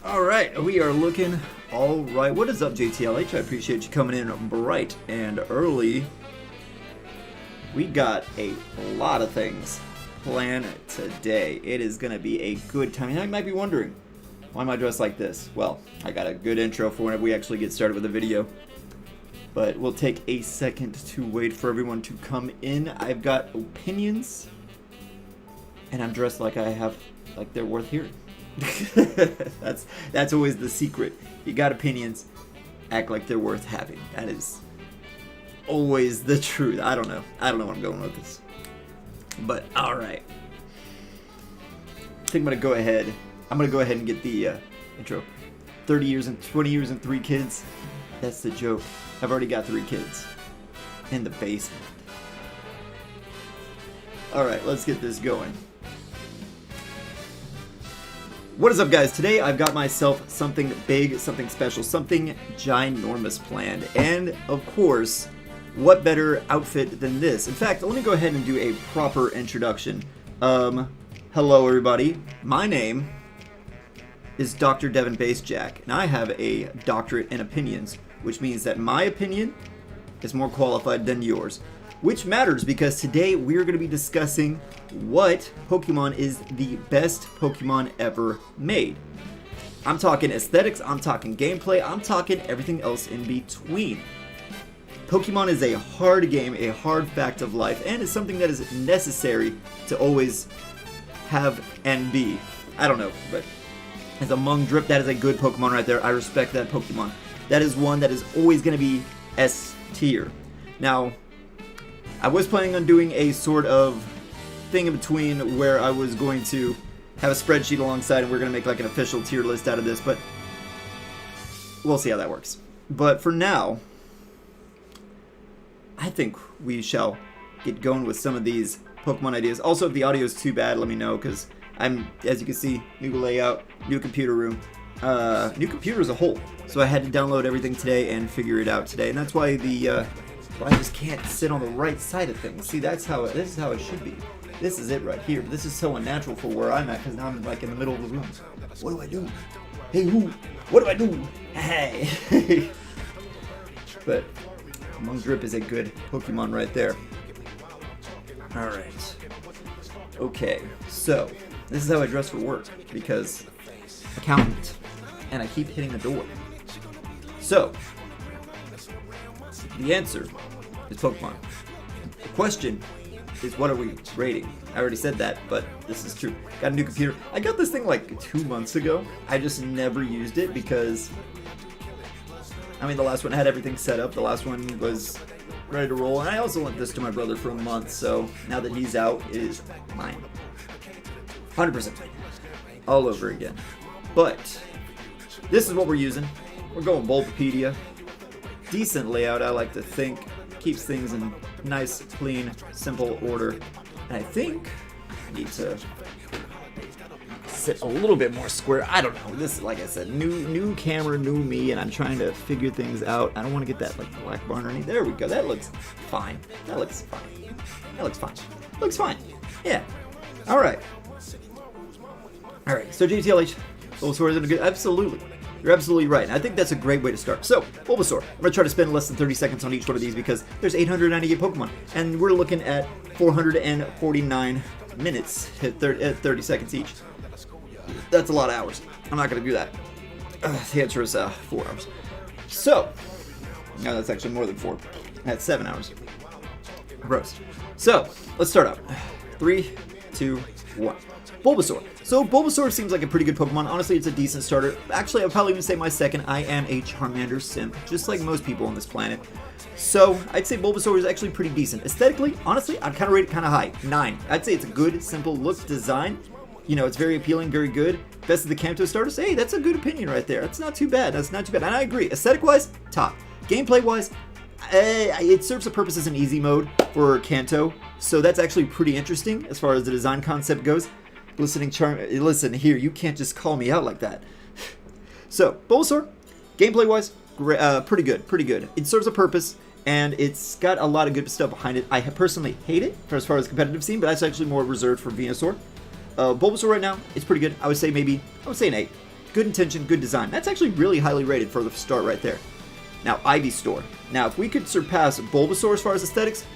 Alright, we are looking alright. What is up, JTLH? I appreciate you coming in bright and early. We got a lot of things planned today. It is going to be a good time. Now you might be wondering, why am I dressed like this? Well, I got a good intro for whenever we actually get started with the video. But we'll take a second to wait for everyone to come in. I've got opinions, and I'm dressed like they're worth hearing. That's always the secret. You got opinions, act like they're worth having. That is always the truth. I don't know where I'm going with this. But alright. I think I'm gonna go ahead and get the intro. 30 years and 20 years and 3 kids. That's the joke. I've already got 3 kids in the basement. Alright, let's get this going. What is up, guys? Today I've got myself something big, something special, something ginormous planned. And of course, what better outfit than this? In fact, let me go ahead and do a proper introduction. Hello everybody. My name is Dr. Devin BasedJak, and I have a doctorate in opinions, which means that my opinion is more qualified than yours. Which matters because today we're going to be discussing what Pokemon is the best Pokemon ever made. I'm talking aesthetics, I'm talking gameplay, I'm talking everything else in between. Pokemon is a hard game, a hard fact of life, and is something that is necessary to always have and be. I don't know, but as a Mungdrip, that is a good Pokemon right there. I respect that Pokemon. That is one that is always going to be S tier. Now, I was planning on doing a sort of thing in between where I was going to have a spreadsheet alongside and we're going to make like an official tier list out of this, but we'll see how that works. But for now, I think we shall get going with some of these Pokemon ideas. Also, if the audio is too bad, let me know, because I'm, as you can see, new layout, new computer room, new computer as a whole. So I had to download everything today and figure it out today, and that's why I just can't sit on the right side of things. See, this is how it should be. This is it right here. This is so unnatural for where I'm at, because now I'm like in the middle of the room. What do I do? Hey, who? What do I do? Hey. But Mungdrip is a good Pokemon right there. Alright. Okay, so this is how I dress for work, because accountant, and I keep hitting the door. So, the answer is Pokemon. The question is, what are we rating? I already said that, but this is true. Got a new computer. I got this thing like 2 months ago. I just never used it because, I mean, the last one had everything set up. The last one was ready to roll. And I also lent this to my brother for a month, so now that he's out, it is mine. 100%. All over again. But this is what we're using. We're going Bulbapedia. Decent layout, I like to think. Keeps things in nice, clean, simple order. And I think I need to sit a little bit more square. I don't know. This is, like I said, new camera, new me, and I'm trying to figure things out. I don't want to get that like black bar underneath. There we go. That looks fine. That looks fine. That looks fine. Looks fine. Yeah. All right. All right. So JTLH, Bulbasaur isn't a good. Absolutely. You're absolutely right, and I think that's a great way to start. So, Bulbasaur. I'm going to try to spend less than 30 seconds on each one of these because there's 898 Pokemon, and we're looking at 449 minutes at 30 seconds each. That's a lot of hours. I'm not going to do that. The answer is 4 hours. So, no, that's actually more than 4. That's 7 hours. Gross. So, let's start out. 3, 2, 1. Bulbasaur. So Bulbasaur seems like a pretty good Pokemon. Honestly, it's a decent starter. Actually, I'd probably even say my second. I am a Charmander simp, just like most people on this planet. So I'd say Bulbasaur is actually pretty decent. Aesthetically, honestly, I'd kind of rate it kind of high. 9. I'd say it's a good, simple look design. You know, it's very appealing, very good. Best of the Kanto starters. Hey, that's a good opinion right there. That's not too bad. That's not too bad. And I agree. Aesthetic-wise, top. Gameplay-wise, it serves a purpose as an easy mode for Kanto. So that's actually pretty interesting as far as the design concept goes. Listen here, you can't just call me out like that. So, Bulbasaur, gameplay-wise, pretty good. It serves a purpose, and it's got a lot of good stuff behind it. I personally hate it for as far as competitive scene, but that's actually more reserved for Venusaur. Bulbasaur right now is pretty good. I would say an 8. Good intention, good design. That's actually really highly rated for the start right there. Now, Ivysaur. Now, if we could surpass Bulbasaur as far as aesthetics,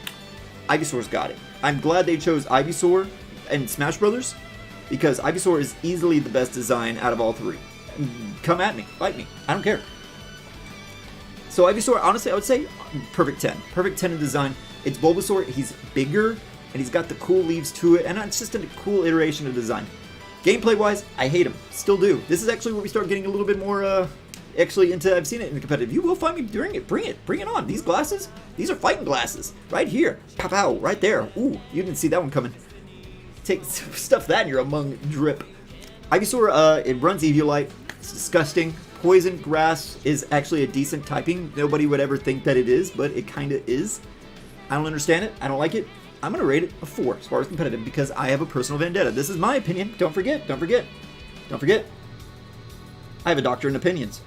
Ivysaur's got it. I'm glad they chose Ivysaur and Smash Brothers, because Ivysaur is easily the best design out of all three. Come at me, fight me, I don't care. So Ivysaur, honestly, I would say perfect 10. Perfect 10 in design. It's Bulbasaur, he's bigger, and he's got the cool leaves to it, and it's just a cool iteration of design. Gameplay-wise, I hate him. Still do. This is actually where we start getting a little bit more, actually into, I've seen it in the competitive. You will find me doing it. Bring it on. These glasses, these are fighting glasses. Right here. Pow pow, right there. Ooh, you didn't see that one coming. Stuff that in your Among drip. Ivysaur, it runs Eviolite. It's disgusting. Poison Grass is actually a decent typing. Nobody would ever think that it is, but it kind of is. I don't understand it. I don't like it. I'm going to rate it a 4 as far as competitive because I have a personal vendetta. This is my opinion. Don't forget. I have a doctor in opinions.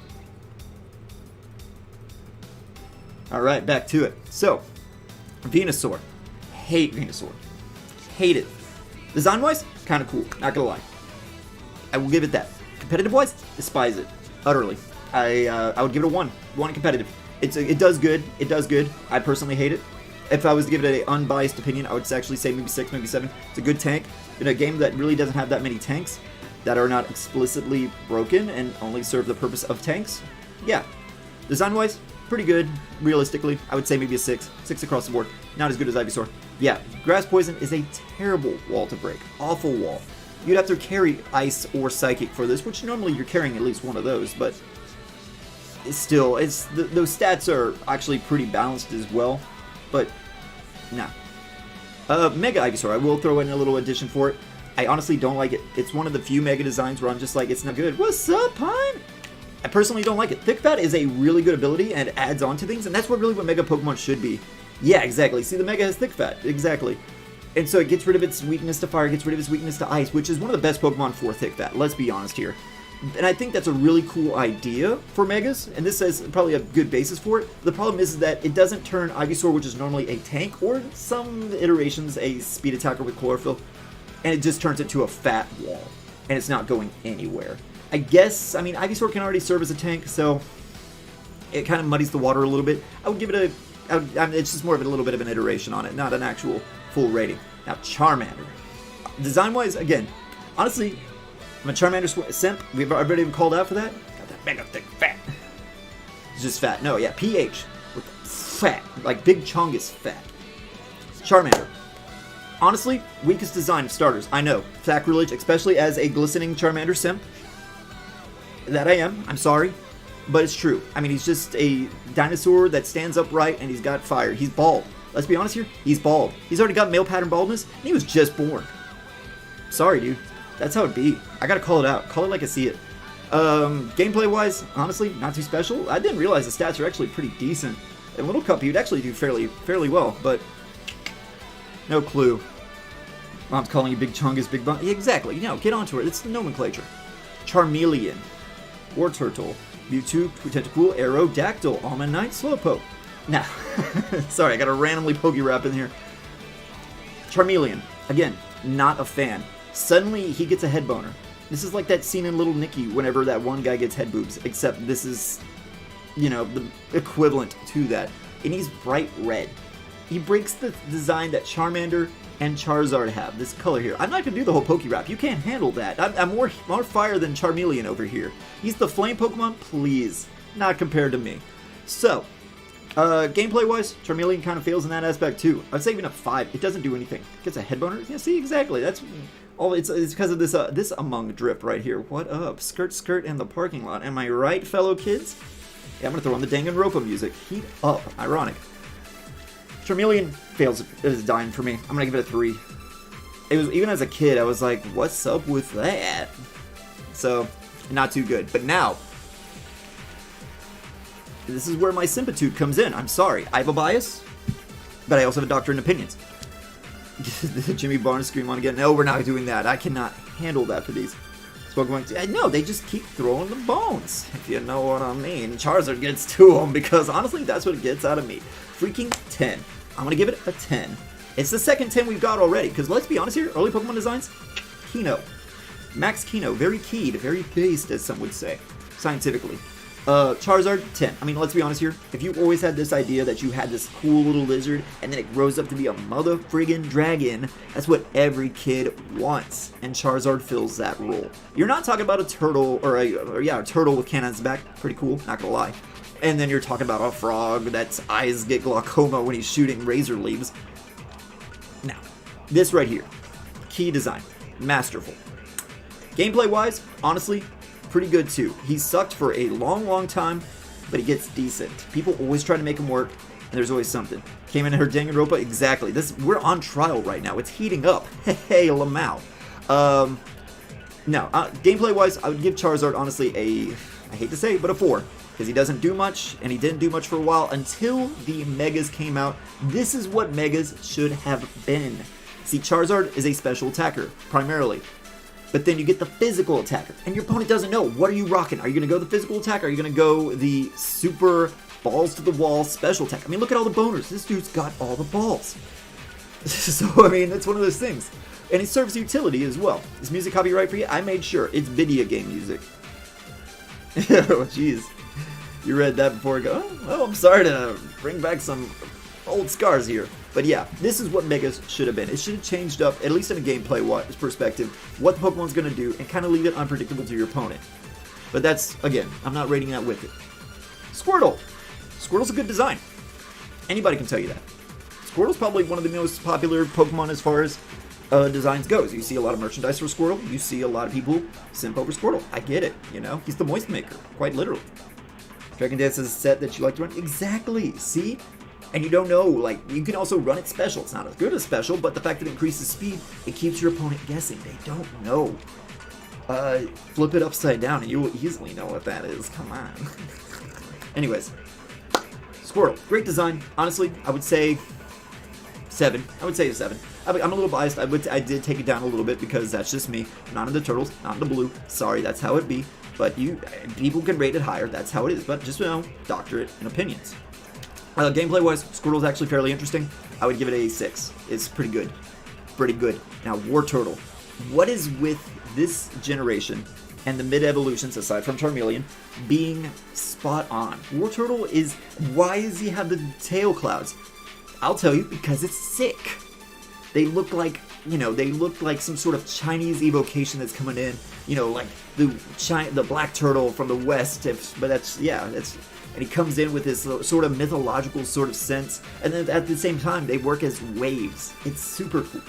Alright, back to it. So, Venusaur. Hate Venusaur. Hate it. Design-wise, kind of cool. Not gonna lie. I will give it that. Competitive-wise, despise it. Utterly. I would give it a 1. 1 in competitive. It does good. It does good. I personally hate it. If I was to give it an unbiased opinion, I would actually say maybe 6, maybe 7. It's a good tank. In a game that really doesn't have that many tanks that are not explicitly broken and only serve the purpose of tanks, yeah. Design-wise, pretty good. Realistically, I would say maybe a 6. 6 across the board. Not as good as Ivysaur. Yeah, Grass Poison is a terrible wall to break. Awful wall. You'd have to carry Ice or Psychic for this, which normally you're carrying at least one of those, but those stats are actually pretty balanced as well, but nah. Mega Ivysaur, I will throw in a little addition for it. I honestly don't like it. It's one of the few Mega designs where I'm just like, it's not good. What's up, Pine? I personally don't like it. Thick Fat is a really good ability and adds on to things, and that's what Mega Pokemon should be. Yeah, exactly. See, the Mega has Thick Fat. Exactly. And so it gets rid of its weakness to fire, gets rid of its weakness to ice, which is one of the best Pokemon for Thick Fat. Let's be honest here. And I think that's a really cool idea for Megas, and this is probably a good basis for it. The problem is that it doesn't turn Ivysaur, which is normally a tank, or some iterations a speed attacker with Chlorophyll, and it just turns it to a fat wall, and it's not going anywhere. I guess, I mean, Ivysaur can already serve as a tank, so it kind of muddies the water a little bit. I would give it it's just more of a little bit of an iteration on it, not an actual full rating. Now, Charmander. Design-wise, again, honestly, I'm a Charmander simp. I've already been called out for that. Got that mega thick fat. It's just fat. No, yeah, PH. With fat. Like Big Chongus fat. Charmander. Honestly, weakest design of starters. I know. Sacrilege, especially as a glistening Charmander simp. That I am. I'm sorry. But it's true. I mean, he's just a dinosaur that stands upright and he's got fire. He's bald. Let's be honest here. He's bald. He's already got male pattern baldness and he was just born. Sorry, dude. That's how it be. I gotta call it out. Call it like I see it. Gameplay-wise, honestly, not too special. I didn't realize the stats are actually pretty decent. In Little Cup, you'd actually do fairly well, but no clue. Mom's calling you Big Chungus, Big Bun. Yeah, exactly. You know, get onto it. It's the nomenclature. Charmeleon, War Turtle, Mewtwo, Tentacool, Aerodactyl, Almond Knight, Slowpoke. Nah, sorry, I got a randomly Pokérap in here. Charmeleon, again, not a fan. Suddenly, he gets a head boner. This is like that scene in Little Nicky whenever that one guy gets head boobs, except this is, you know, the equivalent to that. And he's bright red. He breaks the design that Charmander and Charizard have, this color here. I'm not going to do the whole Pokérap. You can't handle that. I'm more fire than Charmeleon over here. He's the flame Pokemon? Please. Not compared to me. So, gameplay-wise, Charmeleon kind of fails in that aspect too. I'd say even a 5. It doesn't do anything. It gets a head boner. Yeah, see, exactly. That's all. It's because of this Among drip right here. What up? Skirt in the parking lot. Am I right, fellow kids? Yeah, I'm going to throw on the Danganronpa music. Heat up. Ironic. Charmeleon fails as dying for me. I'm going to give it a 3. It was, even as a kid, I was like, what's up with that? So, not too good. But now, this is where my sympatitude comes in. I'm sorry. I have a bias, but I also have a doctrine and opinions. Jimmy Barnes scream on again. No, we're not doing that. I cannot handle that for these Pokemon. No, they just keep throwing the bones, if you know what I mean. Charizard gets to them because, honestly, that's what it gets out of me. Freaking 10. I'm going to give it a 10. It's the second 10 we've got already, because let's be honest here, early Pokemon designs, Kino. Max Kino, very keyed, very based, as some would say, scientifically. Charizard, 10. I mean, let's be honest here. If you always had this idea that you had this cool little lizard, and then it grows up to be a mother friggin' dragon, that's what every kid wants, and Charizard fills that role. You're not talking about a turtle, a turtle with cannons back. Pretty cool, not gonna lie. And then you're talking about a frog that's eyes get glaucoma when he's shooting razor leaves. Now, this right here, key design, masterful. Gameplay-wise, honestly, pretty good too. He sucked for a long time, but he gets decent. People always try to make him work, and there's always something. Came in her Danganronpa, exactly. We're on trial right now. It's heating up. Hey, Lamau. Now, gameplay-wise, I would give Charizard, honestly, I hate to say it, but a 4. Because he doesn't do much, and he didn't do much for a while until the Megas came out. This is what Megas should have been. See, Charizard is a special attacker, primarily. But then you get the physical attacker, and your opponent doesn't know. What are you rocking? Are you going to go the physical attack? Are you going to go the super balls to the wall special attack? I mean, look at all the boners. This dude's got all the balls. So, I mean, it's one of those things. And it serves utility as well. Is music copyright free? I made sure. It's video game music. Oh, jeez. You read that before I go, oh, I'm sorry to bring back some old scars here. But yeah, this is what Megas should have been. It should have changed up, at least in a gameplay perspective, what the Pokemon's going to do and kind of leave it unpredictable to your opponent. But that's, again, I'm not rating that with it. Squirtle. Squirtle's a good design. Anybody can tell you that. Squirtle's probably one of the most popular Pokemon as far as designs goes. You see a lot of merchandise for Squirtle. You see a lot of people simp over Squirtle. I get it, you know. He's the moist maker, quite literally. Dragon Dance is a set that you like to run. Exactly, see? And you don't know, like, you can also run it special. It's not as good as special, but the fact that it increases speed, it keeps your opponent guessing. They don't know. Flip it upside down and you will easily know what that is. Come on. Anyways. Squirtle. Great design. Honestly, I would say 7. I would say a 7. I'm a little biased. I did take it down a little bit because that's just me. Not in the turtles, not in the blue. Sorry, that's how it be. But people can rate it higher. That's how it is. But just, you know, doctorate in opinions. Gameplay-wise, Squirtle's actually fairly interesting. I would give it a 6. It's pretty good. Pretty good. Now, Wartortle. What is with this generation and the mid-evolutions, aside from Charmeleon, being spot on? Wartortle is... Why does he have the tail clouds? I'll tell you, because it's sick. They look like, you know, they look like some sort of Chinese evocation that's coming in. You know, like the black turtle from the west. But that's, yeah, that's... And he comes in with this sort of mythological sort of sense. And then at the same time, they work as waves. It's super cool.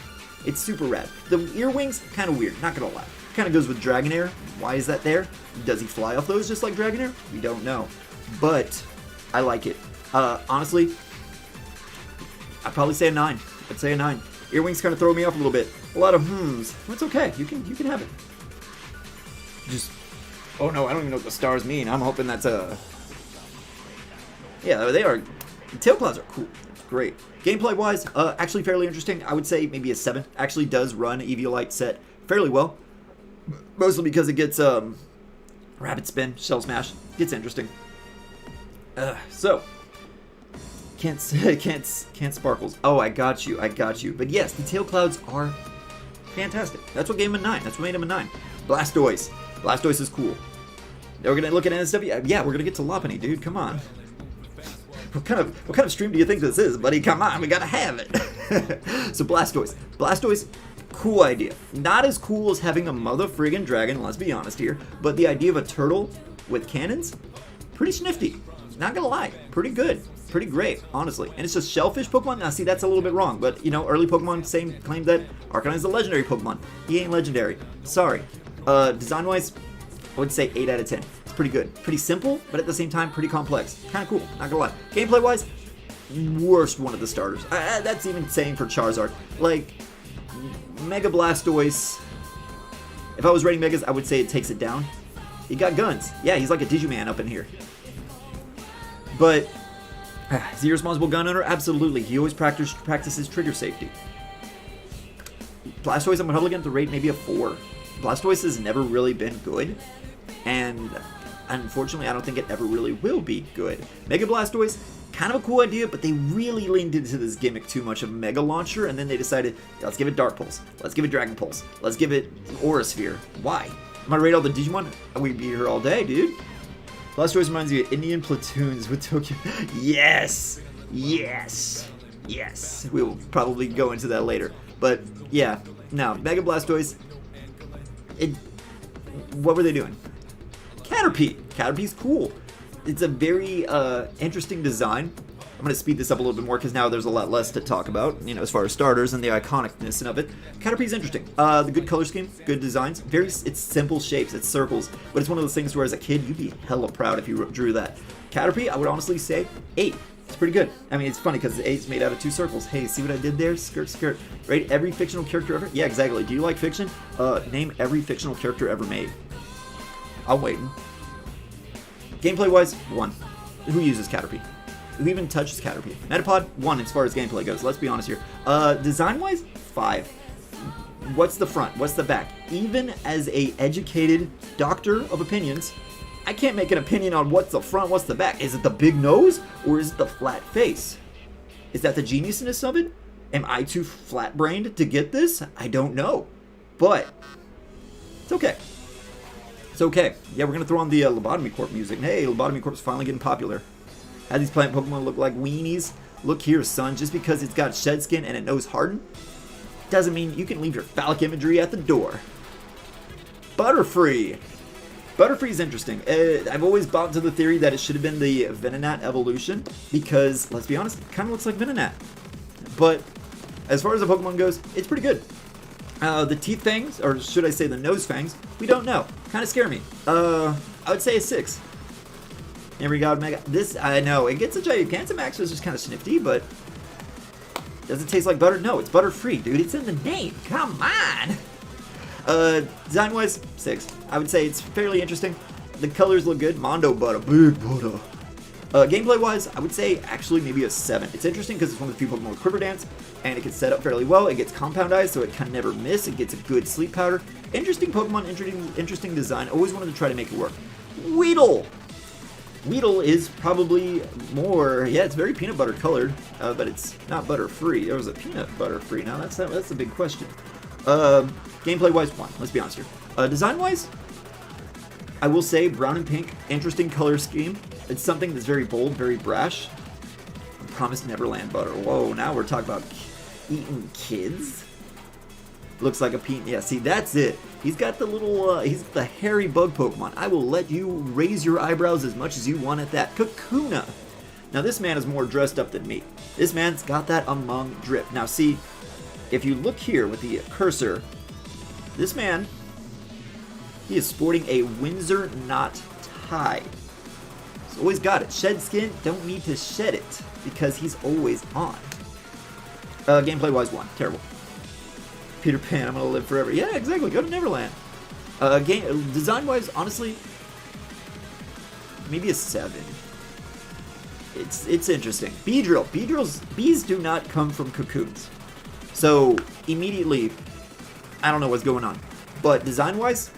It's super rad. The earwings, kind of weird, not gonna lie. Kind of goes with Dragonair. Why is that there? Does he fly off those just like Dragonair? We don't know. But I like it. Honestly, I'd probably say a 9. I'd say a 9. Earwings kind of throw me off a little bit. A lot of hmms. It's okay. You can have it. Just, oh no, I don't even know what the stars mean. I'm hoping that's a... Yeah, they are. The tail clouds are cool. It's great. Gameplay-wise, actually fairly interesting. I would say maybe a 7. Actually does run Eviolite set fairly well. Mostly because it gets Rapid Spin, Shell Smash. Gets interesting. So, can't sparkles. Oh, I got you. But yes, the tail clouds are fantastic. That's what gave him a 9. That's what made him a 9. Blastoise. Blastoise is cool. Now we're gonna look at NSW. Yeah, we're gonna get to Lopunny, dude. Come on. What kind of stream do you think this is, buddy? Come on, we gotta have it. So Blastoise. Blastoise, cool idea. Not as cool as having a mother friggin' dragon, let's be honest here, but the idea of a turtle with cannons, pretty snifty. Not gonna lie, pretty good. Pretty great, honestly. And it's just shellfish Pokemon? Now see, that's a little bit wrong, but you know, early Pokemon claimed that Arcanine is a legendary Pokemon. He ain't legendary. Sorry. Design-wise, I would say 8 out of 10. It's pretty good. Pretty simple, but at the same time, pretty complex. Kind of cool, not gonna lie. Gameplay-wise, worst one of the starters. That's even saying for Charizard. Like, Mega Blastoise, if I was rating Megas, I would say it takes it down. He got guns. Yeah, he's like a Digiman up in here. But, is he a responsible gun owner? Absolutely. He always practices trigger safety. Blastoise, I'm probably going to rate maybe a 4. Blastoise has never really been good, and unfortunately, I don't think it ever really will be good. Mega Blastoise, Kind of a cool idea, but they really leaned into this gimmick too much of Mega Launcher, and then they decided, let's give it Dark Pulse, let's give it Dragon Pulse, let's give it Aura Sphere. Why? I'm gonna rate all the Digimon? We'd be here all day, dude. Blastoise reminds you of Indian platoons with Tokyo. Yes! Yes! Yes! We will probably go into that later. But, yeah. Now, Mega Blastoise, what were they doing? Caterpie! Caterpie's cool. It's a very interesting design. I'm going to speed this up a little bit more because now there's a lot less to talk about, you know, as far as starters and the iconicness of it. Caterpie's interesting. The good color scheme, good designs. It's simple shapes, it's circles, but it's one of those things where as a kid, you'd be hella proud if you drew that. Caterpie, I would honestly say 8. It's pretty good. I mean, it's funny because the 8's made out of 2 circles. Hey, see what I did there? Skirt, skirt. Right? Every fictional character ever? Yeah, exactly. Do you like fiction? Name every fictional character ever made. I'm waiting. Gameplay-wise, 1. Who uses Caterpie? Who even touches Caterpie? Metapod, 1 as far as gameplay goes. Let's be honest here. Design-wise, 5. What's the front? What's the back? Even as a educated doctor of opinions, I can't make an opinion on what's the front, what's the back. Is it the big nose, or is it the flat face? Is that the geniusness of it? Am I too flat-brained to get this? I don't know. But, it's okay. It's okay. Yeah, we're going to throw on the Lobotomy Corp music. Hey, Lobotomy Corp's finally getting popular. How these plant Pokemon look like weenies? Look here, son. Just because it's got shed skin and it knows Harden doesn't mean you can leave your phallic imagery at the door. Butterfree. Butterfree's interesting. I've always bought into the theory that it should have been the Venonat evolution because, let's be honest, it kind of looks like Venonat. But as far as the Pokemon goes, it's pretty good. The teeth fangs, or should I say the nose fangs, we don't know. Kind of scare me. I would say a 6. Here we go, Mega. This, I know, it gets a Gigantamax, which is kind of snifty, but does it taste like butter? No, it's butter-free, dude. It's in the name. Come on. Design-wise, 6. I would say it's fairly interesting. The colors look good. Mondo butter, big butter. Gameplay-wise, I would say actually maybe a 7. It's interesting because it's one of the few Pokemon with Quiver Dance, and it gets set up fairly well. It gets Compound Eyes, so it can never miss. It gets a good Sleep Powder. Interesting Pokemon, interesting design. Always wanted to try to make it work. Weedle! Weedle is probably more, yeah, it's very peanut butter colored, but it's not butter free. There was a peanut butter free. Now that's a big question. Gameplay wise, 1. Let's be honest here. Design wise, I will say brown and pink, interesting color scheme. It's something that's very bold, very brash. Promised Neverland butter. Whoa, now we're talking about eating kids. Looks like a peanut. Yeah, see, that's it. He's got the little, he's the hairy bug Pokemon. I will let you raise your eyebrows as much as you want at that. Kakuna. Now, this man is more dressed up than me. This man's got that Among drip. Now, see, if you look here with the cursor, this man, he is sporting a Windsor knot tie. He's always got it. Shed skin, don't need to shed it because he's always on. Gameplay-wise, 1. Terrible. Peter Pan, I'm gonna live forever. Yeah, exactly. Go to Neverland. Design-wise, honestly, maybe a 7. It's interesting. Beedrill. Bees do not come from cocoons. So, immediately, I don't know what's going on. But design-wise,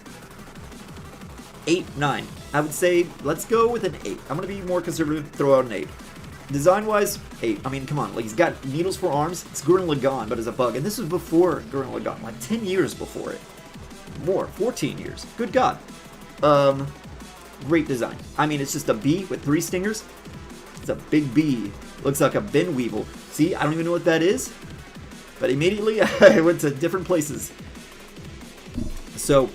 8, 9. I would say, let's go with an 8. I'm gonna be more conservative, throw out an 8. Design-wise, 8. I mean, come on. Like, he's got needles for arms. It's Gurren Lagann, but as a bug. And this was before Gurren Lagann. Like, 10 years before it. More. 14 years. Good God. Great design. I mean, it's just a bee with 3 stingers. It's a big bee. Looks like a bin weevil. See, I don't even know what that is. But immediately, I went to different places. So,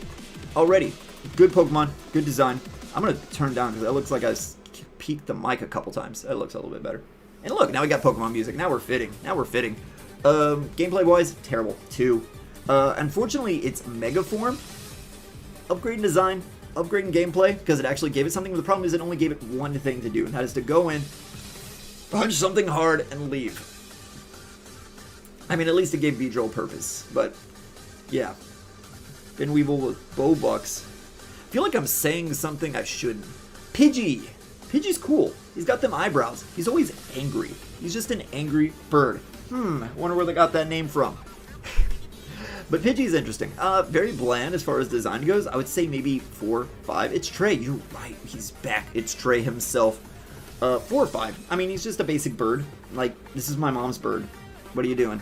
already, good Pokemon. Good design. I'm going to turn down because that looks like I peaked the mic a couple times. That looks a little bit better. And look, now we got Pokemon music. Now we're fitting. Gameplay wise, terrible. 2. Unfortunately, it's Mega Form. Upgrading design, upgrading gameplay, because it actually gave it something. But the problem is it only gave it one thing to do, and that is to go in, punch something hard, and leave. I mean, at least it gave Beedrill purpose. But, yeah. Binweevil with Bowbucks. I feel like I'm saying something I shouldn't. Pidgey. Pidgey's cool. He's got them eyebrows. He's always angry. He's just an angry bird. Wonder where they got that name from. But Pidgey's interesting. Very bland as far as design goes. I would say maybe 4, 5. It's Trey. You're right. He's back. It's Trey himself. 4 or 5. I mean, he's just a basic bird. Like, this is my mom's bird. What are you doing?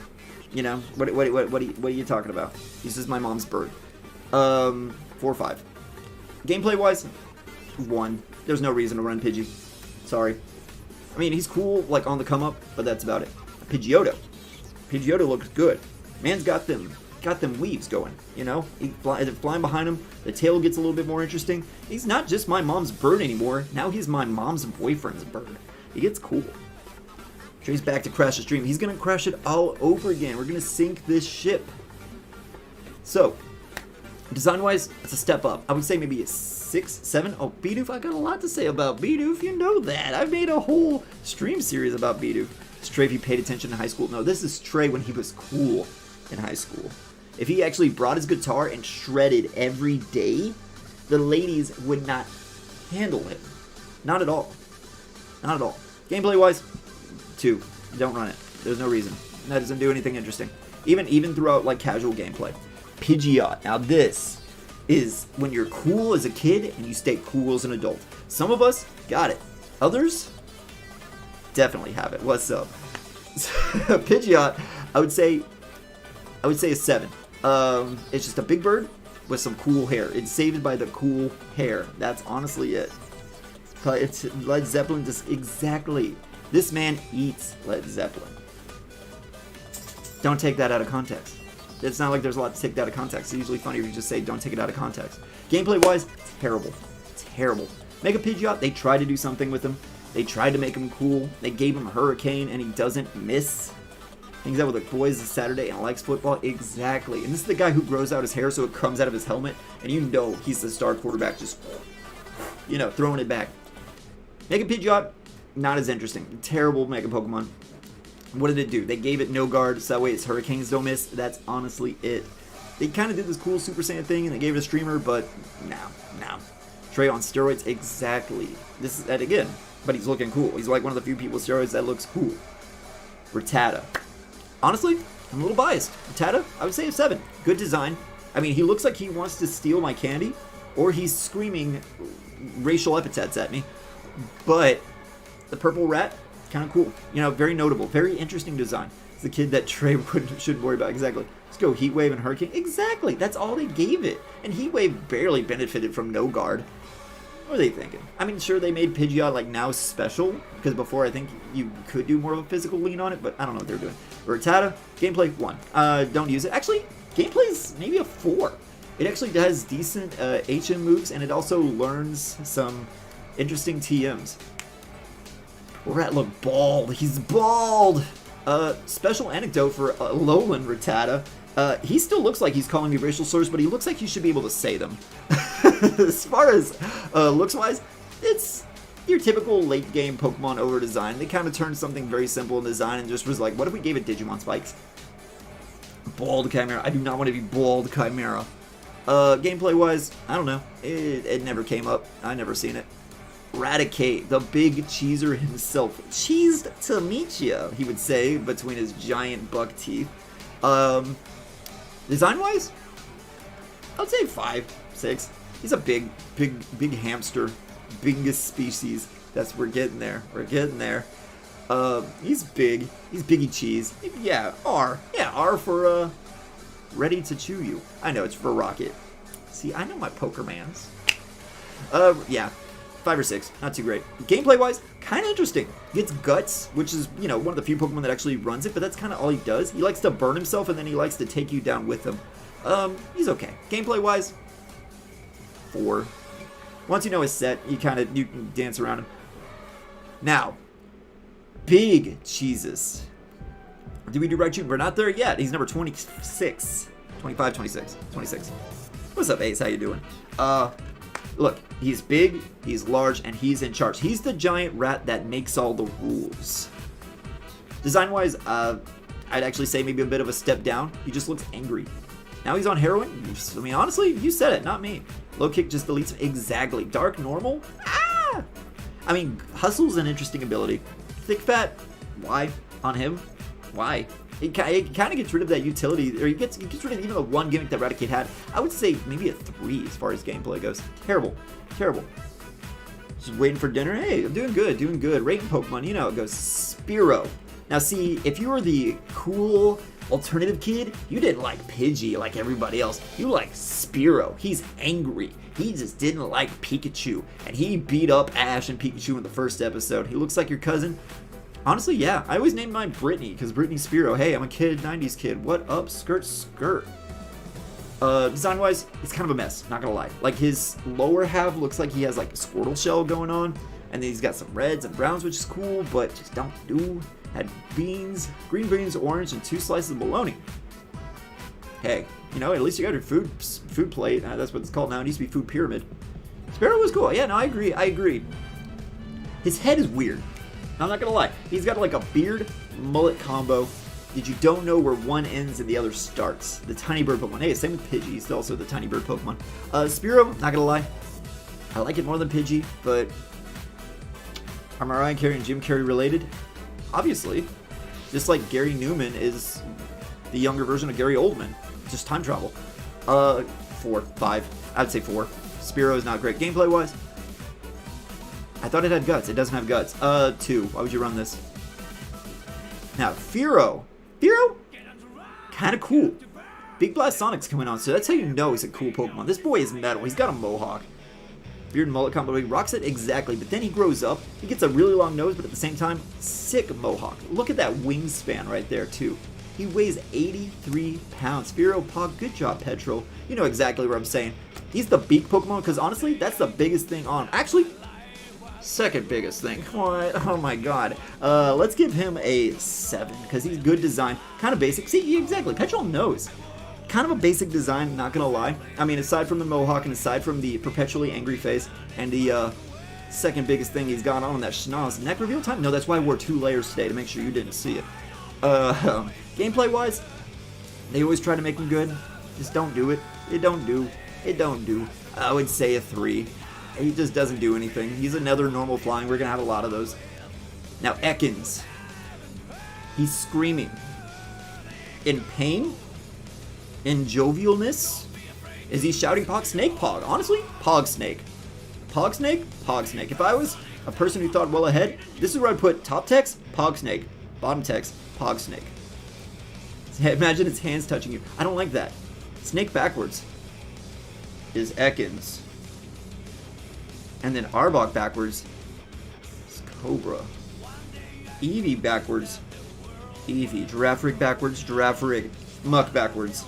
You know, what are you talking about? This is my mom's bird. 4 or 5. Gameplay-wise, 1. There's no reason to run Pidgey. Sorry. I mean, he's cool, like, on the come-up, but that's about it. Pidgeotto. Pidgeotto looks good. Man's got them weaves going, you know? Flying behind him, the tail gets a little bit more interesting. He's not just my mom's bird anymore. Now he's my mom's boyfriend's bird. He gets cool. Trace back to crash the stream. He's going to crash it all over again. We're going to sink this ship. So, design-wise, it's a step up. I would say maybe a 6, 7. Oh, Bidoof, I got a lot to say about Bidoof. You know that. I've made a whole stream series about Bidoof. Stray, if he paid attention in high school. No, this is Stray when he was cool in high school. If he actually brought his guitar and shredded every day, the ladies would not handle him. Not at all. Not at all. Gameplay-wise, 2. Don't run it. There's no reason. That doesn't do anything interesting. Even throughout, like, casual gameplay. Pidgeot. Now this is when you're cool as a kid and you stay cool as an adult. Some of us got it. Others definitely have it. What's up? Pidgeot, I would say a 7. It's just a big bird with some cool hair. It's saved by the cool hair. That's honestly it. It's Led Zeppelin, just exactly. This man eats Led Zeppelin. Don't take that out of context. It's not like there's a lot to take that out of context. It's usually funny if you just say don't take it out of context. Gameplay-wise, terrible. Terrible. Mega Pidgeot, they tried to do something with him. They tried to make him cool. They gave him Hurricane and he doesn't miss. Hangs out with the boys this Saturday and likes football. Exactly. And this is the guy who grows out his hair so it comes out of his helmet. And you know he's the star quarterback just, you know, throwing it back. Mega Pidgeot, not as interesting. Terrible Mega Pokemon. What did it do? They gave it no guard, so that way its Hurricanes don't miss. That's honestly it. They kind of did this cool Super Saiyan thing, and they gave it a streamer, but no. Trey on steroids, exactly. This is that again, but he's looking cool. He's like one of the few people with steroids that looks cool. Rattata. Honestly, I'm a little biased. Rattata, I would say a 7. Good design. I mean, he looks like he wants to steal my candy, or he's screaming racial epithets at me, but the purple rat, kind of cool. You know, very notable. Very interesting design. It's the kid that Trey shouldn't worry about. Exactly. Let's go Heat Wave and Hurricane. Exactly. That's all they gave it. And Heat Wave barely benefited from no guard. What are they thinking? I mean, sure, they made Pidgeot, like, now special. Because before, I think you could do more of a physical lean on it. But I don't know what they're doing. Rattata, gameplay, 1. Don't use it. Actually, gameplay is maybe a 4. It actually has decent HM moves. And it also learns some interesting TMs. Rat look bald. He's bald. Special anecdote for Alolan Rattata. He still looks like he's calling me racial slurs, but he looks like he should be able to say them. As far as looks-wise, it's your typical late-game Pokemon over-design. They kind of turned something very simple in design and just was like, what if we gave it Digimon spikes? Bald Chimera. I do not want to be bald Chimera. Gameplay-wise, I don't know. It never came up. I never seen it. Raticate, the big cheeser himself. Cheesed to meet ya, he would say, between his giant buck teeth. Design-wise, I would say 5, 6. He's a big hamster. Biggest species. We're getting there. We're getting there. He's big. He's Biggie Cheese. Yeah, R. Yeah, R for, ready to chew you. I know, it's for Rocket. See, I know my Pokermans. Yeah. 5 or 6, not too great. Gameplay-wise, kind of interesting. Gets Guts, which is, you know, one of the few Pokemon that actually runs it, but that's kind of all he does. He likes to burn himself, and then he likes to take you down with him. He's okay. Gameplay-wise, 4. Once you know his set, you can dance around him. Now, Big Jesus. Did we do Raichu? We're not there yet. He's number 26. 25, 26. 26. What's up, Ace? How you doing? Look, he's big, he's large, and he's in charge. He's the giant rat that makes all the rules. Design-wise, I'd actually say maybe a bit of a step down. He just looks angry. Now he's on heroin? I mean, honestly, you said it, not me. Low kick just deletes him. Exactly. Dark normal? Ah! I mean, Hustle's an interesting ability. Thick Fat? Why? On him? Why? It kind of gets rid of that utility, or it gets rid of even the one gimmick that Raticate had. I would say maybe a 3 as far as gameplay goes. Terrible. Terrible. Just waiting for dinner. Hey, I'm doing good, doing good. Rating Pokemon, you know how it goes. Spearow. Now see, if you were the cool alternative kid, you didn't like Pidgey like everybody else. You like Spearow. He's angry. He just didn't like Pikachu. And he beat up Ash and Pikachu in the first episode. He looks like your cousin. Honestly, yeah. I always named mine Brittany, because Brittany Spearow. Hey, I'm a kid, 90s kid. What up, skirt, skirt? Design-wise, it's kind of a mess, not gonna lie. Like, his lower half looks like he has, like, a Squirtle shell going on. And then he's got some reds and browns, which is cool, but just don't do. Had beans, green beans, orange, and 2 slices of bologna. Hey, you know, at least you got your food plate. That's what it's called now. It used to be food pyramid. Spearow was cool. Yeah, no, I agree. His head is weird. I'm not gonna lie. He's got like a beard mullet combo that you don't know where one ends and the other starts. The tiny bird Pokemon. Hey, same with Pidgey. He's also the tiny bird Pokemon. Spearow, not gonna lie. I like it more than Pidgey, but are Mariah Carey and Jim Carrey related? Obviously. Just like Gary Newman is the younger version of Gary Oldman. Just time travel. 4, 5. I'd say 4. Spearow is not great gameplay wise. I thought it had guts. It doesn't have guts. 2. Why would you run this? Now, Fearow. Fearow? Kind of cool. Big Blast Sonic's coming on, so that's how you know he's a cool Pokemon. This boy is metal. He's got a mohawk. Beard and mullet combo. He rocks it exactly, but then he grows up. He gets a really long nose, but at the same time, sick mohawk. Look at that wingspan right there, too. He weighs 83 pounds. Fearow, Pog, good job, Petrol. You know exactly what I'm saying. He's the beak Pokemon, because honestly, that's the biggest thing on. Actually, second biggest thing. What? Oh my god. Let's give him a 7, because he's good design. Kind of basic. See, exactly. Petrol knows. Kind of a basic design, not gonna lie. I mean, aside from the mohawk and aside from the perpetually angry face and the second biggest thing he's got on that schnoz. Neck reveal time? No, that's why I wore 2 layers today, to make sure you didn't see it. Gameplay wise, they always try to make him good. Just don't do it. It don't do. I would say a 3. He just doesn't do anything. He's another normal flying. We're gonna have a lot of those. Now Ekans. He's screaming. In pain? In jovialness? Is he shouting Pog Snake? Pog. Honestly, Pog Snake. Pog Snake? Pog Snake. If I was a person who thought well ahead, this is where I'd put top text, Pog Snake. Bottom text, Pog Snake. Imagine its hands touching you. I don't like that. Snake backwards is Ekans. And then Arbok backwards is Cobra. Eevee backwards, Eevee. Girafarig backwards, Girafarig. Muck backwards.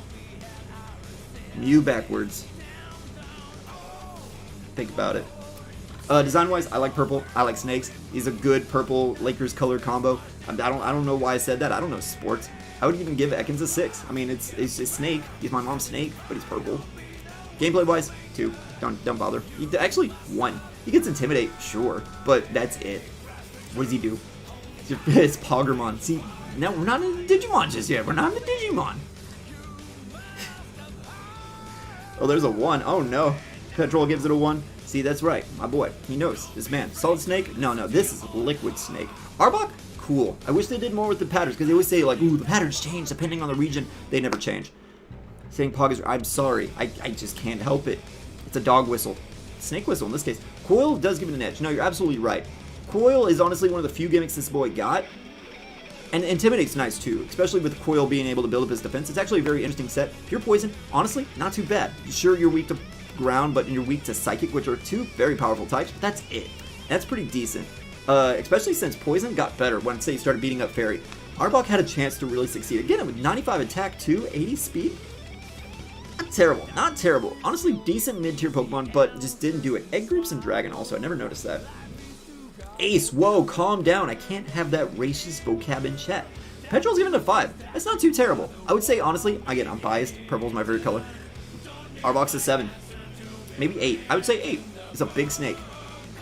Mew backwards. Think about it. Design-wise, I like purple. I like snakes. He's a good purple Lakers color combo. I don't know why I said that. I don't know sports. I would even give Ekans a 6. I mean, it's a snake. He's my mom's snake, but he's purple. Gameplay-wise, 2. Don't bother. Actually, 1. He gets Intimidate, sure, but that's it. What does he do? It's Poggermon. See, now we're not in Digimon just yet. We're not in the Digimon. Oh, there's a 1. Oh no. Petrol gives it a 1. See, that's right. My boy. He knows. This man. Solid Snake? No, this is Liquid Snake. Arbok? Cool. I wish they did more with the patterns, because they always say, like, ooh, the patterns change depending on the region. They never change. Saying Pog is... I'm sorry. I just can't help it. It's a dog whistle. Snake whistle in this case. Coil does give it an edge. No, you're absolutely right. Coil is honestly one of the few gimmicks this boy got. And Intimidate's nice too, especially with Coil being able to build up his defense. It's actually a very interesting set. Pure Poison, honestly, not too bad. Sure, you're weak to ground, but you're weak to Psychic, which are 2 very powerful types, but that's it. That's pretty decent. Especially since Poison got better once they started beating up Fairy. Arbok had a chance to really succeed. Again, with 95 attack too, 80 speed. Not terrible, not terrible. Honestly, decent mid-tier Pokemon, but just didn't do it. Egg Groups and Dragon also, I never noticed that. Ace, whoa, calm down. I can't have that racist vocab in chat. Petrol's given it a 5. That's not too terrible. I would say, honestly, again, I'm biased. Purple's my favorite color. Arbok's a 7. Maybe 8. I would say 8. It's a big snake.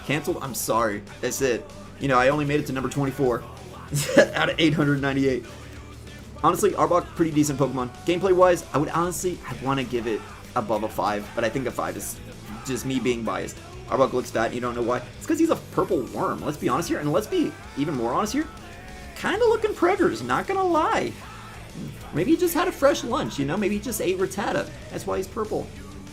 Cancelled? I'm sorry. That's it. You know, I only made it to number 24 out of 898. Honestly, Arbok, pretty decent Pokemon. Gameplay-wise, I want to give it above a 5, but I think a 5 is just me being biased. Arbok looks fat, and you don't know why. It's because he's a purple worm. Let's be honest here, and let's be even more honest here. Kind of looking preggers, not gonna lie. Maybe he just had a fresh lunch, you know? Maybe he just ate Rattata. That's why he's purple.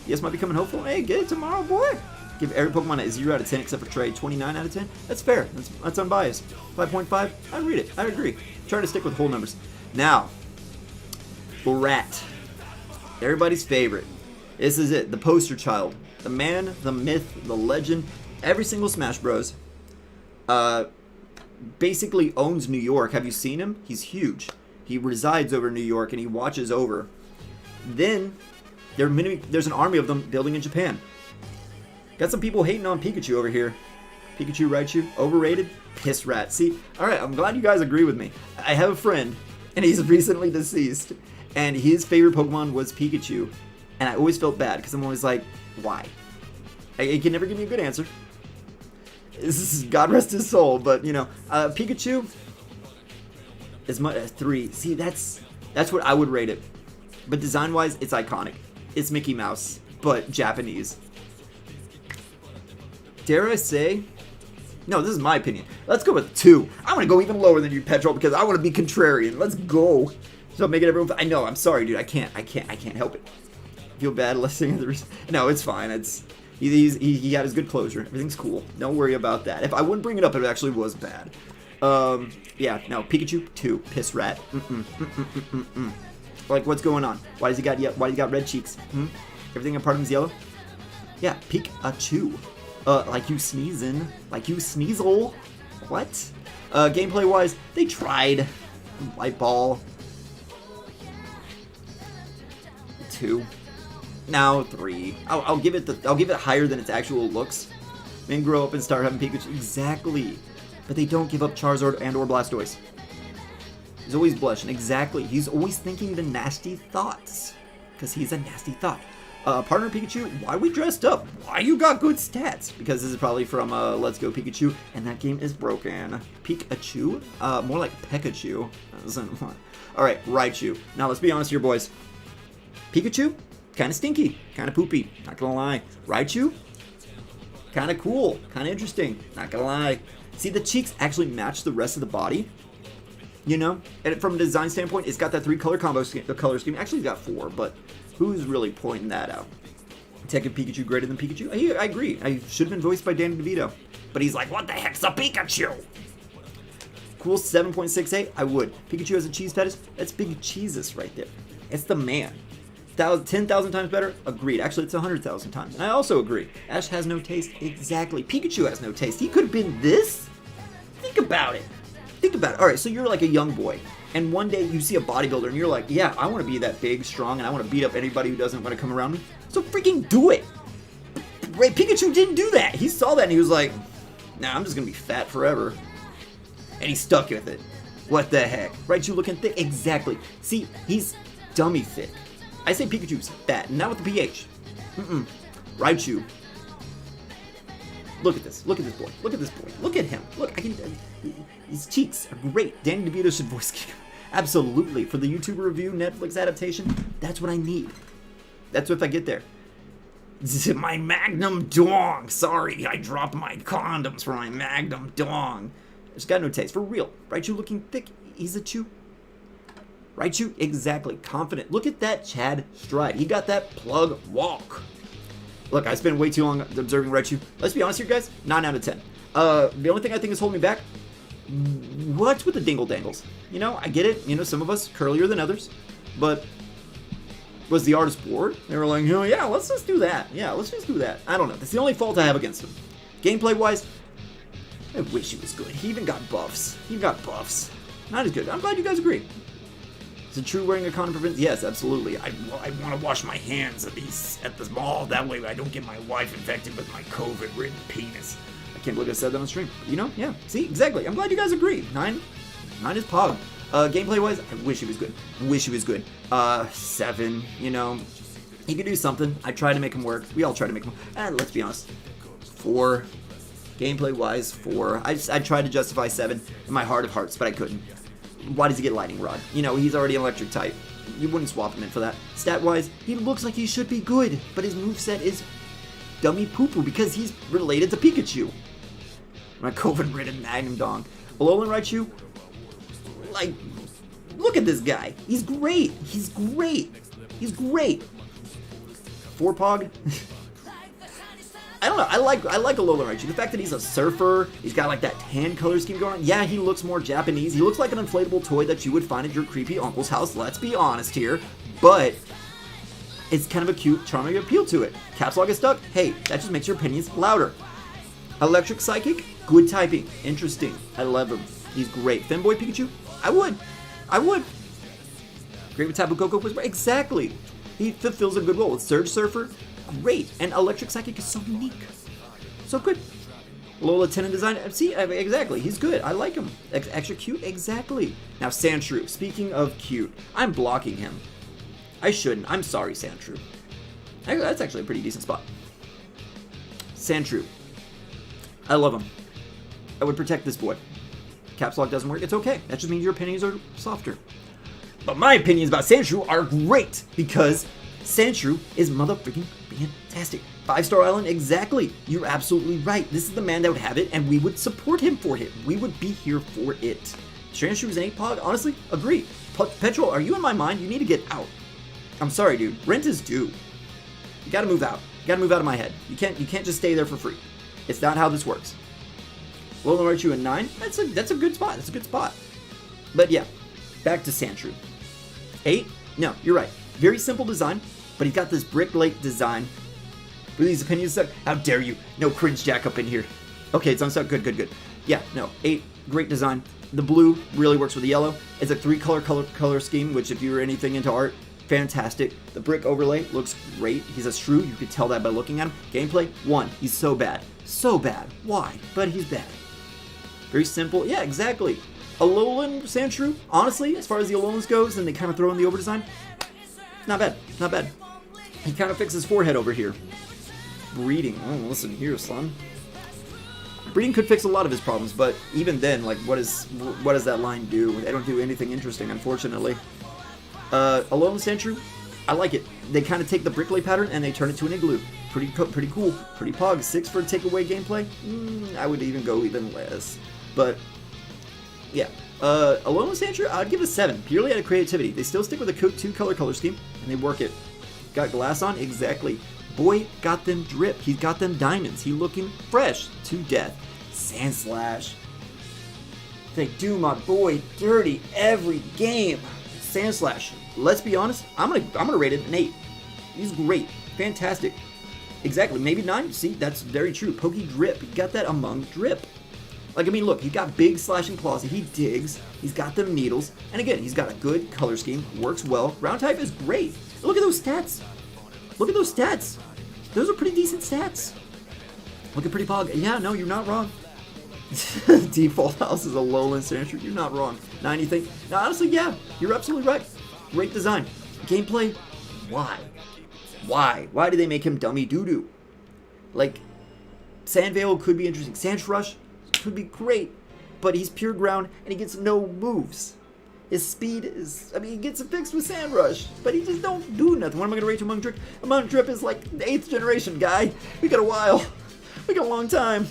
Yes, might be coming hopeful. Hey, get it tomorrow, boy. Give every Pokemon a 0 out of 10 except for Trey. 29 out of 10? That's fair. That's unbiased. 5.5? I read it. I agree. Try to stick with whole numbers. Now, Rat. Everybody's favorite. This is it. The poster child. The man, the myth, the legend. Every single Smash Bros. Basically owns New York. Have you seen him? He's huge. He resides over New York and he watches over. Then, there's an army of them building in Japan. Got some people hating on Pikachu over here. Pikachu, Raichu, overrated? Piss rat. See, alright, I'm glad you guys agree with me. I have a friend, and he's recently deceased, and his favorite Pokemon was Pikachu. And I always felt bad, because I'm always like, why? He can never give me a good answer. This is, God rest his soul, but, you know, Pikachu is 3. See, that's what I would rate it. But design-wise, it's iconic. It's Mickey Mouse, but Japanese. Dare I say? No, this is my opinion. Let's go with 2. I'm going to go even lower than you, Petrol, because I want to be contrarian. Let's go. So making everyone... I know, I'm sorry, dude. I can't help it. I feel bad listening to the... No, it's fine. It's... He got his good closure. Everything's cool. Don't worry about that. If I wouldn't bring it up, it actually was bad. Yeah, no, Pikachu, 2. Piss rat. Like, what's going on? Why does he got red cheeks? Everything a part of him is yellow? Yeah, Pikachu. Like you sneezing. Like you sneasel. What? Gameplay-wise, they tried. Light ball. 2. Now 3. I'll give it higher than its actual looks. Men grow up and start having Pikachu. Exactly. But they don't give up Charizard and or Blastoise. He's always blushing. Exactly. He's always thinking the nasty thoughts. Because he's a nasty thought. Partner Pikachu, why we dressed up? Why you got good stats? Because this is probably from Let's Go Pikachu, and that game is broken. Pikachu? More like Pikachu. Alright, Raichu. Now let's be honest here, boys. Pikachu? Kind of stinky. Kind of poopy. Not gonna lie. Raichu? Kind of cool. Kind of interesting. Not gonna lie. See, the cheeks actually match the rest of the body. You know? And from a design standpoint, it's got that 3-color combo scheme. The color scheme. Actually, it's got 4, but... who's really pointing that out? Taking Pikachu greater than Pikachu? I agree. I should have been voiced by Danny DeVito. But he's like, what the heck's a Pikachu? Cool 7.68? I would. Pikachu has a cheese fetish? That's big cheeses right there. It's the man. 10,000 times better? Agreed. Actually, it's 100,000 times. And I also agree. Ash has no taste. Exactly. Pikachu has no taste. He could have been this? Think about it. Think about it. Alright, so you're like a young boy. And one day you see a bodybuilder and you're like, yeah, I want to be that big, strong, and I want to beat up anybody who doesn't want to come around me. So freaking do it. Right? Pikachu didn't do that. He saw that and he was like, nah, I'm just going to be fat forever. And he stuck with it. What the heck? Raichu looking thick? Exactly. See, he's dummy thick. I say Pikachu's fat, not with the PH. Raichu. Look at this. Look at this boy. Look at this boy. Look at him. Look, his cheeks are great. Danny DeVito should voice him. Absolutely. For the YouTuber review, Netflix adaptation, that's what I need. That's what if I get there. My Magnum Dong. Sorry, I dropped my condoms for my Magnum Dong. It's got no taste. For real. Raichu looking thick. He's a chew. Raichu, exactly. Confident. Look at that Chad stride. He got that plug walk. Look, I spent way too long observing Raichu. Let's be honest here, guys. 9 out of 10. The only thing I think is holding me back, what's with the dingle dangles? You know, I get it. You know, some of us curlier than others. But was the artist bored? They were like, oh, yeah, let's just do that. Yeah, let's just do that. I don't know. That's the only fault I have against him. Gameplay-wise, I wish he was good. He even got buffs. Not as good. I'm glad you guys agree. Is it true wearing a condom prevents? Yes, absolutely. I want to wash my hands at the mall. That way I don't get my wife infected with my COVID-ridden penis. I can't believe I said that on stream. You know? Yeah. See? Exactly. I'm glad you guys agree. 9 is pog. Gameplay-wise, I wish he was good. 7, you know. He could do something. I tried to make him work. We all tried to make him work. Let's be honest. 4. Gameplay-wise, 4. I tried to justify 7 in my heart of hearts, but I couldn't. Why does he get Lightning Rod? You know, he's already an electric type. You wouldn't swap him in for that. Stat-wise, he looks like he should be good, but his moveset is dummy poo-poo because he's related to Pikachu. My COVID-ridden Magnum Dong. Alolan Raichu, like, look at this guy. He's great. 4 Pog. I don't know. I like Alolan Raichu. The fact that he's a surfer, he's got like that tan color scheme going on. Yeah, he looks more Japanese. He looks like an inflatable toy that you would find at your creepy uncle's house. Let's be honest here. But it's kind of a cute, charming appeal to it. Caps Lock is stuck. Hey, that just makes your opinions louder. Electric Psychic, good typing. Interesting. I love him. He's great. Femboy Pikachu, I would. Great with Tapu Koko. Exactly. He fulfills a good role with Surge Surfer. Great. And Electric Psychic is so unique. So good. Lola Tenon design. See, exactly. He's good. I like him. Extra cute. Exactly. Now, Sandshrew. Speaking of cute, I'm blocking him. I shouldn't. I'm sorry, Sandshrew. That's actually a pretty decent spot. Sandshrew. I love him. I would protect this boy. Caps Lock doesn't work. It's okay. That just means your opinions are softer. But my opinions about Sandshrew are great because Sandshrew is motherfucking fantastic. 5-star island, exactly. You're absolutely right. This is the man that would have it, and we would support him for it. We would be here for it. Sandshrew is an 8-pog. Honestly, agree. Petrol, are you in my mind? You need to get out. I'm sorry, dude. Rent is due. You gotta move out. You gotta move out of my head. You can't just stay there for free. It's not how this works. Alolan Raichu in 9. That's a good spot. That's a good spot. But yeah, back to Sandshrew. 8? No, you're right. Very simple design, but he's got this Brick Lake design. With these opinions stuck. How dare you? No cringe Jack up in here. Okay, it's unstuck. Good. Yeah, no. 8, great design. The blue really works with the yellow. It's a 3-color scheme, which if you're anything into art, fantastic. The brick overlay looks great. He's a shrew. You could tell that by looking at him. Gameplay, 1. He's so bad. So bad. Why? But he's bad. Very simple. Yeah, exactly. Alolan Sandshrew, honestly, as far as the Alolans goes, and they kind of throw in the over design, not bad. Not bad. He kind of fixes forehead over here. Breeding. Oh, listen here, son. Breeding could fix a lot of his problems, but even then, like, what does that line do? They don't do anything interesting, unfortunately. Alolan Sandshrew, I like it. They kind of take the Bricklay pattern and they turn it to an igloo. Pretty cool. Pretty pog. 6 for takeaway gameplay. I would even go even less. But yeah, Alolan Sandshrew, I'd give it a 7. Purely out of creativity. They still stick with a 2-color color scheme and they work it. Got glass on, exactly. Boy got them drip. He's got them diamonds. He looking fresh to death. Sandslash. They do my boy dirty every game. Sandslash. Let's be honest. I'm gonna rate it an 8. He's great, fantastic. Exactly. Maybe 9. See, that's very true. Pokey drip. He got that among drip. Like, I mean, look, he's got big slashing claws. He digs. He's got them needles. And again, he's got a good color scheme. Works well. Ground type is great. Look at those stats. Look at those stats. Those are pretty decent stats. Look at Pretty Pog. Yeah, no, you're not wrong. Default house is a Alolan Sandshrew. You're not wrong. 9, you think? No, honestly, yeah. You're absolutely right. Great design. Gameplay, why? Why do they make him dummy doo-doo? Like, Sandvale could be interesting. Sandrush could be great, but he's pure ground and he gets no moves. His speed is, I mean, he gets it fixed with Sandrush, but he just don't do nothing. What am I going to rate to Among Drip? Among Drip is like the 8th generation, guy. We got a while. We got a long time.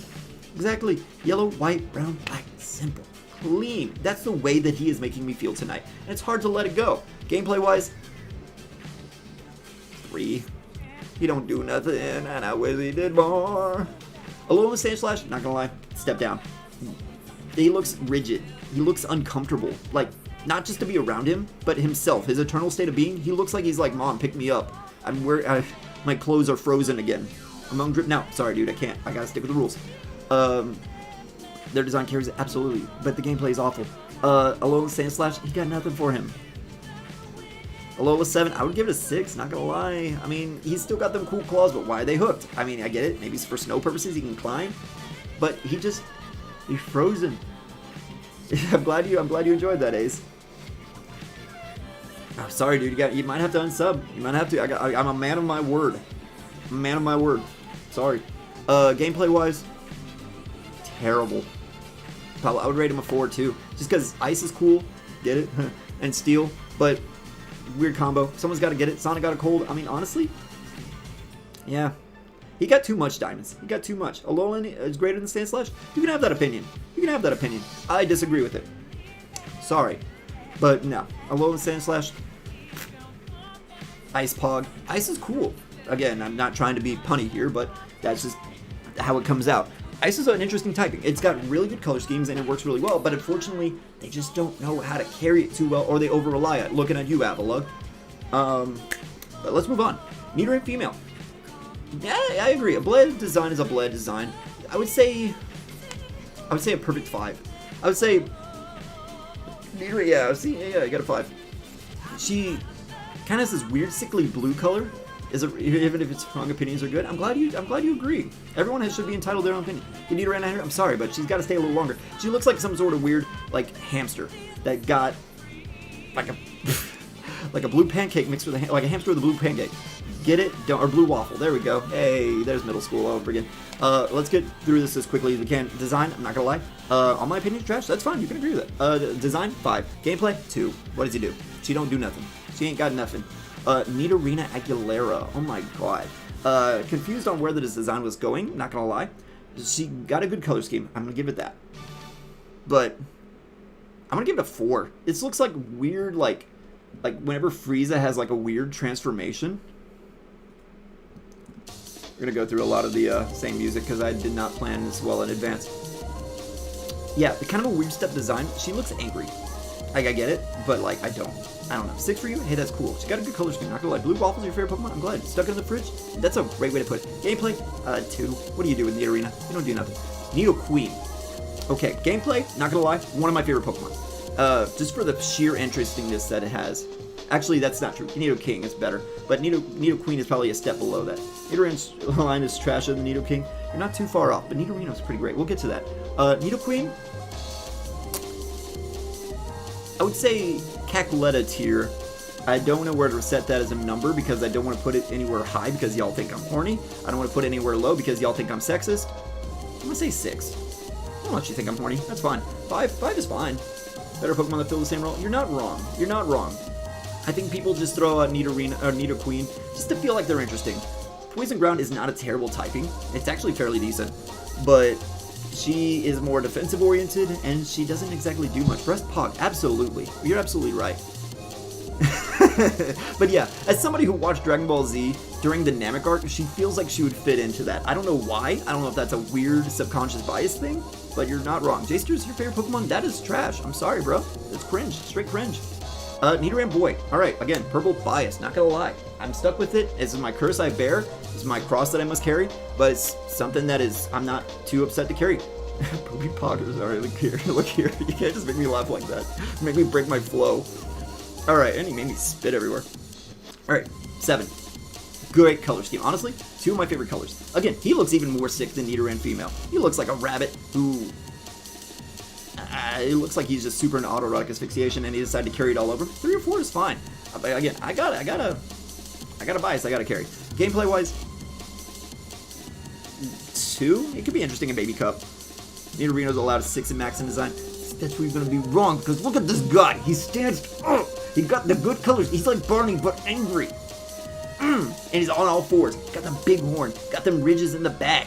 Exactly. Yellow, white, brown, black. Simple. Clean. That's the way that he is making me feel tonight. And it's hard to let it go. Gameplay-wise, 3. He don't do nothing, and I wish he did more. Alolan Sandslash, not gonna lie, step down. He looks rigid. He looks uncomfortable. Like, not just to be around him, but himself. His eternal state of being, he looks like he's like, Mom, pick me up. My clothes are frozen again. Among Drip, no, sorry dude, I can't. I gotta stick with the rules. Their design carries it, absolutely, but the gameplay is awful. Alola Sandslash, he got nothing for him. Alola 7, I would give it a 6, not gonna lie. I mean, he's still got them cool claws, but why are they hooked? I mean, I get it, maybe it's for snow purposes, he can climb, but he's frozen. I'm glad you enjoyed that, Ace. Oh, sorry, dude, you might have to unsub. You might have to. I'm a man of my word. I'm a man of my word. Sorry. Gameplay-wise, terrible. Probably, I would rate him a 4 too, just because Ice is cool, get it, and Steel, but weird combo. Someone's got to get it. Sonic got a cold. I mean, honestly, yeah, he got too much diamonds. He got too much. Alolan is greater than Sandslash. You can have that opinion. You can have that opinion. I disagree with it. Sorry, but no. Alolan Sandslash. Ice Pog. Ice is cool. Again, I'm not trying to be punny here, but that's just how it comes out. Ice is an interesting typing. It's got really good color schemes and it works really well, but unfortunately, they just don't know how to carry it too well, or they over-rely on it. Looking at you, Avalug. But let's move on. Nidoran female. Yeah, I agree. A bled design is a bled design. I would say a perfect 5. I would say Nidoran, yeah, I got a 5. She kind of has this weird sickly blue color. Even if its strong opinions are good, I'm glad you agree. Everyone should be entitled to their own opinion. You need her here. I'm sorry, but she's got to stay a little longer. She looks like some sort of weird like hamster that got like a like a blue pancake mixed with like a hamster with a blue pancake. Get it? Don't, or blue waffle. There we go. Hey, there's middle school all over again. Let's get through this as quickly as we can. Design, I'm not gonna lie. All my opinions trash. That's fine. You can agree with that. Design 5. Gameplay 2. What does he do? She don't do nothing. She ain't got nothing. Nidorina Aguilera. Oh my god. Confused on where the design was going, not gonna lie. She got a good color scheme. I'm gonna give it that. But I'm gonna give it a 4. This looks like weird, like whenever Frieza has like a weird transformation. We're gonna go through a lot of the same music because I did not plan this well in advance. Yeah, kind of a weird step design. She looks angry. Like, I get it, but like I don't know. 6 for you? Hey, that's cool. She got a good color scheme. Not gonna lie. Blue waffles are your favorite Pokemon? I'm glad. Stuck it in the fridge? That's a great way to put it. Gameplay? 2. What do you do with Nidorina? You don't do nothing. Nidoqueen. Okay, gameplay? Not gonna lie. One of my favorite Pokemon. Just for the sheer interestingness that it has. Actually, that's not true. Nidoking is better, but Nidoqueen is probably a step below that. Nidoran's line is trasher than Nidoking. You're not too far off, but Nidorino's pretty great. We'll get to that. Nidoqueen, I would say Cackletta tier. I don't know where to set that as a number because I don't want to put it anywhere high because y'all think I'm horny. I don't want to put it anywhere low because y'all think I'm sexist. I'm going to say 6. I don't let you think I'm horny. That's fine. 5 is fine. Better Pokemon that fill the same role. You're not wrong. You're not wrong. I think people just throw out Nidoqueen just to feel like they're interesting. Poison Ground is not a terrible typing. It's actually fairly decent. But she is more defensive oriented and she doesn't exactly do much. Breast Pog, absolutely. You're absolutely right. But yeah, as somebody who watched Dragon Ball Z during the Namek arc, she feels like she would fit into that. I don't know why. I don't know if that's a weird subconscious bias thing, but you're not wrong. Jayster's your favorite Pokemon? That is trash. I'm sorry, bro. It's cringe. Straight cringe. Nidoran Boy. Alright, again, purple bias, not gonna lie. I'm stuck with it. This is my curse I bear. This is my cross that I must carry, but it's something that is, I'm not too upset to carry. Poopy Poggers. Alright, look here. Look here. You can't just make me laugh like that. Make me break my flow. Alright, and he made me spit everywhere. Alright, 7. Great color scheme. Honestly, 2 of my favorite colors. Again, he looks even more sick than Nidoran female. He looks like a rabbit who... it looks like he's just super into autoerotic asphyxiation and he decided to carry it all over. 3 or 4 is fine. Again, I got a bias I gotta carry. Gameplay wise, 2? It could be interesting in Baby Cup. Nidorino's allowed a 6 in max in design. That's where you're gonna be wrong, because look at this guy. He stands up. He got the good colors. He's like Barney, but angry. And he's on all 4s. Got the big horn. Got them ridges in the back.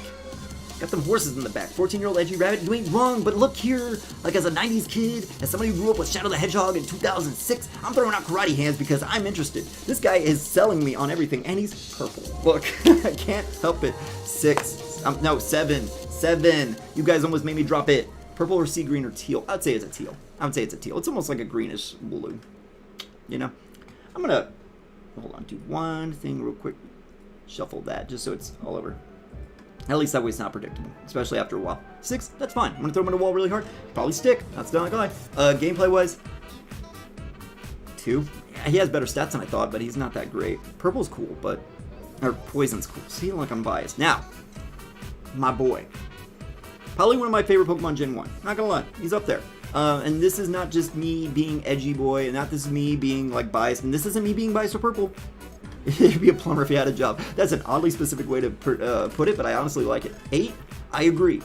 Got them horses in the back. 14-year-old edgy rabbit, you ain't wrong, but look here. Like, as a 90s kid, as somebody who grew up with Shadow the Hedgehog in 2006, I'm throwing out karate hands because I'm interested. This guy is selling me on everything, and he's purple. Look, I can't help it. 6. No, 7. 7. You guys almost made me drop it. Purple or sea green or teal? I'd say it's a teal. I would say it's a teal. It's almost like a greenish blue. You know? I'm gonna... Hold on, do one thing real quick. Shuffle that, just so it's all over. At least that way it's not predictable, especially after a while. 6, that's fine. I'm gonna throw him in a wall really hard. Probably stick. That's not gonna lie. Gameplay wise, 2. Yeah, he has better stats than I thought, but he's not that great. Purple's cool, but or poison's cool. See, like I'm biased. Now, my boy, probably one of my favorite Pokemon Gen 1. Not gonna lie, he's up there. And this is not just me being edgy boy, and not this is me being like biased, and this isn't me being biased for purple. You'd be a plumber if you had a job. That's an oddly specific way to put it, but I honestly like it. 8, I agree.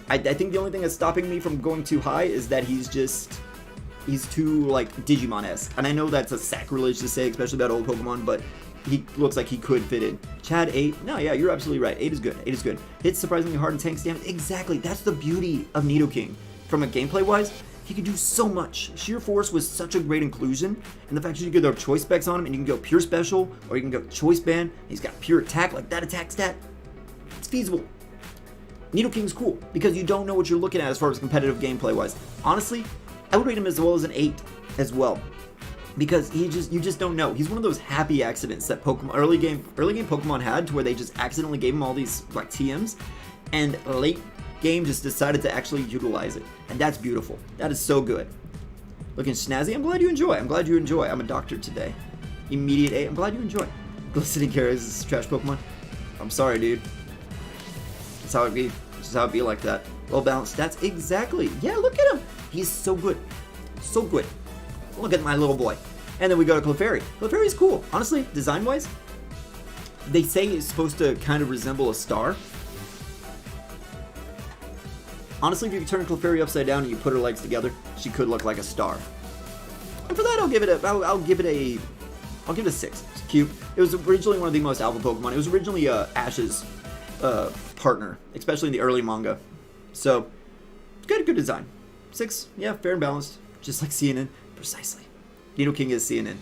I think the only thing that's stopping me from going too high is that he's too, like, Digimon-esque. And I know that's a sacrilege to say, especially about old Pokemon, but he looks like he could fit in. Chad, 8. No, yeah, you're absolutely right. 8 is good. 8 is good. Hits surprisingly hard and tanks damage. Exactly. That's the beauty of Nidoking. From a gameplay-wise, he could do so much. Sheer Force was such a great inclusion, and the fact that you can throw choice specs on him, and you can go pure special, or you can go choice band. He's got pure attack, like that attack stat. It's feasible. Nidoking's cool because you don't know what you're looking at as far as competitive gameplay wise. Honestly, I would rate him as well as an 8 as well, because you just don't know. He's one of those happy accidents that Pokemon early game Pokemon had, to where they just accidentally gave him all these like TMs, and late game just decided to actually utilize it, and that's beautiful. That is so good. Looking snazzy. I'm glad you enjoy. I'm a doctor today. Immediate 8. I'm glad you enjoy. Glistening Carries is trash Pokemon. I'm sorry, dude. That's how it be. That's how it be like that. Well balanced stats. Exactly. Yeah, look at him. He's so good. So good. Look at my little boy. And then we go to Clefairy. Clefairy's cool. Honestly, design-wise, they say it's supposed to kind of resemble a star. Honestly, if you turn Clefairy upside down and you put her legs together, she could look like a star. And for that, I'll give it a 6. It's cute. It was originally one of the most alpha Pokemon. It was originally Ash's partner, especially in the early manga. So, good design. 6, yeah, fair and balanced. Just like CNN. Precisely. Nidoking is CNN.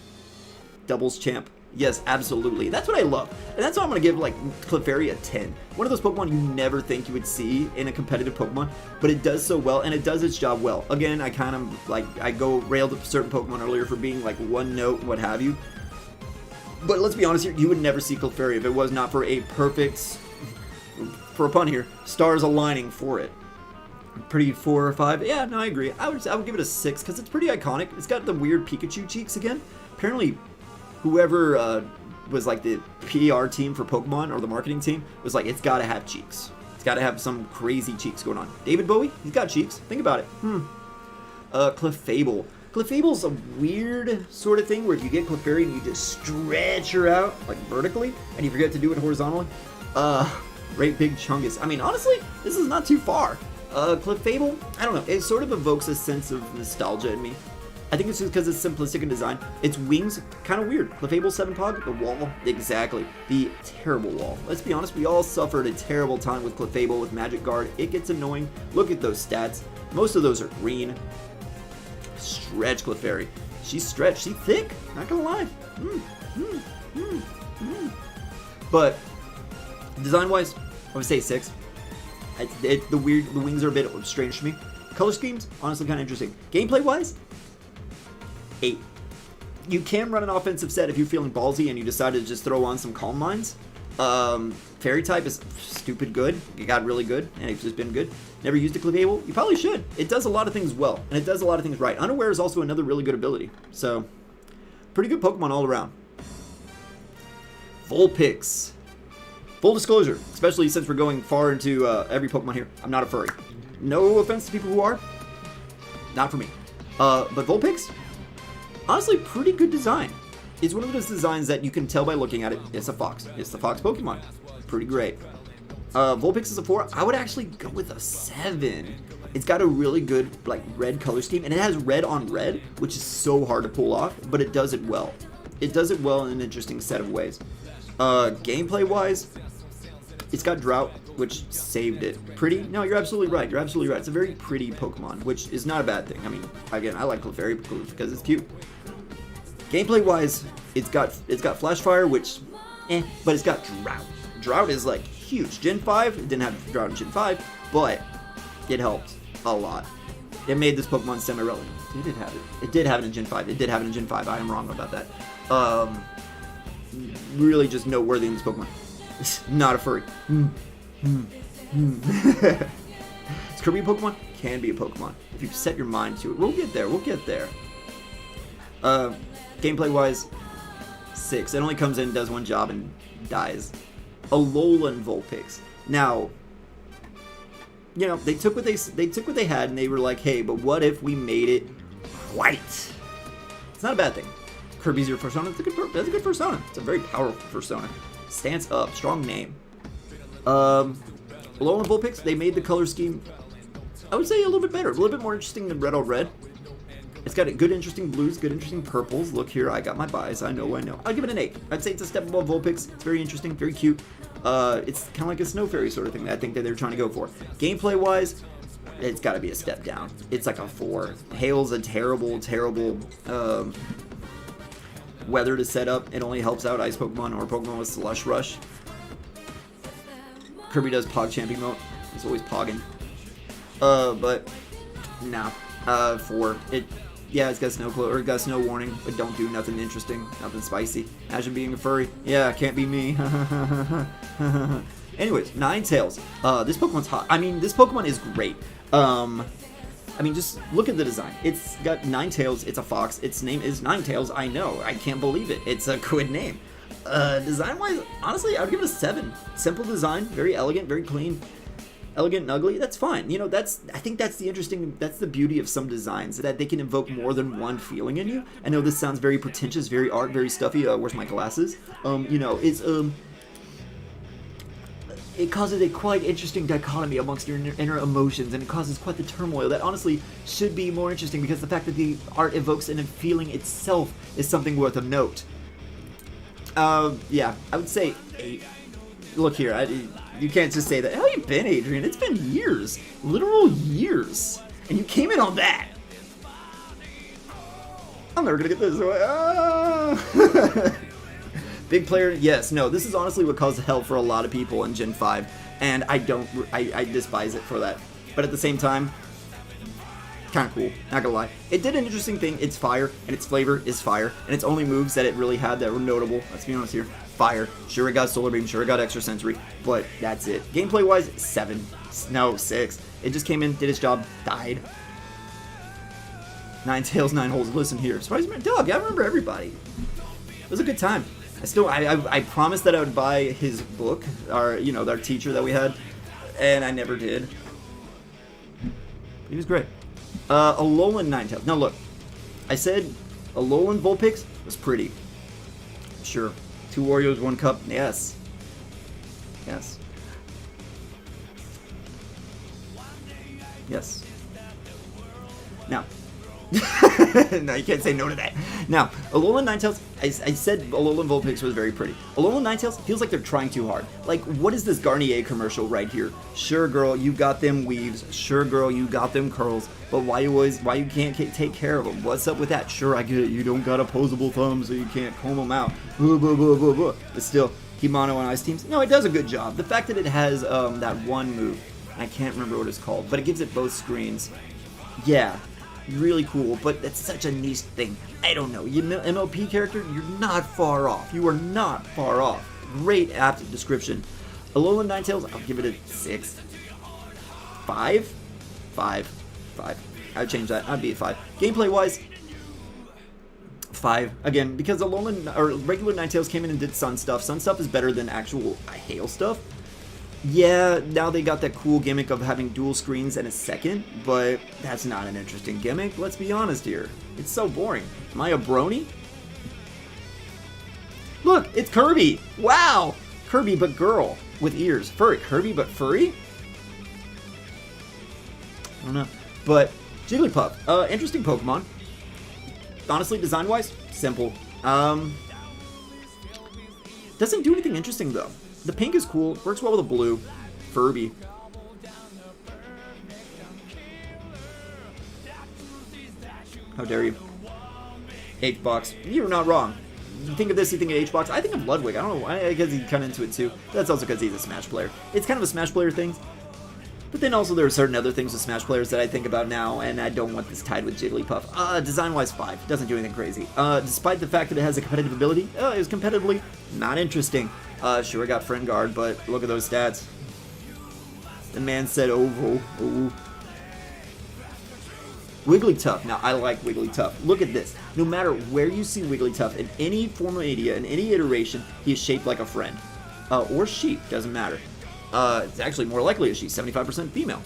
Doubles champ. Yes, absolutely. That's what I love. And that's why I'm going to give, like, Clefairy a 10. One of those Pokemon you never think you would see in a competitive Pokemon, but it does so well, and it does its job well. Again, I kind of, like, I railed at certain Pokemon earlier for being, like, one note, what have you. But let's be honest here, you would never see Clefairy if it was not for a perfect, for a pun here, stars aligning for it. Pretty 4 or 5. Yeah, no, I agree. I would give it a 6 because it's pretty iconic. It's got the weird Pikachu cheeks again. Apparently, whoever was like the PR team for Pokemon, or the marketing team, was like, it's got to have cheeks. It's got to have some crazy cheeks going on. David Bowie, he's got cheeks. Think about it. Clefable. Clefable's a weird sort of thing where if you get Clefairy and you just stretch her out like vertically, and you forget to do it horizontally, Great Big Chungus. I mean, honestly, this is not too far. Clefable, I don't know, it sort of evokes a sense of nostalgia in me. I think it's just because it's simplistic in design. Its wings, kind of weird. Clefable 7-Pog, the wall, exactly. The terrible wall. Let's be honest, we all suffered a terrible time with Clefable with Magic Guard. It gets annoying. Look at those stats. Most of those are green. Stretch Clefairy. She's stretched. She's thick. Not gonna lie. But design-wise, I would say 6. The wings are a bit strange to me. Color schemes, honestly, kind of interesting. Gameplay-wise, 8. You can run an offensive set if you're feeling ballsy and you decided to just throw on some Calm Minds. Fairy type is stupid good. It got really good, and it's just been good. Never used a Clefable? You probably should. It does a lot of things well, and it does a lot of things right. Unaware is also another really good ability. So, pretty good Pokemon all around. Vulpix. Full disclosure, especially since we're going far into every Pokemon here, I'm not a furry. No offense to people who are. Not for me. But Vulpix, honestly, pretty good design. It's one of those designs that you can tell by looking at it. It's a fox. It's the fox Pokemon. Pretty great. Vulpix is a 4. I would actually go with a 7. It's got a really good like red color scheme, and it has red on red, which is so hard to pull off, but it does it well. It does it well in an interesting set of ways. Gameplay-wise, it's got Drought, which saved it. Pretty? No, you're absolutely right. You're absolutely right. It's a very pretty Pokemon, which is not a bad thing. I mean, again, I like Clefairy because it's cute. Gameplay-wise, it's got Flash Fire, which, but it's got Drought. Drought is like huge. Gen 5, it didn't have Drought in Gen 5, but it helped a lot. It made this Pokemon semi-relevant. It did have it. It did have it in Gen 5. It did have it in Gen 5. I am wrong about that. Really just noteworthy in this Pokemon. Not a furry. Is Kirby a Pokemon? Can be a Pokemon. If you set your mind to it. We'll get there. We'll get there. Gameplay-wise, 6. It only comes in, does one job, and dies. Alolan Vulpix. Now, you know, they took what they had, and they were like, hey, but what if we made it white? It's not a bad thing. Kirby's your persona. That's a good persona. It's a very powerful persona. Stance up. Strong name. Alolan Vulpix, they made the color scheme, I would say, a little bit better. A little bit more interesting than Red on Red. It's got good, interesting blues, good, interesting purples. Look here, I got my bias. I know. I'll give it an 8. I'd say it's a step above Vulpix. It's very interesting, very cute. It's kind of like a Snow Fairy sort of thing that I think that they're trying to go for. Gameplay-wise, it's got to be a step down. It's like a 4. Hail's a terrible, terrible weather to set up. It only helps out Ice Pokemon or Pokemon with Slush Rush. Kirby does PogChamp emote. He's always pogging. But nah. 4. Yeah, it's got snow or got snow warning, but don't do nothing interesting, nothing spicy. Imagine being a furry. Yeah, can't be me. Anyways, Ninetales. This Pokemon's hot. I mean, this Pokemon is great. I mean, just look at the design. It's got 9 tails. It's a fox. Its name is Ninetales. I know. I can't believe it. It's a good name. Design-wise, honestly, I would give it a 7. Simple design, very elegant, very clean. Elegant and ugly, that's fine. You know, I think that's the beauty of some designs, that they can evoke more than one feeling in you. I know this sounds very pretentious, very art, very stuffy. Where's my glasses? You know, it causes a quite interesting dichotomy amongst your inner emotions, and it causes quite the turmoil that honestly should be more interesting, because the fact that the art evokes a feeling itself is something worth a note. Yeah, I would say 8. Look here, you can't just say that. How you been, Adrian? It's been years. Literal years. And you came in on that. I'm never gonna get this. Big player, yes. No, this is honestly what caused hell for a lot of people in Gen 5. And I despise it for that. But at the same time, kind of cool, not gonna lie. It did an interesting thing. It's fire, and its flavor is fire. And its only moves that it really had that were notable, let's be honest here, fire. Sure, it got Solar Beam, sure, it got Extra Sensory, but that's it. Gameplay-wise, 7. No, 6. It just came in, did its job, died. 9 tails, 9 holes. Listen here. Spider-Man Dog, I remember everybody. It was a good time. I promised that I would buy his book, our teacher that we had, and I never did. He was great. Alolan Ninetales. Now look, I said Alolan Vulpix was pretty. Sure. 2 Oreos, 1 cup. Yes. Yes. Yes. Now. No, you can't say no to that. Now, Alolan Ninetales, I said Alolan Vulpix was very pretty. Alolan Ninetales feels like they're trying too hard. Like, what is this Garnier commercial right here? Sure, girl, you got them weaves. Sure, girl, you got them curls. But why you can't take care of them? What's up with that? Sure, I get it. You don't got opposable thumbs, so you can't comb them out. Blah, blah, blah, blah, blah. But still, keep mono on ice teams. No, it does a good job. The fact that it has that one move, I can't remember what it's called, but it gives it both screens. Yeah. Really cool, but that's such a niche thing. I don't know. You know, MLP character, you're not far off. You are not far off. Great apt description. Alolan Ninetales, I'll give it a 6. 5? 5. I'd change that. I'd be at 5. Gameplay wise, 5. Again, because Alolan or regular Ninetales came in and did Sun stuff. Sun stuff is better than actual Hail stuff. Yeah, now they got that cool gimmick of having dual screens and a second, but that's not an interesting gimmick, let's be honest here. It's so boring. Am I a brony? Look, it's Kirby! Wow! Kirby but girl, with ears. Furry. Kirby but furry? I don't know. But, Jigglypuff, interesting Pokemon. Honestly, design-wise, simple. Doesn't do anything interesting, though. The pink is cool, works well with the blue. Furby. How dare you. H-Box. You're not wrong. You think of this, you think of H-Box. I think of Ludwig. I don't know why. I guess he's kind of into it too. That's also because he's a Smash player. It's kind of a Smash player thing. But then also there are certain other things with Smash players that I think about now, and I don't want this tied with Jigglypuff. Design-wise, 5. Doesn't do anything crazy. Despite the fact that it has a competitive ability, it is competitively not interesting. Sure, I got Friend Guard, but look at those stats. The man said oval. Ooh. Wigglytuff. Now, I like Wigglytuff. Look at this. No matter where you see Wigglytuff, in any form of media, in any iteration, he is shaped like a friend. Or sheep, doesn't matter. It's actually more likely a sheep, 75% female.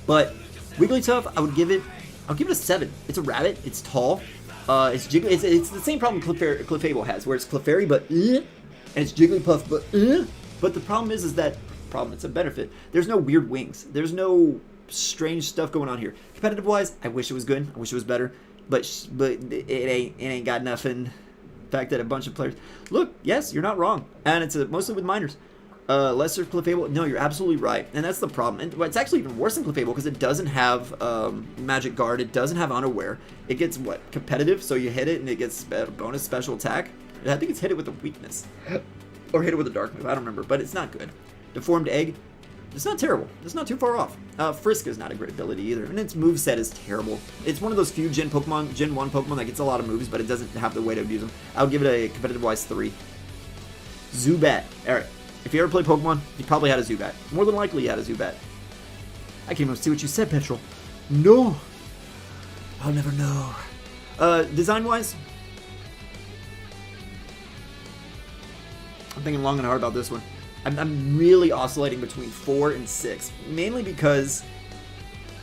But Wigglytuff, I'll give it a 7. It's a rabbit, it's tall, it's the same problem Clefable has, where it's Clefairy, but and it's Jigglypuff, but the problem is that it's a benefit. There's no weird wings. There's no strange stuff going on here. Competitive wise, I wish it was good. I wish it was better, but it ain't got nothing. The fact that a bunch of players look, yes, you're not wrong, and it's mostly with minors. Lesser Clefable, no, you're absolutely right, and that's the problem. And it's actually even worse than Clefable because it doesn't have Magic Guard. It doesn't have Unaware. It gets competitive, so you hit it and it gets bonus special attack. I think it's hit it with a weakness. Or hit it with a dark move. I don't remember. But it's not good. Deformed Egg. It's not terrible. It's not too far off. Frisk is not a great ability either, and its moveset is terrible. It's one of those few Gen 1 Pokemon that gets a lot of moves, but it doesn't have the way to abuse them. I'll give it a competitive-wise 3. Zubat. Alright, if you ever played Pokemon, you probably had a Zubat. More than likely you had a Zubat. I can't even see what you said, Petrol. No! I'll never know. Design-wise, I'm thinking long and hard about this one. I'm really oscillating between 4 and 6, mainly because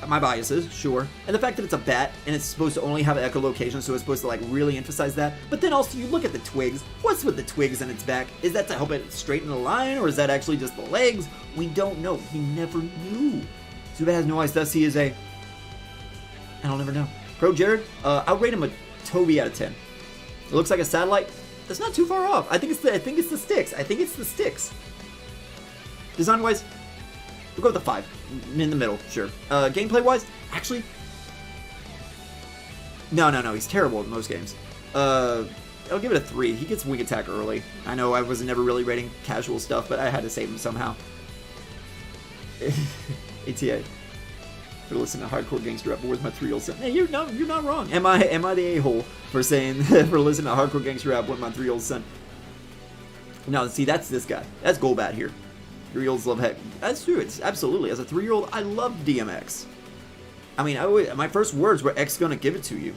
my biases, sure, and the fact that it's a bat and it's supposed to only have echolocation, so it's supposed to like really emphasize that. But then also you look at the twigs. What's with the twigs in its back? Is that to help it straighten the line, or is that actually just the legs? We don't know. We never knew. Zubat has no eyes, thus he is a... and I'll never know. Pro Jared, I'll rate him a Toby out of 10. It looks like a satellite. That's not too far off. I think it's the sticks. Design-wise, we'll go with a 5. In the middle, sure. Gameplay-wise, actually... No, he's terrible in most games. I'll give it a 3. He gets Wing Attack early. I know I was never really rating casual stuff, but I had to save him somehow. ATA. For listening to Hardcore Gangster Rap with my 3-year-old son. Hey, you're not wrong. Am I the a-hole for saying for listening to Hardcore Gangster Rap with my 3-year-old son? No, see, that's this guy. That's Golbat here. 3-year-olds love heck. That's true. It's absolutely. As a 3-year-old, I love DMX. I mean, my first words were X gonna give it to you,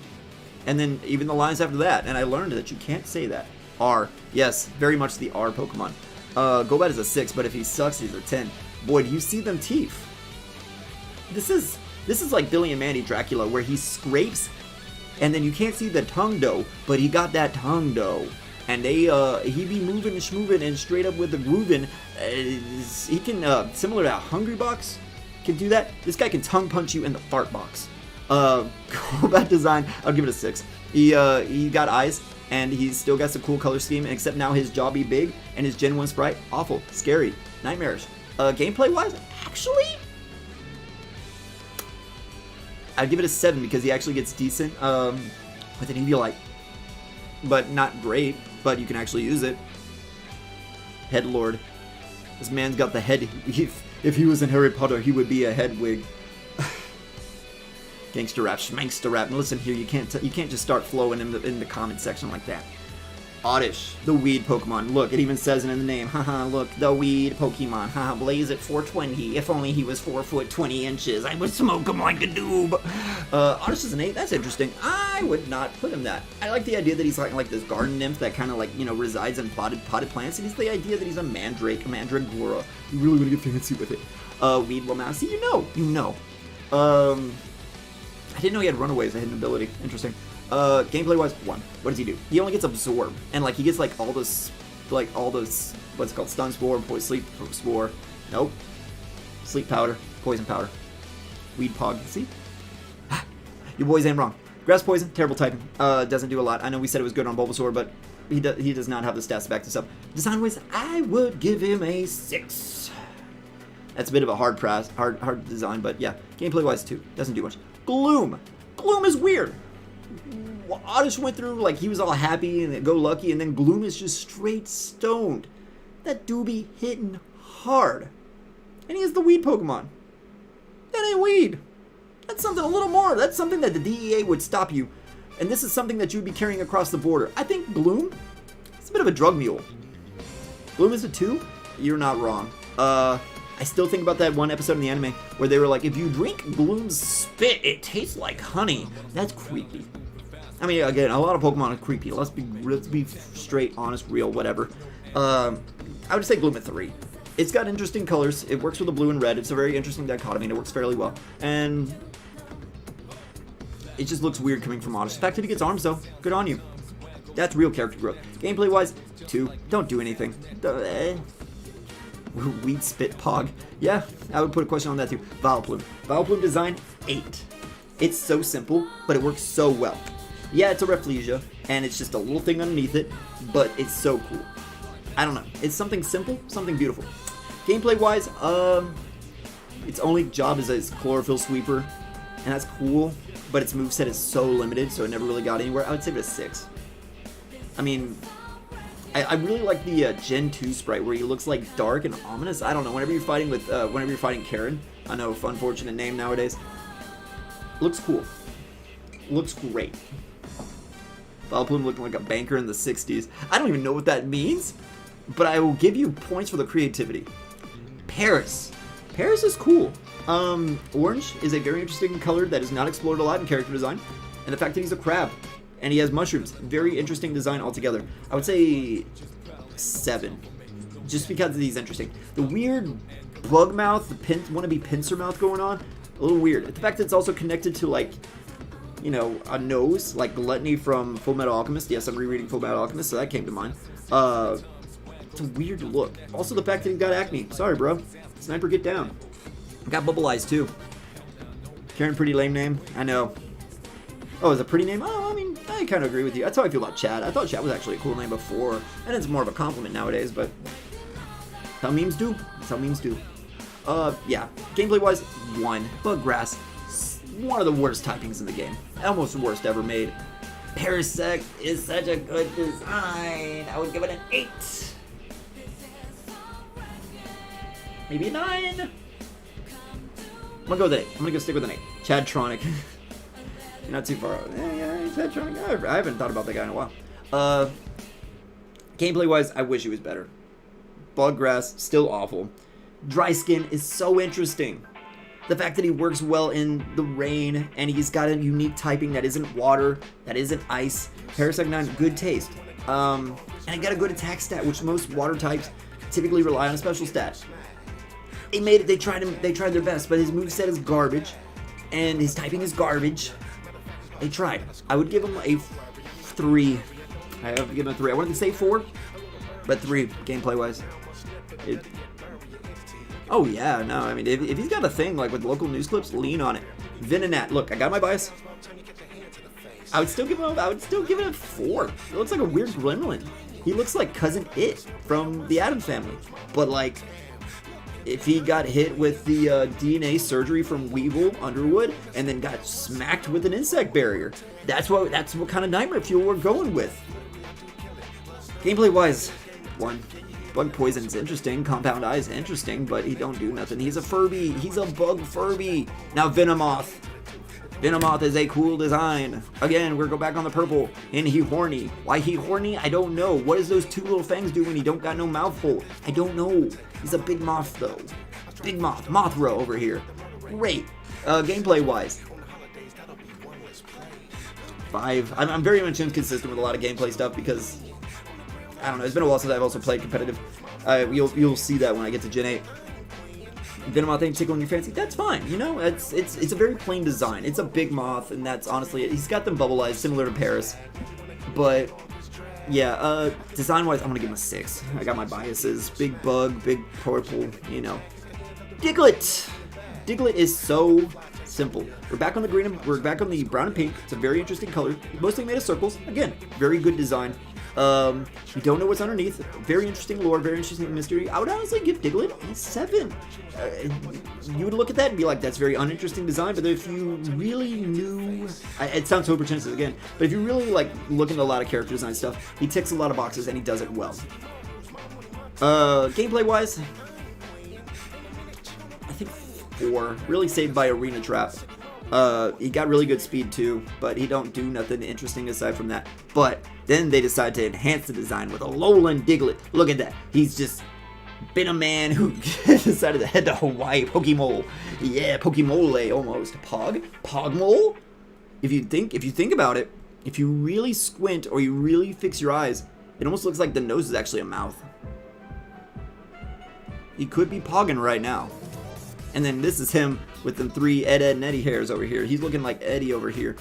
and then even the lines after that. And I learned that you can't say that. R, yes, very much the R Pokemon. Golbat is a 6, but if he sucks, he's a 10. Boy, do you see them teeth? This is like Billy and Mandy Dracula, where he scrapes, and then you can't see the tongue dough, but he got that tongue dough. And he be moving and schmoving and straight up with the grooving. He can, similar to Hungry Box, can do that. This guy can tongue punch you in the fart box. Golbat design, I'll give it a 6. He got eyes, and he's still got some cool color scheme, except now his jaw be big, and his Gen 1 sprite, awful, scary, nightmarish. Gameplay-wise, actually, I'd give it a 7 because he actually gets decent with an Eviolite. But not great, but you can actually use it. Headlord. This man's got the head. If he was in Harry Potter, he would be a Hedwig. Gangster rap, schmankster rap. And listen here, you can't just start flowing in the comment section like that. Oddish, the weed Pokemon. Look, it even says it in the name. Haha, look, the weed Pokemon. Haha, Blaze at 420. If only he was 4 foot 20 inches, I would smoke him like a doob. Oddish is an 8. That's interesting. I would not put him that. I like the idea that he's like this garden nymph that kind of like, resides in potted plants. And he's the idea that he's a mandrake, a mandragora. You really want to get fancy with it. Weed Lamasi, you know. I didn't know he had Runaway as a hidden ability. Interesting. Gameplay wise, 1. What does he do? He only gets Absorb, and like he gets like all those what's it called, Stun Spore, Sleep Spore. Nope. Sleep Powder, Poison Powder, Weed Pog. See, your boys ain't wrong. Grass Poison, terrible typing. Doesn't do a lot. I know we said it was good on Bulbasaur, but he does not have the stats to back this up. Design wise, I would give him a 6. That's a bit of a hard design, but yeah. Gameplay wise, 2. Doesn't do much. Gloom is weird. Oddish went through, like, he was all happy and go lucky, and then Gloom is just straight stoned. That doobie hitting hard. And he is the weed Pokemon. That ain't weed. That's something a little more. That's something that the DEA would stop you. And this is something that you would be carrying across the border. I think Gloom is a bit of a drug mule. Gloom is a 2? You're not wrong. I still think about that one episode in the anime where they were like, if you drink Gloom's spit, it tastes like honey. That's creepy. I mean, again, a lot of Pokemon are creepy. Let's be straight, honest, real, whatever. I would say Gloom at 3. It's got interesting colors. It works with the blue and red. It's a very interesting dichotomy, and it works fairly well. And it just looks weird coming from Oddish. The fact that he gets arms, though, good on you. That's real character growth. Gameplay-wise, 2. Don't do anything. Weed Spit Pog. Yeah, I would put a question on that too. Vileplume. Vileplume design, 8. It's so simple, but it works so well. Yeah, it's a Rafflesia, and it's just a little thing underneath it, but it's so cool. I don't know. It's something simple, something beautiful. Gameplay-wise, its only job is as Chlorophyll Sweeper, and that's cool, but its moveset is so limited, so it never really got anywhere. I would say it a 6. I mean, I really like the Gen 2 sprite where he looks like dark and ominous. I don't know. Whenever you're fighting Karen, I know, unfortunate name nowadays. Looks cool. Looks great. Vileplume looking like a banker in the 60s. I don't even know what that means, but I will give you points for the creativity. Paris. Paris is cool. Orange is a very interesting color that is not explored a lot in character design. And the fact that he's a crab and he has mushrooms. Very interesting design altogether. I would say 7. Just because he's interesting. The weird bug mouth, the wannabe pincer mouth going on, a little weird. The fact that it's also connected to, like, you know, a nose, like Gluttony from Full Metal Alchemist. Yes, I'm rereading Full Metal Alchemist, so that came to mind. It's a weird look. Also the fact that he's got acne. Sorry, bro. Sniper, get down. Got bubble eyes, too. Karen, pretty lame name. I know. Oh, is it a pretty name? Oh, I mean, I kind of agree with you. That's how I feel about Chad. I thought Chad was actually a cool name before, and it's more of a compliment nowadays, but that's how memes do. That's how memes do. Yeah. Gameplay-wise, 1. Buggrass, one of the worst typings in the game. Almost the worst ever made. Parasect is such a good design. I would give it an 8. Maybe a 9. I'm gonna go with an 8. I'm gonna go stick with an 8. Chadtronic. You're not too far out. Yeah, Chadtronic. I haven't thought about that guy in a while. Gameplay-wise, I wish he was better. Buggrass, still awful. Dry Skin is so interesting. The fact that he works well in the rain, and he's got a unique typing that isn't water, that isn't ice. Parasect 9, good taste. And he got a good attack stat, which most water types typically rely on a special stat. They tried their best, but his moveset is garbage, and his typing is garbage. They tried. I would give him a 3. I have to give him a 3. I wanted to say 4, but 3, gameplay-wise. Oh, yeah, no, I mean, if he's got a thing, like, with local news clips, lean on it. Venonat, look, I got my bias. I would still give it a 4. It looks like a weird gremlin. He looks like Cousin It from the Addams Family. But, like, if he got hit with the DNA surgery from Weevil Underwood and then got smacked with an insect barrier, that's what kind of nightmare fuel we're going with. Gameplay-wise, 1. Bug Poison is interesting. Compound Eye is interesting, but he don't do nothing. He's a Furby. He's a bug Furby. Now Venomoth. Venomoth is a cool design. Again, we're go back on the purple. And he horny. Why he horny? I don't know. What does those 2 little fangs do when he don't got no mouthful? I don't know. He's a big moth, though. Big moth. Mothra over here. Great. Gameplay-wise. 5. I'm very much inconsistent with a lot of gameplay stuff because, I don't know, it's been a while since I've also played competitive. You'll see that when I get to Gen 8. Venomoth ain't tickling your fancy. That's fine, you know? It's a very plain design. It's a big moth, and that's honestly it. He's got them bubble eyes, similar to Paris. But, yeah, design-wise, I'm gonna give him a 6. I got my biases. Big bug, big purple, you know. Diglett! Diglett is so simple. We're back on the green, we're back on the brown and pink. It's a very interesting color. Mostly made of circles. Again, very good design. We don't know what's underneath. Very interesting lore, very interesting mystery. I would honestly give Diglett a 7. You would look at that and be like, that's very uninteresting design, but if you really knew... it sounds so pretentious again, but if you really, like, look into a lot of character design stuff, he ticks a lot of boxes and he does it well. Gameplay-wise, I think 4. Really saved by Arena Trap. He got really good speed too, but he don't do nothing interesting aside from that. But then they decide to enhance the design with a lowland Diglett. Look at that. He's just been a man who decided to head to Hawaii. Pokemole. Yeah, Pokemole almost. Pogmole? If you think about it, if you really squint or you really fix your eyes, it almost looks like the nose is actually a mouth. He could be Poggin right now. And then this is him with them 3 Ed, and Eddie hairs over here. He's looking like Eddie over here.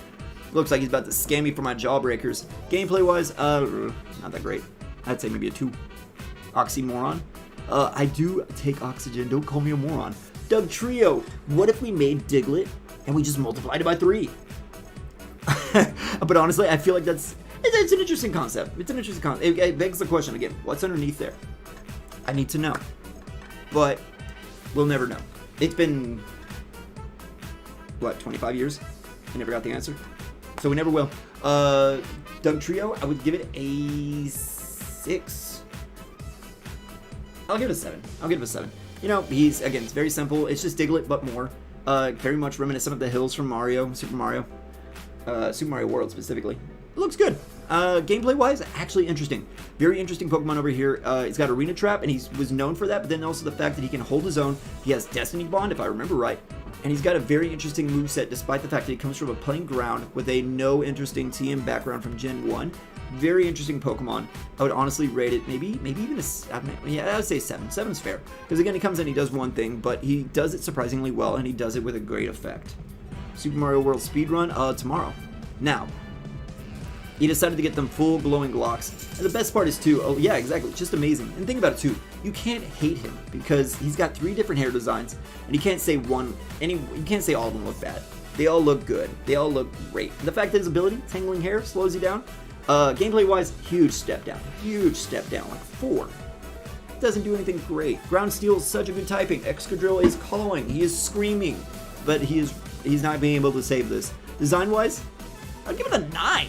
Looks like he's about to scam me for my jawbreakers. Gameplay-wise, not that great. I'd say maybe a 2. Oxymoron. I do take oxygen. Don't call me a moron. Doug Trio. What if we made Diglett and we just multiplied it by 3? But honestly, I feel like it's an interesting concept. It's an interesting concept. It begs the question again. What's underneath there? I need to know. But we'll never know. It's been, what, 25 years? I never got the answer. So we never will. Doug Trio, I would give it a 6. I'll give it a 7. I'll give it a 7. You know, he's, again, it's very simple. It's just Diglett, but more. Very much reminiscent of the hills from Mario, Super Mario World specifically. It looks good. Gameplay-wise, actually interesting. Very interesting Pokemon over here. He's got Arena Trap, and he was known for that, but then also the fact that he can hold his own. He has Destiny Bond, if I remember right. And he's got a very interesting moveset, despite the fact that he comes from a plain ground with a no interesting TM background from Gen 1. Very interesting Pokemon. I would honestly rate it maybe even I would say 7. 7's fair. Because again, he comes in, he does one thing, but he does it surprisingly well, and he does it with a great effect. Super Mario World speedrun, tomorrow. Now, he decided to get them full glowing locks. And the best part is too, oh yeah, exactly, just amazing. And think about it too, you can't hate him because he's got 3 different hair designs, and you can't say you can't say all of them look bad. They all look good. They all look great. And the fact that his ability, tangling hair, slows you down. Gameplay-wise, huge step down, like 4. Doesn't do anything great. Ground Steel is such a good typing. Excadrill is calling, he is screaming, but he's not being able to save this. Design-wise, I'd give it a 9.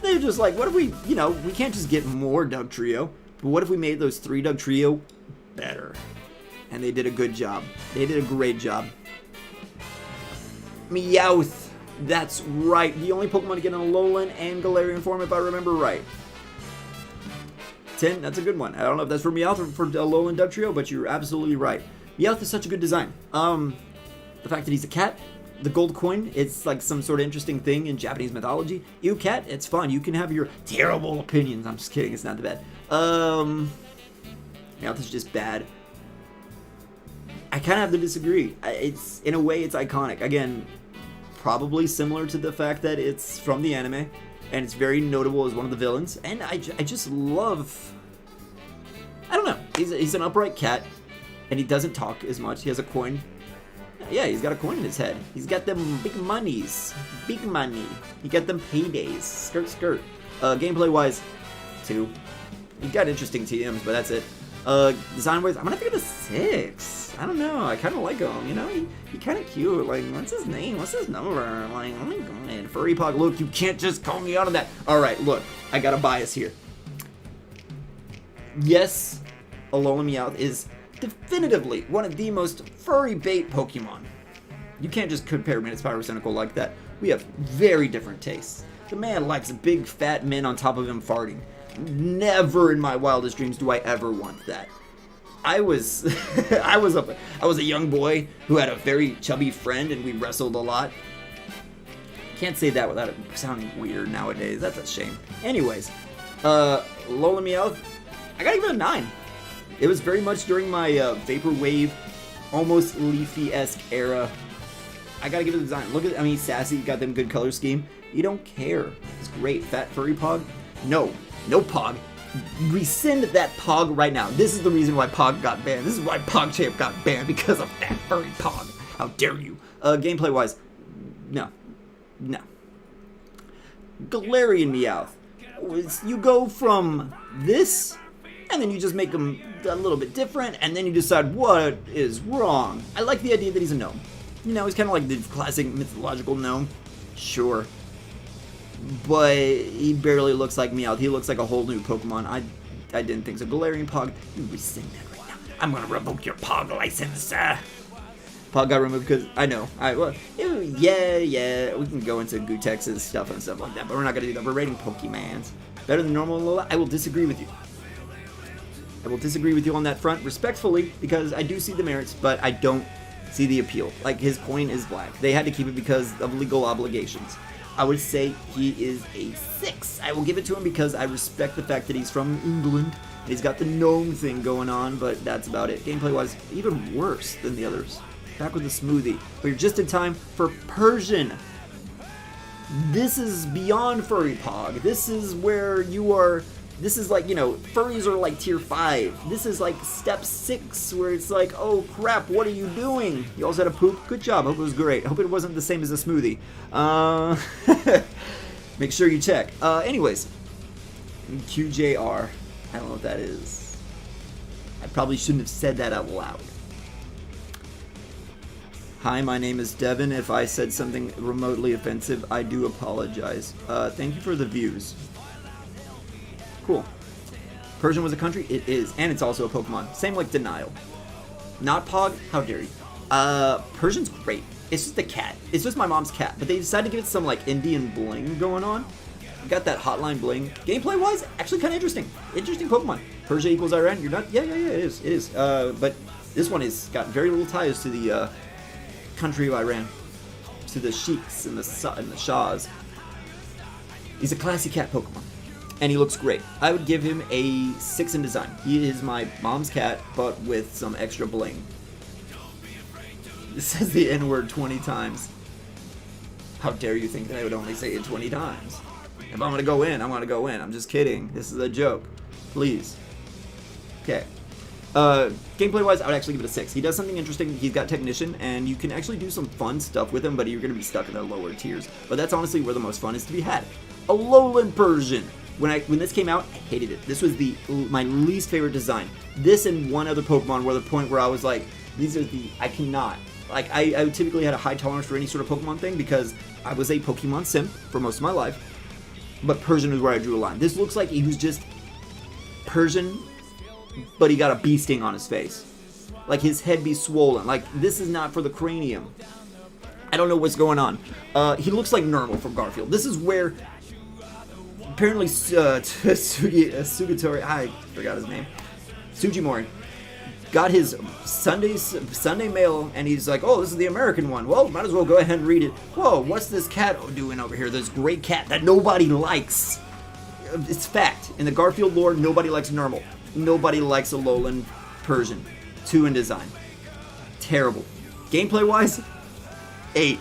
They're just like, what if we, we can't just get more Doug Trio, but what if we made those 3 Doug Trio better? And they did a good job. They did a great job. Meowth. That's right. The only Pokemon to get an Alolan and Galarian form, if I remember right. 10, that's a good one. I don't know if that's for Meowth or for Alolan Doug Trio, but you're absolutely right. Meowth is such a good design. The fact that he's a cat, the gold coin, it's like some sort of interesting thing in Japanese mythology. Ew, cat, it's fun. You can have your terrible opinions. I'm just kidding. It's not that bad. Meowth is just bad. I kind of have to disagree. It's, in a way, it's iconic. Again, probably similar to the fact that it's from the anime, and it's very notable as one of the villains. And I just love, I don't know, he's an upright cat, and he doesn't talk as much. He has a coin. Yeah, he's got a coin in his head. He's got them big monies. Big money. He got them paydays. Skirt, skirt. Gameplay-wise, 2. He got interesting TMs, but that's it. Design-wise, I'm gonna give it a 6. I don't know, I kind of like him, he kind of cute. Like, what's his name? What's his number? Like, oh my god, Furry Pog, look, you can't just call me out of that. Alright, look, I got a bias here. Yes, Alolan Meowth is definitively one of the most furry bait Pokemon. You can't just compare me to Spyro like that. We have very different tastes. The man likes big fat men on top of him farting. Never in my wildest dreams do I ever want that. I was I was a young boy who had a very chubby friend, and we wrestled a lot. Can't say that without it sounding weird nowadays. That's a shame. Anyways, Alolan Meowth, I gotta give it a 9. It was very much during my Vaporwave, almost Leafy-esque era. I gotta give it a design. Look at, he's sassy, got them good color scheme. You don't care. It's great. Fat furry Pog? No Pog. Rescind that Pog right now. This is the reason why Pog got banned. This is why PogChamp got banned, because of that furry Pog. How dare you? Gameplay wise, no. Galarian Meowth. You go from this, and then you just make him a little bit different, and then you decide what is wrong. I like the idea that he's a gnome. He's kind of like the classic mythological gnome. Sure. But he barely looks like Meowth. He looks like a whole new Pokemon. I didn't think so. Galarian Pog, you rescind that right now. I'm gonna revoke your Pog license. Pog got removed because I know. Yeah. We can go into Gutex's stuff and stuff like that, but we're not gonna do that. We're rating Pokemans. Better than normal, Lola? I will disagree with you. I will disagree with you on that front, respectfully, because I do see the merits, but I don't see the appeal. Like, his coin is black. They had to keep it because of legal obligations. I would say he is a 6. I will give it to him because I respect the fact that he's from England. He's got the gnome thing going on, but that's about it. Gameplay-wise, even worse than the others. Back with the smoothie. But you're just in time for Persian. This is beyond Furry Pog. This is where you are... This is like, furries are like tier 5. This is like step 6, where it's like, oh crap, what are you doing? You also had a poop? Good job, hope it was great. Hope it wasn't the same as a smoothie. Make sure you check. Anyways, QJR. I don't know what that is. I probably shouldn't have said that out loud. Hi, my name is Devin. If I said something remotely offensive, I do apologize. Thank you for the views. Cool. Persian was a country? It is. And it's also a Pokemon. Same like Denial. Not Pog? How dare you? Persian's great. It's just a cat. It's just my mom's cat. But they decided to give it some like Indian bling going on. Got that hotline bling. Gameplay wise, actually kind of interesting. Interesting Pokemon. Persia equals Iran. You're not? Yeah, it is. It is. But this one has got very little ties to the country of Iran. To the sheiks and the shahs. He's a classy cat Pokemon. And he looks great. I would give him a 6 in design. He is my mom's cat, but with some extra bling. It says the N-word 20 times. How dare you think that I would only say it 20 times? If I'm gonna go in, I'm gonna go in. I'm just kidding. This is a joke. Please. Okay. Gameplay-wise, I would actually give it a 6. He does something interesting. He's got Technician, and you can actually do some fun stuff with him, but you're gonna be stuck in the lower tiers. But that's honestly where the most fun is to be had. A Alolan Persian. When this came out, I hated it. This was my least favorite design. This and one other Pokemon were the point where I was like, I cannot. Like, I typically had a high tolerance for any sort of Pokemon thing because I was a Pokemon simp for most of my life. But Persian is where I drew a line. This looks like he was just Persian, but he got a bee sting on his face. Like, his head be swollen. Like, this is not for the cranium. I don't know what's going on. He looks like Normal from Garfield. This is where... Apparently, Sugatori, I forgot his name, Sujimori, got his Sunday mail, and he's like, oh, this is the American one. Well, might as well go ahead and read it. Whoa, what's this cat doing over here? This great cat that nobody likes. It's fact. In the Garfield lore, nobody likes Normal. Nobody likes Alolan Persian. 2 in design. Terrible. Gameplay-wise, 8.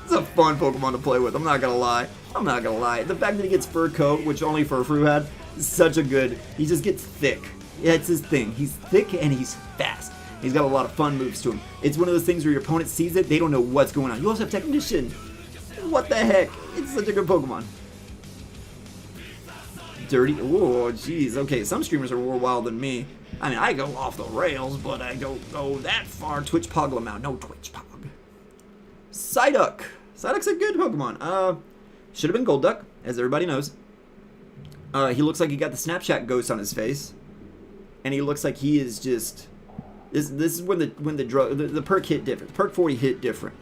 It's a fun Pokemon to play with, I'm not gonna lie. The fact that he gets Fur Coat, which only Furfrou had, is such a good... He just gets thick. Yeah, it's his thing. He's thick and he's fast. He's got a lot of fun moves to him. It's one of those things where your opponent sees it, they don't know what's going on. You also have Technician. What the heck? It's such a good Pokemon. Dirty... Oh, jeez. Okay, some streamers are more wild than me. I mean, I go off the rails, but I don't go that far. Twitch Poglamount. No Twitch Pog. Psyduck. Psyduck's a good Pokemon. Should have been Golduck, as everybody knows. He looks like he got the Snapchat ghost on his face, and he looks like he is just. This is when the perk hit different. Perk 40 hit different.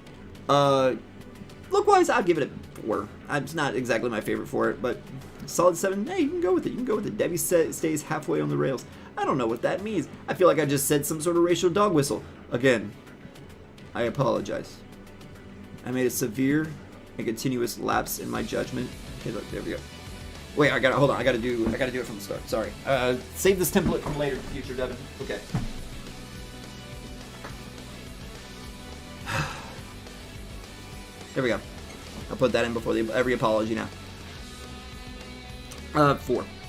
Look wise, I'd give it a 4. It's not exactly my favorite for it, but solid 7. Hey, you can go with it. Debbie stays halfway on the rails. I don't know what that means. I feel like I just said some sort of racial dog whistle. Again, I apologize. I made a severe and continuous lapse in my judgment. Okay, look, there we go. Wait, hold on. I gotta do it from the start. Sorry. Save this template from later, future Devin. Okay. There we go. I'll put that in before every apology now. 4.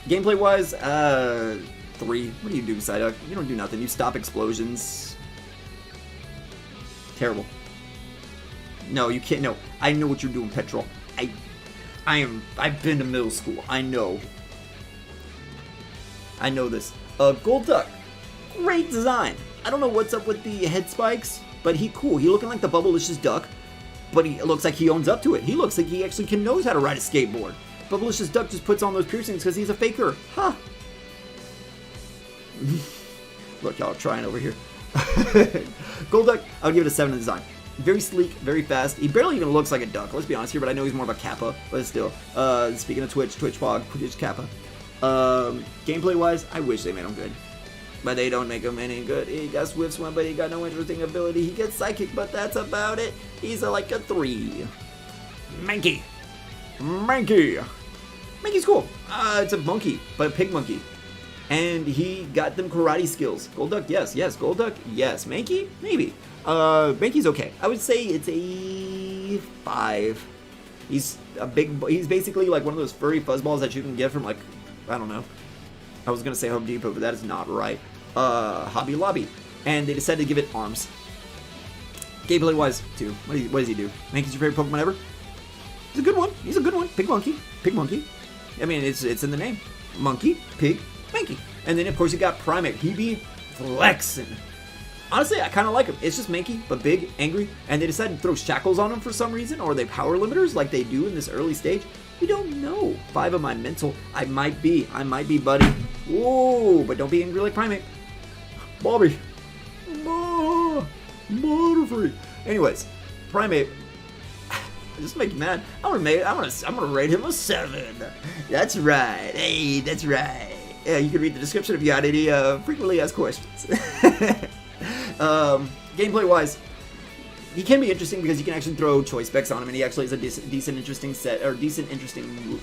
Gameplay wise, 3. What do you do, Psyduck? You don't do nothing. You stop explosions. Terrible. No, you can't. No, I know what you're doing, Petrol. I've been to middle school. I know this. Golduck, great design. I don't know what's up with the head spikes, but cool. He looking like the Bubblicious Duck, but he looks like he owns up to it. He looks like he actually knows how to ride a skateboard. Bubblicious Duck just puts on those piercings because he's a faker. Huh. Look, y'all trying over here. Golduck, I'll give it a 7 in design. Very sleek, very fast. He barely even looks like a duck, let's be honest here, but I know he's more of a Kappa, but still. Speaking of Twitch Pog, Twitch Kappa. Gameplay-wise, I wish they made him good. But they don't make him any good. He got Swift Swim, but he got no interesting ability. He gets Psychic, but that's about it. He's like a 3. Mankey. Mankey's cool. It's a monkey, but a pig monkey. And he got them karate skills. Golduck, yes. Golduck, yes. Mankey, maybe. Mankey's okay. I would say it's a 5. He's basically like one of those furry fuzzballs that you can get from, like, I don't know. I was gonna say Home Depot, but that is not right. Hobby Lobby. And they decided to give it arms. Gameplay wise, 2. What does he do? Mankey's your favorite Pokemon ever? He's a good one. Pig monkey. I mean, it's in the name. Monkey, pig, Mankey. And then of course you got Primate. He be flexing. Honestly, I kind of like him. It's just Mankey, but big, angry, and they decided to throw shackles on him for some reason, or are they power limiters like they do in this early stage? We don't know. 5 of my mental. I might be, buddy. Whoa, but don't be angry like Primate. Bobby. Butterfree. Anyways, Primate. Just make you mad. I'm gonna rate him a 7. That's right. Hey, that's right. Yeah, you can read the description if you got any frequently asked questions. Gameplay wise, he can be interesting because you can actually throw choice specs on him, and he actually has a decent interesting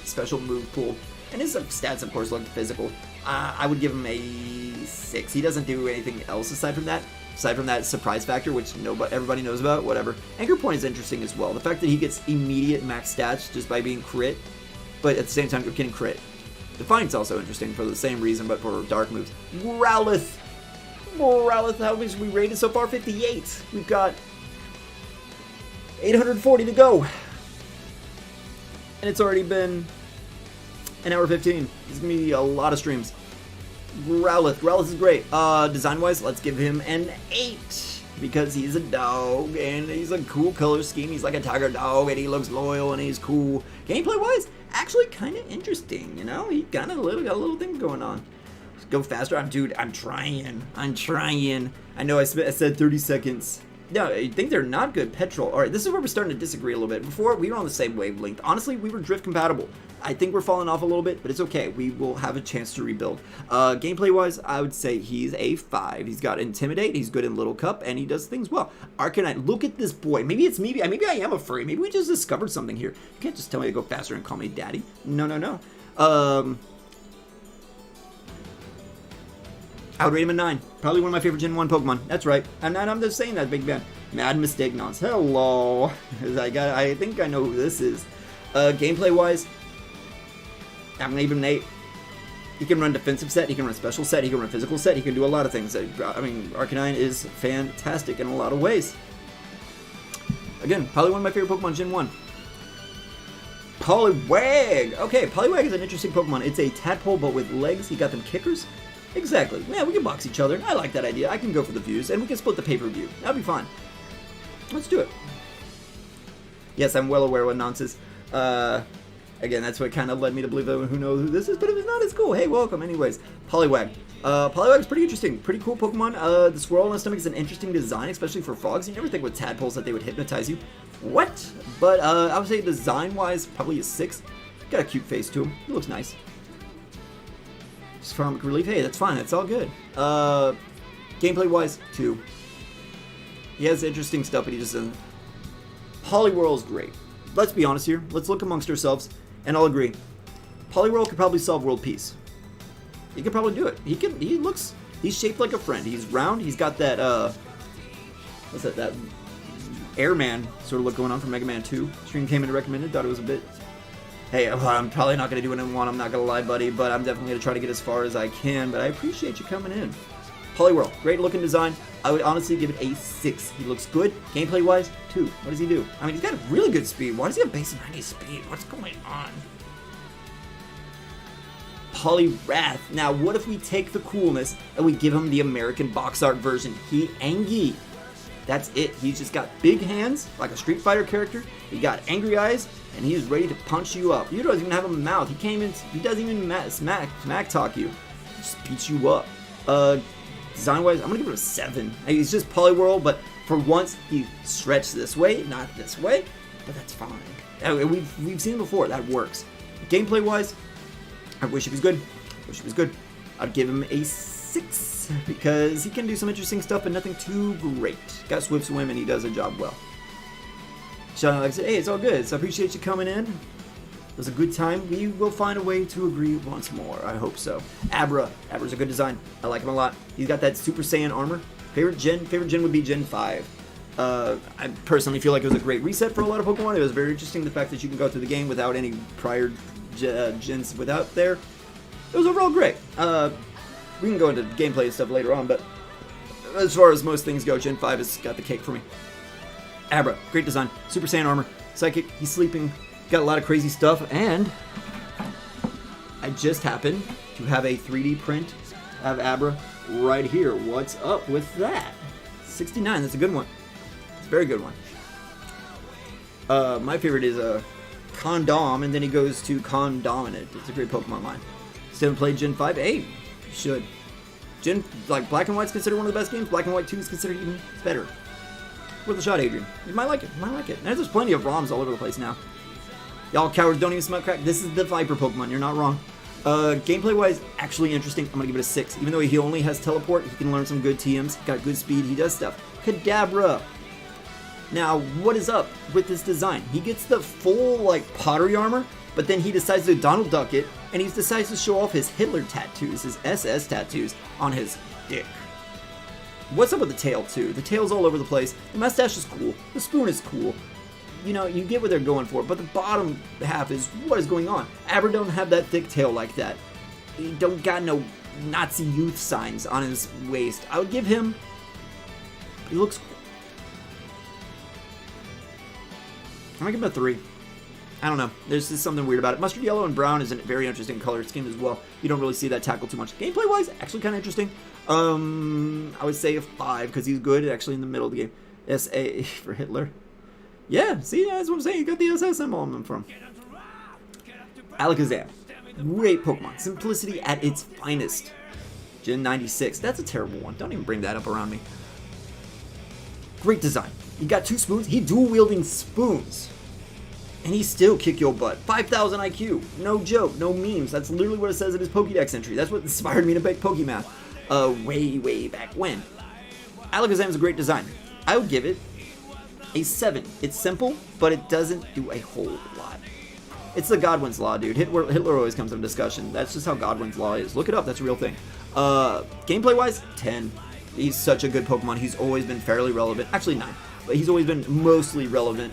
special move pool. And his stats, of course, look physical. I would give him a 6. He doesn't do anything else aside from that. Aside from that surprise factor, which everybody knows about, whatever. Anchor Point is interesting as well. The fact that he gets immediate max stats just by being crit, but at the same time getting crit. Defiant's also interesting for the same reason, but for dark moves. Growlithe, how much we rated so far? 58. We've got 840 to go. And it's already been an hour 15. It's going to be a lot of streams. Growlithe is great. Design-wise, let's give him an 8. Because he's a dog, and he's a cool color scheme. He's like a tiger dog, and he looks loyal, and he's cool. Gameplay-wise, actually kind of interesting, you know? He got a little thing going on. Go faster. I'm trying. I know I said 30 seconds. No, I think they're not good. Petrol. All right, this is where we're starting to disagree a little bit. Before, we were on the same wavelength. Honestly, we were drift compatible. I think we're falling off a little bit, but it's okay. We will have a chance to rebuild. Gameplay-wise, I would say he's a 5. He's got Intimidate, he's good in Little Cup, and he does things well. Arcanine, look at this boy. Maybe it's me. Maybe I am a furry. Maybe we just discovered something here. You can't just tell me to go faster and call me daddy. No. I would rate him a 9. Probably one of my favorite Gen 1 Pokemon. That's right. I'm just saying that, big man. Mad Mistaknons. Hello. I think I know who this is. Gameplay-wise, I'm going to give him an 8. He can run defensive set, he can run special set, he can run physical set, he can do a lot of things. I mean, Arcanine is fantastic in a lot of ways. Again, probably one of my favorite Pokemon Gen 1. Poliwag! Okay, Poliwag is an interesting Pokemon. It's a tadpole, but with legs. You got them kickers? Exactly. Yeah, we can box each other. I like that idea. I can go for the views, and we can split the pay-per-view. That'll be fine. Let's do it. Yes, I'm well aware what nonsense. Again, that's what kind of led me to believe that who knows who this is, but if it's not, it's cool. Hey, welcome. Anyways, Poliwag. Poliwag's pretty interesting. Pretty cool Pokemon. The swirl on the stomach is an interesting design, especially for frogs. You never think with tadpoles that they would hypnotize you. What? But I would say design-wise, probably a 6. Got a cute face to him. He looks nice. Just Pharmac Relief. Hey, that's fine. That's all good. Gameplay-wise, 2. He has interesting stuff, but he just doesn't. Poliwhirl's great. Let's be honest here. Let's look amongst ourselves, and I'll agree. Poliwhirl could probably solve world peace. He could probably do it. He's shaped like a friend. He's round. He's got that, what's that, that Airman sort of look going on from Mega Man 2. Stream came in and recommended, thought it was a bit. Hey, I'm probably not going to do what I want, I'm not going to lie, buddy, but I'm definitely going to try to get as far as I can, but I appreciate you coming in. Poliwhirl, great looking design. I would honestly give it a 6. He looks good. Gameplay-wise, 2. What does he do? I mean, he's got really good speed. Why does he have base 90 speed? What's going on? Poliwrath. Now, what if we take the coolness and we give him the American box art version? Angie. That's it. He's just got big hands, like a Street Fighter character. He got angry eyes, and he is ready to punch you up. You don't even have a mouth. He doesn't even smack talk you. He just beats you up. Design-wise, I'm gonna give it a 7. He's just Poliwhirl, but for once he stretched this way, not this way. But that's fine. We've seen it before. That works. Gameplay-wise, I wish he was good. I'd give him a 6 because he can do some interesting stuff, but nothing too great. Got Swift Swim, and he does a job well. Shout out, like I said, hey, it's all good. So I appreciate you coming in. It was a good time. We will find a way to agree once more. I hope so. Abra's a good design. I like him a lot. He's got that Super Saiyan armor. Favorite gen would be Gen 5. I personally feel like it was a great reset for a lot of Pokemon. It was very interesting the fact that you can go through the game without any prior gens without there. It was overall great. We can go into gameplay and stuff later on, but as far as most things go, Gen 5 has got the cake for me. Abra, great design. Super Saiyan armor. Psychic, he's sleeping. Got a lot of crazy stuff, and I just happen to have a 3D print of Abra right here. What's up with that? 69, that's a good one. It's a very good one. My favorite is Condom, and then he goes to Condominant. It's a great Pokemon line. Still haven't played Gen 5. Hey, You should. Gen, like, Black and White's considered one of the best games. Black and White 2 is considered even better. Worth a shot, Adrian. You might like it. You might like it. And there's plenty of ROMs all over the place now. Y'all cowards don't even smell crack. This is the Viper Pokemon. You're not wrong. Gameplay-wise, actually interesting. I'm going to give it a 6. Even though he only has Teleport, he can learn some good TMs. Got good speed. He does stuff. Kadabra. Now, what is up with this design? He gets the full, like, pottery armor, but then he decides to Donald Duck it, and he decides to show off his Hitler tattoos, his SS tattoos, on his dick. What's up with the tail, too? The tail's all over the place. The mustache is cool. The spoon is cool. You know, you get what they're going for, but the bottom half is, what is going on? Aber don't have that thick tail like that. He don't got no Nazi youth signs on his waist. I would give him... He looks cool. I'm gonna give him a 3. I don't know. There's just something weird about it. Mustard yellow and brown is a very interesting color scheme as well. You don't really see that tackle too much. Gameplay-wise, actually kind of interesting. I would say a 5 because he's good actually in the middle of the game. S-A for Hitler. Yeah, see, that's what I'm saying. You got the SS symbol on them from. Alakazam. Great Pokemon. Simplicity at its finest. Gen 96. That's a terrible one. Don't even bring that up around me. Great design. He got 2 spoons. He dual-wielding spoons. And he still kick your butt. 5,000 IQ. No joke. No memes. That's literally what it says in his Pokédex entry. That's what inspired me to make Pokemath. Way back when. Alakazam is a great design. I would give it a 7. It's simple, but it doesn't do a whole lot. It's the Godwin's Law, dude. Hitler always comes into discussion. That's just how Godwin's Law is. Look it up. That's a real thing. Gameplay-wise, 10. He's such a good Pokemon. He's always been fairly relevant. Actually, 9. But he's always been mostly relevant.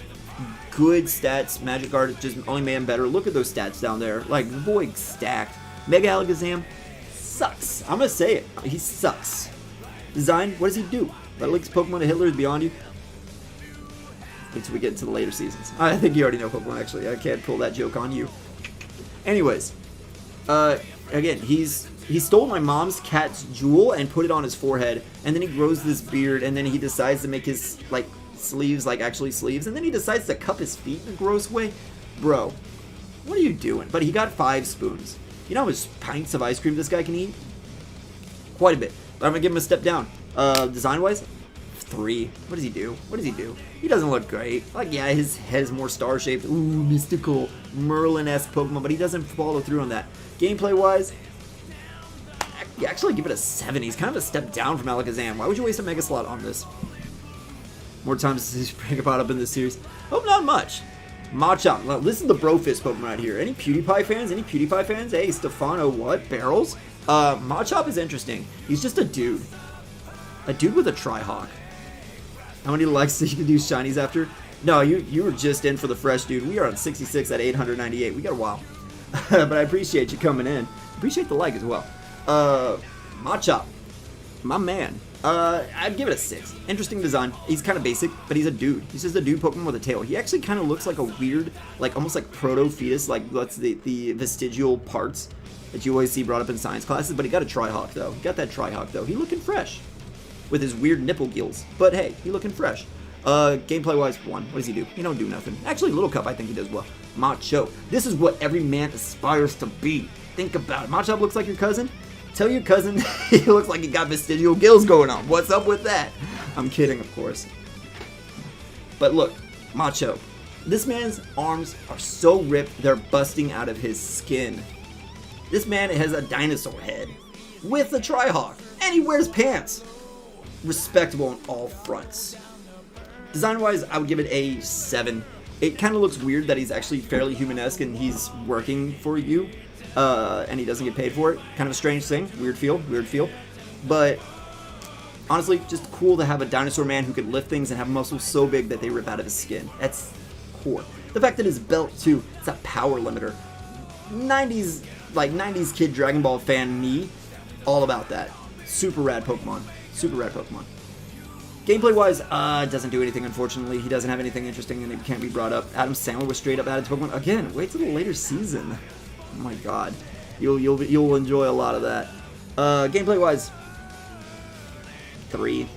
Good stats. Magic Guard just only made him better. Look at those stats down there. Like, boy, stacked. Mega Alakazam sucks. I'm gonna say it. He sucks. Design, what does he do? That links Pokemon to Hitler is beyond you. Until we get into the later seasons. I think you already know Pokemon, actually. I can't pull that joke on you. Anyways. Again, he stole my mom's cat's jewel and put it on his forehead. And then he grows this beard. And then he decides to make his, like, sleeves like actually sleeves, and then he decides to cup his feet in a gross way. Bro, what are you doing? But he got 5 spoons. You know how much pints of ice cream this guy can eat? Quite a bit. But I'm gonna give him a step down. Design wise, 3. What does he do? What does he do? He doesn't look great. Like, yeah, his head is more star shaped. Ooh, mystical Merlin-esque Pokemon, but he doesn't follow through on that. Gameplay wise, actually give it a 7. He's kind of a step down from Alakazam. Why would you waste a Mega Slot on this? More times to bring about up in this series. Oh, not much. Machop. Well, this is the Brofist Pokemon right here. Any PewDiePie fans? Any PewDiePie fans? Hey, Stefano, what? Barrels? Machop is interesting. He's just a dude. A dude with a Tri-Hawk. How many likes did you do shinies after? No, you were just in for the fresh, dude. We are on 66 at 898. We got a while. But I appreciate you coming in. Appreciate the like as well. Machop. My man. I'd give it a 6. Interesting design. He's kind of basic, but he's a dude. He's just a dude Pokemon with a tail. He actually kind of looks like a weird, like almost like proto-fetus, like that's the vestigial parts that you always see brought up in science classes, but he got a Tri-Hawk though. He got that Tri-Hawk though. He looking fresh. With his weird nipple gills. But hey, he looking fresh. Gameplay-wise, 1. What does he do? He don't do nothing. Actually, Little Cup, I think he does well. Macho. This is what every man aspires to be. Think about it. Machop looks like your cousin? Tell your cousin he looks like he got vestigial gills going on. What's up with that? I'm kidding, of course. But look, Macho. This man's arms are so ripped, they're busting out of his skin. This man has a dinosaur head with a Tri-Hawk, and he wears pants. Respectable on all fronts. Design-wise, I would give it a 7. It kind of looks weird that he's actually fairly human-esque and he's working for you. And he doesn't get paid for it. Kind of a strange thing. Weird feel. But honestly, just cool to have a dinosaur man who could lift things and have muscles so big that they rip out of his skin. That's core. The fact that his belt, too, it's a power limiter. 90s kid Dragon Ball fan me, all about that. Super rad Pokemon. Gameplay-wise, doesn't do anything, unfortunately. He doesn't have anything interesting and it can't be brought up. Adam Sandler was straight up added to Pokemon. Again, wait till the later season. Oh my god. You'll enjoy a lot of that. Gameplay-wise, 3.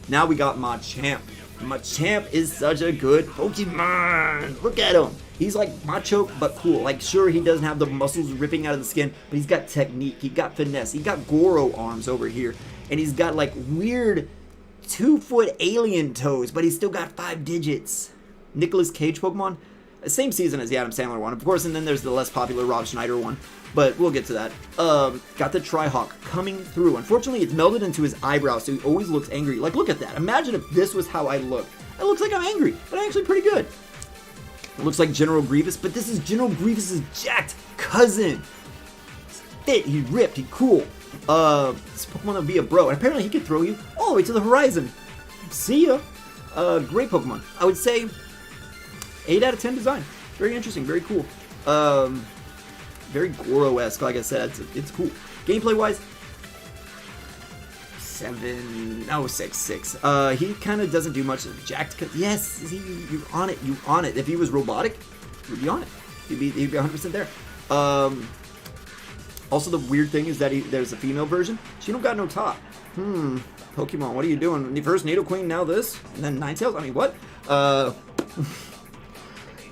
Now we got Machamp. Machamp is such a good Pokemon. Look at him. He's like macho but cool. Like, sure, he doesn't have the muscles ripping out of the skin, but he's got technique. He got finesse. He got Goro arms over here. And he's got like weird 2-foot alien toes, but he's still got 5 digits. Nicolas Cage Pokemon. Same season as the Adam Sandler one, of course, and then there's the less popular Rob Schneider one, but we'll get to that. Got the Tri-Hawk coming through. Unfortunately, it's melded into his eyebrow, so he always looks angry. Like, look at that. Imagine if this was how I look. It looks like I'm angry, but I'm actually pretty good. It looks like General Grievous, but this is General Grievous's jacked cousin. He's fit, he's ripped, he's cool. This Pokemon will be a bro, and apparently he can throw you all the way to the horizon. See ya. Great Pokemon. I would say 8 out of 10 design. Very interesting, very cool. Very Goro-esque, like I said. It's cool. Gameplay-wise, 6. He kind of doesn't do much. Jacked. Yes, you're on it. You're on it. If he was robotic, you'd be on it. He'd be 100% there. Also, the weird thing is that there's a female version. She don't got no top. Pokemon, what are you doing? First Nidoqueen, now this, and then Ninetales. I mean, what?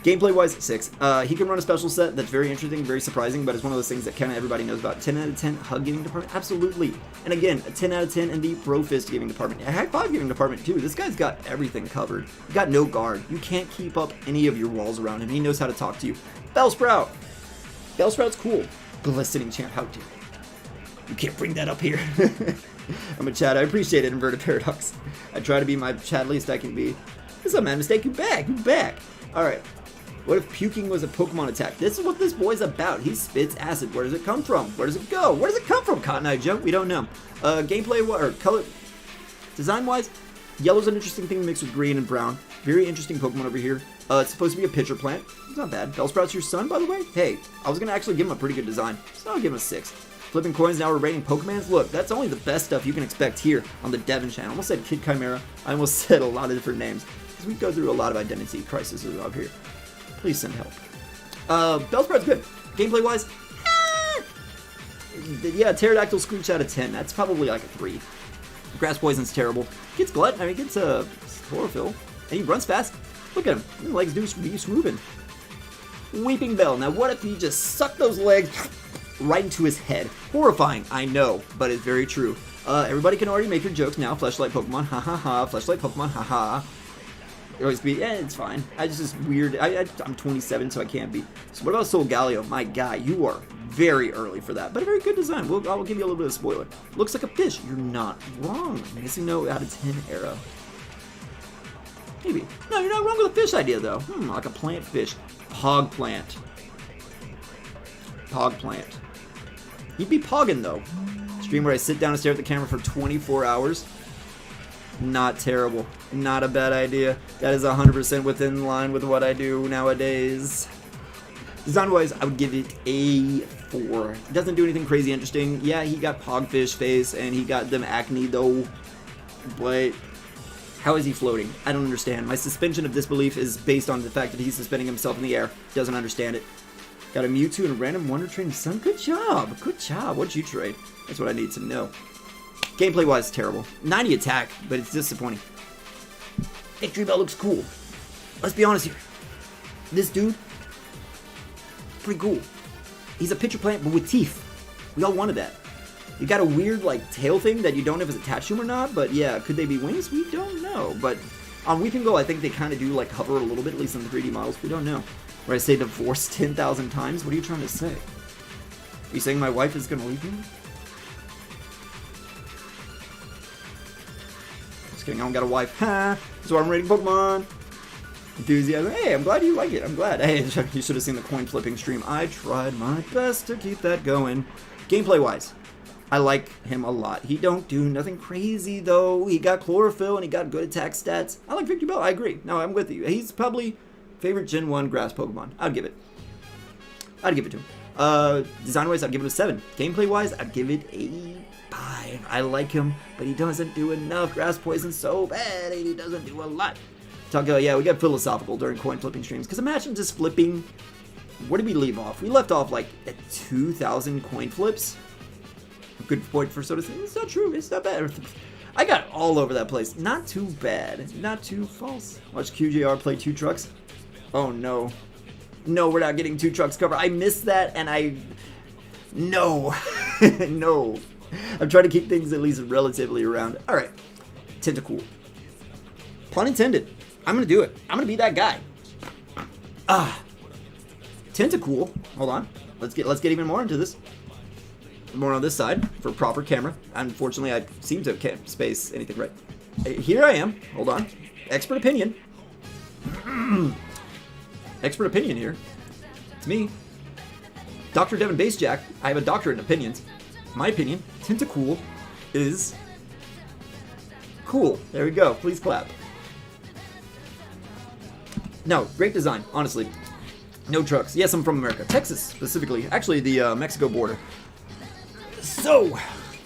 Gameplay-wise, 6. He can run a special set that's very interesting, very surprising, but it's one of those things that kind of everybody knows about. 10 out of 10 hug giving department? Absolutely. And again, a 10 out of 10 in the Bro Fist giving department. A high 5 giving department, too. This guy's got everything covered. He's got no guard. You can't keep up any of your walls around him. He knows how to talk to you. Bellsprout. Bellsprout's cool. Glistening champ, how dare you? You can't bring that up here. I'm a Chad. I appreciate it, Inverted Paradox. I try to be my Chad least I can be. What's up, man? Mistake, you back. You back. Alright. What if puking was a Pokemon attack? This is what this boy's about. He spits acid. Where does it come from? Where does it go? Where does it come from, Cotton Eye Joe? We don't know. Gameplay, or color, design-wise, yellow's an interesting thing mixed with green and brown. Very interesting Pokemon over here. It's supposed to be a pitcher plant. It's not bad. Bellsprout's your son, by the way? Hey, I was going to actually give him a pretty good design, so I'll give him a 6. Flipping coins, now we're rating Pokemons. Look, that's only the best stuff you can expect here on the Devon channel. I almost said Kid Chimera. I almost said a lot of different names, because we go through a lot of identity crises up here. Please send help. Bellsprout's good. Gameplay-wise, yeah, Pterodactyl Screech out of 10. That's probably like a 3. Grass Poison's terrible. Gets Glut, I mean, gets Chlorophyll, and he runs fast. Look at him. His legs do be moving. Weeping Bell. Now, what if he just sucked those legs right into his head? Horrifying, I know, but it's very true. Everybody can already make your jokes now. Fleshlight Pokemon, ha ha ha. Fleshlight Pokemon, ha ha. Always be, it's fine. I just weird. I'm 27, so I can't be. So what about Solgaleo? My guy, you are very early for that, but a very good design. I'll give you a little bit of spoiler. Looks like a fish. You're not wrong. Missing no out of 10 arrow. Maybe. No, you're not wrong with a fish idea though. Like a plant fish. Pog plant. Pog plant. You'd be pogging though. Stream where I sit down and stare at the camera for 24 hours. Not terrible. Not a bad idea. That is 100% within line with what I do nowadays. Design-wise, I would give it a 4. It doesn't do anything crazy interesting. Yeah, he got Pogfish face, and he got them acne, though. But how is he floating? I don't understand. My suspension of disbelief is based on the fact that he's suspending himself in the air. Doesn't understand it. Got a Mewtwo and a random Wonder Train son. Good job. Good job. What'd you trade? That's what I need to know. Gameplay-wise, terrible. 90 attack, but it's disappointing. Victory Bell looks cool. Let's be honest here. This dude, pretty cool. He's a pitcher plant, but with teeth. We all wanted that. You got a weird, like, tail thing that you don't know if it's attached to him or not, but yeah, could they be wings? We don't know. But on Weeping Bell, I think they kind of do, like, hover a little bit, at least in the 3D models. We don't know. Where I say divorce 10,000 times? What are you trying to say? Are you saying my wife is going to leave me? I don't got a wife. Ha! So I'm rating Pokemon. Enthusiasm. Hey, I'm glad you like it. I'm glad. Hey, you should have seen the coin flipping stream. I tried my best to keep that going. Gameplay wise, I like him a lot. He don't do nothing crazy though. He got Chlorophyll and he got good attack stats. I like Victory Bell. I agree. No, I'm with you. He's probably favorite Gen 1 grass Pokemon. I'd give it to him. Design wise, I'd give it a 7. Gameplay wise, I'd give it a 5. I like him, but he doesn't do enough. Grass Poison's so bad, and he doesn't do a lot. Yeah, we got philosophical during coin flipping streams, because imagine just flipping. Where did we leave off? We left off like at 2,000 coin flips. Good point for Soda. It's not true. It's not bad. I got all over that place. Not too bad. Not too false. Watch QJR play 2 trucks. Oh, no. No, we're not getting 2 trucks cover. I missed that, and No. No. I'm trying to keep things at least relatively around. All right. Tentacool. Pun intended. I'm going to do it. I'm going to be that guy. Tentacool. Hold on. Let's get even more into this. More on this side for proper camera. Unfortunately, I seem to can't space anything right. Here I am. Hold on. Expert opinion. Expert opinion here. It's me. Dr. Devin BasedJak. I have a doctorate in opinions. My opinion, Tentacool is cool. There we go. Please clap. No, great design, honestly. No trucks. Yes, I'm from America. Texas, specifically. Actually, the Mexico border. So,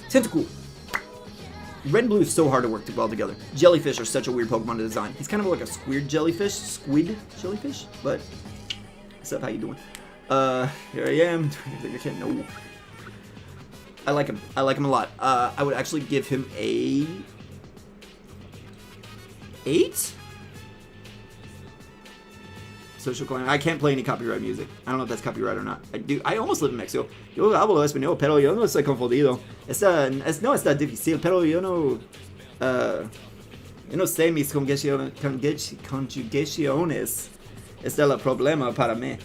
Tentacool. Red and blue is so hard to work well together. Jellyfish are such a weird Pokemon to design. He's kind of like a squid jellyfish. But, what's up? How you doing? Here I am. I can't know. I like him. I like him a lot. I would actually give him a 8? Social claim. I can't play any copyright music. I don't know if that's copyright or not. I almost live in Mexico. Yo hablo español, pero yo no estoy confundido. No está difícil, pero yo no sé mis conjugaciones. Este es el problema para mí.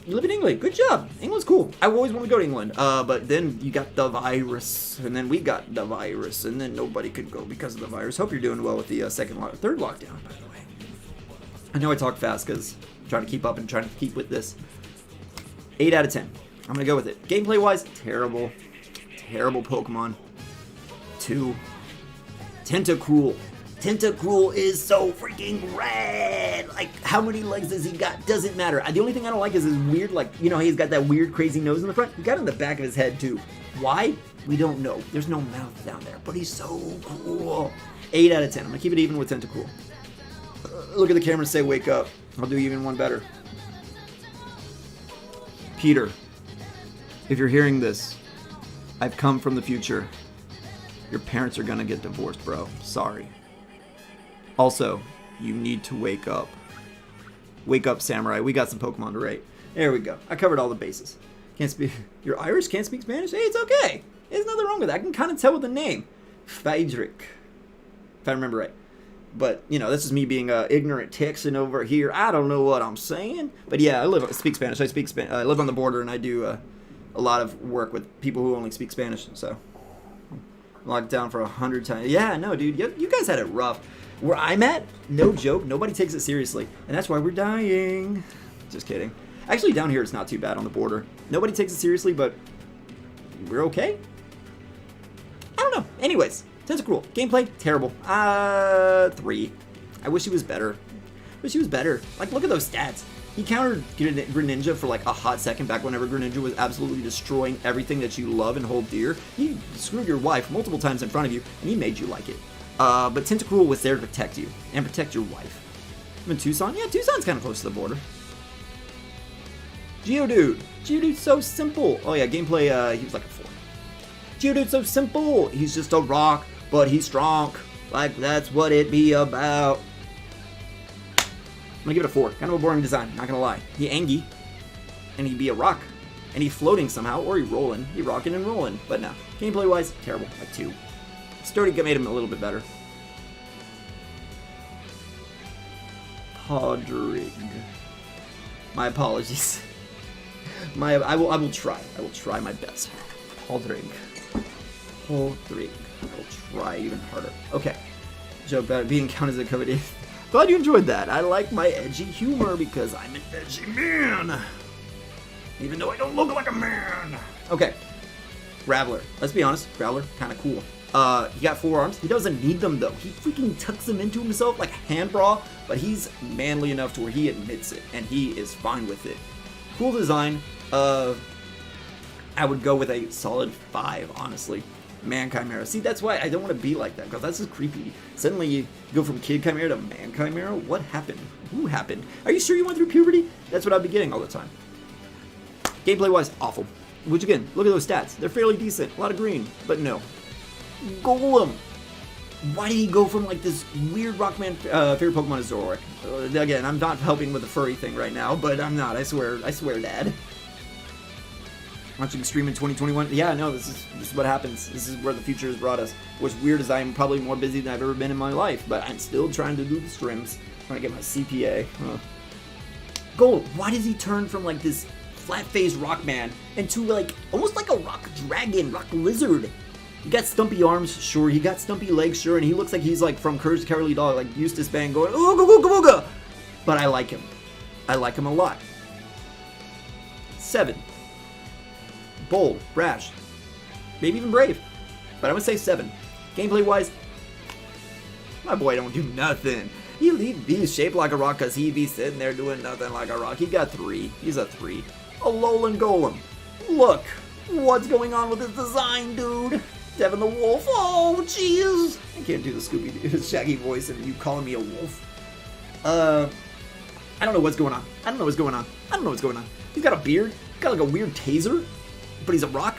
You live in England. Good job. England's cool. I always want to go to England. But then you got the virus, and then we got the virus, and then nobody could go because of the virus. Hope you're doing well with the third lockdown, by the way. I know I talk fast because I'm trying to keep up and trying to keep with this. 8 out of 10. I'm going to go with it. Gameplay-wise, terrible. Terrible Pokemon. 2. Tentacool. Tentacool is so freaking red. Like, how many legs does he got? Doesn't matter. The only thing I don't like is his weird, like, you know, he's got that weird, crazy nose in the front. He got it in the back of his head, too. Why? We don't know. There's no mouth down there, but he's so cool. 8 out of 10. I'm going to keep it even with Tentacool. Look at the camera and say, wake up. I'll do even one better. Peter, if you're hearing this, I've come from the future. Your parents are gonna get divorced, bro. Sorry. Also, you need to wake up. Wake up, Samurai. We got some Pokemon to rate. There we go. I covered all the bases. Can't speak. You're Irish? Can't speak Spanish? Hey, it's okay. There's nothing wrong with that. I can kind of tell with the name. Friedrich. If I remember right. But, you know, this is me being ignorant Texan over here. I don't know what I'm saying. But, yeah, I speak Spanish. I live on the border, and I do a lot of work with people who only speak Spanish. So, locked down for 100 times. Yeah, no, dude, you guys had it rough. Where I'm at, no joke, nobody takes it seriously. And that's why we're dying. Just kidding. Actually, down here, it's not too bad on the border. Nobody takes it seriously, but we're okay? I don't know. Anyways. Tentacool. Gameplay, terrible. 3. I wish he was better. Like, look at those stats. He countered Greninja for like a hot second back whenever Greninja was absolutely destroying everything that you love and hold dear. He screwed your wife multiple times in front of you, and he made you like it. But Tentacool was there to protect you and protect your wife. I'm in Tucson. Yeah, Tucson's kind of close to the border. Geodude. Geodude's so simple. Oh yeah, gameplay, he was like a 4. Geodude's so simple. He's just a rock, but he's strong. Like, that's what it be about. I'm gonna give it a 4. Kind of a boring design, not gonna lie. He Angie, and he'd be a rock. And he's floating somehow, or he rolling. He rocking and rolling. But no, gameplay-wise, terrible. Like 2. Sturdy made him a little bit better. Podrig. My apologies. I will try. I will try my best. Podrig. I will try even harder. Okay. Joke about it being counted as a COVID. Glad you enjoyed that. I like my edgy humor because I'm an edgy man. Even though I don't look like a man. Okay. Graveler. Let's be honest. Graveler, kind of cool. He got 4 arms. He doesn't need them, though. He freaking tucks them into himself like a hand bra, but he's manly enough to where he admits it, and he is fine with it. Cool design. I would go with a solid 5, honestly. Man Chimera. See, that's why I don't want to be like that, because that's just creepy. Suddenly you go from Kid Chimera to Man Chimera? What happened? Who happened? Are you sure you went through puberty? That's what I'd be getting all the time. Gameplay-wise, awful. Which, again, look at those stats. They're fairly decent. A lot of green, but no. Golem. Why did he go from like this weird Rockman favorite Pokemon to Zoroark? Again, I'm not helping with the furry thing right now, but I'm not. I swear, Dad. Watching stream in 2021. Yeah, no, this is what happens. This is where the future has brought us. What's weird is I'm probably more busy than I've ever been in my life, but I'm still trying to do the streams, trying to get my CPA. Gold. Why does he turn from like this flat-faced Rockman into like almost like a rock dragon, rock lizard? He got stumpy arms, sure. He got stumpy legs, sure. And he looks like he's like from Courage the Cowardly Dog, like Eustace Bang going, ooga ooga ooga. But I like him. I like him a lot. 7. Bold, brash, maybe even brave. But I'm gonna say 7. Gameplay-wise, my boy don't do nothing. He's shaped like a rock because he be sitting there doing nothing like a rock. He got 3. He's a 3. Alolan Golem. Look, what's going on with his design, dude? Devin the Wolf. Oh, jeez. I can't do the Scooby Shaggy voice and you calling me a wolf. I don't know what's going on. I don't know what's going on. He's got a beard. He's got like a weird taser, but he's a rock.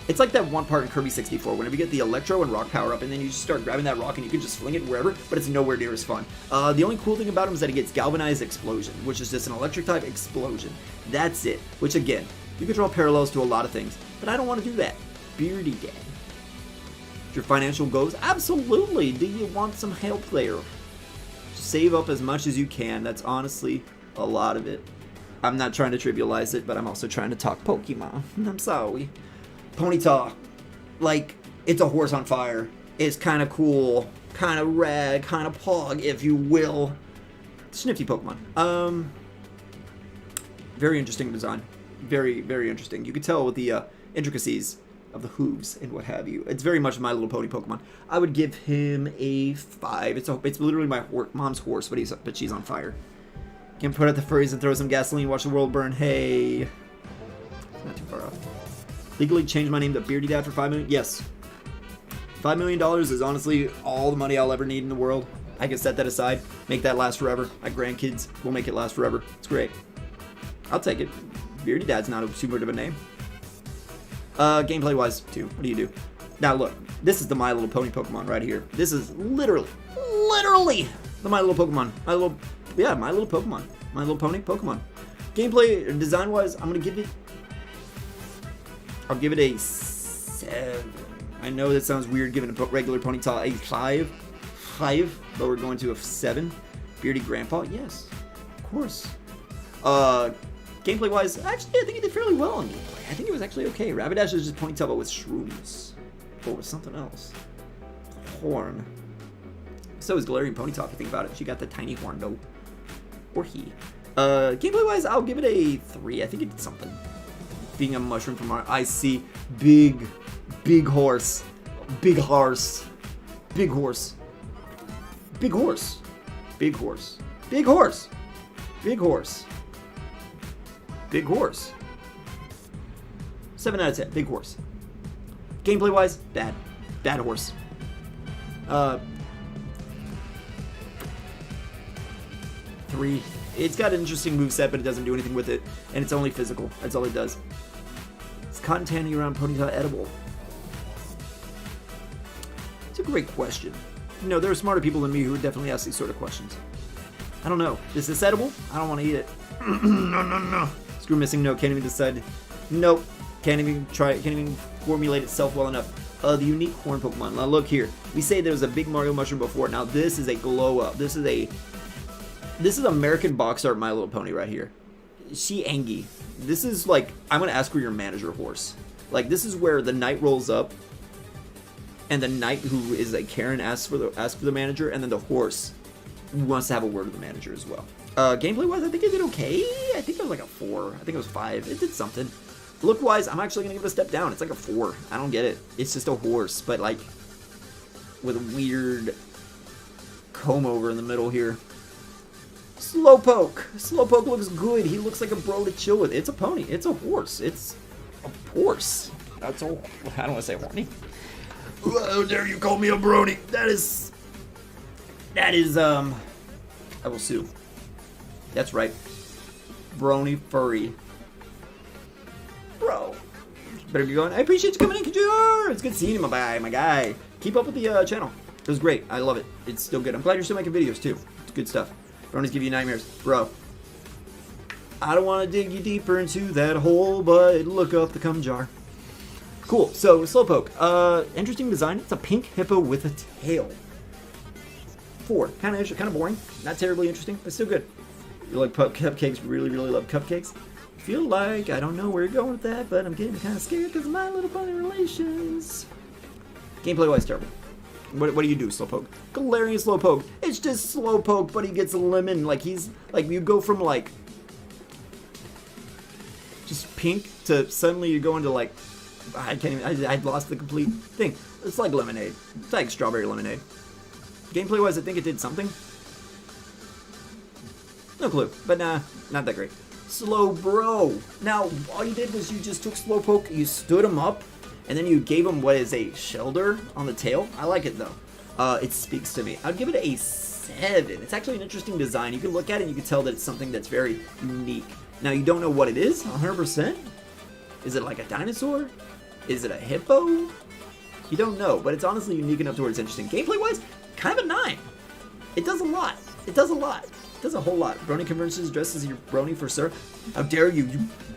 It's like that one part in Kirby 64, whenever you get the Electro and Rock power up, and then you just start grabbing that rock and you can just fling it wherever, but it's nowhere near as fun. The only cool thing about him is that he gets Galvanized Explosion, which is just an electric type explosion. That's it. Which again, you could draw parallels to a lot of things, but I don't want to do that. Beardy Dad. Your financial goals? Absolutely. Do you want some help there? Save up as much as you can. That's honestly a lot of it. I'm not trying to trivialize it, but I'm also trying to talk Pokemon. I'm sorry. Ponyta, like, it's a horse on fire. It's kind of cool, kind of rad, kind of pog, if you will. Snifty Pokemon. Very interesting design. Very, very interesting. You can tell with the intricacies of the hooves and what have you. It's very much My Little Pony Pokemon. I would give him a 5. It's literally my mom's horse, but she's on fire. Can put out the furries and throw some gasoline, watch the world burn. Hey. Not too far off. Legally change my name to Beardy Dad for $5 million? Yes. $5 million is honestly all the money I'll ever need in the world. I can set that aside, make that last forever. My grandkids will make it last forever. It's great. I'll take it. Beardy Dad's not too much of a name. Gameplay wise, too. What do you do? Now look, this is the My Little Pony Pokemon right here. This is literally the My Little Pokemon. My Little Pokemon. My Little Pony Pokemon. Gameplay, design wise, I'll give it a 7. I know that sounds weird giving a regular Ponyta a 5, but we're going to a 7. Beardy Grandpa, yes, of course. Gameplay wise, actually I think he did fairly well in gameplay. I think it was actually okay. Rapidash is just Ponyta but with shrooms. Or with something else. Horn. So is Galarian Ponyta if you think about it. She got the tiny horn though. Or he. Gameplay wise, I'll give it a 3. I think it did something. Being a mushroom from our IC. Big horse. Big horse. Big horse. Big horse. Big horse. Big horse. Big horse. Big horse. 7 out of 10. Big horse. Gameplay wise, bad. Bad horse. 3. It's got an interesting moveset, but it doesn't do anything with it. And it's only physical. That's all it does. Is cotton candy around Ponyta edible? It's a great question. You know, there are smarter people than me who would definitely ask these sort of questions. I don't know. Is this edible? I don't want to eat it. No. Screw missing note. Can't even decide. Nope. Can't even try it. Can't even formulate itself well enough. The unique horn Pokemon. Now look here. We say there was a big Mario mushroom before. Now this is a glow up. This is American box art My Little Pony right here. She Angie. This is like, I'm gonna ask for your manager horse. Like this is where the knight rolls up, and the knight who is a Karen asks for the manager, and then the horse wants to have a word with the manager as well. Gameplay wise, I think it did okay. I think it was like a 4. I think it was 5. It did something. Look wise, I'm actually gonna give it a step down. It's like a 4. I don't get it. It's just a horse, but like with a weird comb over in the middle here. Slowpoke. Slowpoke looks good. He looks like a bro to chill with. It's a pony. It's a horse. It's a horse. That's all. I don't want to say horny. How dare you call me a brony? That is, I will sue. That's right. Brony furry. Bro. Better be going. I appreciate you coming in, Kajur. It's good seeing you, my guy. keep up with the channel. It was great. I love it. It's still good. I'm glad you're still making videos too. It's good stuff. Bronies give you nightmares. Bro, I don't want to dig you deeper into that hole, but look up the cum jar. Cool. So, Slowpoke. Interesting design. It's a pink hippo with a tail. 4. Kind of boring. Not terribly interesting, but still good. You like cupcakes? Really, really love cupcakes. Feel like I don't know where you're going with that, but I'm getting kind of scared because of My Little Pony relations. Gameplay-wise, terrible. What do you do, Slowpoke? Galarian Slowpoke. It's just Slowpoke, but he gets a lemon. Like, he's, like, you go from, like, just pink to suddenly you go into, like, I can't even, I lost the complete thing. It's like lemonade. It's like strawberry lemonade. Gameplay-wise, I think it did something. No clue, but nah, not that great. Slowbro. Now, all you did was you just took Slowpoke, you stood him up, and then you gave him what is a shelter on the tail. I like it though. It speaks to me. I'd give it a 7. It's actually an interesting design. You can look at it and you can tell that it's something that's very unique. Now, you don't know what it is 100%. Is it like a dinosaur? Is it a hippo? You don't know, but it's honestly unique enough to where it's interesting. Gameplay-wise, kind of a 9. It does a lot. It does a lot. It does a whole lot. Brony conversions dresses your brony for sir. How dare you?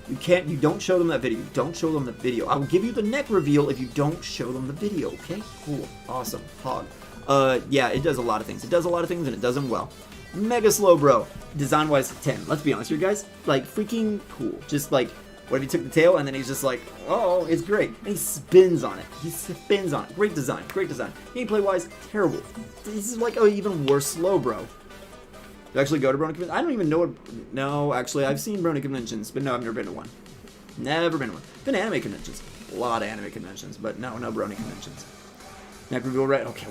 You can't. You don't show them that video. Don't show them the video. I will give you the neck reveal if you don't show them the video. Okay? Cool. Awesome. Hog. Yeah, it does a lot of things. It does a lot of things and it does them well. Mega Slowbro. Design-wise, 10. Let's be honest here, guys. Like, freaking cool. Just like, what if he took the tail and then he's just like, oh, it's great. And he spins on it. He spins on it. Great design. Great design. Gameplay-wise, terrible. This is like an even worse Slowbro. You actually go to Brony conventions? I don't even know what... No, actually, I've seen Brony conventions, but no, I've never been to one. Never been to one. Been to anime conventions. A lot of anime conventions, but no Brony conventions. Neck reveal right? Okay.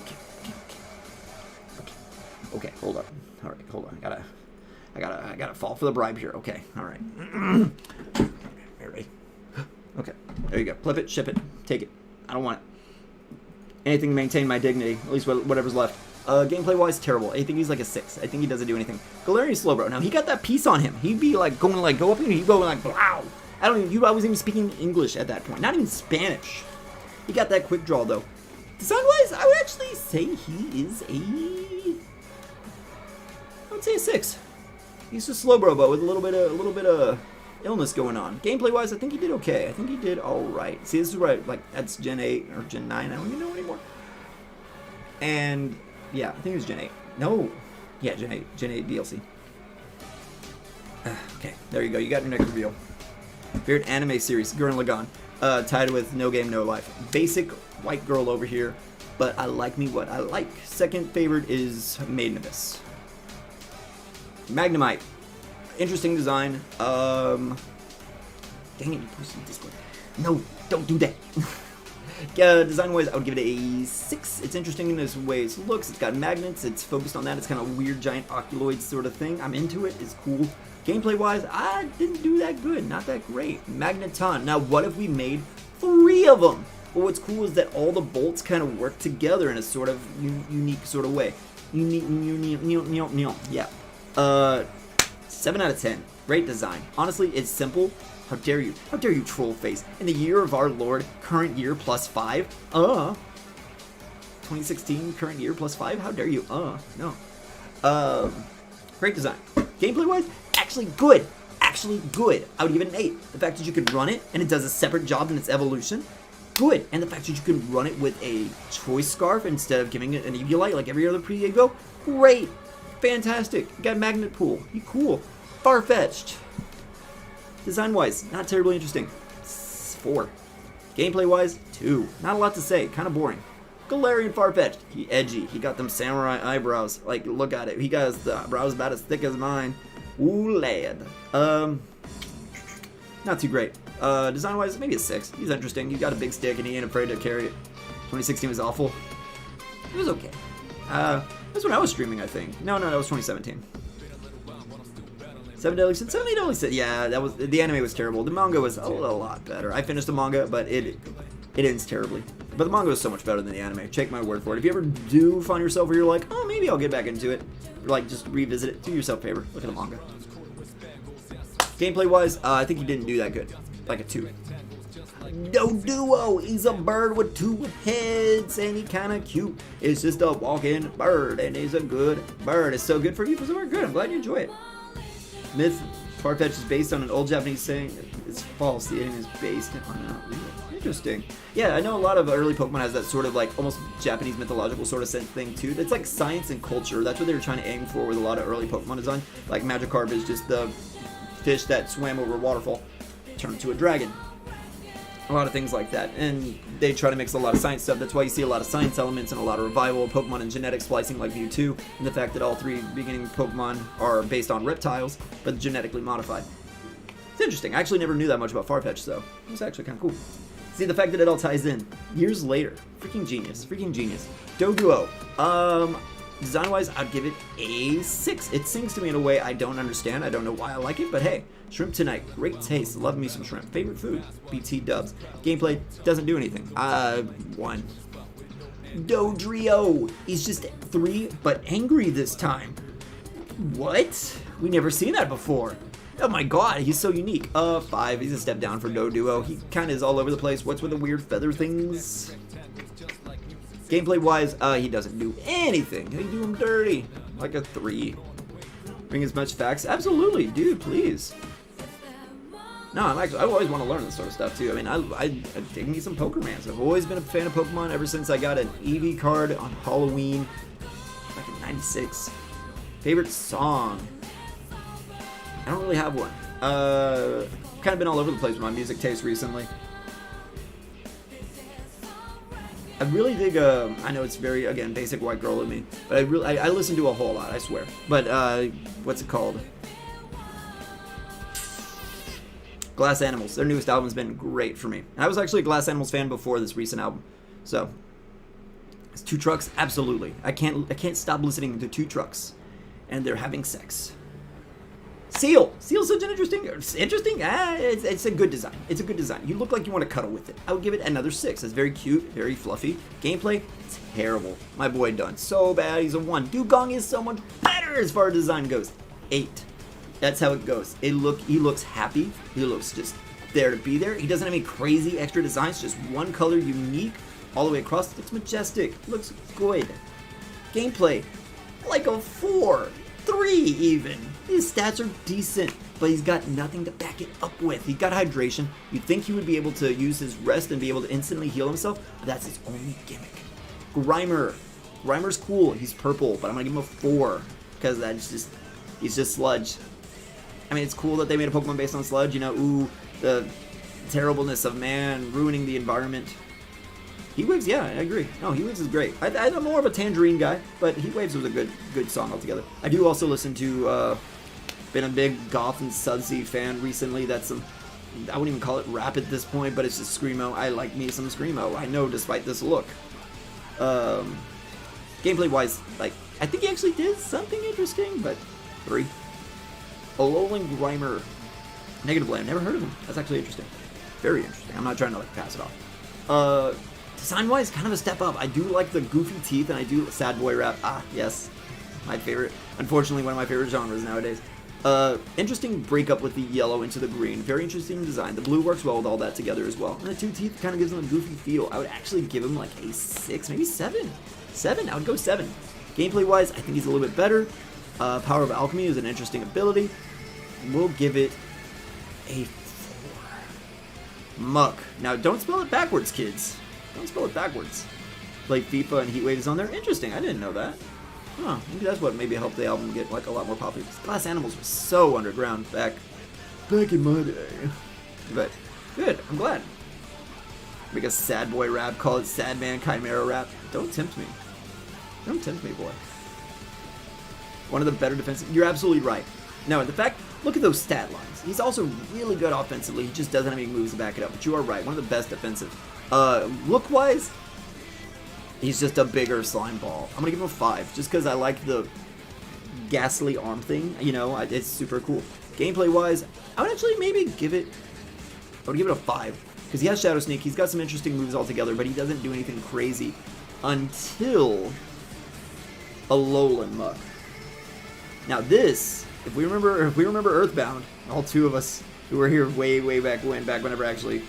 Okay, hold up. All right, hold on. I gotta fall for the bribe here. Okay, all right. Ready? Okay, there you go. Flip it, ship it, take it. I don't want it. Anything to maintain my dignity, at least whatever's left. Gameplay-wise, terrible. I think he's like a 6. I think he doesn't do anything. Galarian Slowbro. Now, he got that piece on him. He'd be like going like, go up here, he'd go like, wow. I wasn't even speaking English at that point. Not even Spanish. He got that quick draw, though. Design-wise, I would actually say he is I would say a 6. He's a Slowbro, but with a little bit of illness going on. Gameplay-wise, I think he did okay. I think he did all right. See, this is right. Like, that's Gen 8 or Gen 9. I don't even know anymore. And... yeah, I think it was Gen 8. No. Yeah, Gen 8. Gen 8 DLC. Okay, there you go. You got your neck reveal. Favorite anime series, Gurren Lagann. Tied with No Game, No Life. Basic white girl over here, but I like me what I like. Second favorite is Maiden Abyss. Magnemite. Interesting design. Dang it, you posted this one. No, don't do that. Design-wise, I would give it a 6. It's interesting in this way it looks. It's got magnets. It's focused on that. It's kind of weird, giant oculoid sort of thing. I'm into it. It's cool. Gameplay-wise, I didn't do that good. Not that great. Magneton. Now, what if we made 3 of them? Well, what's cool is that all the bolts kind of work together in a sort of unique sort of way. Yeah. 7 out of 10. Great design. Honestly, it's simple. How dare you? How dare you, troll face? In the year of our Lord, current year plus 5? 2016, current year plus 5? How dare you? No. Great design. Gameplay-wise, actually good. Actually good. I would give it an 8. The fact that you could run it, and it does a separate job than its evolution, good. And the fact that you can run it with a choice scarf instead of giving it an Eviolite like every other pre-Evo, great. Fantastic. You got a magnet pool. You cool. Far-fetched. Design-wise, not terribly interesting. 4. Gameplay-wise, 2. Not a lot to say. Kind of boring. Galarian Farfetch'd. He edgy. He got them samurai eyebrows. Like, look at it. He got his brows about as thick as mine. Ooh, lad. Not too great. Design-wise, maybe a 6. He's interesting. He's got a big stick, and he ain't afraid to carry it. 2016 was awful. It was okay. That's when I was streaming, I think. No, that was 2017. 7 Deadly Sins. 7 Deadly Sins. Yeah, that was the anime was terrible. The manga was a lot better. I finished the manga, but it ends terribly. But the manga was so much better than the anime. Take my word for it. If you ever do find yourself where you're like, oh, maybe I'll get back into it, like just revisit it, do yourself a favor. Look at the manga. Gameplay wise, I think he didn't do that good. Like a 2. Doduo, he's a bird with 2 heads, and he kinda cute. It's just a walking bird, and he's a good bird. It's so good for you for somewhere good. I'm glad you enjoy it. Myth, Farfetch is based on an old Japanese saying. It's false. The anime is based on a real. Interesting. Yeah, I know a lot of early Pokemon has that sort of like almost Japanese mythological sort of sense thing too. It's like science and culture. That's what they were trying to aim for with a lot of early Pokemon design. Like Magikarp is just the fish that swam over a waterfall, turned into a dragon. A lot of things like that, and they try to mix a lot of science stuff. That's why you see a lot of science elements and a lot of revival of Pokemon and genetic splicing like Mewtwo, and the fact that all 3 beginning Pokemon are based on reptiles, but genetically modified. It's interesting. I actually never knew that much about Farfetch, though. It was actually kind of cool. See, the fact that it all ties in years later. Freaking genius. Freaking genius. Doduo. Design-wise, I'd give it a 6. It sings to me in a way I don't understand. I don't know why I like it, but hey. Shrimp tonight. Great taste. Love me some shrimp. Favorite food? BT dubs. Gameplay doesn't do anything. 1. Dodrio. He's just 3, but angry this time. What? We never seen that before. Oh my god, he's so unique. 5. He's a step down for Doduo. He kind of is all over the place. What's with the weird feather things? Gameplay-wise, he doesn't do anything. They do him dirty. Like a 3. Bring as much facts? Absolutely, dude, please. No, I always want to learn this sort of stuff, too. I mean, I dig me some Pokermans. I've always been a fan of Pokemon ever since I got an Eevee card on Halloween back in '96. Favorite song? I don't really have one. Kind of been all over the place with my music taste recently. I really dig, I know it's very, again, basic white girl of me, but I listen to a whole lot, I swear. But, what's it called? Glass Animals. Their newest album's been great for me. And I was actually a Glass Animals fan before this recent album. So, it's 2 trucks? Absolutely. I can't stop listening to 2 trucks. And they're having sex. Seal! Seal's such an interesting? It's a good design. It's a good design. You look like you want to cuddle with it. I would give it another 6. It's very cute, very fluffy. Gameplay, terrible. My boy done so bad. He's a 1. Dugong is so much better as far as design goes. 8. That's how it goes. He looks happy. He looks just there to be there. He doesn't have any crazy extra designs. Just one color, unique, all the way across. It looks majestic. Looks good. Gameplay, like a 4. 3 even. His stats are decent, but he's got nothing to back it up with. He's got hydration. You'd think he would be able to use his rest and be able to instantly heal himself, but that's his only gimmick. Grimer. Grimer's cool. He's purple, but I'm going to give him a 4 because he's just sludge. I mean, it's cool that they made a Pokemon based on sludge. You know, ooh, the terribleness of man ruining the environment. Heatwaves, yeah, I agree. No, Heatwaves is great. I'm more of a Tangerine guy, but Heatwaves was a good song altogether. I do also listen to, been a big goth and sudsy fan recently. That's I wouldn't even call it rap at this point, but it's just Screamo. I like me some Screamo. I know despite this look. Gameplay-wise, like, I think he actually did something interesting, but 3. Alolan Grimer. Negative Land. Never heard of him. That's actually interesting. Very interesting. I'm not trying to, like, pass it off. Design-wise, kind of a step up. I do like the goofy teeth, and I do sad boy rap. Ah, yes. My favorite. Unfortunately, one of my favorite genres nowadays. Interesting breakup with the yellow into the green. Very interesting design. The blue works well with all that together as well. And the 2 teeth kind of gives them a goofy feel. I would actually give him, like, a 6, maybe 7. 7? I would go 7. Gameplay-wise, I think he's a little bit better. Power of Alchemy is an interesting ability. We'll give it a 4. Muck. Now, don't spell it backwards, kids. Don't spell it backwards. Play FIFA and Heatwave is on there. Interesting. I didn't know that. Huh. Maybe that's what maybe helped the album get like a lot more popular. Glass Animals was so underground back in my day. But good. I'm glad. Make a sad boy rap. Call it Sad Man Chimera rap. Don't tempt me. Don't tempt me, boy. One of the better defensive. You're absolutely right. No, the fact. Look at those stat lines. He's also really good offensively. He just doesn't have any moves to back it up. But you are right. One of the best defensive. Look-wise, he's just a bigger slime ball. I'm going to give him a 5, just because I like the ghastly arm thing. You know, it's super cool. Gameplay-wise, I would actually maybe give it a 5, because he has Shadow Sneak. He's got some interesting moves altogether, but he doesn't do anything crazy until Alolan Muck. Now this, if we remember Earthbound, all 2 of us who were here way back whenever actually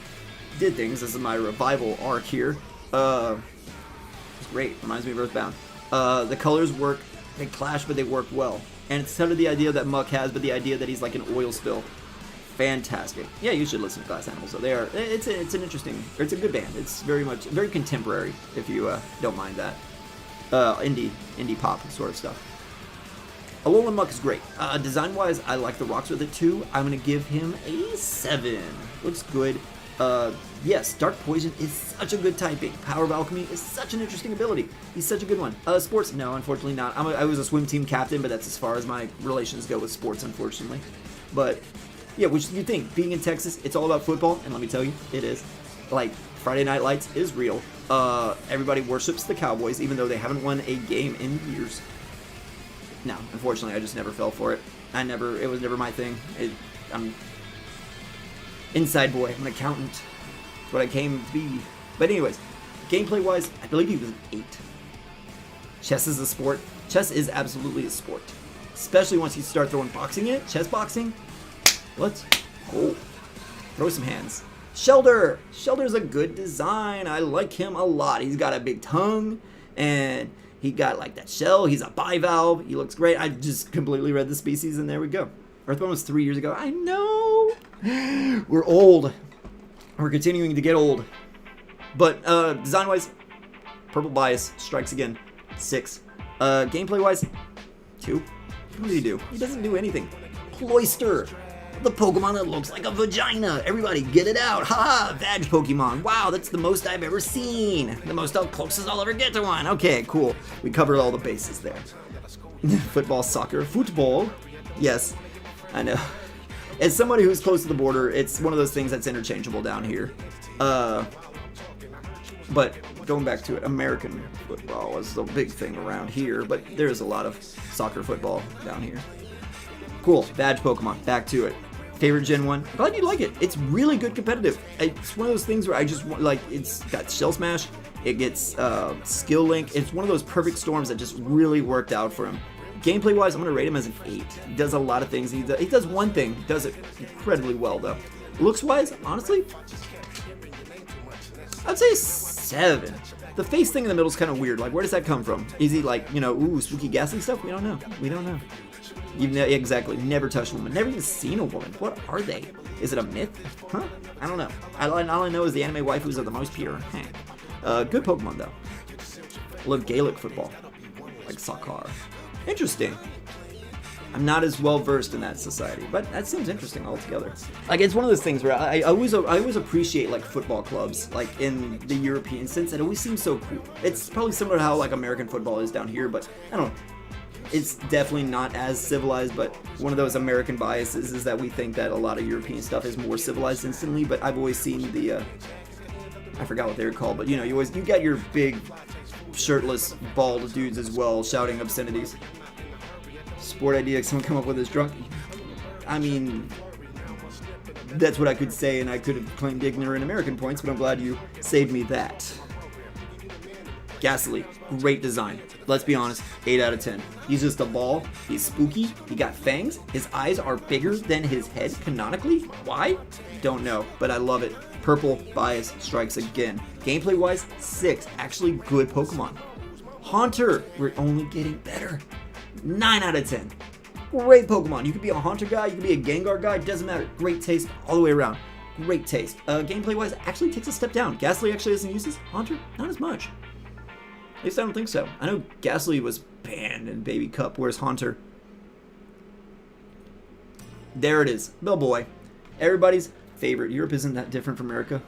did things. This is my revival arc here. It's great. Reminds me of Earthbound. The colors work. They clash, but they work well. And it's kind of the idea that Muck has, but the idea that he's like an oil spill. Fantastic. Yeah, you should listen to Glass Animals. So they are. It's an interesting. Or it's a good band. It's very contemporary. If you don't mind that. Indie pop sort of stuff. Alolan Muck is great. Design-wise, I like the rocks with it too. I'm going to give him a 7. Looks good. Yes, Dark Poison is such a good typing. Power of Alchemy is such an interesting ability. He's such a good one. Sports, no, unfortunately not. I was a swim team captain, but that's as far as my relations go with sports, unfortunately. But, yeah, which you think, being in Texas, it's all about football, and let me tell you, it is. Like, Friday Night Lights is real. Everybody worships the Cowboys, even though they haven't won a game in years. No, unfortunately, I just never fell for it. It was never my thing. I'm inside boy. I'm an accountant. That's what I came to be. But anyways, gameplay-wise, I believe he was an 8. Chess is a sport. Chess is absolutely a sport. Especially once you start throwing boxing in it. Chess boxing. Let's go. Throw some hands. Shelder. Shelder's a good design. I like him a lot. He's got a big tongue. And he got like that shell. He's a bivalve. He looks great. I just completely read the species and there we go. Earthbound was 3 years ago. I know. We're old. We're continuing to get old. But design-wise, Purple Bias strikes again. 6. Gameplay-wise, 2. What does he do? He doesn't do anything. Cloyster. The Pokemon that looks like a vagina. Everybody get it out. Haha, Vag Pokemon. Wow, that's the most I've ever seen. The most closest I'll ever get to one. Okay, cool. We covered all the bases there. Football, soccer, football. Yes, I know. As somebody who's close to the border, it's one of those things that's interchangeable down here. But going back to it, American football is the big thing around here, but there's a lot of soccer football down here. Cool, Badge Pokemon, back to it. Favorite Gen 1, glad you like it. It's really good competitive. It's one of those things where I just want, like, it's got Shell Smash, it gets Skill Link. It's one of those perfect storms that just really worked out for him. Gameplay wise, I'm going to rate him as an 8. He does a lot of things. He does one thing, he does it incredibly well though. Looks wise, honestly, I'd say 7. The face thing in the middle is kind of weird. Like, where does that come from? Is he like, ooh, spooky ghastly stuff? We don't know. We don't know. Exactly. Never touched a woman. Never even seen a woman. What are they? Is it a myth? Huh? I don't know. All I know is the anime waifus are the most pure. Good Pokemon, though. Love Gaelic football. Like soccer. Interesting. I'm not as well versed in that society, but that seems interesting altogether. Like, it's one of those things where I always appreciate like football clubs, like in the European sense. It always seems so cool. It's probably similar to how like American football is down here, but I don't know. It's definitely not as civilized, but one of those American biases is that we think that a lot of European stuff is more civilized instantly, but I've always seen the, I forgot what they were called, but you got your big, shirtless, bald dudes as well, shouting obscenities. Sport idea someone come up with is drunk. I mean, that's what I could say, and I could have claimed ignorant American points, but I'm glad you saved me that. Ghastly, great design. Let's be honest, 8 out of 10. He's just a ball. He's spooky. He got fangs. His eyes are bigger than his head canonically. Why? Don't know, but I love it. Purple Bias strikes again. Gameplay-wise, 6. Actually good Pokemon. Haunter, we're only getting better. 9 out of 10. Great Pokemon. You could be a Haunter guy, you could be a Gengar guy, doesn't matter. Great taste all the way around. Great taste. Gameplay-wise, actually takes a step down. Ghastly actually doesn't use this. Haunter, not as much. At least I don't think so. I know Ghastly was banned in Baby Cup. Where's Haunter? There it is. The boy. Everybody's favorite. Europe isn't that different from America.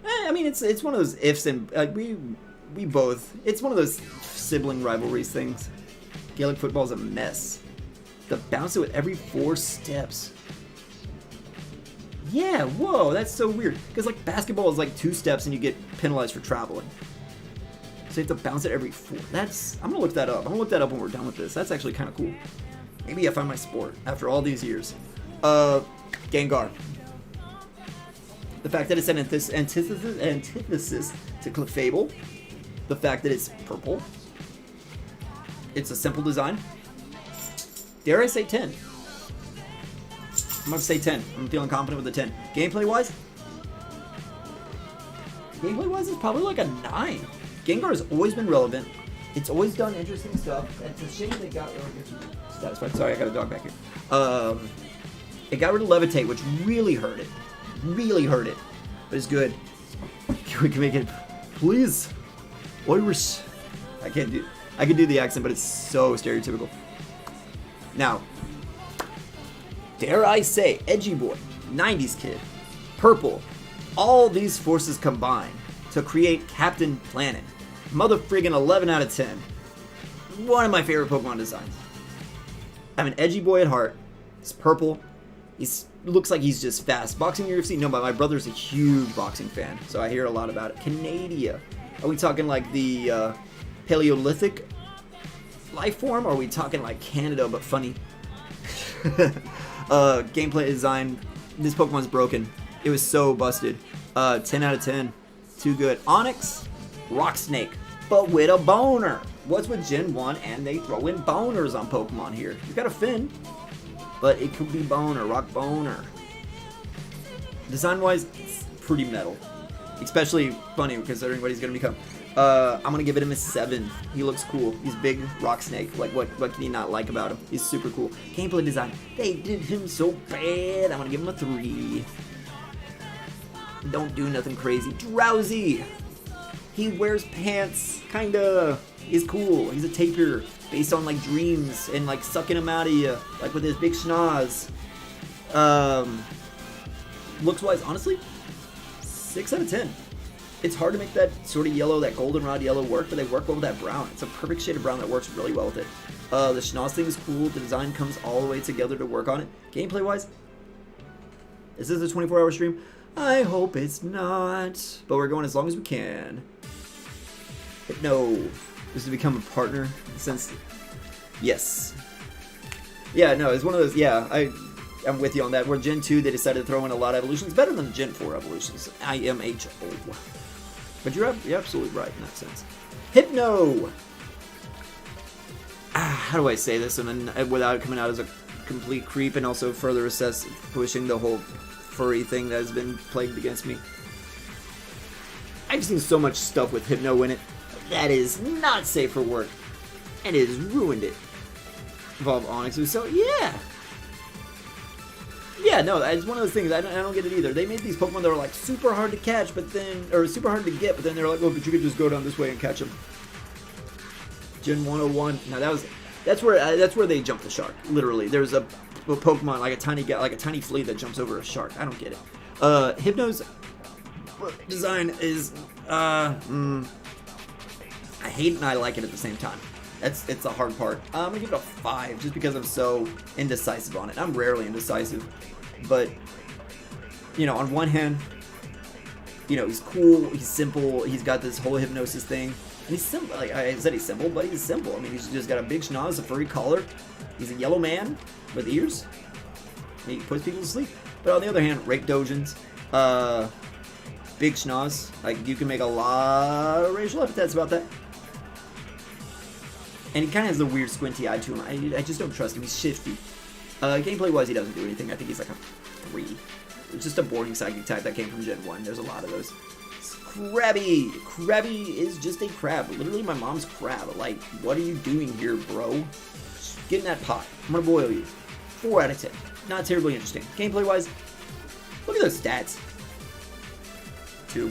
I mean, it's one of those ifs, and we both. It's one of those sibling rivalries things. Gaelic football is a mess. The bounce it with every 4 steps. Yeah, whoa, that's so weird. Because like basketball is like 2 steps and you get penalized for traveling. So you have to bounce it every 4. I'm gonna look that up. I'm gonna look that up when we're done with this. That's actually kind of cool. Maybe I find my sport after all these years. Gengar. The fact that it's an antithesis to Clefable. The fact that it's purple. It's a simple design. Dare I say 10? I'm gonna say 10. I'm feeling confident with the 10. Gameplay wise, gameplay-wise, it's probably like a 9. Gengar has always been relevant. It's always done interesting stuff. It's a shame they got satisfied. Sorry, I got a dog back here. It got rid of Levitate, which really hurt it. Really hurt it. But it's good. We can make it, please. Irish. I can do the accent, but it's so stereotypical. Now, dare I say, edgy boy, 90s kid, purple, all these forces combine to create Captain Planet. Mother friggin' 11 out of 10. One of my favorite Pokemon designs. I'm an edgy boy at heart. He's purple. He looks like he's just fast. Boxing UFC? No, but my brother's a huge boxing fan, so I hear a lot about it. Canada. Are we talking like the Paleolithic life form, or are we talking like Canada but funny? Gameplay design. This Pokemon's broken. It was so busted. 10 out of 10. Too good. Onyx, Rock Snake, but with a boner. What's with Gen 1 and they throw in boners on Pokemon here? You've got a fin, but it could be boner, rock boner. Design-wise, it's pretty metal. Especially funny considering what he's going to become. I'm going to give it him a 7. He looks cool. He's big, rock snake. Like, what can you not like about him? He's super cool. Gameplay design, they did him so bad. I'm going to give him a 3. Don't do nothing crazy. Drowsy. He wears pants. Kinda. He's cool. He's a tapir based on like dreams and like sucking him out of you. Like with his big schnoz. Looks wise, honestly, 6 out of 10. It's hard to make that sort of yellow, that goldenrod yellow work, but they work well with that brown. It's a perfect shade of brown that works really well with it. The schnoz thing is cool. The design comes all the way together to work on it. Gameplay wise, is this a 24-hour stream? I hope it's not, but we're going as long as we can. No, this has become a partner since, yes. Yeah, no, it's one of those, yeah, I'm with you on that. Where Gen 2, they decided to throw in a lot of evolutions, better than the Gen 4 evolutions. IMHO. But you're absolutely right in that sense. Hypno! How do I say this and then without it coming out as a complete creep and also further assess pushing the whole furry thing that has been plagued against me. I've seen so much stuff with Hypno in it that is not safe for work, and it has ruined it. Evolve Onyx, so yeah. Yeah, no, it's one of those things, I don't get it either. They made these Pokemon that were like super hard to catch, but then, or super hard to get, but then they're like, oh, but you could just go down this way and catch them. Gen 101, now that's where they jumped the shark, literally. There's a Pokemon, like a tiny flea that jumps over a shark. I don't get it. Hypno's design is, I hate it and I like it at the same time. It's the hard part. I'm gonna give it a 5 just because I'm so indecisive on it. I'm rarely indecisive, but you know, on one hand, you know, he's cool, he's simple, he's got this whole hypnosis thing, and he's simple. Like I said, he's simple, but he's simple. I mean, he's just got a big schnoz, a furry collar. He's a yellow man with ears. He puts people to sleep. But on the other hand, Rake Dojins, big schnoz. Like you can make a lot of racial epithets about that. And he kind of has a weird squinty eye to him. I just don't trust him. He's shifty. Gameplay-wise, he doesn't do anything. I think he's like a 3. It's just a boring psychic type that came from Gen 1. There's a lot of those. Krabby. Krabby is just a crab. Literally my mom's crab. Like, what are you doing here, bro? Get in that pot. I'm going to boil you. 4 out of 10. Not terribly interesting. Gameplay-wise, look at those stats. 2.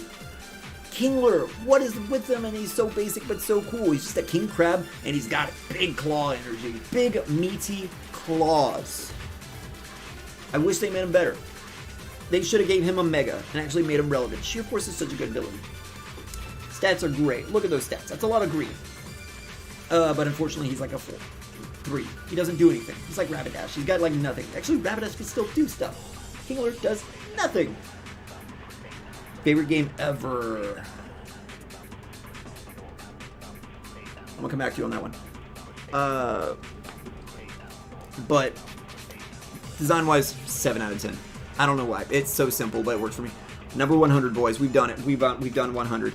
Kingler, what is with him? And he's so basic but so cool. He's just a king crab, and he's got big claw energy. Big, meaty claws. I wish they made him better. They should have gave him a mega and actually made him relevant. Sheer Force is such a good ability. Stats are great. Look at those stats. That's a lot of green. But unfortunately, he's like a 4. 3. He doesn't do anything. He's like Rapidash. He's got like nothing. Actually, Rapidash can still do stuff. Kingler does nothing. Favorite game ever. I'm gonna come back to you on that one. But design-wise, 7 out of 10. I don't know why. It's so simple, but it works for me. Number 100, boys. We've done it. We've done 100.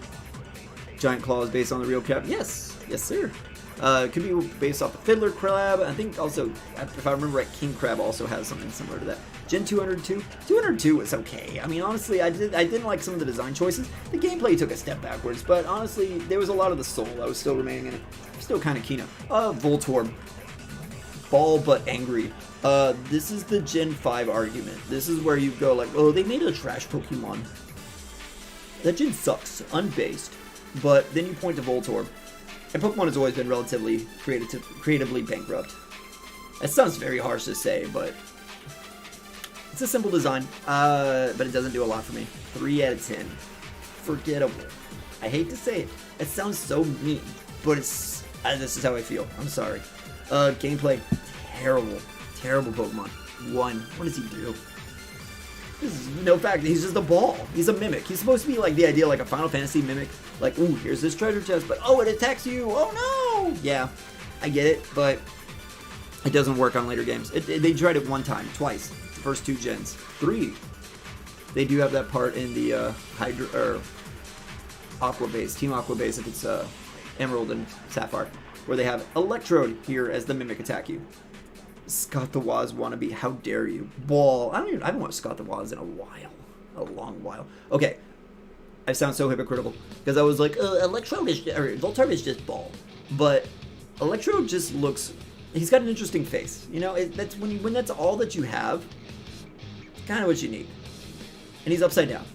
Giant claws based on the real cap. Yes, yes, sir. It could be based off the Fiddler Crab. I think also, if I remember right, King Crab also has something similar to that. Gen 202. 202 was okay. I mean, honestly, I didn't like some of the design choices. The gameplay took a step backwards, but honestly, there was a lot of the soul that was still remaining in it. Still kind of keen on. Voltorb. Ball but angry. This is the Gen 5 argument. This is where you go like, oh, they made a trash Pokemon. That gen sucks, unbased, but then you point to Voltorb, and Pokemon has always been relatively creatively bankrupt. That sounds very harsh to say, but it's a simple design, but it doesn't do a lot for me. 3 out of 10. Forgettable. I hate to say it. It sounds so mean, but it's this is how I feel. I'm sorry. Gameplay, terrible. Terrible Pokemon. 1. What does he do? This is no fact. He's just a ball. He's a mimic. He's supposed to be like the idea like a Final Fantasy mimic. Like, ooh, here's this treasure chest, but oh, it attacks you. Oh no! Yeah, I get it, but it doesn't work on later games. They tried it twice. The first 2 gens. 3. They do have that part in the Aqua base, Team Aqua base if it's Emerald and Sapphire, where they have Electrode here as the mimic attack you. Scott the Woz wannabe, how dare you? Ball. I haven't watched Scott the Woz in a while. A long while. Okay. I sound so hypocritical. Because I was like, Electrode is, or Voltorb is just ball. But Electrode just looks, he's got an interesting face. You know, that's when that's all that you have, it's kind of what you need. And he's upside down.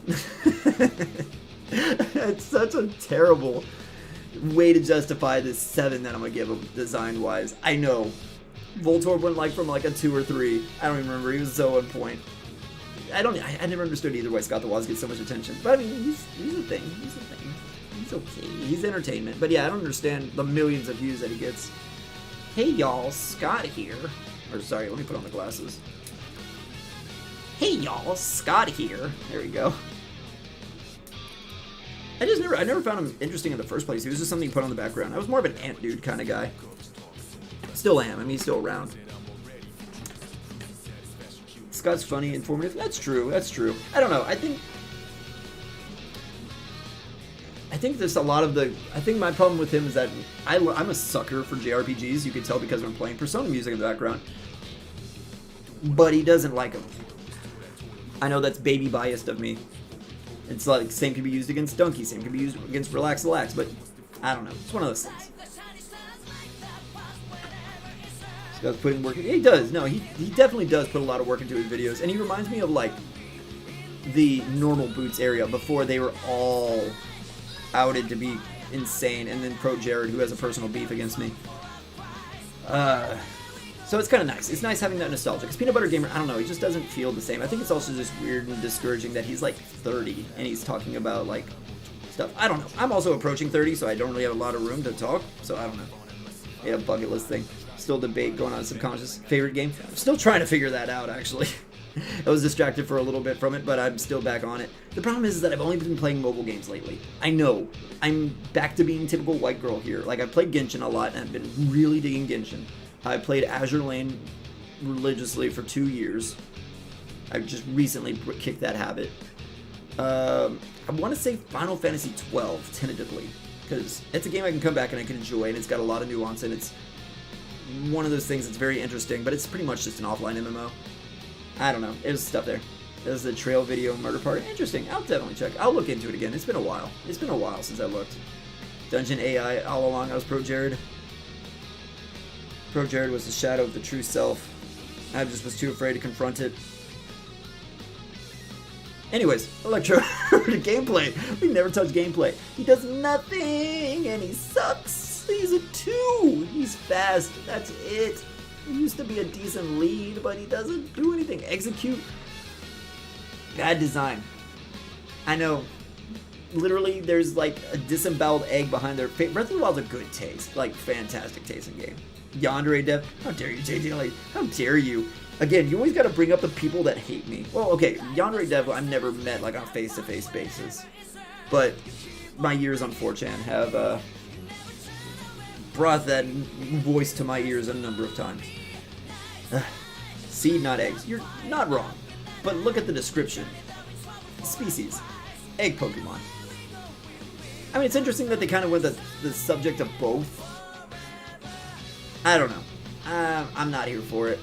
It's such a terrible way to justify this 7 that I'm going to give him design-wise. I know. Voltorb went like from like a 2 or 3. I don't even remember. He was so on point. I never understood either why Scott the Woz gets so much attention. But I mean, he's a thing. He's a thing. He's okay. He's entertainment. But yeah, I don't understand the millions of views that he gets. Hey y'all, Scott here. Or sorry, let me put on the glasses. Hey y'all, Scott here. There we go. I never found him interesting in the first place. He was just something you put on the background. I was more of an ant dude kind of guy. Still am. I mean, he's still around. Scott's funny, informative. That's true. That's true. I don't know. I think there's a lot of the... I think my problem with him is that I'm a sucker for JRPGs. You can tell because I'm playing Persona music in the background. But he doesn't like them. I know that's baby biased of me. It's like, same can be used against Donkey, same can be used against Relax, but I don't know. It's one of those things. Does put in work. He does. No, he definitely does put a lot of work into his videos, and he reminds me of like the normal Boots area before they were all outed to be insane, and then Pro Jared, who has a personal beef against me. So it's kind of nice. It's nice having that nostalgia. Because Peanut Butter Gamer, I don't know, he just doesn't feel the same. I think it's also just weird and discouraging that he's like 30 and he's talking about like stuff. I don't know. I'm also approaching 30, so I don't really have a lot of room to talk. So I don't know. Yeah, bucket list thing. Still debate going on subconscious. Favorite game? I'm still trying to figure that out, actually. I was distracted for a little bit from it, but I'm still back on it. The problem is that I've only been playing mobile games lately. I know. I'm back to being typical white girl here. Like, I played Genshin a lot, and I've been really digging Genshin. I played Azure Lane religiously for 2 years. I've just recently kicked that habit. I want to say Final Fantasy 12, tentatively, because it's a game I can come back and I can enjoy, and it's got a lot of nuance, and it's one of those things that's very interesting, but it's pretty much just an offline MMO. I don't know. There's stuff there. There's the Trail Video Murder Party. Interesting. I'll definitely check. I'll look into it again. It's been a while. It's been a while since I looked. Dungeon AI. All along I was Pro Jared. Pro Jared was the shadow of the true self. I just was too afraid to confront it. Anyways, Electro gameplay. We never touch gameplay. He does nothing and he sucks. He's a 2. He's fast. That's it. He used to be a decent lead, but he doesn't do anything. Execute. Bad design. I know. Literally, there's like a disemboweled egg behind their face. Breath of the Wild's a good taste. Like, fantastic tasting game. Yandere Dev. How dare you, JJ? How dare you? Again, you always got to bring up the people that hate me. Well, okay, Yandere Dev I've never met like on a face-to-face basis. But my years on 4chan have brought that voice to my ears a number of times. Seed, not eggs. You're not wrong. But look at the description. Species. Egg Pokemon. I mean, it's interesting that they kind of went the subject of both. I don't know. I'm not here for it.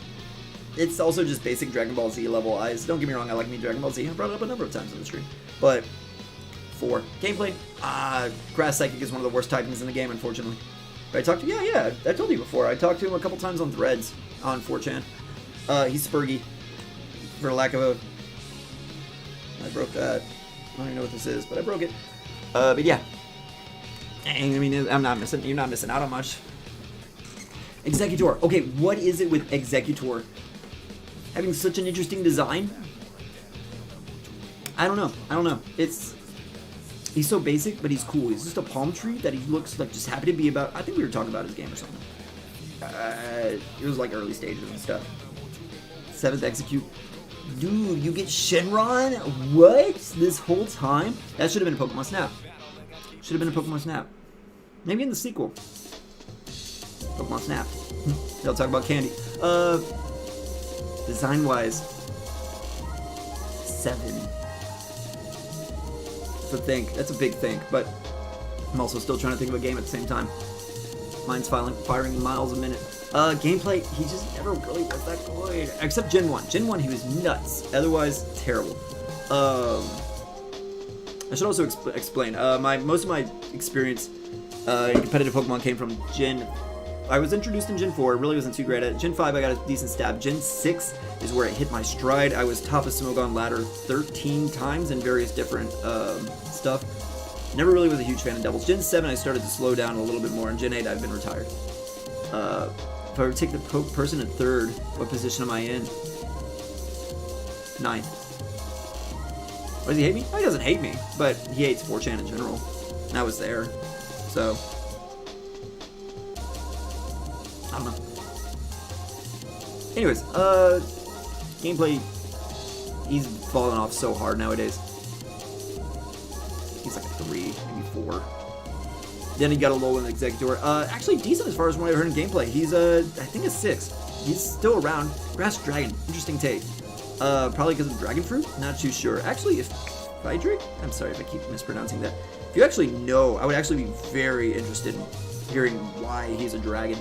It's also just basic Dragon Ball Z level eyes. Don't get me wrong, I like me Dragon Ball Z. I brought it up a number of times on the stream. But 4. Gameplay. Grass Psychic is one of the worst typings in the game, unfortunately. But I talked to yeah, I told you before. I talked to him a couple times on threads on 4chan. He's Spurgy. For lack of a... I broke that. I don't even know what this is, but I broke it. But yeah. Dang, I mean, you're not missing out on much. Executor. Okay, what is it with Executor? Having such an interesting design? I don't know. He's so basic, but he's cool. He's just a palm tree that he looks like just happy to be about. I think we were talking about his game or something. It was like early stages and stuff. 7th Execute. Dude, you get Shenron? What? This whole time? That should have been a Pokemon Snap. Maybe in the sequel. Pokemon Snap. They'll talk about candy. Design-wise, 7. That's a big think, but I'm also still trying to think of a game at the same time. Mine's firing miles a minute. Gameplay, he just never really was that good. Except Gen 1. Gen 1, he was nuts. Otherwise, terrible. I should also explain. Most of my experience in competitive Pokemon came from Gen... I was introduced in Gen 4, really wasn't too great at it. Gen 5, I got a decent stab. Gen 6 is where it hit my stride. I was top of Smogon ladder 13 times in various different stuff. Never really was a huge fan of doubles. Gen 7, I started to slow down a little bit more. In Gen 8, I've been retired. If I were to take the person in 3rd, what position am I in? 9th. What, does he hate me? Oh, he doesn't hate me, but he hates 4chan in general. And I was there, so... I don't know. Anyways, gameplay, he's falling off so hard nowadays. He's like a 3, maybe 4. Then he got a low in the Executor. Actually decent as far as what I've heard in gameplay. He's I think a 6. He's still around. Grass Dragon, interesting take. Probably because of Dragon Fruit? Not too sure. Actually, if Phydrake? I'm sorry if I keep mispronouncing that. If you actually know, I would actually be very interested in hearing why he's a dragon.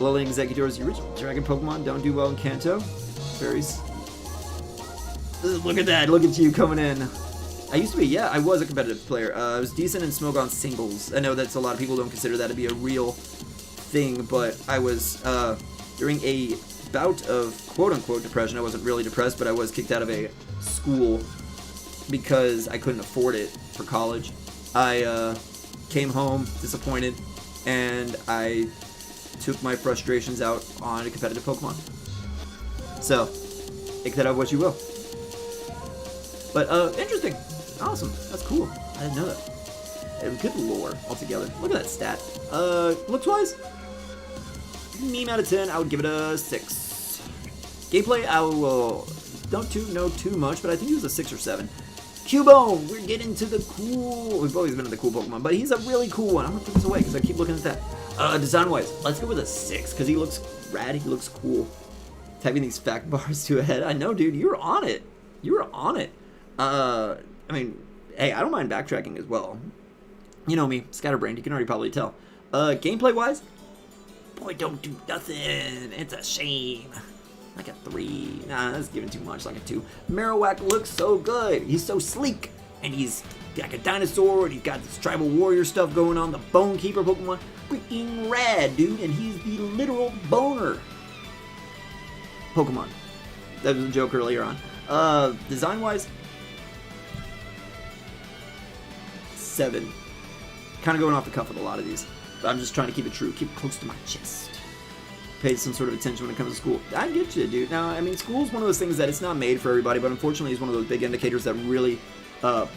Lulling Executors, the original dragon Pokemon don't do well in Kanto. Berries. Look at that, look at you coming in. I used to be, yeah, I was a competitive player. I was decent in Smogon singles. I know that's a lot of people don't consider that to be a real thing, but I was, during a bout of quote-unquote depression, I wasn't really depressed, but I was kicked out of a school because I couldn't afford it for college. I came home disappointed, and I took my frustrations out on a competitive Pokemon. So, take that out what you will. But, interesting. Awesome. That's cool. I didn't know that. Good lore altogether. Look at that stat. Looks-wise, meme out of 10, I would give it a 6. Gameplay, I will don't know too much, but I think he was a 6 or 7. Cubone, we're getting to the cool... We've always been in the cool Pokemon, but he's a really cool one. I'm going to put this away because I keep looking at that. Design-wise, let's go with a 6 because he looks rad. He looks cool. Typing these fact bars to a head. I know, dude. You were on it. You were on it. I mean, hey, I don't mind backtracking as well. You know me, scatterbrained. You can already probably tell. Gameplay-wise, boy, don't do nothing. It's a shame. Like a 3. Nah, that's giving too much. Like a 2. Marowak looks so good. He's so sleek. And he's like a dinosaur. And he's got this tribal warrior stuff going on. The Bone Keeper Pokemon. Freaking rad, dude. And he's the literal boner Pokemon. That was a joke earlier on. Design-wise, 7. Kind of going off the cuff with a lot of these. But I'm just trying to keep it true. Keep it close to my chest. Pay some sort of attention when it comes to school. I get you, dude. Now, I mean, school's one of those things that it's not made for everybody, but unfortunately it's one of those big indicators that really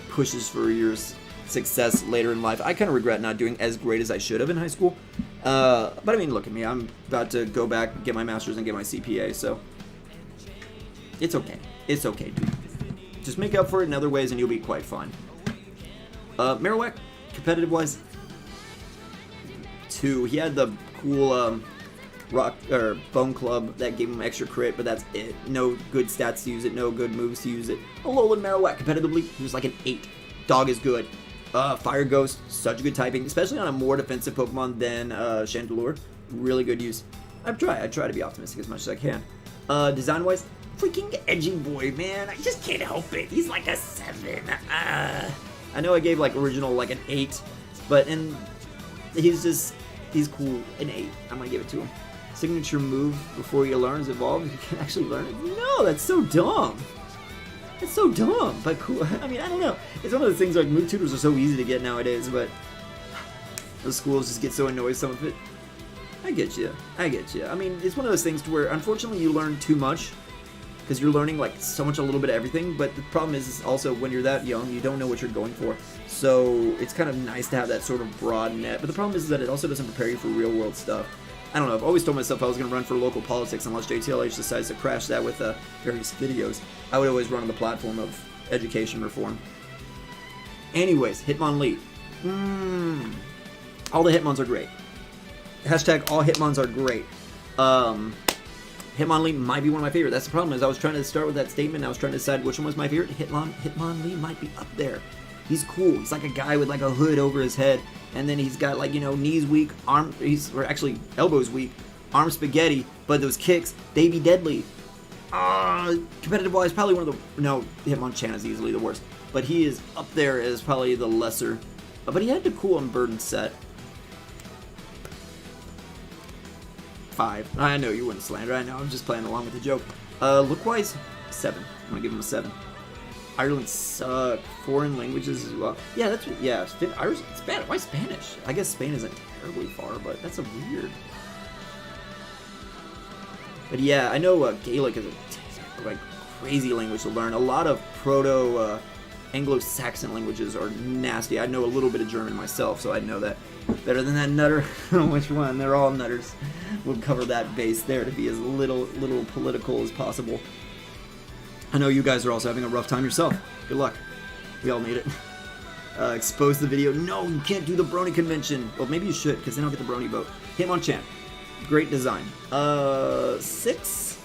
pushes for your success later in life. I kind of regret not doing as great as I should have in high school. But I mean, look at me. I'm about to go back, get my master's, and get my CPA, so it's okay. It's okay, dude. Just make up for it in other ways and you'll be quite fine. Marowak, competitive-wise, 2. He had the cool rock or bone club that gave him extra crit, but that's it. No good stats to use it, no good moves to use it. Alolan Marowak competitively, he was like an 8. Dog is good. Fire Ghost, such a good typing, especially on a more defensive Pokemon than Chandelure. really good use. I try to be optimistic as much as I can. Design-wise, freaking edgy boy, man. I just can't help it. He's like a 7. I know I gave like original like an 8, but he's cool. An 8. I'm gonna give it to him. Signature move before he learns evolves. You can actually learn it. No, that's so dumb. It's so dumb, but cool. I mean, I don't know. It's one of those things like move tutors are so easy to get nowadays, but the schools just get so annoyed some of it. I get you. I mean, it's one of those things to where unfortunately you learn too much because you're learning like so much, a little bit of everything. But the problem is also when you're that young, you don't know what you're going for. So it's kind of nice to have that sort of broad net. But the problem is that it also doesn't prepare you for real world stuff. I don't know. I've always told myself I was going to run for local politics unless JTLH decides to crash that with various videos. I would always run on the platform of education reform. Anyways, Hitmonlee. All the Hitmons are great. Hashtag all Hitmons are great. Hitmonlee might be one of my favorite. That's the problem is I was trying to start with that statement and I was trying to decide which one was my favorite. Hitmonlee might be up there. He's cool. He's like a guy with like a hood over his head. And then he's got like, you know, knees weak, or actually elbows weak, arm spaghetti, but those kicks, they be deadly. Competitive wise, probably one of the, no, Hitmonchan is easily the worst. But he is up there as probably the lesser. But he had the cool unburdened set. 5. I know you wouldn't slander. I know. I'm just playing along with the joke. Look-wise, 7. I'm gonna give him a 7. Ireland suck. Foreign languages as well. Yeah, that's Irish, Spanish. Why Spanish? I guess Spain isn't terribly far, but that's a weird. But yeah, I know Gaelic is a like crazy language to learn. A lot of proto Anglo-Saxon languages are nasty. I know a little bit of German myself, so I know that better than that nutter. Which one? They're all nutters. We'll cover that base there to be as little political as possible. I know you guys are also having a rough time yourself. Good luck. We all need it. Expose the video. No, you can't do the Brony convention. Well, maybe you should, because then I'll get the Brony vote. Hitmonchan. Great design. 6.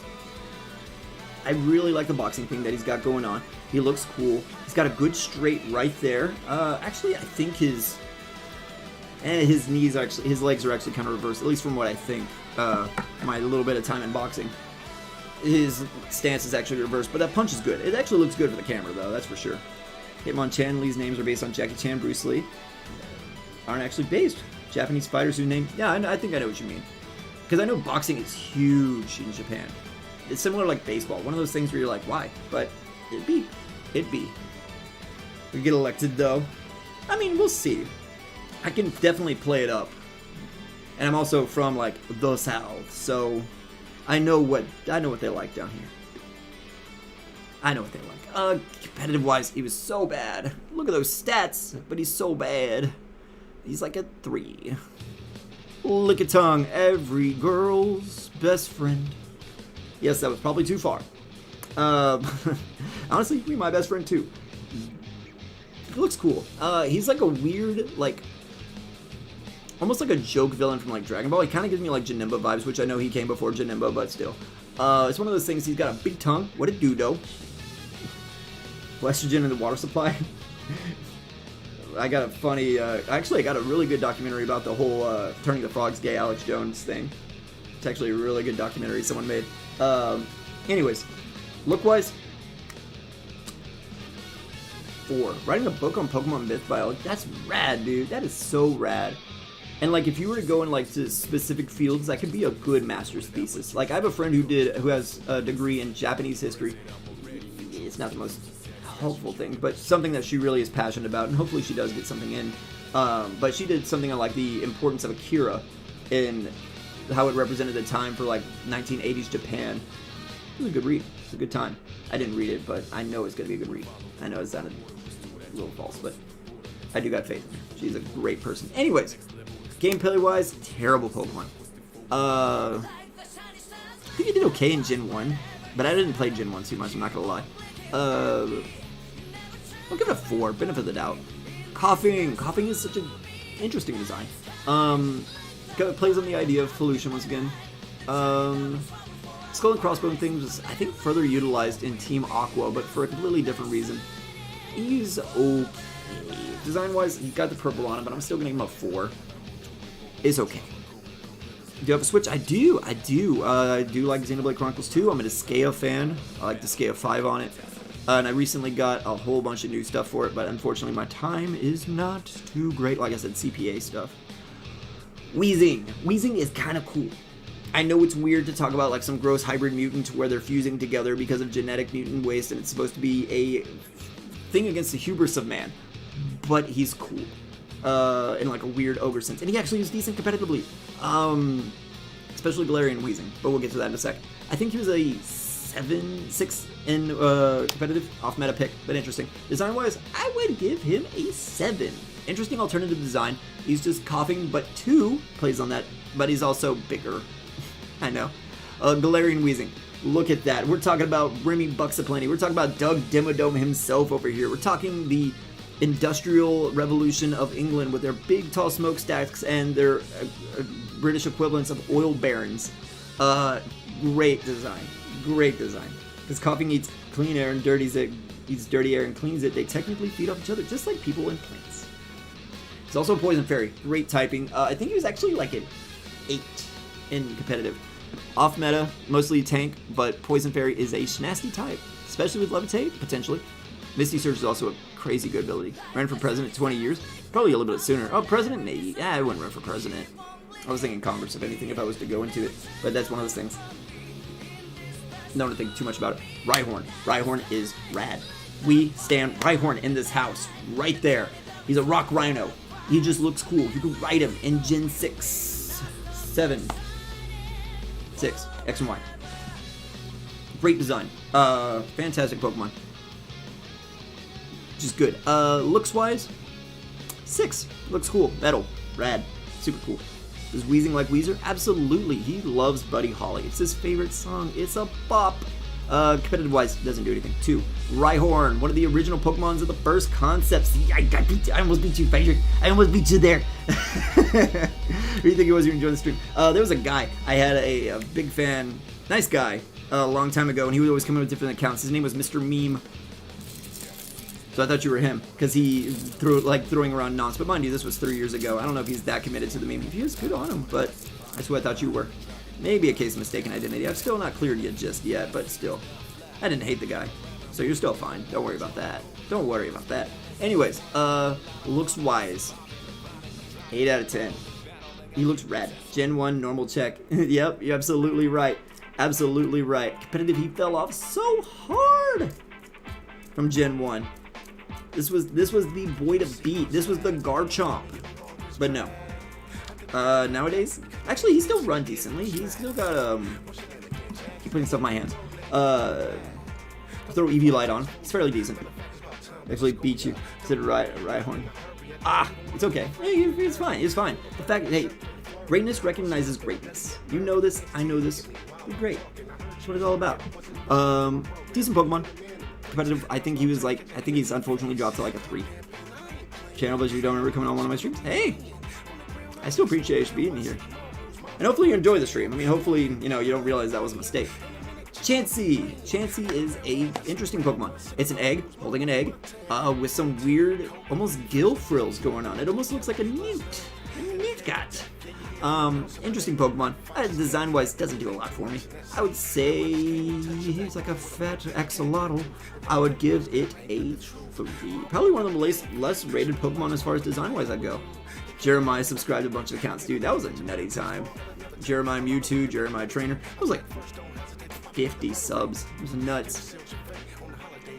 I really like the boxing thing that he's got going on. He looks cool. He's got a good straight right there. Actually, I think his legs are actually kind of reversed, at least from what I think. My little bit of time in boxing. His stance is actually reversed, but that punch is good. It actually looks good for the camera, though, that's for sure. Hitmonchan, Lee's names are based on Jackie Chan, Bruce Lee. Aren't actually based. Japanese fighters whose name... Yeah, I think I know what you mean. Because I know boxing is huge in Japan. It's similar to like baseball. One of those things where you're like, why? But it'd be. We get elected, though. I mean, we'll see. I can definitely play it up. And I'm also from, like, the South, so... I know what they like down here. I know what they like. Competitive-wise, he was so bad. Look at those stats, but he's so bad. He's like a 3. Lickitung, every girl's best friend. Yes, that was probably too far. Honestly, be my best friend too. He looks cool. He's like a weird, like... almost like a joke villain from like Dragon Ball. He kind of gives me like Janemba vibes, which I know he came before Janemba, but still. It's one of those things. He's got a big tongue. What a dudo. Estrogen in the water supply. I got a funny. Actually, I got a really good documentary about the whole turning the frogs gay Alex Jones thing. It's actually a really good documentary someone made. Anyways, look-wise, 4. Writing a book on Pokemon myth biology. That's rad, dude. That is so rad. And like, if you were to go in like to specific fields, that could be a good master's thesis. Like, I have a friend who has a degree in Japanese history. It's not the most helpful thing, but something that she really is passionate about, and hopefully she does get something in. But she did something on like the importance of Akira and how it represented the time for like 1980s Japan. It was a good read. It's a good time. I didn't read it, but I know it's gonna be a good read. I know it sounded a little false, but I do got faith in her. She's a great person. Anyways. Gameplay-wise, terrible Pokemon. I think he did okay in Gen 1, but I didn't play Gen 1 too much, I'm not gonna lie. I'll give it a 4, benefit of the doubt. Coughing is such an interesting design. It plays on the idea of pollution once again. Skull and Crossbone thing was, I think, further utilized in Team Aqua, but for a completely different reason. He's okay. Design-wise, he got the purple on him, but I'm still gonna give him a 4. It's okay. Do you have a Switch? I do. I do like Xenoblade Chronicles 2. I'm a Disgaea fan. I like Disgaea 5 on it. And I recently got a whole bunch of new stuff for it, but unfortunately my time is not too great. Like I said, CPA stuff. Wheezing. Wheezing is kind of cool. I know it's weird to talk about like some gross hybrid mutant where they're fusing together because of genetic mutant waste and it's supposed to be a thing against the hubris of man. But he's cool. In like a weird ogre sense. And he actually is decent competitively. Especially Galarian Wheezing. But we'll get to that in a sec. I think he was a 6 in competitive off-meta pick, but interesting. Design-wise, I would give him a 7. Interesting alternative design. He's just coughing, but 2 plays on that, but he's also bigger. I know. Galarian Wheezing. Look at that. We're talking about Remy Bucksaplenty. We're talking about Doug Dimmadome himself over here. We're talking the Industrial Revolution of England with their big, tall smokestacks and their British equivalents of oil barons. Great design. Great design. Because coughing eats clean air and eats dirty air and cleans it. They technically feed off each other, just like people and plants. He's also a Poison Fairy. Great typing. I think he was actually like an 8 in competitive. Off meta, mostly tank, but Poison Fairy is a nasty type, especially with Levitate, potentially. Misty Surge is also a crazy good ability. Ran for president 20 years. Probably a little bit sooner. Oh, president? Maybe. Yeah, I wouldn't run for president. I was thinking Congress, if anything, if I was to go into it. But that's one of those things. Don't think too much about it. Rhyhorn. Rhyhorn is rad. We stand Rhyhorn in this house. Right there. He's a rock rhino. He just looks cool. You can ride him in Gen 6. 7. 6. X and Y. Great design. Fantastic Pokemon. Just good. Looks-wise, 6. Looks cool. Metal. Rad. Super cool. Is Wheezing like Weezer? Absolutely. He loves Buddy Holly. It's his favorite song. It's a bop. Competitive-wise, doesn't do anything. 2. Rhyhorn, one of the original Pokemons of the first concepts. I almost beat you, Patrick. I almost beat you there. Who do you think it was you enjoyed the stream? There was a guy. I had a big fan, nice guy, a long time ago, and he would always come in with different accounts. His name was Mr. Meme. So I thought you were him, because he throwing around nonce. But mind you, this was 3 years ago. I don't know if he's that committed to the meme. If he is, good on him, but that's who I thought you were. Maybe a case of mistaken identity. I've still not cleared you just yet, but still. I didn't hate the guy. So you're still fine. Don't worry about that. Don't worry about that. Anyways, looks-wise, 8 out of 10. He looks rad. Gen 1, normal check. Yep, you're absolutely right. Absolutely right. Competitive, he fell off so hard from Gen 1. This was the boy to beat. This was the Garchomp. But no. Nowadays, actually, he still run decently. He's still got, keep putting stuff in my hands. Throw EV Light on. He's fairly decent. Actually beat you. Consider Rhyhorn. Ah, it's okay. It's fine. It's fine. The fact, hey, greatness recognizes greatness. You know this. I know this. You're great. That's what it's all about. Decent Pokemon. Competitive. I think he's unfortunately dropped to like a 3. Channel, but you don't remember coming on one of my streams. Hey, I still appreciate you being here. And hopefully you enjoy the stream. I mean, hopefully, you don't realize that was a mistake. Chansey. Chansey is a interesting Pokemon. It's an egg, holding an egg, with some weird, almost gill frills going on. It almost looks like a newt. Interesting Pokemon. Design-wise, doesn't do a lot for me. I would say he's like a fat axolotl. I would give it a 3. Probably one of the less rated Pokemon as far as design-wise I'd go. Jeremiah subscribed to a bunch of accounts. Dude, that was a nutty time. Jeremiah Mewtwo, Jeremiah Trainer. It was like 50 subs. It was nuts.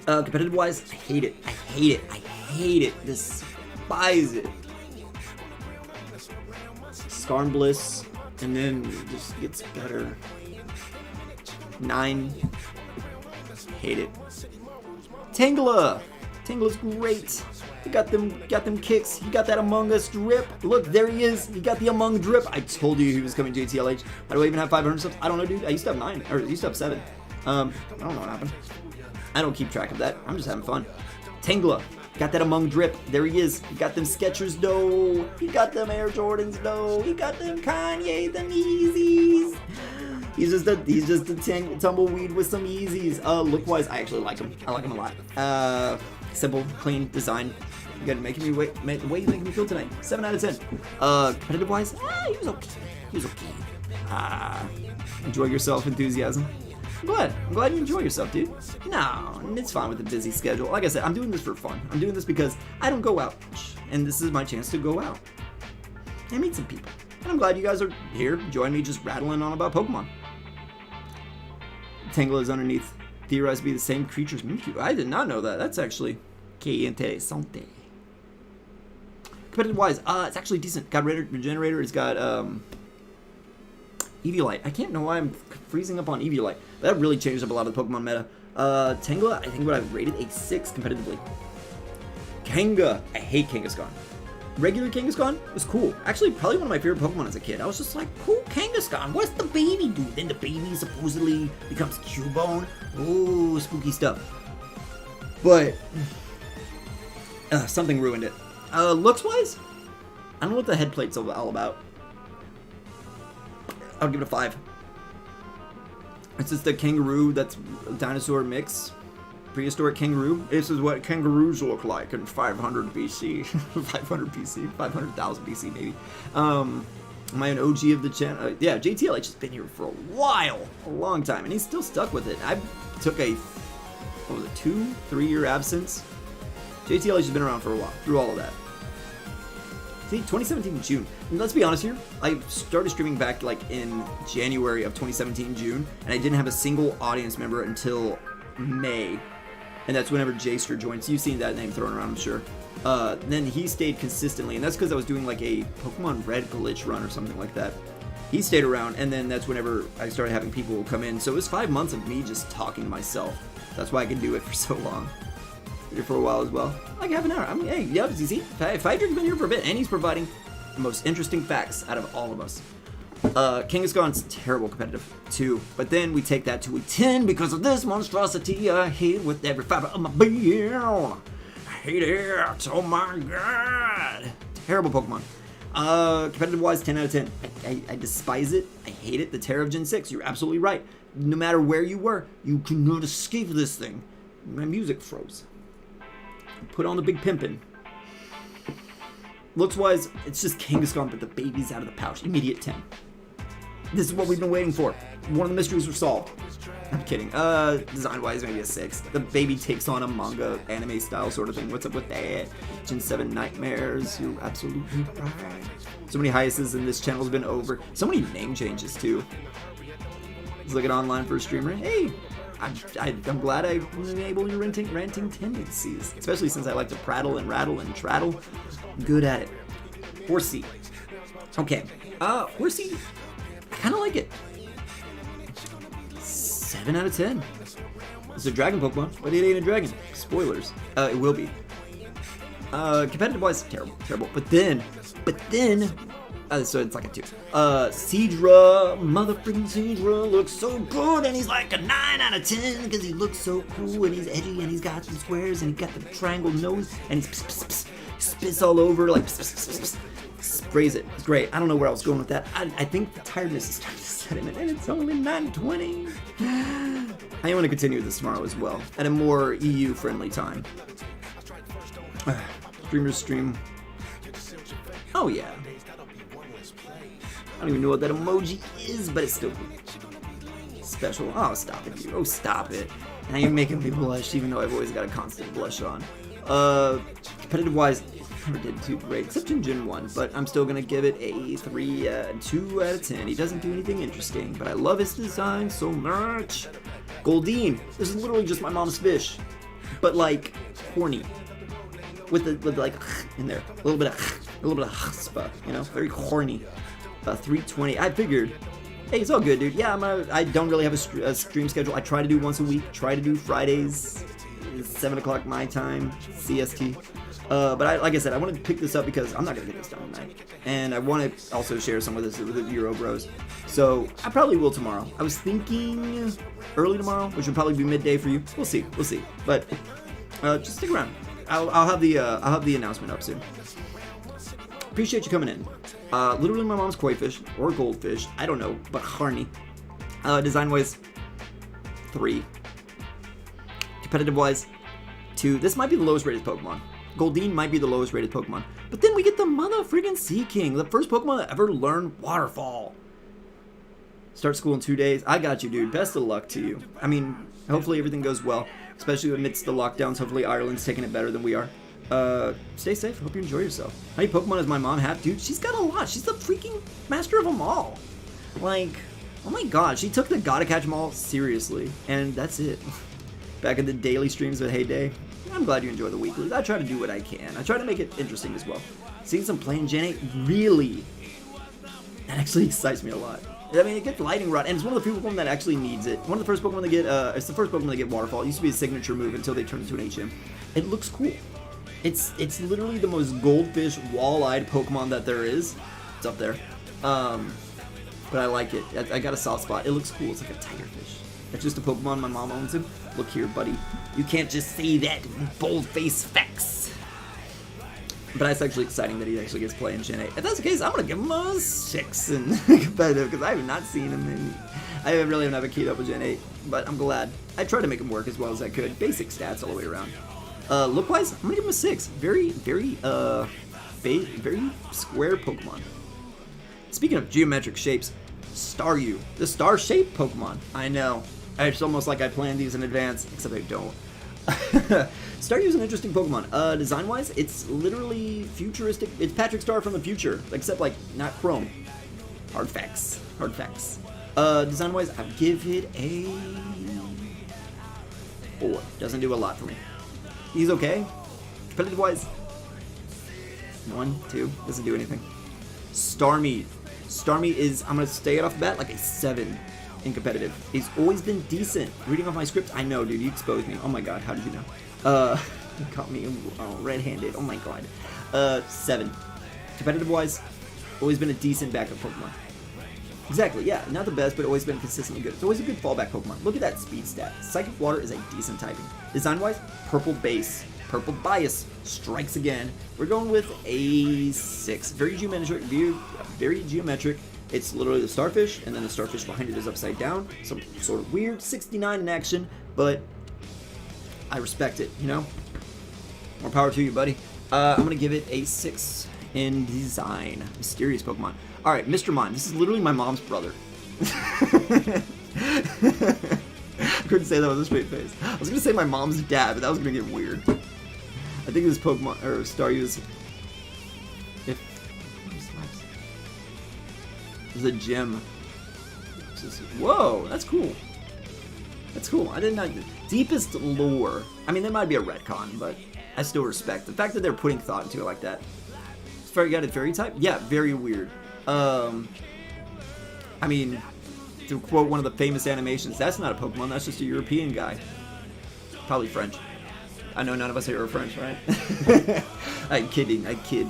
Competitive-wise, I hate it. I hate it. Despise it. Skarnbliss, and then it just gets better. 9. Hate it. Tangela. Tangela's great. He got them kicks. He got that Among Us drip. Look, there he is. He got the Among drip. I told you he was coming to ATLH. How do I even have 500 subs? I don't know, dude. I used to have 9, or I used to have 7. I don't know what happened. I don't keep track of that. I'm just having fun. Tangela. Got that Among drip. There he is. He got them Skechers though. He got them Air Jordans though. He got them Kanye, them Yeezys. He's just a tumbleweed with some Yeezys. Look-wise, I actually like him. I like him a lot. Simple, clean design. You gotta make me the way you make me feel tonight. 7 out of 10. Competitive-wise, he was okay. Enjoy yourself, enthusiasm. I'm glad you enjoy yourself, dude. No, it's fine with the busy schedule. Like I said, I'm doing this for fun. I'm doing this because I don't go out much, and this is my chance to go out and meet some people. And I'm glad you guys are here, join me just rattling on about Pokemon. Tangela is underneath, theorized to be the same creature as Mewtwo. I did not know that. That's actually que interesante. Competitive-wise, it's actually decent. Got Regenerator. It's got Eviolite. I can't know why I'm freezing up on Eviolite. That really changed up a lot of the Pokemon meta. Tangela, I think what I've rated a 6 competitively. Kanga. I hate Kangaskhan. Regular Kangaskhan was cool. Actually, probably one of my favorite Pokemon as a kid. I was just like, cool Kangaskhan. What's the baby do? Then the baby supposedly becomes Cubone. Ooh, spooky stuff. But something ruined it. Looks-wise, I don't know what the head plate's all about. I'll give it a 5. It's just a kangaroo that's a dinosaur mix. Prehistoric kangaroo. This is what kangaroos look like in 500 BC. 500 BC? 500,000 BC, maybe. Am I an OG of the channel? Yeah, JTLH has been here for a while. A long time. And he's still stuck with it. I took a, 2-3 year absence. JTLH has been around for a while. Through all of that. See, 2017 June. And let's be honest here. I started streaming back like in January of 2017 June, and I didn't have a single audience member until May, and that's whenever Jster joined. So you've seen that name thrown around, I'm sure. Then he stayed consistently, and that's because I was doing like a Pokemon Red glitch run or something like that. He stayed around, and then that's whenever I started having people come in. So it was 5 months of me just talking to myself. That's why I could do it for so long. Here for a while as well. Like half an hour. I mean, hey, yep, you see? Fighter's been here for a bit, and he's providing the most interesting facts out of all of us. Kangaskhan's terrible competitive, too. But then we take that to a 10 because of this monstrosity I hate with every fiber of my being. I hate it. Oh my god. Terrible Pokemon. Competitive-wise, 10 out of 10. I despise it. I hate it. The Terror of Gen 6. You're absolutely right. No matter where you were, you could not escape this thing. My music froze. Put on the big pimpin'. Looks-wise, it's just Kangaskhan, but the baby's out of the pouch. Immediate 10. This is what we've been waiting for. One of the mysteries were solved. I'm kidding. Design-wise, maybe a 6. The baby takes on a manga, anime-style sort of thing. What's up with that? Gen 7 Nightmares. You're absolutely right. So many hiaces in this channel has been over. So many name changes, too. Let's look at online for a streamer. Hey! I'm glad I was able to ranting tendencies, especially since I like to prattle and rattle and traddle. Good at it. Horsey. Okay. Horsey, I kind of like it. 7 out of 10. It's a dragon Pokemon, but it ain't a dragon. Spoilers. It will be. Competitive-wise, terrible. But then, so it's like a 2. Seadra, motherfucking Seadra looks so good, and he's like a 9 out of 10 because he looks so cool, and he's edgy, and he's got some squares, and he got the triangle nose, and he spits all over, like sprays it. It's great. I don't know where I was going with that. I think the tiredness is starting to set in, and it's only 9:20. I want to continue this tomorrow as well, at a more EU-friendly time. Streamers stream. Oh yeah. I don't even know what that emoji is, but it's still special. Oh, stop it, you. Oh, stop it. Now you're making me blush, even though I've always got a constant blush on. Competitive-wise, never did too great, except in Gen 1, but I'm still going to give it a 2 out of 10. He doesn't do anything interesting, but I love his design so much. Goldeen. This is literally just my mom's fish, but, like, horny. With like, in there. A little bit of chutzpah, you know? Very horny. 320. I figured, hey, it's all good, dude. Yeah, I don't really have a stream schedule. I try to do once a week. Try to do Fridays, 7 o'clock my time, CST. But like I said, I wanted to pick this up because I'm not going to get this done tonight. And I want to also share some of this with the Euro Bros. So I probably will tomorrow. I was thinking early tomorrow, which would probably be midday for you. We'll see. But just stick around. I'll have the announcement up soon. Appreciate you coming in. Literally my mom's koi fish or goldfish. I don't know, but horny. Design-wise, 3. Competitive-wise, 2. This might be the lowest rated Pokemon. Goldeen might be the lowest rated Pokemon. But then we get the mother-friggin' Sea King, the first Pokemon that ever learned Waterfall. Start school in 2 days. I got you, dude. Best of luck to you. I mean, hopefully everything goes well, especially amidst the lockdowns. Hopefully Ireland's taking it better than we are. Stay safe. Hope you enjoy yourself. How many Pokemon does my mom have? Dude, she's got a lot. She's the freaking master of them all. Like, oh my god, she took the gotta catch them all seriously. And that's it. Back in the daily streams with Heyday. I'm glad you enjoy the weeklies. I try to do what I can. I try to make it interesting as well. Seeing some playing Gen 8, really, that actually excites me a lot. I mean, it gets Lightning Rod, and it's one of the few Pokemon that actually needs it. One of the first Pokemon to get, it's the first Pokemon to get Waterfall. It used to be a signature move until they turned into an HM. It looks cool. It's literally the most goldfish, wall-eyed Pokemon that there is. It's up there. But I like it. I got a soft spot. It looks cool. It's like a tigerfish. It's just a Pokemon. My mom owns him. Look here, buddy. You can't just say that bold-faced facts. But it's actually exciting that he actually gets play in Gen 8. If that's the case, I'm going to give him a 6 in competitive, because I have not seen him. I really haven't ever keyed up with Gen 8, but I'm glad. I tried to make him work as well as I could. Basic stats all the way around. Look-wise, I'm going to give him a 6. Very square Pokemon. Speaking of geometric shapes, Staryu, the star-shaped Pokemon. I know. It's almost like I planned these in advance, except I don't. Staryu is an interesting Pokemon. Design-wise, it's literally futuristic. It's Patrick Star from the future, except, like, not Chrome. Hard facts. Hard facts. Design-wise, I'd give it a 4. Doesn't do a lot for me. He's okay. Competitive-wise, 1, 2. Doesn't do anything. Starmie. Starmie is, I'm going to stay it off the bat, like a 7 in competitive. He's always been decent. Reading off my script, I know, dude. You exposed me. Oh my god, how did you know? You caught me red-handed. Oh my god. 7. Competitive-wise, always been a decent backup Pokemon. Exactly, yeah. Not the best, but always been consistently good. It's always a good fallback Pokemon. Look at that speed stat. Psychic Water is a decent typing. Design-wise, purple base. Purple bias. Strikes again. We're going with a 6. Very geometric. Very geometric. It's literally the starfish, and then the starfish behind it is upside down. Some sort of weird 69 in action, but I respect it, you know? More power to you, buddy. I'm going to give it a 6 in design. Mysterious Pokemon. Alright, Mr. Mime. This is literally my mom's brother. I couldn't say that with a straight face. I was going to say my mom's dad, but that was going to get weird. I think this Pokemon, or Staryu is... There's a gym. Whoa, that's cool. That's cool. I did not. Deepest lore. I mean, there might be a retcon, but I still respect the fact that they're putting thought into it like that. Fairy got a fairy type? Yeah, very weird. I mean, to quote one of the famous animations, that's not a Pokemon. That's just a European guy. Probably French. I know none of us here are French, right? I'm kidding. I kid.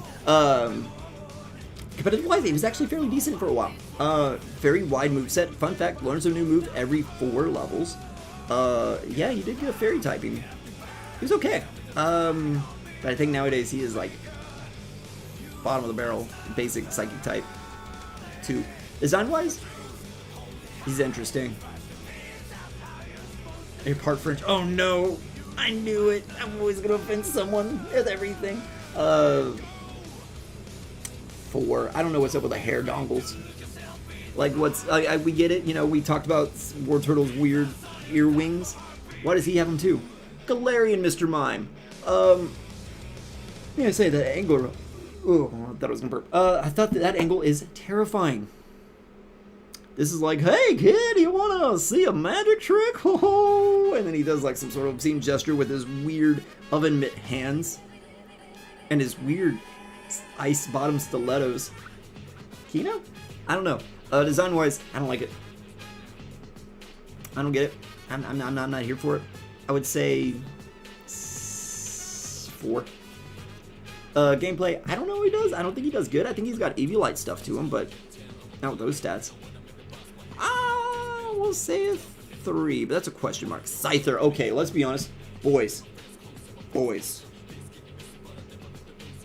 Competitive-wise, he was actually fairly decent for a while. Very wide moveset. Fun fact, learns a new move every 4 levels. Yeah, he did get a fairy typing. He was okay. But I think nowadays he is like bottom of the barrel, basic psychic type. 2. Design-wise, he's interesting. A part French. Oh no! I knew it! I'm always gonna offend someone with everything. 4. I don't know what's up with the hair dongles. Like, what's... we get it, you know, we talked about War Turtle's weird ear wings. Why does he have them too? Galarian Mr. Mime. Yeah, I say that angle... Oh, I thought it was gonna burp. I thought that angle is terrifying. This is like, hey kid, you wanna see a magic trick? Ho ho! And then he does like some sort of obscene gesture with his weird oven mitt hands. And his weird... ice bottom stilettos. Kino? I don't know. Design wise, I don't like it. I don't get it. I'm not here for it. I would say 4. Gameplay, I don't know what he does. I don't think he does good. I think he's got Eviolite stuff to him, but not with those stats. We'll say a 3, but that's a question mark. Scyther. Okay, let's be honest. Boys.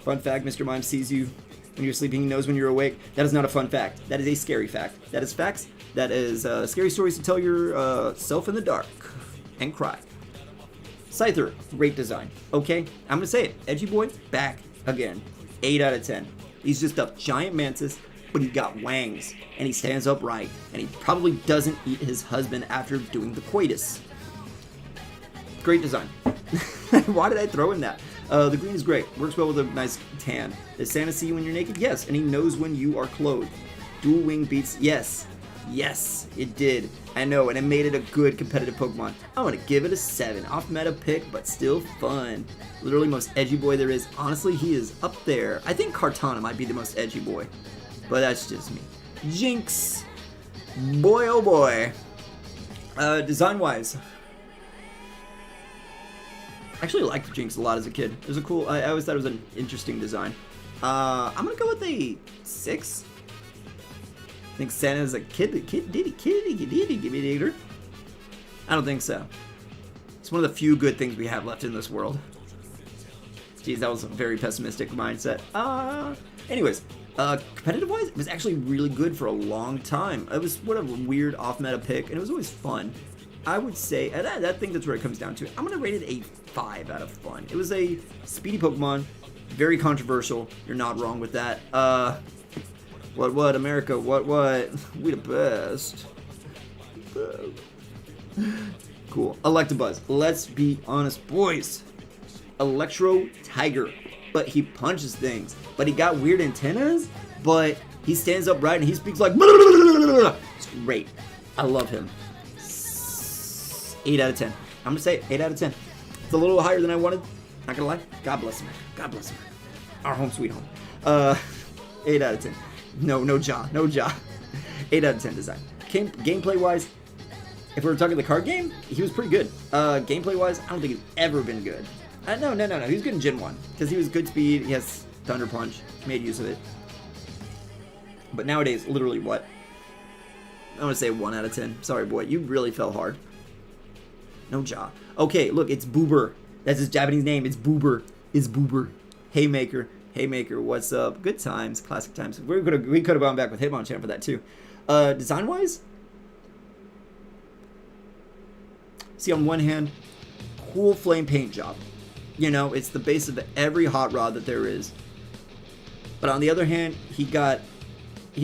Fun fact, Mr. Mime sees you when you're sleeping, he knows when you're awake. That is not a fun fact. That is a scary fact. That is facts. That is scary stories to tell yourself in the dark and cry. Scyther, great design. Okay, I'm going to say it. Edgy boy, back again. 8 out of 10. He's just a giant mantis. but he got wangs, and he stands upright, and he probably doesn't eat his husband after doing the coitus. Great design. Why did I throw in that? The green is great. Works well with a nice tan. Does Santa see you when you're naked? Yes, and he knows when you are clothed. Dual wing beats, yes. Yes, it did. I know, and it made it a good competitive Pokemon. I'm gonna give it a 7. Off meta pick, but still fun. Literally most edgy boy there is. Honestly, he is up there. I think Kartana might be the most edgy boy, but that's just me. Jinx. Boy, oh boy. Design-wise, I actually liked Jinx a lot as a kid. It was a cool, I always thought it was an interesting design. I'm gonna go with a 6. I think Santa's a kitty eater. I don't think so. It's one of the few good things we have left in this world. Jeez, that was a very pessimistic mindset. Anyways, competitive-wise, it was actually really good for a long time. It was what a weird off-meta pick, and it was always fun. I would say, I think that's where it comes down to. I'm going to rate it a 5 out of fun. It was a speedy Pokemon, very controversial. You're not wrong with that. What, America, what? We the best. Cool. Electabuzz. Let's be honest, boys. Electro Tiger. But he punches things. But he got weird antennas. But he stands upright and he speaks like... It's great. I love him. 8 out of 10. I'm going to say 8 out of 10. It's a little higher than I wanted. Not going to lie. God bless him. God bless him. Our home sweet home. 8 out of 10. No jaw. 8 out of 10 design. Gameplay wise, if we were talking the card game, he was pretty good. Gameplay wise, I don't think he's ever been good. No. He was good in Gen 1 because he was good speed. He has Thunder Punch. Made use of it. But nowadays, literally what? I'm going to say 1 out of 10. Sorry, boy. You really fell hard. No jaw. Okay, look, it's Boober. That's his Japanese name. It's Boober. It's Boober. Haymaker. Haymaker, what's up? Good times, classic times. We could have gone back with Hitmonchan for that too. Design wise, see on one hand, cool flame paint job. You know, it's the base of every hot rod that there is. But on the other hand, he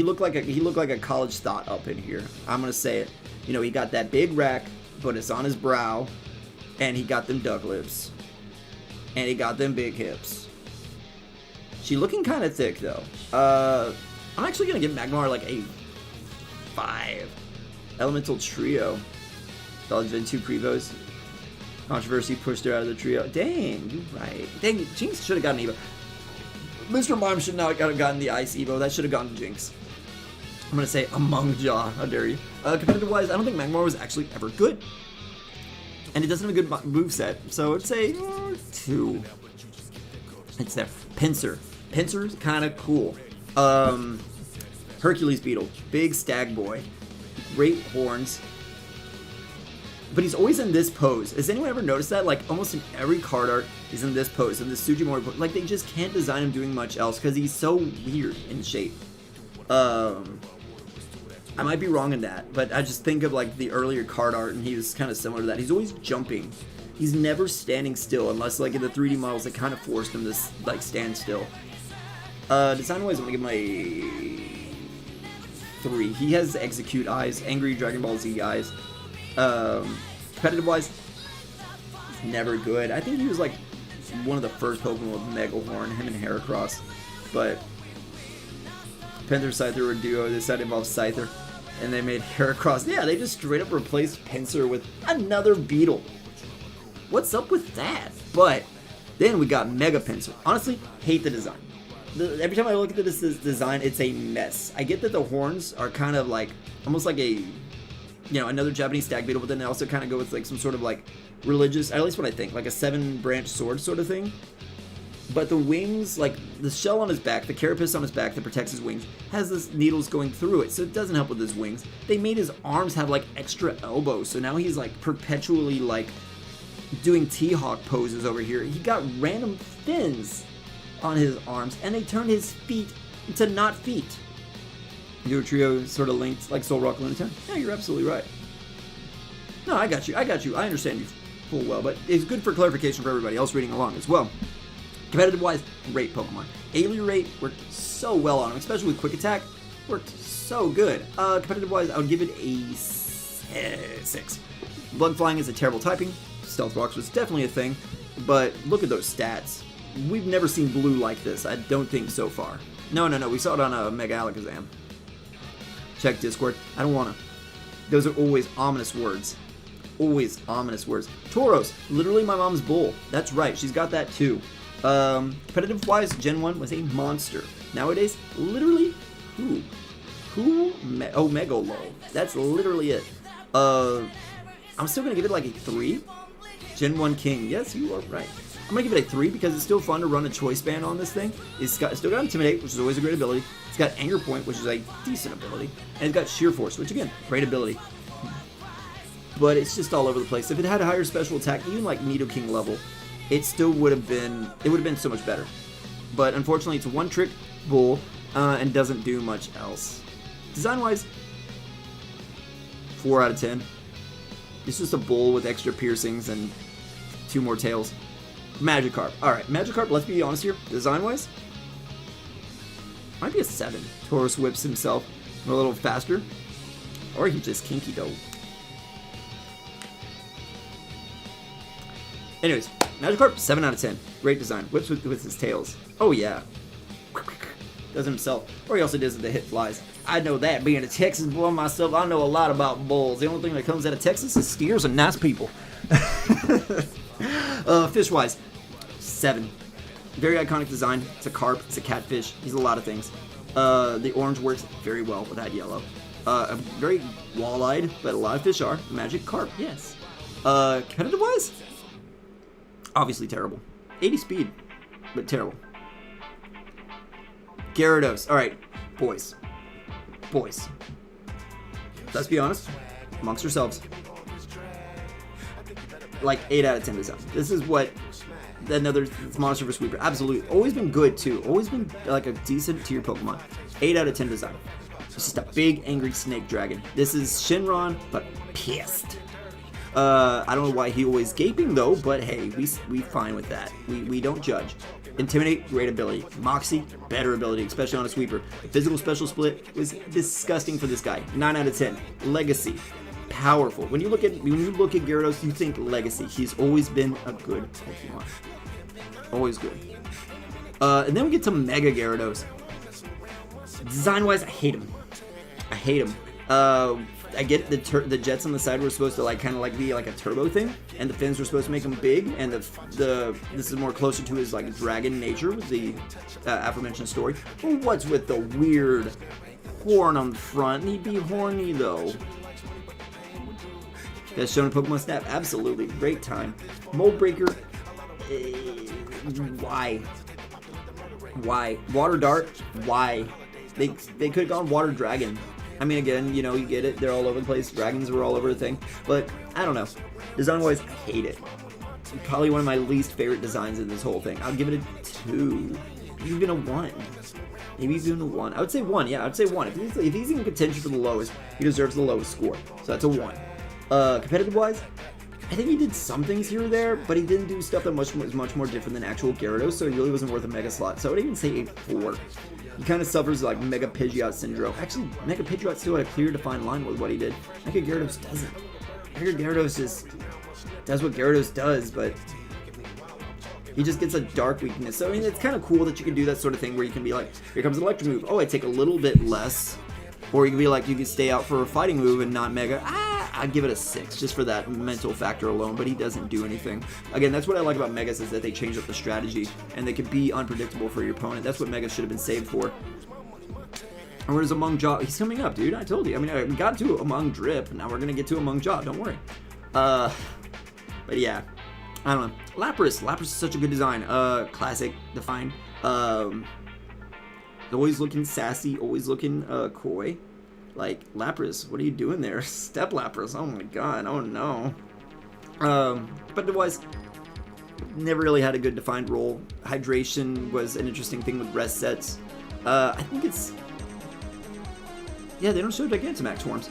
looked like a college thought up in here. I'm gonna say it. You know, he got that big rack, but it's on his brow, and he got them duck lips, and he got them big hips. She looking kind of thick, though. I'm actually going to give Magmar, like, a 5. Elemental Trio. Dodged in 2 Prevos. Controversy pushed her out of the trio. Dang, you're right. Dang, Jinx should have gotten Evo. Mr. Mime should not have gotten the Ice Evo. That should have gone to Jinx. I'm going to say Among Jaw. How dare you. Competitive-wise, I don't think Magmar was actually ever good. And it doesn't have a good moveset. So I'd say 2. It's there. Pinsir. Pinsir's kind of cool. Hercules Beetle. Big stag boy. Great horns. But he's always in this pose. Has anyone ever noticed that? Like, almost in every card art, he's in this pose. In the Sujimori pose. Like, they just can't design him doing much else because he's so weird in shape. I might be wrong in that, but I just think of, like, the earlier card art, and he was kind of similar to that. He's always jumping. He's never standing still, unless, like, in the 3D models, they kind of forced him to, like, stand still. Design-wise, I'm going to give him a 3. He has Execute eyes, Angry Dragon Ball Z eyes. Competitive-wise, never good. I think he was, like, one of the first Pokemon with Mega Horn, him and Heracross. But Pinsir, Scyther were a duo. This side involves Scyther. And they made Heracross. Yeah, they just straight up replaced Pinsir with another Beetle. What's up with that? But then we got Mega Pinsir. Honestly, hate the design. Every time I look at this design, it's a mess. I get that the horns are kind of like, almost like a, you know, another Japanese stag beetle, but then they also kind of go with like some sort of like religious, at least what I think, like a 7-branch sword sort of thing. But the wings, like the shell on his back, the carapace on his back that protects his wings, has this needles going through it, so it doesn't help with his wings. They made his arms have like extra elbows, so now he's like perpetually like doing T-Hawk poses over here. He got random fins on his arms, and they turned his feet into not feet. Your trio sort of linked like Soul Rock Lunatone. Yeah, you're absolutely right. No, I got you. I understand you full well, but it's good for clarification for everybody else reading along as well. Competitive-wise, great Pokemon. Ailey rate worked so well on him, especially with Quick Attack. Worked so good. Competitive-wise, I would give it a 6. Blood Flying is a terrible typing. Stealth Rocks was definitely a thing, but look at those stats. We've never seen blue like this, I don't think, so far. No, we saw it on a Mega Alakazam. Check Discord. I don't wanna. Those are always ominous words. Always ominous words. Tauros, literally my mom's bull. That's right, she's got that too. Competitive-wise, Gen 1 was a monster. Nowadays, literally, who? Oh, Megalol. That's literally it. I'm still gonna give it like a 3. Gen 1 King. Yes, you are right. I'm gonna give it a 3 because it's still fun to run a choice band on this thing. It's still got Intimidate, which is always a great ability. It's got Anger Point, which is a decent ability. And it's got Sheer Force, which again, great ability. But it's just all over the place. If it had a higher special attack, even like Nidoking level, it still would have been so much better. But unfortunately, it's a one-trick bull and doesn't do much else. Design-wise, 4 out of 10. It's just a bull with extra piercings and 2 more tails. Magikarp. Alright, Magikarp, let's be honest here. Design-wise, might be a 7. Tauros whips himself a little faster. Or he's just kinky, though. Anyways, Magikarp, 7 out of 10. Great design. Whips with his tails. Oh, yeah. Does it himself. Or he also does it to hit flies. I know that. Being a Texas boy myself, I know a lot about bulls. The only thing that comes out of Texas is skiers and nice people. Fish-wise, 7. Very iconic design. It's a carp. It's a catfish. He's a lot of things. The orange works very well with that yellow. Very wall-eyed, but a lot of fish are. Magic carp, yes. Competitive-wise, obviously terrible. 80 speed, but terrible. Gyarados. Alright, boys. Let's be honest, amongst ourselves. Like 8 out of 10 design. This is what another monster for sweeper. Absolutely. Always been good too. Always been like a decent tier Pokemon. 8 out of 10 design. It's just a big angry snake dragon. This is Shenron, but pissed. I don't know why he always gaping though, but hey, we fine with that. We don't judge. Intimidate, great ability. Moxie, better ability, especially on a sweeper. The physical special split was disgusting for this guy. 9 out of 10. Legacy, powerful. When you look at Gyarados, you think Legacy. He's always been a good Pokemon. Always good. And then we get to Mega Gyarados. Design-wise, I hate him. I get the jets on the side were supposed to like kind of like be like a turbo thing, and the fins were supposed to make him big, and this is more closer to his like dragon nature with the aforementioned story. But what's with the weird horn on the front? He'd be horny though. That's shown in Pokemon Snap. Absolutely, great time. Mold Breaker. Why? Water Dart. Why? They could have gone Water Dragon. I mean, again, you know, you get it. They're all over the place. Dragons were all over the thing. But, I don't know. Design-wise, I hate it. It's probably one of my least favorite designs in this whole thing. I'll give it a 2. Maybe even a 1. Maybe even a 1. I would say 1. Yeah, I'd say 1. If he's in contention for the lowest, he deserves the lowest score. So that's a 1. Competitive-wise, I think he did some things here or there, but he didn't do stuff that was much more different than actual Gyarados, so he really wasn't worth a Mega slot. So I would even say a 4. He kind of suffers like Mega Pidgeot syndrome. Actually, Mega Pidgeot still had a clear defined line with what he did. Mega Gyarados doesn't. Mega Gyarados just does what Gyarados does, but he just gets a dark weakness. So I mean, it's kind of cool that you can do that sort of thing where you can be like, here comes an electric move. Oh, I take a little bit less. Or you can be like, you can stay out for a fighting move and not Mega. I'd give it a 6 just for that mental factor alone, but he doesn't do anything. Again, that's what I like about Megas is that they change up the strategy and they can be unpredictable for your opponent. That's what Megas should have been saved for. And where's Among Jaw? He's coming up, dude. I told you. I mean, we got to Among Drip. Now we're going to get to Among Jaw. Don't worry. But yeah. I don't know. Lapras. Lapras is such a good design. Classic. Defined. Always looking sassy. Always looking coy. Like, Lapras, what are you doing there? Step Lapras, oh my god, oh no. But otherwise, never really had a good defined role. Hydration was an interesting thing with rest sets. I think it's... Yeah, they don't show Gigantamax forms.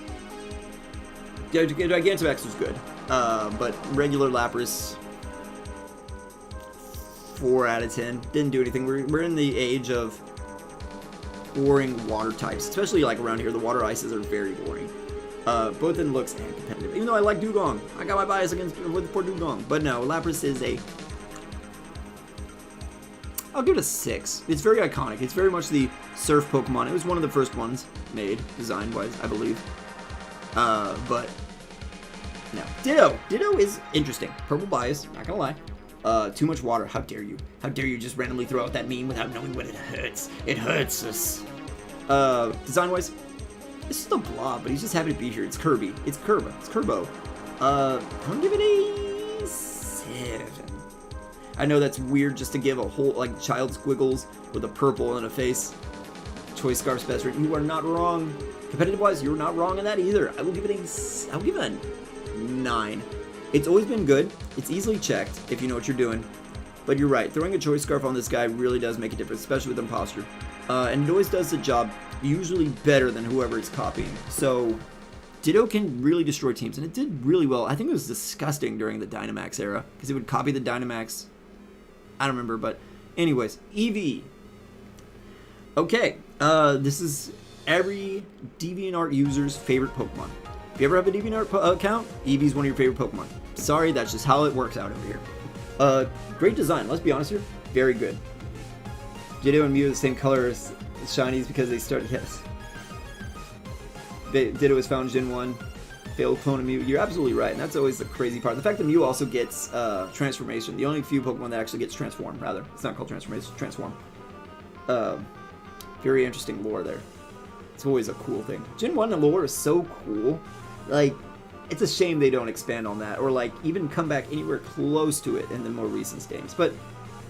Yeah, Gigantamax was good. But regular Lapras, 4 out of 10. Didn't do anything. We're in the age of... boring water types, especially like around here. The water ices are very boring. Both in looks and competitive. Even though I like Dugong, I got my bias against with poor Dugong. But no, Lapras is a. I'll give it a 6. It's very iconic. It's very much the surf Pokemon. It was one of the first ones made, design-wise, I believe. But no. Ditto. Ditto is interesting. Purple bias, not gonna lie. Too much water. How dare you? How dare you just randomly throw out that meme without knowing what it hurts? It hurts us. Design-wise, this is the Blob, but he's just happy to be here. It's Kirby. It's Kerbo. It's Kerbo. I'm gonna give it a 7. I know that's weird just to give a whole, like, child squiggles with a purple and a face. Choice Scarf's best friend. You are not wrong. Competitive-wise, you're not wrong in that either. I'll give it a 9. It's always been good. It's easily checked if you know what you're doing. But you're right. Throwing a Choice Scarf on this guy really does make a difference, especially with Imposter. And it always does the job usually better than whoever it's copying. So Ditto can really destroy teams, and it did really well. I think it was disgusting during the Dynamax era, because it would copy the Dynamax. I don't remember, but anyways, Eevee. Okay, this is every DeviantArt user's favorite Pokemon. If you ever have a DeviantArt account, Eevee's one of your favorite Pokemon. Sorry, that's just how it works out over here. Great design, let's be honest here. Very good. Ditto and Mew are the same color as Shinies because they started, yes. Ditto was found Gen 1. Failed clone of Mew. You're absolutely right, and that's always the crazy part. The fact that Mew also gets transformation. The only few Pokemon that actually gets transform, rather. It's not called transformation, it's transform. Very interesting lore there. It's always a cool thing. Gen 1 lore is so cool. Like, it's a shame they don't expand on that, or like even come back anywhere close to it in the more recent games. But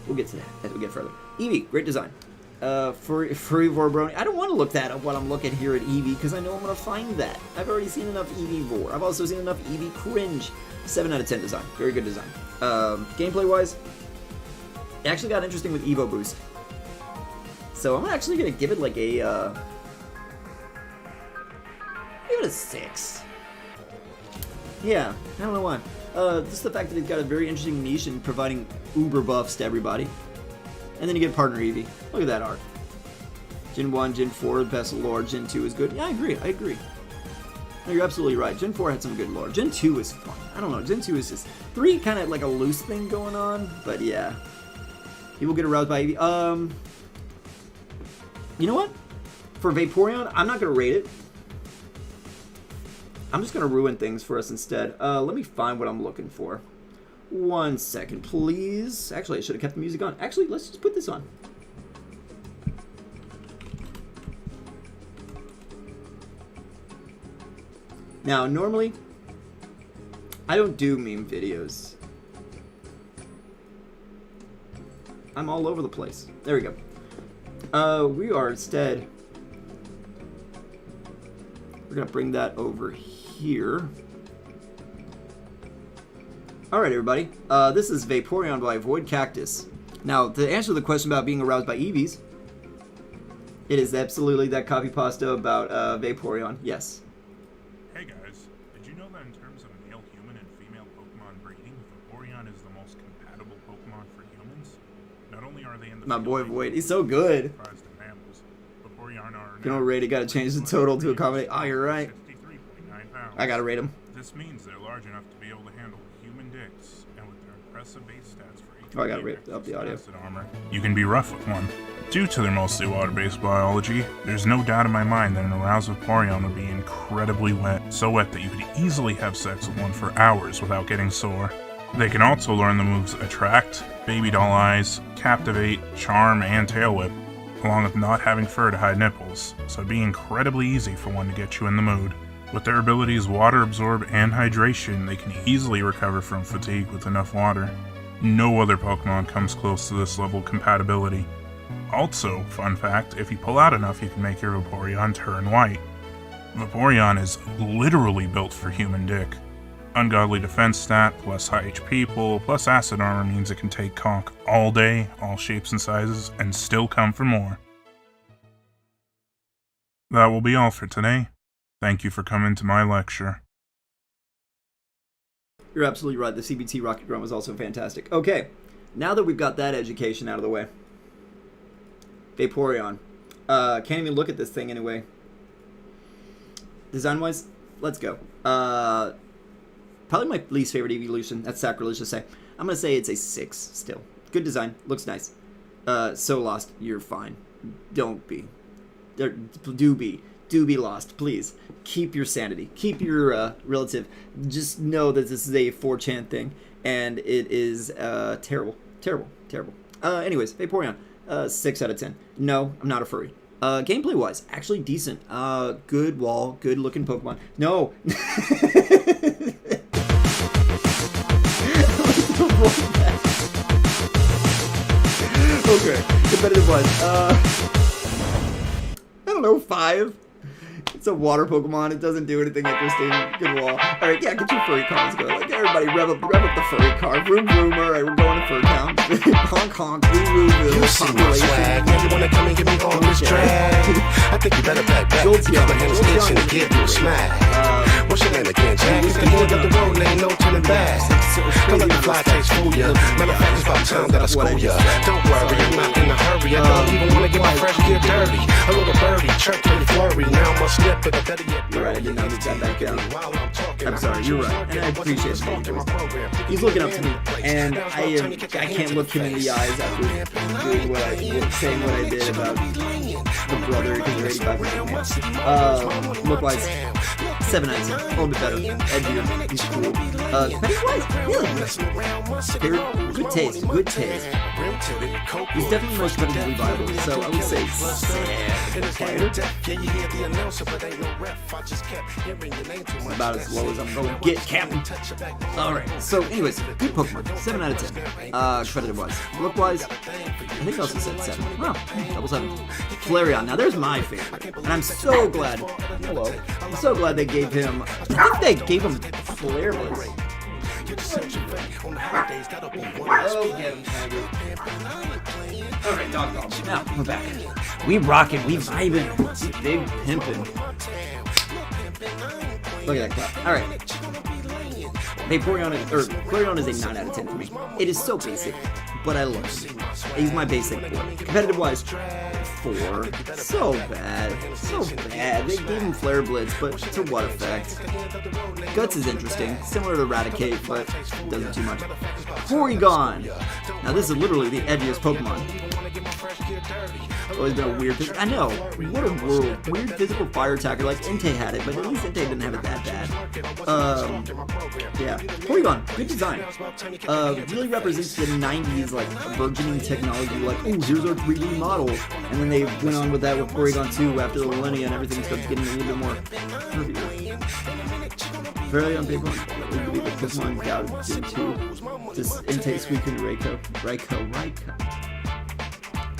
we'll get to that as we get further. Eevee, great design. Furry Vorbrony. I don't want to look that up while I'm looking here at Eevee, because I know I'm going to find that. I've already seen enough Eevee Vor. I've also seen enough Eevee cringe. 7 out of 10 design. Very good design. Gameplay-wise, it actually got interesting with Evo Boost. So I'm actually going to give it like a, give it a 6. Yeah, I don't know why. Just the fact that it's got a very interesting niche in providing uber buffs to everybody. And then you get Partner Eevee. Look at that art. Gen 1, Gen 4, best lore. Gen 2 is good. Yeah, I agree. No, you're absolutely right. Gen 4 had some good lore. Gen 2 is fun. I don't know. Gen 2 is just... 3 kind of like a loose thing going on. But yeah. People get aroused by Eevee. You know what? For Vaporeon, I'm not going to rate it. I'm just going to ruin things for us instead. Let me find what I'm looking for. 1 second, please. Actually, I should have kept the music on. Actually, let's just put this on. Now, normally, I don't do meme videos. I'm all over the place. There we go. We are instead... We're going to bring that over here. Alright everybody, this is Vaporeon by Void Cactus. Now, to answer the question about being aroused by Eevees, it is absolutely that copy pasta about Vaporeon, yes. Hey guys, did you know that in terms of male human and female Pokemon breeding, Vaporeon is the most compatible Pokemon for humans? Not only are they in the My boy Void, he's so good. Mammals, Vaporeon are you know, rate it, gotta change the total to accommodate. Oh, you're right. 53.9 pounds. I gotta rate him. This means they're large enough to be able to handle human dicks, and with their impressive base stats for each I gotta rate up the audio. armor, you can be rough with one. Due to their mostly water-based biology, there's no doubt in my mind that an aroused Vaporeon would be incredibly wet, so wet that you could easily have sex with one for hours without getting sore. They can also learn the moves Attract, Baby Doll Eyes, Captivate, Charm, and Tail Whip, along with not having fur to hide nipples, so it'd be incredibly easy for one to get you in the mood. With their abilities Water Absorb and Hydration, they can easily recover from fatigue with enough water. No other Pokemon comes close to this level of compatibility. Also, fun fact, if you pull out enough you can make your Vaporeon turn white. Vaporeon is literally built for human dick. Ungodly defense stat, plus high HP pull, plus acid armor means it can take conk all day, all shapes and sizes, and still come for more. That will be all for today. Thank you for coming to my lecture. You're absolutely right. The CBT Rocket Grunt was also fantastic. Okay, now that we've got that education out of the way, Vaporeon. Can't even look at this thing anyway. Design-wise, let's go. Probably my least favorite evolution. That's sacrilege to say. I'm going to say it's a 6 still. Good design. Looks nice. So lost. You're fine. Don't be. Do be lost. Please. Keep your sanity. Keep your relative. Just know that this is a 4chan thing. And it is terrible. Terrible. Terrible. Anyways, Vaporeon. 6 out of 10. No, I'm not a furry. Gameplay-wise, actually decent. Good wall. Good-looking Pokemon. No! Okay, competitive-wise. I don't know, 5. It's a water Pokemon. It doesn't do anything interesting. Good wall. Alright, yeah, get your furry cars going. Like, everybody, rev up the furry car. Vroom, vroom. Alright, we're going to Fur Town. Honk, honk. Woo, woo, woo. You see my swag. Now you wanna come and give me all this drag. I think you better back. Because my hand's itching to give you a smack. What's your name again, Jack? It's the end of the road, ain't no turning back. Don't let the fly taste fool ya. Matter of fact, it's about time that I school ya. Don't worry, I'm not in a hurry. I don't even wanna get my fresh gear dirty. A little birdie, chirp and flurry. Now I'm a snip, but I better yet. You're right, I did not get that back down. I'm sorry, you're right, and I appreciate it. He's looking up to me, and I can't look him in the eyes after doing saying what I did about the brother because you're 85%. Look-wise, 7 out of 10. A little bit better. Edgier. He's cool. Competitive-wise, really good taste. Good taste. He's definitely most competitively viable, so I would say 7. About as low as I'm going to get, Captain. Alright, so anyways, good Pokemon. 7 out of 10. Competitive-wise. Look-wise, I think I also said 7. Wow, double 7. Flareon. Now there's my favorite. And I'm so glad. Hello. I'm so glad they gave him. I think they gave him Flare Blitz. Alright, dog. Now, we're back. We rockin', we vibin'. Big pimpin'. Look at that clap. Alright. Flareon is a 9 out of 10 for me. It is so basic, but I love it. He's my basic boy. Competitive-wise, 4. So bad. So bad. They gave him Flare Blitz, but to what effect? Guts is interesting. Similar to Eradicate, but doesn't too much. Porygon! Now this is literally the edgiest Pokemon. Always been a weird I know. What a world. Weird physical fire attacker. Like Entei had it, but at least Entei didn't have it that bad. Yeah. Porygon. Good design. Really represents the 90s, like, burgeoning technology. Like, oh, here's our 3D model. And then they went on with that with Porygon 2 after the millennia and everything starts getting a little bit more curvier. Fairly on paper, we believe that Pokemon doubted Gen 2. This Entei squeak into Raikou.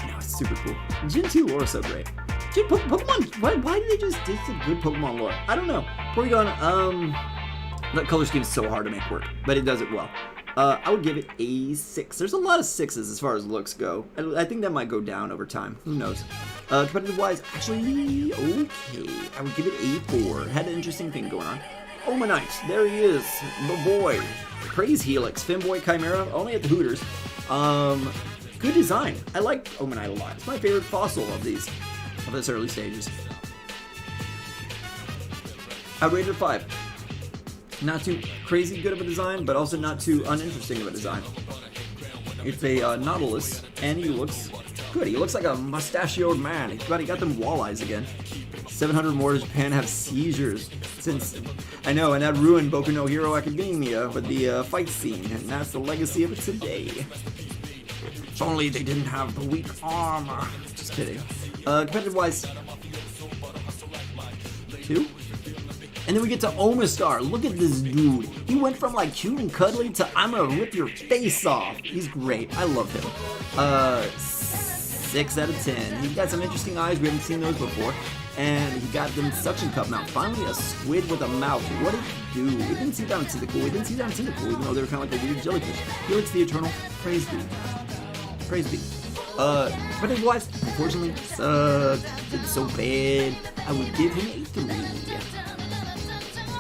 No, it's super cool. Gen 2 lore is so great. Pokemon, why did they just ditch the good Pokemon lore? I don't know. Porygon, that color scheme is so hard to make work, but it does it well. I would give it a 6. There's a lot of 6s as far as looks go. I think that might go down over time. Who knows? Competitive-wise, actually, okay. I would give it a 4. Had an interesting thing going on. Omanite, there he is, the boy. Praise Helix, Femboy Chimera, only at the Hooters. Good design. I like Omanite a lot. It's my favorite fossil of these, of its early stages. I rated it 5. Not too crazy good of a design, but also not too uninteresting of a design. It's a Nautilus, and he looks good. He looks like a mustachioed man. He got them walleyes again. 700 more to Japan have seizures since I know, and that ruined Boku no Hero Academia with the fight scene, and that's the legacy of it today. If only they didn't have the weak arm. Just kidding. Competitive-wise, 2. And then we get to Omastar. Look at this dude. He went from like cute and cuddly to I'm gonna rip your face off. He's great. I love him. 6 out of 10. He's got some interesting eyes. We haven't seen those before. And he got them suction cup mouth. Finally, a squid with a mouth. What did he do? We didn't see down Tentacle. We didn't see down Tentacle, even though they were kind of like a weird jellyfish. Helix the Eternal. Praise be. Praise be. But it was, unfortunately, did so bad. I would give him a 3.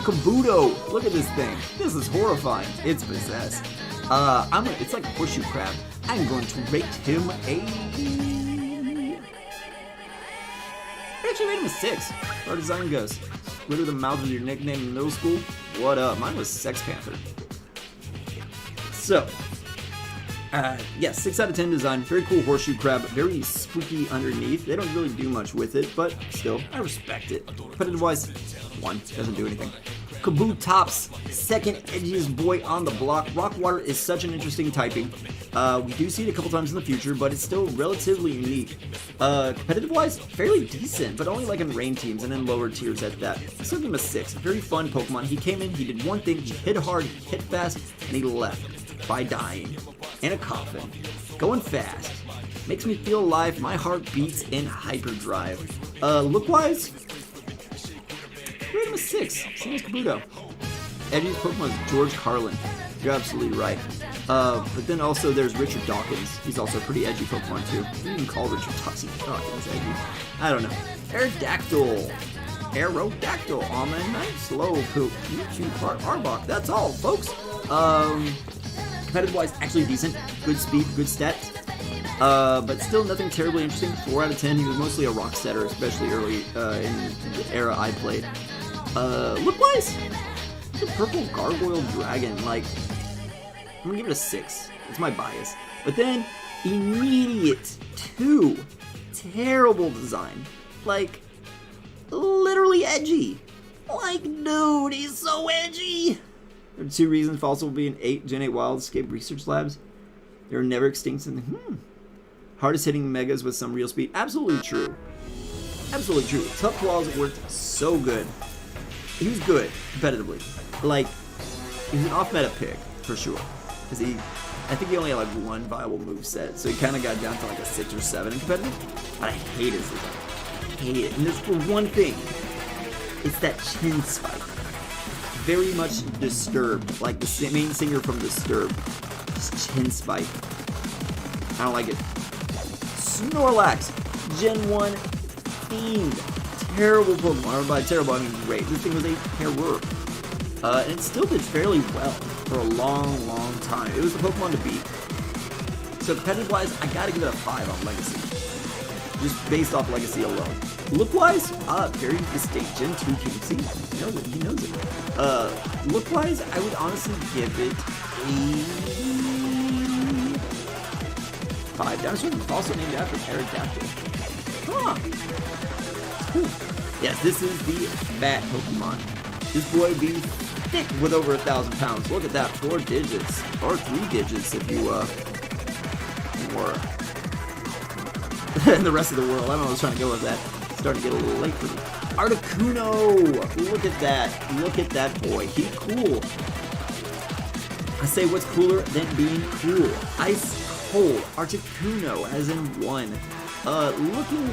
Kabuto! Look at this thing. This is horrifying. It's possessed. It's like a horseshoe crab. I'm going to rate him a actually rate him a 6. Our design goes. Glitter the mouth with your nickname in middle school? What up? Mine was Sex Panther. So, yeah, 6 out of 10 design. Very cool horseshoe crab. Very spooky underneath. They don't really do much with it, but still, I respect it. Competitive-wise, 1. Doesn't do anything. Kaboo Tops, second edgiest boy on the block. Rockwater is such an interesting typing. We do see it a couple times in the future, but it's still relatively unique. Competitive-wise, fairly decent, but only like in rain teams and in lower tiers at that. So give him a 6. Very fun Pokemon. He came in, he did one thing, he hit hard, he hit fast, and he left by dying. In a coffin. Going fast. Makes me feel alive. My heart beats in hyperdrive. Look-wise, rate him a 6. Same as Kabuto. Edgy's Pokemon is George Carlin. You're absolutely right. But then also there's Richard Dawkins. He's also a pretty edgy Pokemon too. You can call Richard Dawkins edgy. I don't know. Aerodactyl. Aerodactyl. Almond Slowpoke. YouTube Part Arbok. That's all, folks. Competitive-wise, actually decent. Good speed, good stats. But still nothing terribly interesting. 4 out of 10. He was mostly a rock setter, especially early in the era I played. Look-wise, the purple gargoyle dragon, like, I'm gonna give it a 6. It's my bias. But then, immediate 2. Terrible design. Like, literally edgy. Like, dude, he's so edgy. There are 2 reasons Fossil will be in 8 Gen 8 Wildscape research labs. They were never extinct in the hardest hitting megas with some real speed. Absolutely true. Absolutely true. Tough Claws worked so good. He was good competitively. Like, he was an off-meta pick for sure. Because I think he only had like 1 viable move set, so he kind of got down to like a 6 or 7 in competitive. But I hate his design. I hate it. And there's for one thing. It's that chin spike. Very much Disturbed, like the main singer from Disturbed. Just chin spike. I don't like it. Snorlax, Gen 1 themed. Terrible Pokemon. Or by terrible, I mean great. This thing was a terror. And it still did fairly well for a long, long time. It was the Pokemon to beat. So competitive-wise, I gotta give it a 5 on Legacy. Just based off Legacy alone. Look-wise, very distinct. Gen 2 Kingxie. He knows it. He knows it. Look-wise, I would honestly give it a 5. Dinosaur was also named after Aerodactyl. Huh. Cool. Yes, this is the Bat Pokemon. This boy be thick with over 1,000 pounds. Look at that. 4 digits. Or 3 digits if you, were in the rest of the world. I don't know what I was trying to go with that. It's starting to get a little late for me. Articuno! Look at that. Look at that boy. He cool. I say what's cooler than being cool? Ice cold. Articuno, as in 1. Looking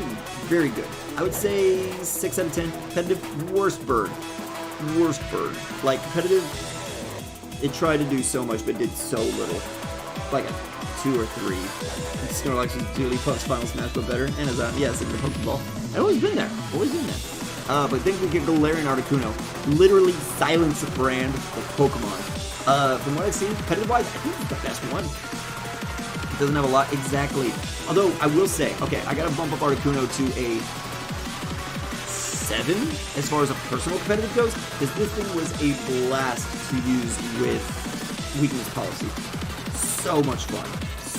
very good. I would say 6 out of 10. Competitive, worst bird. Worst bird. Like, competitive, it tried to do so much, but did so little. Like a 2 or 3. Snorlax was duly plus Final Smash, but better. And as yes, in the Pokeball. I've always been there. Always been there. But think we get Galarian Articuno. Literally silence the brand of Pokemon. From what I've seen, competitive-wise, I think it's the best one. It doesn't have a lot exactly. Although, I will say, okay, I gotta bump up Articuno to a 7 as far as a personal competitive goes, because this thing was a blast to use with weakness policy. So much fun.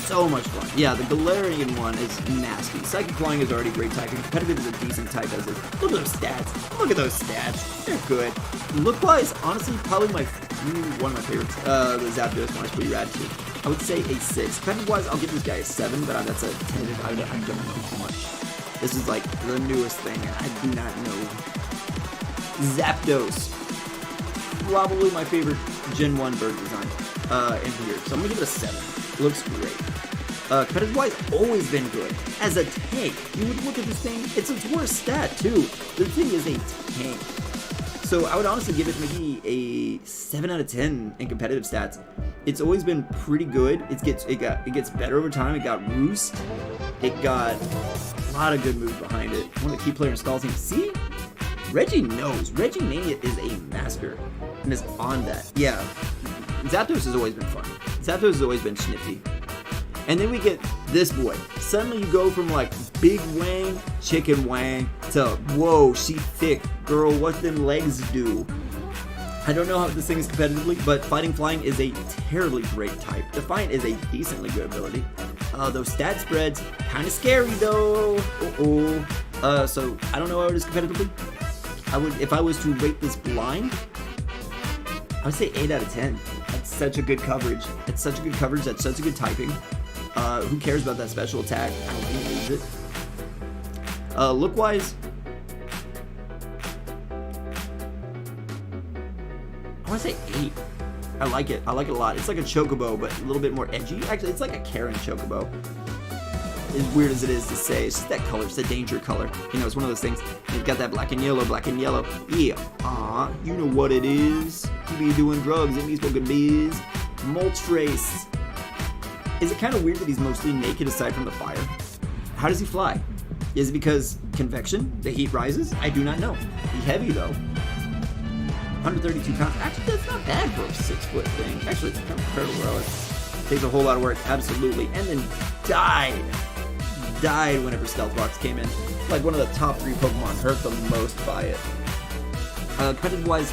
So much fun. Yeah, the Galarian one is nasty. Psychic Flying is already great typing. Competitive is a decent type as is. Look at those stats. Look at those stats. They're good. Look-wise, honestly, probably one of my favorites. The Zapdos one is pretty rad too. I would say a 6. Competitive-wise, I'll give this guy a 7, but that's a tentative. I don't know too much. This is like the newest thing. I do not know. Zapdos. Probably my favorite Gen 1 bird design in here. So I'm going to give it a 7. Looks great. Competitive-wise, always been good. As a tank, you would look at this thing, it's its worst stat too. The thing is a tank. So I would honestly give it maybe a 7 out of 10 in competitive stats. It's always been pretty good. It gets better over time. It got Roost. It got a lot of good moves behind it. One of the key player install teams. See? Reggie knows. Reggie Mania is a master and is on that. Yeah. Zapdos has always been fun. Zapdos has always been snifty. And then we get this boy. Suddenly you go from like big Wang, chicken Wang, to whoa, she thick. Girl, what them legs do? I don't know how this thing is competitively, but Fighting Flying is a terribly great type. Defiant is a decently good ability. Those stat spreads, kind of scary though. So I don't know how it is competitively. If I was to rate this blind, I would say 8 out of 10. That's such a good coverage. That's such a good coverage. That's such a good typing. Who cares about that special attack? I don't think he needs it. Look-wise, I want to say 8. I like it. I like it a lot. It's like a chocobo, but a little bit more edgy. Actually, it's like a Karen chocobo. As weird as it is to say, it's just that color. It's the danger color. You know, it's one of those things. It's got that black and yellow, black and yellow. Yeah. You know what it is. You be doing drugs and be smoking bees. Mulch race. Is it kind of weird that he's mostly naked aside from the fire? How does he fly? Is it because convection? The heat rises? I do not know. He's heavy though. 132 pounds. Actually, that's not bad for a 6-foot thing. Actually, it's kind of incredible. Well, it takes a whole lot of work. Absolutely. And then died whenever Stealth Rocks came in. Like one of the top 3 Pokemon, hurt the most by it. Competitive-wise,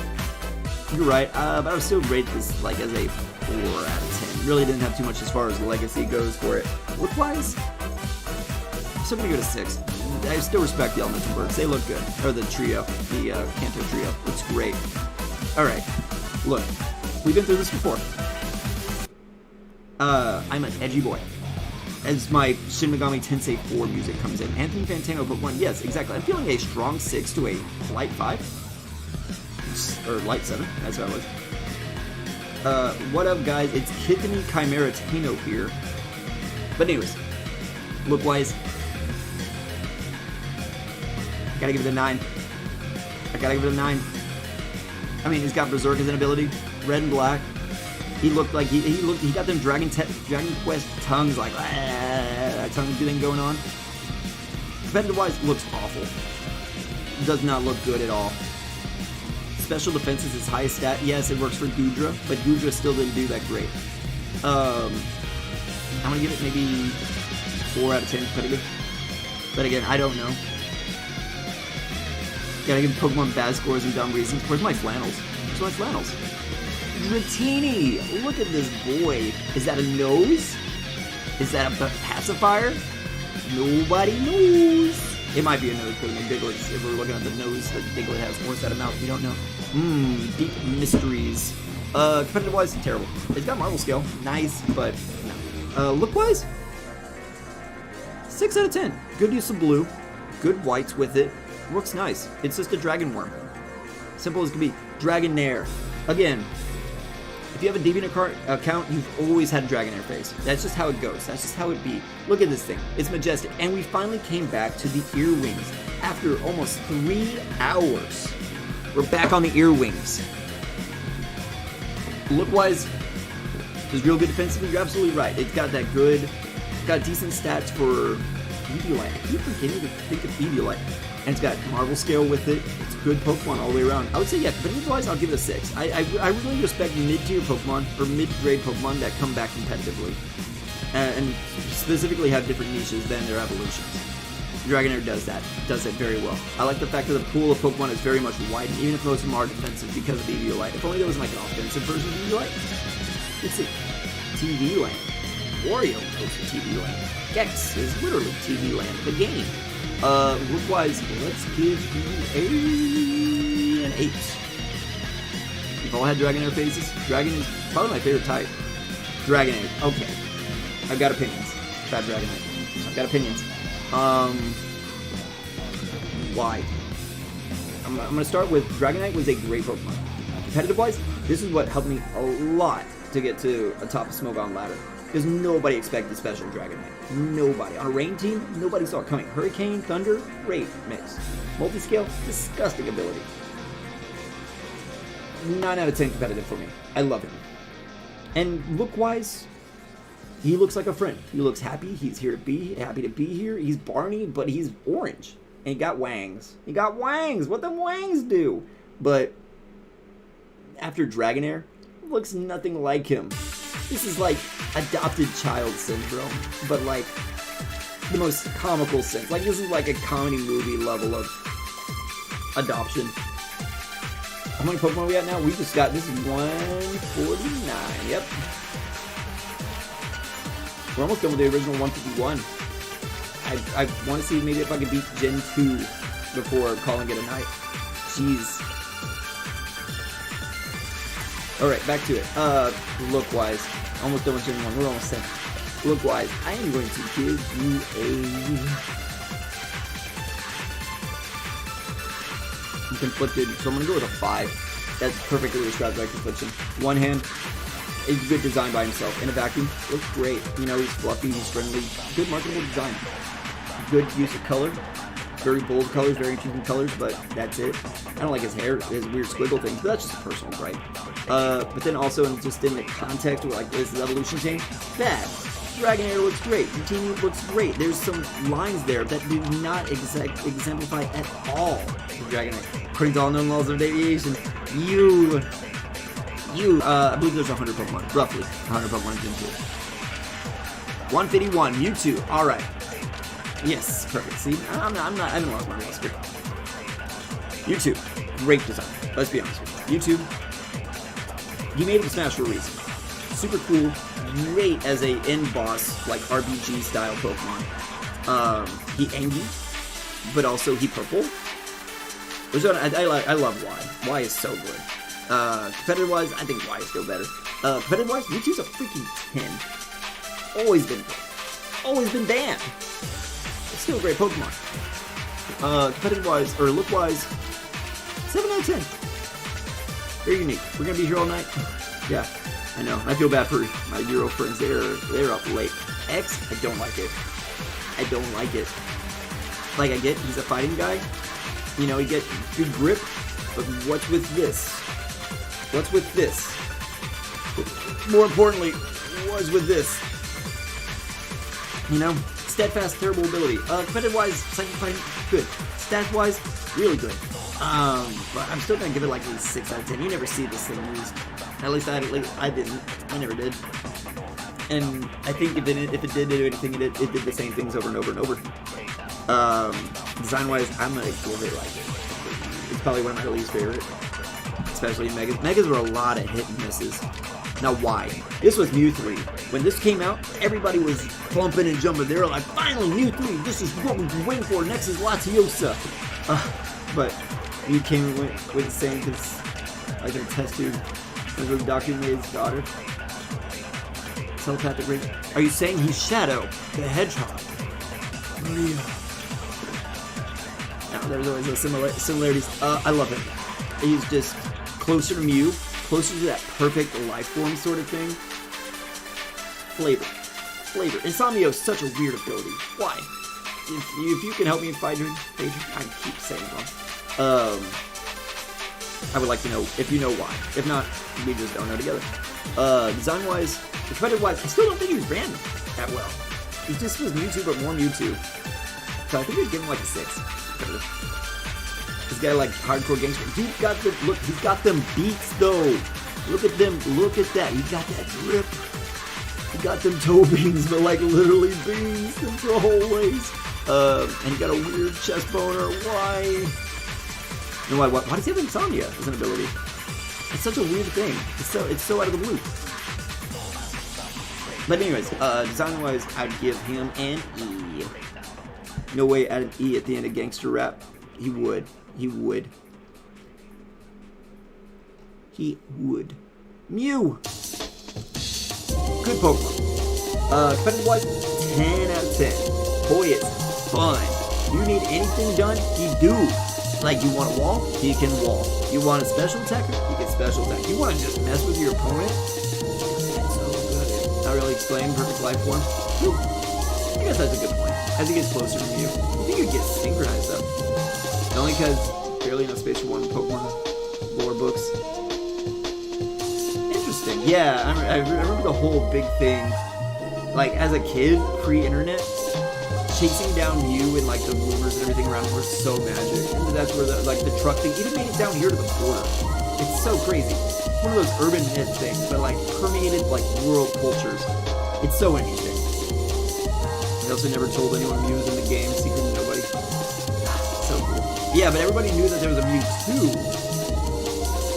you're right, but I would still rate this like as a 4 out of 10. Really didn't have too much as far as legacy goes for it. Look-wise, I'm still gonna go to 6. I still respect the Elemental Birds. They look good. Or the trio, the Kanto trio. Looks great. Alright, look, we've been through this before. I'm an edgy boy. As my Shin Megami Tensei 4 music comes in. Anthony Fantano put 1. Yes, exactly. I'm feeling a strong 6 to a light 5. Or light 7. That's what it was. What up, guys? It's Kidney Chimera Tano here. But anyways, look-wise, gotta give it a 9. I gotta give it a 9. I mean, he's got Berserk as an ability. Red and black. He looked like he got them Dragon Quest tongues, like tongue thing going on. Competitive wise, looks awful. Does not look good at all. Special defense is his highest stat. Yes, it works for Gudra, but Gudra still didn't do that great. I'm gonna give it maybe 4 out of 10 competitive. But again, I don't know. Gotta give Pokemon bad scores and dumb reasons. Where's my flannels? Where's my flannels? Dratini! Look at this boy. Is that a nose? Is that a pacifier? Nobody knows. It might be a nose because Diglett's, if we're looking at the nose that Diglett has, or is that a mouth? We don't know. Deep mysteries. Competitive wise, terrible. It's got Marvel Scale. Nice, but no. Look wise, 6 out of 10. Good use of blue. Good whites with it. Looks nice. It's just a Dragon Worm. Simple as can be. Dragonair. Again, if you have a DeviantArt account, you've always had a Dragonair face. That's just how it goes. That's just how it be. Look at this thing. It's majestic. And we finally came back to the earwings after almost 3 hours. We're back on the earwings. Look-wise, it's real good defensively. You're absolutely right. It's got that good, got decent stats for Eviolite. I keep forgetting to think of Eviolite. And it's got Marvel Scale with it. It's good Pokemon all the way around. I would say, yeah, competitive-wise, I'll give it a 6. I really respect mid-tier Pokemon, or mid-grade Pokemon that come back competitively. And specifically have different niches than their evolutions. Dragonair does that very well. I like the fact that the pool of Pokemon is very much widened, even if most of them are defensive because of Eviolite. If only there was like an offensive version of Eviolite. Let's see. TV Land. Wario goes to TV Land. Gex is literally TV Land, the game. Look-wise, let's give you an 8. We've all had Dragonair phases. Dragon is probably my favorite type. Dragonair. Okay. I've got opinions about Dragonair. I've got opinions. Why? I'm gonna start with Dragonite was a great Pokemon. Competitive-wise, this is what helped me a lot to get to a top of Smogon ladder. Because nobody expected special Dragonite. Nobody. On a rain team, nobody saw it coming. Hurricane, Thunder, great mix. Multiscale, disgusting ability. 9 out of 10 competitive for me. I love him. And look-wise, he looks like a friend. He looks happy. He's here to be, happy to be here. He's Barney, but he's orange. And he got wangs. He got wangs. What the wangs do? But after Dragonair, looks nothing like him. This is like adopted child syndrome, but like the most comical sense. Like this is like a comedy movie level of adoption. How many Pokemon are we at now? We just got, this is 149. Yep. We're almost done with the original 151. I want to see maybe if I can beat Gen 2 before calling it a night. Jeez. Alright, back to it. Look-wise. Almost done with Gen 1. We're almost set. Look-wise, I am going to give you a conflicted, so I'm going to go with a 5. That's perfectly described by confliction. One hand, a good design by himself. In a vacuum, looks great. You know, he's fluffy, he's friendly. Good marketable design. Good use of color. Very bold colors, very intriguing colors, but that's it. I don't like his hair, his weird squiggle things, but that's just a personal gripe. But then also just in the context where like this is evolution chain, bad. Dragonair looks great. Routine looks great. There's some lines there that do not exemplify at all the Dragonair. According to all known laws of deviation, I believe there's 100 Pokemon, roughly 100 Pokemon in Gen 2. 151, Mewtwo. All right. Yes, perfect. See, I haven't lost my luster. Mewtwo, great design. Let's be honest with you. Mewtwo, he made it to Smash for a reason. Super cool, great as a end boss, like RPG style Pokemon. He angry, but also he purple. I love Y. Y is so good. Competitive wise, I think Y is still better. Competitive wise, Mewtwo's a freaking 10. Always been banned. It's still a great Pokemon. Competitive wise, or look wise, 7 out of 10. Very unique. We're gonna be here all night. Yeah, I know. I feel bad for my Euro friends. They're up late. X, I don't like it. Like I get, he's a fighting guy. You know, he get good grip, but what's with this? More importantly, what's with this? You know, steadfast, terrible ability. Competitive-wise, psychic fighting, good. Stats-wise, really good. But I'm still gonna give it like a 6 out of 10. You never see this thing used. At least I didn't. I never did. And I think if it did do anything, it did the same things over and over and over. Design-wise, I'm gonna give it like, it's probably one of my least favorite. Especially in Megas. Megas were a lot of hit and misses. Now why? This was Mew 3. When this came out, everybody was bumping and jumping. They were like, finally, Mew 3, this is what we've been waiting for. Next is Latios. But Mew came and went with the same, because I can attest to the Dr. May's daughter. Telepathic ring. Are you saying he's Shadow, the Hedgehog? Now, there's always those similarities. I love him. He's just closer to Mew, closer to that perfect life form sort of thing. Flavor. Insomnia is such a weird ability. Why? If you can help me find Phaedra, I keep saying wrong. I would like to know if you know why. If not, we just don't know together. Design-wise, competitive-wise, I still don't think he was ran that well. He just was Mewtwo, but more Mewtwo. So I think we'd give him like a 6. This guy like hardcore gangster. Dude got the look. He's got them beats though. Look at them. Look at that. He got that grip. He got them toe beans, but like literally beans the whole ways. And he got a weird chest boner. Why? And why does he have insomnia as an ability? It's such a weird thing. It's so out of the blue. But anyways, design-wise, I'd give him an E. No way add an E at the end of Gangster Rap. He would. Mew! Good Pokemon. Competitive-wise, 10 out of 10. Boy, it's fun. You need anything done, he do. Like, you want a wall? He can wall. You want a special attacker? He can special attack. You want to just mess with your opponent? That's so good. Not really explain perfect life form. I guess that's a good point. As he gets closer to Mew, I think he'd get synchronized though. Only because barely enough space for one Pokemon lore books. Interesting. Yeah, I remember the whole big thing. Like, as a kid, pre-internet, chasing down Mew and like the rumors and everything around were so magic. And that's where the truck thing even made it down here to the border. It's so crazy. one of those urban myth things, but like permeated like world cultures. It's so interesting. He also never told anyone Mew was in the game, secret to nobody. So cool. Yeah, but everybody knew that there was a Mew 2.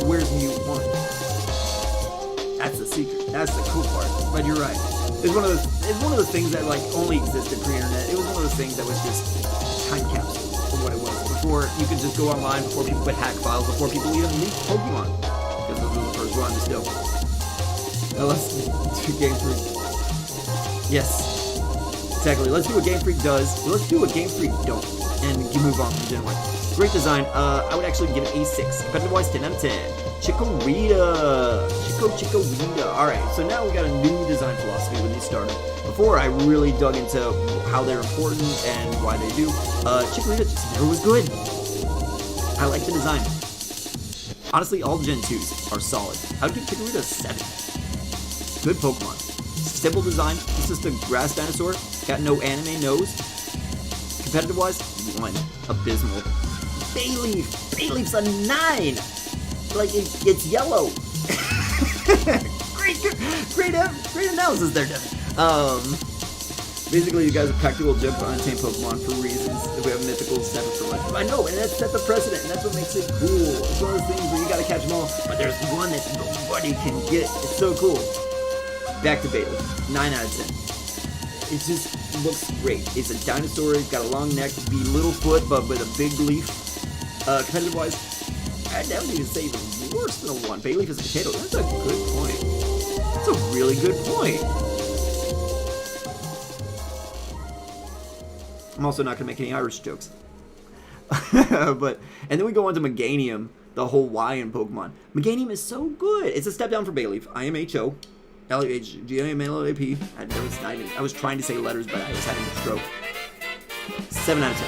Where's Mew 1? That's the secret. That's the cool part. But you're right. It's one of those things that like only existed pre-internet. It was one of those things that was just time capsule of what it was. Before you could just go online, before people could hack files, before people even leaked Pokemon. Because those were the first ones still. Now let's do Game Freak. Yes. Exactly. Let's do what Game Freak does. Let's do what Game Freak don't. And you move on from Gen 1. Great design. I would actually give it a 6. Competitive-wise, 10 out of 10. Chikorita. Chikorita. Alright, so now we got a new design philosophy when these started. Before, I really dug into how they're important and why they do. Chikorita just never was good. I like the design. Honestly, all Gen 2s are solid. I would give Chikorita a 7. Good Pokemon. Simple design. It's just a grass dinosaur. Got no anime nose. Competitive-wise, 1. Abysmal. Bayleaf. Bayleaf's a 9. Like, it's yellow. great analysis there, Devin. Basically, you guys are practical joke for untamed Pokemon for reasons. We have mythical 7 for life. I know, and that set the precedent, and that's what makes it cool. It's one of those things where you gotta catch them all, but there's one that nobody can get. It's so cool. Back to Bayleaf. 9 out of 10. It just looks great. It's a dinosaur, it's got a long neck, be little foot, but with a big leaf. Competitive-wise, I would even say even worse than a 1. Bayleaf is a potato. That's a good point. That's a really good point. I'm also not going to make any Irish jokes. And then we go on to Meganium, the Hawaiian Pokemon. Meganium is so good. It's a step down for Bayleaf. IMHO. LHGAMLAP. I was trying to say letters, but I was having a stroke. 7 out of 10.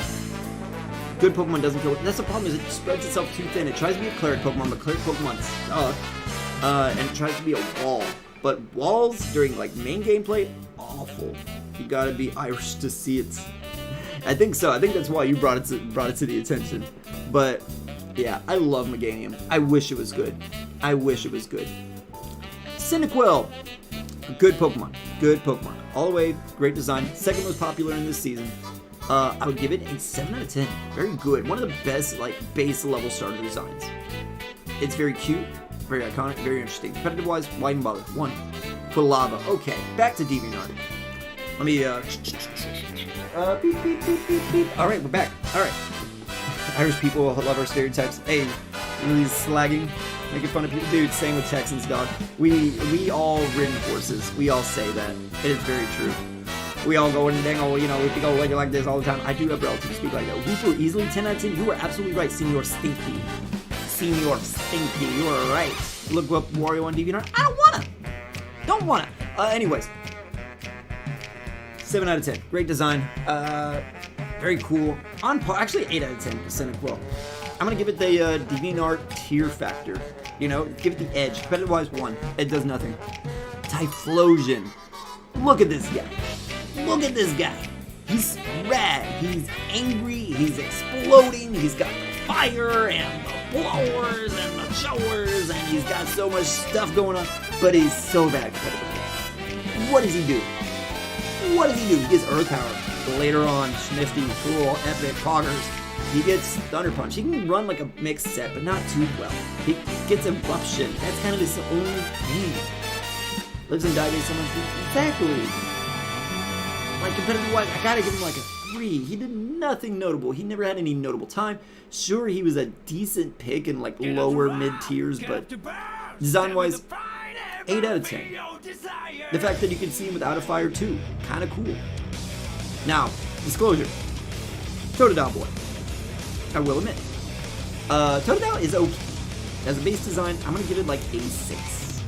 Good Pokemon doesn't kill it. That's the problem, is it spreads itself too thin. It tries to be a Cleric Pokemon, but Cleric Pokemon suck. And it tries to be a wall. But walls during like main gameplay, awful. You gotta be Irish to see it. I think so. I think that's why you brought it to the attention. But yeah, I love Meganium. I wish it was good. I wish it was good. Cyndaquil. Good Pokemon. Good Pokemon. All the way, great design. Second most popular in this season. I would give it a 7 out of 10. Very good. One of the best, like, base level starter designs. It's very cute, very iconic, very interesting. Competitive-wise, why even bother? 1. Quilava. Okay, back to DeviantArt. Let me, beep, beep, beep, beep, beep. Alright, we're back. Alright. Irish people love our stereotypes. Hey, really slagging, making fun of people. Dude, same with Texans, dog. We all ridden horses. We all say that. It is very true. We all go and dang, we go like this all the time. I do have relatives speak like that. Wooper easily 10 out of 10. You were absolutely right, Senior Stinky. Senior Stinky, you were right. Look up Wario on DeviantArt. I don't wanna. Anyways. 7 out of 10. Great design. Very cool. On par. Actually, 8 out of 10 for Cyndaquil. I'm gonna give it the DeviantArt tier factor. You know, give it the edge. Competitive-wise, 1. It does nothing. Typhlosion. Look at this guy. Look at this guy. He's rad. He's angry. He's exploding. He's got the fire and the blowers and the showers, and he's got so much stuff going on. But he's so bad competitively. What does he do? What does he do? He gets Earth Power. Later on, Snifty, cool, epic, poggers. He gets Thunder Punch. He can run like a mixed set, but not too well. He gets Eruption. That's kind of his only thing. Lives and dies sometimes. Exactly. Like, competitive-wise, I gotta give him like a 3. He did nothing notable. He never had any notable time. Sure, he was a decent pick in like lower mid-tiers, but design-wise, 8 out of 10. The fact that you can see him without a fire too, kind of cool. Now, disclosure. Totodile boy. I will admit. Totodile is okay. As a base design, I'm gonna give it like a 6.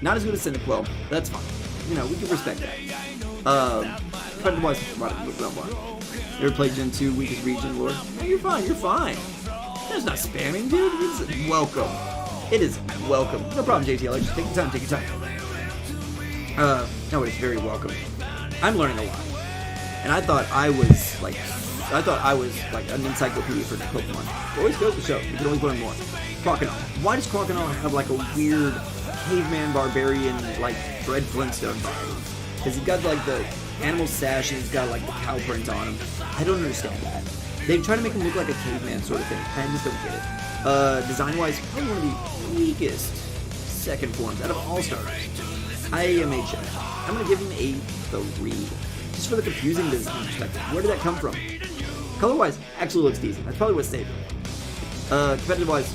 Not as good as Cyndaquil, but that's fine. You know, we can respect that. Competitive-wise, you ever played Gen 2, weakest region, Lord? No, you're fine, you're fine. There's not spamming, dude. It's welcome. It is welcome. No problem, JTL. Just take your time, take your time. No, it's very welcome. I'm learning a lot. And I thought I was, like, I thought I was like an encyclopedia for Pokemon. Always goes to show, you can always learn more. Croconaw. Why does Croconaw have like a weird caveman barbarian like Fred Flintstone vibe? Because he's got like the animal sash and he's got like the cow print on him. I don't understand that. They try to make him look like a caveman sort of thing. I just don't get it. Design-wise, probably one of the weakest second forms out of all stars. I am a check. I'm gonna give him a 3. Just for the confusing design perspective. Where did that come from? Color-wise, actually looks decent. That's probably what saved him. Competitive-wise,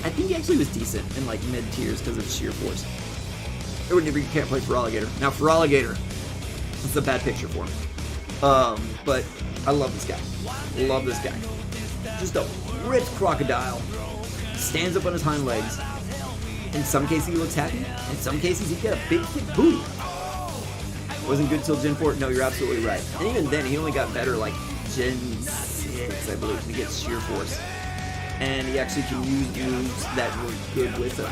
I think he actually was decent in like mid-tiers because of sheer force. Or whenever you can't play Feraligatr. Now Feraligatr, it's a bad picture for him. But I love this guy. Love this guy. Just a ripped crocodile. Stands up on his hind legs. In some cases he looks happy. In some cases he's got a big thick booty. Wasn't good till Gen 4. No, you're absolutely right. And even then he only got better like Gen 6, I believe. He gets sheer force. And he actually can use moves that were good with him.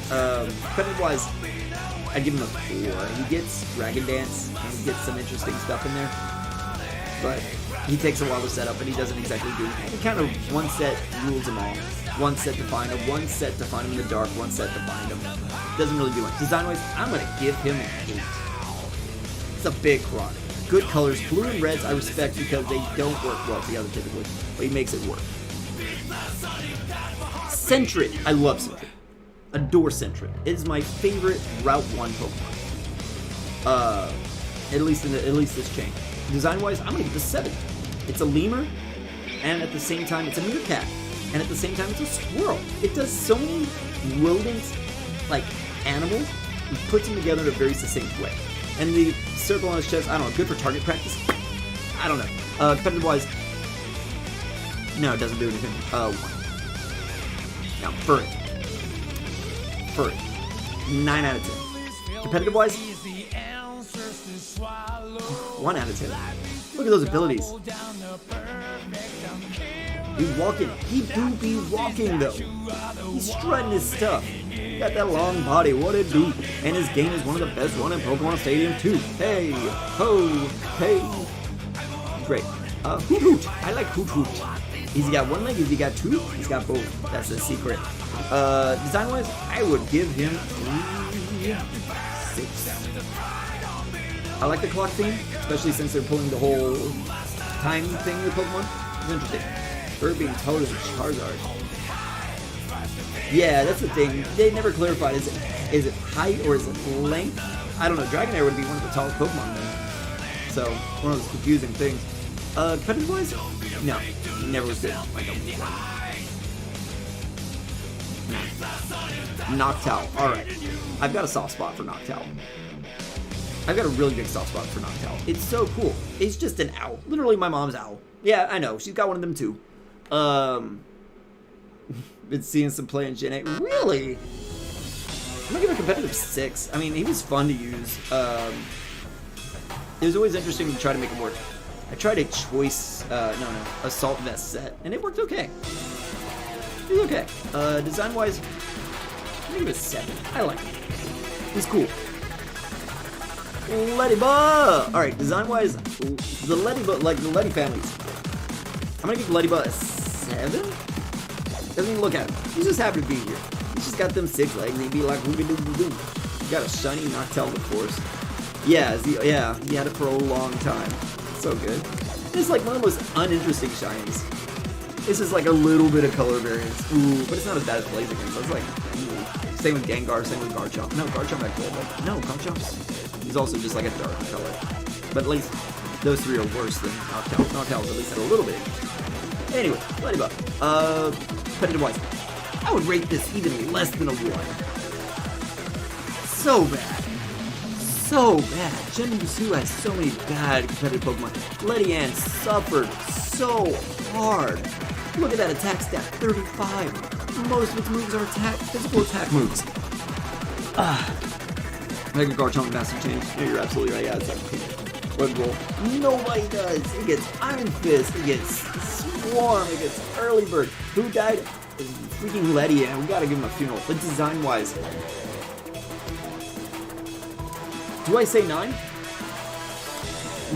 Competitive-wise, I'd give him a 4. He gets Dragon Dance, and he gets some interesting stuff in there. But he takes a while to set up, and he doesn't exactly do anything. He kind of one set rules them all. One set to find him, one set to find him in the dark, one set to find him. Doesn't really do much. Design-wise, I'm going to give him an 8. It's a big croc. Good colors. Blue and reds I respect because they don't work well together typically, but he makes it work. Sentret. I love Sentret. Adore Sentret. It is my favorite Route 1 Pokemon. At least this chain. Design-wise, I'm gonna give it a 7. It's a lemur, and at the same time, it's a meerkat, and at the same time, it's a squirrel. It does so many rodents, like animals, and puts them together in a very succinct way. And the circle on his chest, I don't know, good for target practice? I don't know. Competitive-wise, no, it doesn't do anything. 1. Now, Furret. 9 out of 10. Competitive-wise, 1 out of 10. Look at those abilities. He's walking. He do be walking, though. He's strutting his stuff. Got that long body, what it do? And his game is one of the best run in Pokemon Stadium, too. Hey, ho, hey. Great. Hoot Hoot. I like Hoot Hoot. Has he got 1 leg? Has he got 2? He's got both. That's the secret. Design-wise, I would give him 6. I like the clock theme, especially since they're pulling the whole time thing with Pokemon. It's interesting. Bird being told as a Charizard. Yeah, that's the thing. They never clarified. Is it height or is it length? I don't know. Dragonair would be one of the tallest Pokemon then. So, one of those confusing things. Competitive-wise? No. He never was good. Like a 1. Noctowl. Alright. I've got a soft spot for Noctowl. I've got a really big soft spot for Noctowl. It's so cool. It's just an owl. Literally my mom's owl. Yeah, I know. She's got one of them too. Been seeing some play in Gen 8. Really? I'm gonna give it a competitive 6. I mean, he was fun to use. It was always interesting to try to make it work. I tried a choice, assault vest set, and it worked okay. It was okay. Design-wise, I'm gonna give it a 7. I like it. He's cool. Leddyba! Alright, design-wise, the Leddyba, like the Leddy families. I'm gonna give Leddyba a 7? Doesn't even look at him. He's just happy to be here. He's just got them 6 legs and he'd be like, woo-doo-doo-doo. He got a shiny Noctowl, of course. Yeah, he had it for a long time. So good. It's like one of the most uninteresting shinies. This is like a little bit of color variance. Ooh, but it's not as bad as Blaziken, so it's like, ooh. Same with Gengar, same with Garchomp. No, Garchomp had gold. Like, no, Garchomp's, he's also just like a dark color. But at least those 3 are worse than Noctowl. Noctowl's at least had a little bit. Anyway, Leddyba. Competitive-wise, I would rate this even less than a 1. So bad. So bad. Gen 2 has so many bad competitive Pokemon. Leddian suffered so hard. Look at that attack stat, 35. Most of its moves are physical attack moves. Mega Garchomp Master Change. Yeah, you're absolutely right. Yeah, it's like Bug Roll. Nobody does. It gets Iron Fist. It gets Swarm. It gets Early Bird. Who died? Freaking Leddian. We gotta give him a funeral. But design-wise, do I say 9?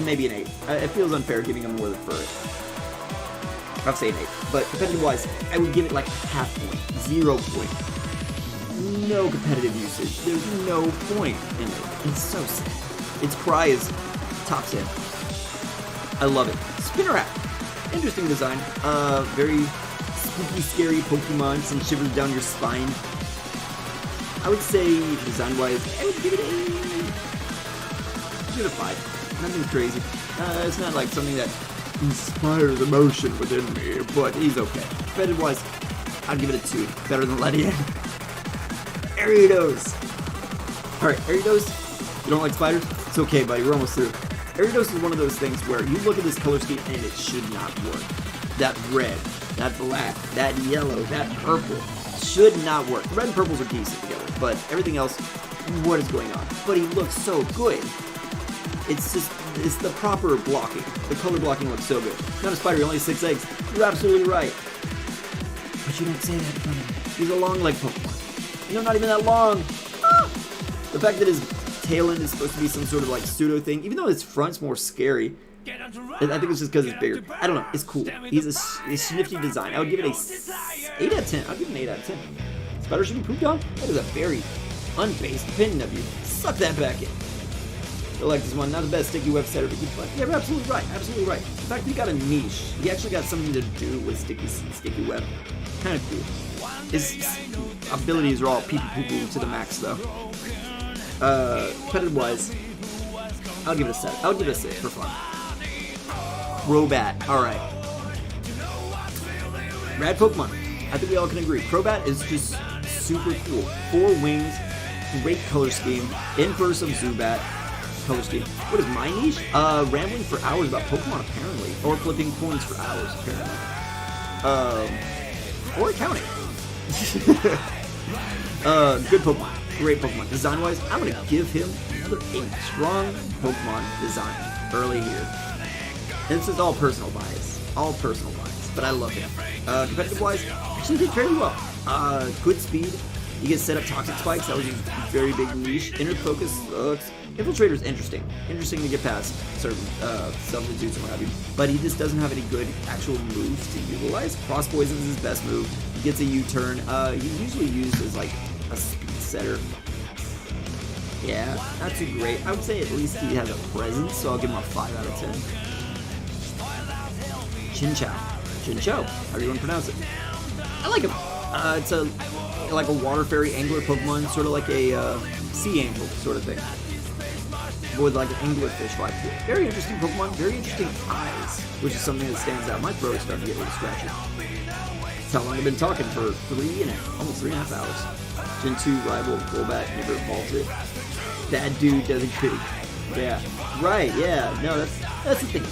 maybe an 8. It feels unfair giving him more than Furret. I'll say an 8. But competitive-wise, I would give it like half point, 0 point. No competitive usage. There's no point in it. It's so sad. Its cry is top 10. I love it. Spinnerack. Interesting design. Very spooky, scary Pokemon. Some shivers down your spine. I would say, design-wise, I would give it a 5. Nothing crazy. It's not like something that inspires emotion within me, but he's okay. Competitive-wise, I'd give it a 2. Better than Ledian. Ariados. Alright, Ariados. You don't like spiders? It's okay, buddy. We're almost through. Ariados is one of those things where you look at this color scheme and it should not work. That red, that black, that yellow, that purple should not work. Red and purples are decent together, but everything else, what is going on? But he looks so good. It's the proper blocking. The color blocking looks so good. Not a spider, he only has 6 eggs. You're absolutely right. But you don't say that from him. He's a long leg Pokemon. You know, not even that long. Ah! The fact that his tail end is supposed to be some sort of like pseudo thing, even though his front's more scary. I think it's just because it's bigger. I don't know. It's cool. He's a snifty design. I would give it a 8 out of 10. I'll give it an 8 out of 10. Spider should be pooped on? That is a very unbased opinion of you. Suck that back in. I like this one. Not the best sticky web setter, but good fun. Yeah, you're absolutely right. Absolutely right. In fact, he got a niche. He actually got something to do with sticky web. Kind of cool. His abilities are all pee-pee-poo-poo to the max, though. Competitive-wise, I'll give it a 7. I'll give it a 6 for fun. Crobat. Alright. Rad Pokemon. I think we all can agree. Crobat is just super cool. 4 wings, great color scheme, inverse of Zubat color scheme. What is my niche? Rambling for hours about Pokemon, apparently. Or flipping coins for hours, apparently. Or counting. Good Pokemon. Great Pokemon. Design-wise, I'm going to give him another 8. Strong Pokemon design early here. And this is all personal bias. All personal bias. But I love him. Competitive-wise, actually did very well. Good speed. You can set up Toxic Spikes. That was a very big niche. Inner Focus. Infiltrator's interesting. Interesting to get past certain substitutes and what have you. But he just doesn't have any good actual moves to utilize. Cross Poison is his best move. He gets a U-turn. He's usually used as like a speed setter. Yeah, not too great. I would say at least he has a presence, so I'll give him a 5 out of 10. Chinchou. Chinchou, however you want to pronounce it. I like him. It's like a water fairy angler Pokemon, sort of like a sea angel sort of thing. But with like an anglerfish vibe to it. Very interesting Pokemon, very interesting eyes, which is something that stands out. My throat is starting to get a little scratchy. That's how long I've been talking for almost 3.5 hours. Gen 2 rival Golbat never evolved it. That dude doesn't critic. Yeah. Right, yeah. No, that's the thing.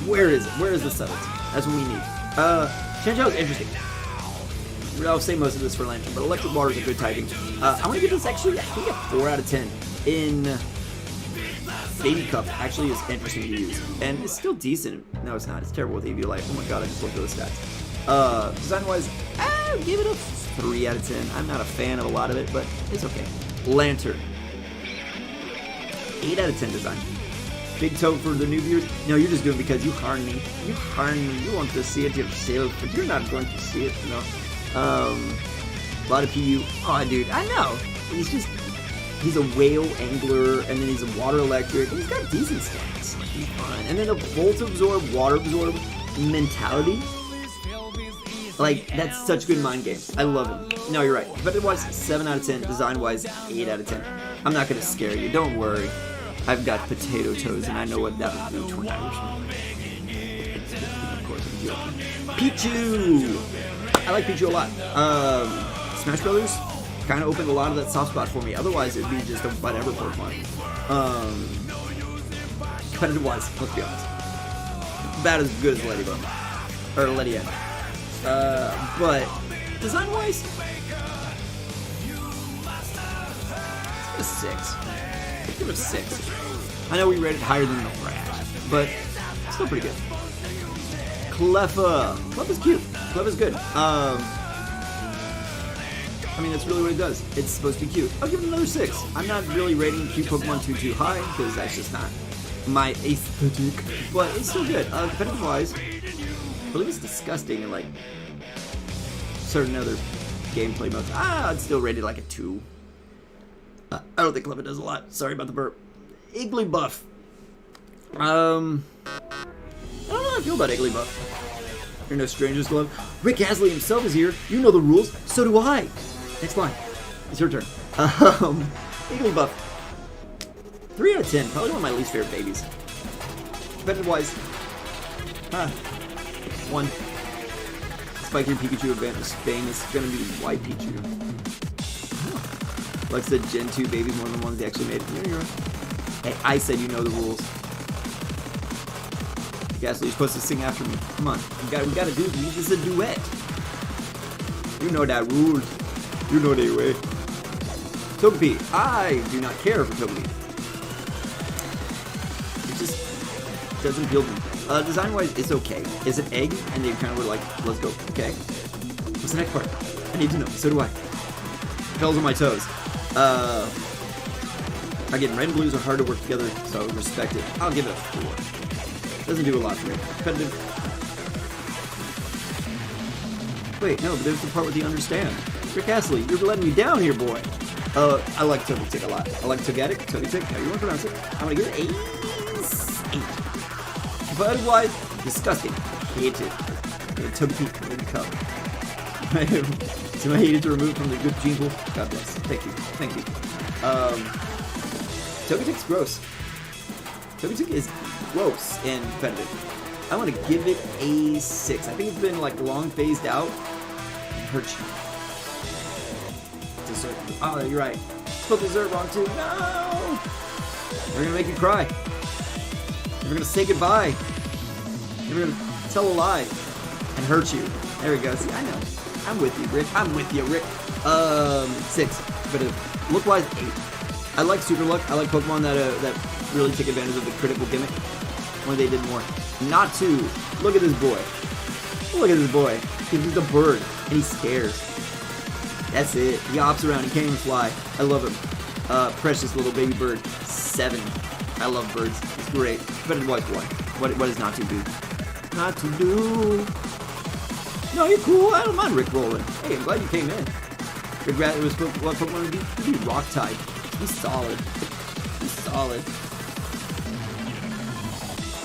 Where is it? Where is the subtlety? That's what we need. Chinchou is interesting. I'll say most of this for Lantern, but Electric Water is a good typing. I'm going to give this actually, I think, a 4 out of 10. In Baby Cup actually is interesting to use. And it's still decent. No, it's not. It's terrible with EV Life. Oh my god, I just looked at the stats. Design-wise, I'll give it a 3 out of 10. I'm not a fan of a lot of it, but it's okay. Lantern. 8 out of 10 design. Big toe for the new viewers. No, you're just doing it because you harm me. You harm me. You want to see it yourself, but you're not going to see it. No. A lot of PU. Oh, dude, I know. He's a whale angler, and then he's a water electric. And he's got decent stats. He's fine. And then a volt absorb, water absorb mentality. Like, that's such good mind games. I love him. No, you're right. Competitive-wise, 7 out of 10. Design-wise, 8 out of 10. I'm not going to scare you. Don't worry. I've got potato toes, and I know what that would do to an Irishman. Of course, I'm joking. Pichu! I like Pichu a lot. Smash Brothers kind of opened a lot of that soft spot for me. Otherwise, it'd be just a whatever Pokemon. Competitive-wise, let's be honest. About as good as Ladybug. Or Ledian. But design-wise, it's a 6. Give it a 6. I know we rated higher than the Rat, but still pretty good. Cleffa. Cleffa's cute. Cleffa's good. I mean, that's really what it does. It's supposed to be cute. I'll give it another 6. I'm not really rating cute Pokemon too high, because that's just not my aesthetic, but it's still good. Competitive wise, I believe it's disgusting in like certain other gameplay modes. I'd still rate it like a 2. I don't think Clever does a lot. Sorry about the burp. Igglybuff. I don't know how I feel about Igglybuff. You're no stranger's glove. Rick Astley himself is here. You know the rules. So do I. Next line. It's your turn. Igglybuff. 3 out of 10. Probably one of my least favorite babies. Competitive wise. 1. Spike your Pikachu advantage. Spain is gonna be white Pichu. Like the Gen 2 babies, one of the ones they actually made. Yeah, you're right. Hey, I said you know the rules. Gasly, you're supposed to sing after me. Come on. We gotta do this. This is a duet. You know that rules. You know the way. Togepi. I do not care for Togepi. It just doesn't appeal to me. Design-wise, it's okay. It's an egg, and they kind of were like, let's go. Okay. What's the next part? I need to know. So do I. Bells on my toes. Again, red and blues are hard to work together, so respect it. I'll give it a 4. Doesn't do a lot for me. Competitive. Wait, no, but there's the part with the understand. Rick Astley, you're letting me down here, boy. I like Togetic a lot. I like Togetic, how you want to pronounce it. I'm gonna give it a 8. Competitive-wise, disgusting. Hate it. Togepi in the cup. So I hated to remove from the good gene pool. God bless. Thank you. Thank you. Togetic's gross. Togetic is gross and competitive. I want to give it a 6. I think it's been like long phased out. It hurts you. Dessert. Oh, you're right. Spelled dessert wrong too. No! We're gonna make you cry. We're gonna say goodbye. We're gonna tell a lie and hurt you. There we go. See, I know. I'm with you, Rick. I'm with you, Rick. 6. But look-wise, 8. I like Super Luck. I like Pokemon that really take advantage of the critical gimmick. When they did more. Not 2. Look at this boy. Look at this boy. He's a bird, and he scares. That's it. He hops around. He can't even fly. I love him. Precious little baby bird. 7. I love birds. It's great. But it was 1. What is not to do? Not to do. No, you're cool. I don't mind Rick rolling. Hey, I'm glad you came in. Regret it was what Pokemon would be? It'd be rock type. He's solid. He's solid.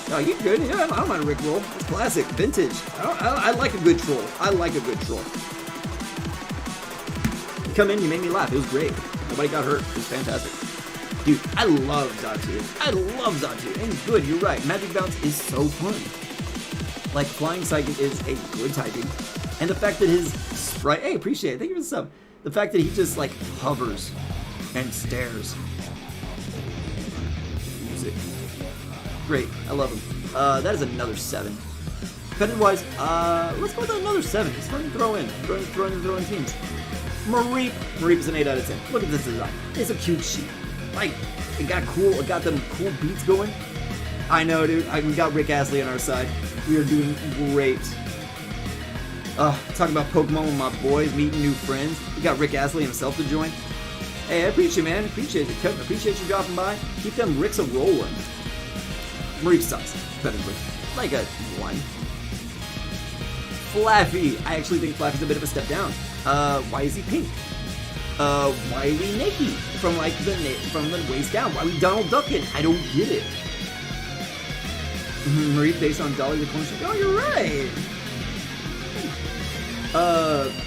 Oh, you're good. Yeah, I don't mind Rick roll. It's classic, vintage. I like a good troll. I like a good troll. You come in, you made me laugh. It was great. Nobody got hurt. It was fantastic. Dude, I love Xatu. I love Xatu. And good, you're right. Magic Bounce is so fun. Like, Flying Psychic is a good typing. And the fact that his sprite... Hey, appreciate it. Thank you for the sub. The fact that he just, like, hovers and stares. Music. Great. I love him. That is another 7. Competitive-wise, let's go with another 7. It's fun to throw in. Throw in teams. Mareep. Mareep is an 8 out of 10. Look at this design. It's a cute sheep. Like, it got cool. It got them cool beats going. I know, dude. We got Rick Astley on our side. We are doing great. Talking about Pokemon with my boys, meeting new friends. We got Rick Astley himself to join. Hey, I appreciate you, man. Appreciate you. Appreciate you dropping by. Keep them Ricks a-rolling. Mareep sucks. Competitively. Like a 1. Flaffy. I actually think Flaffy's a bit of a step down. Why is he pink? Why are we naked? From the waist down. Why are we Donald Duckin? I don't get it. Mareep based on Dolly the Clone. Oh, you're right.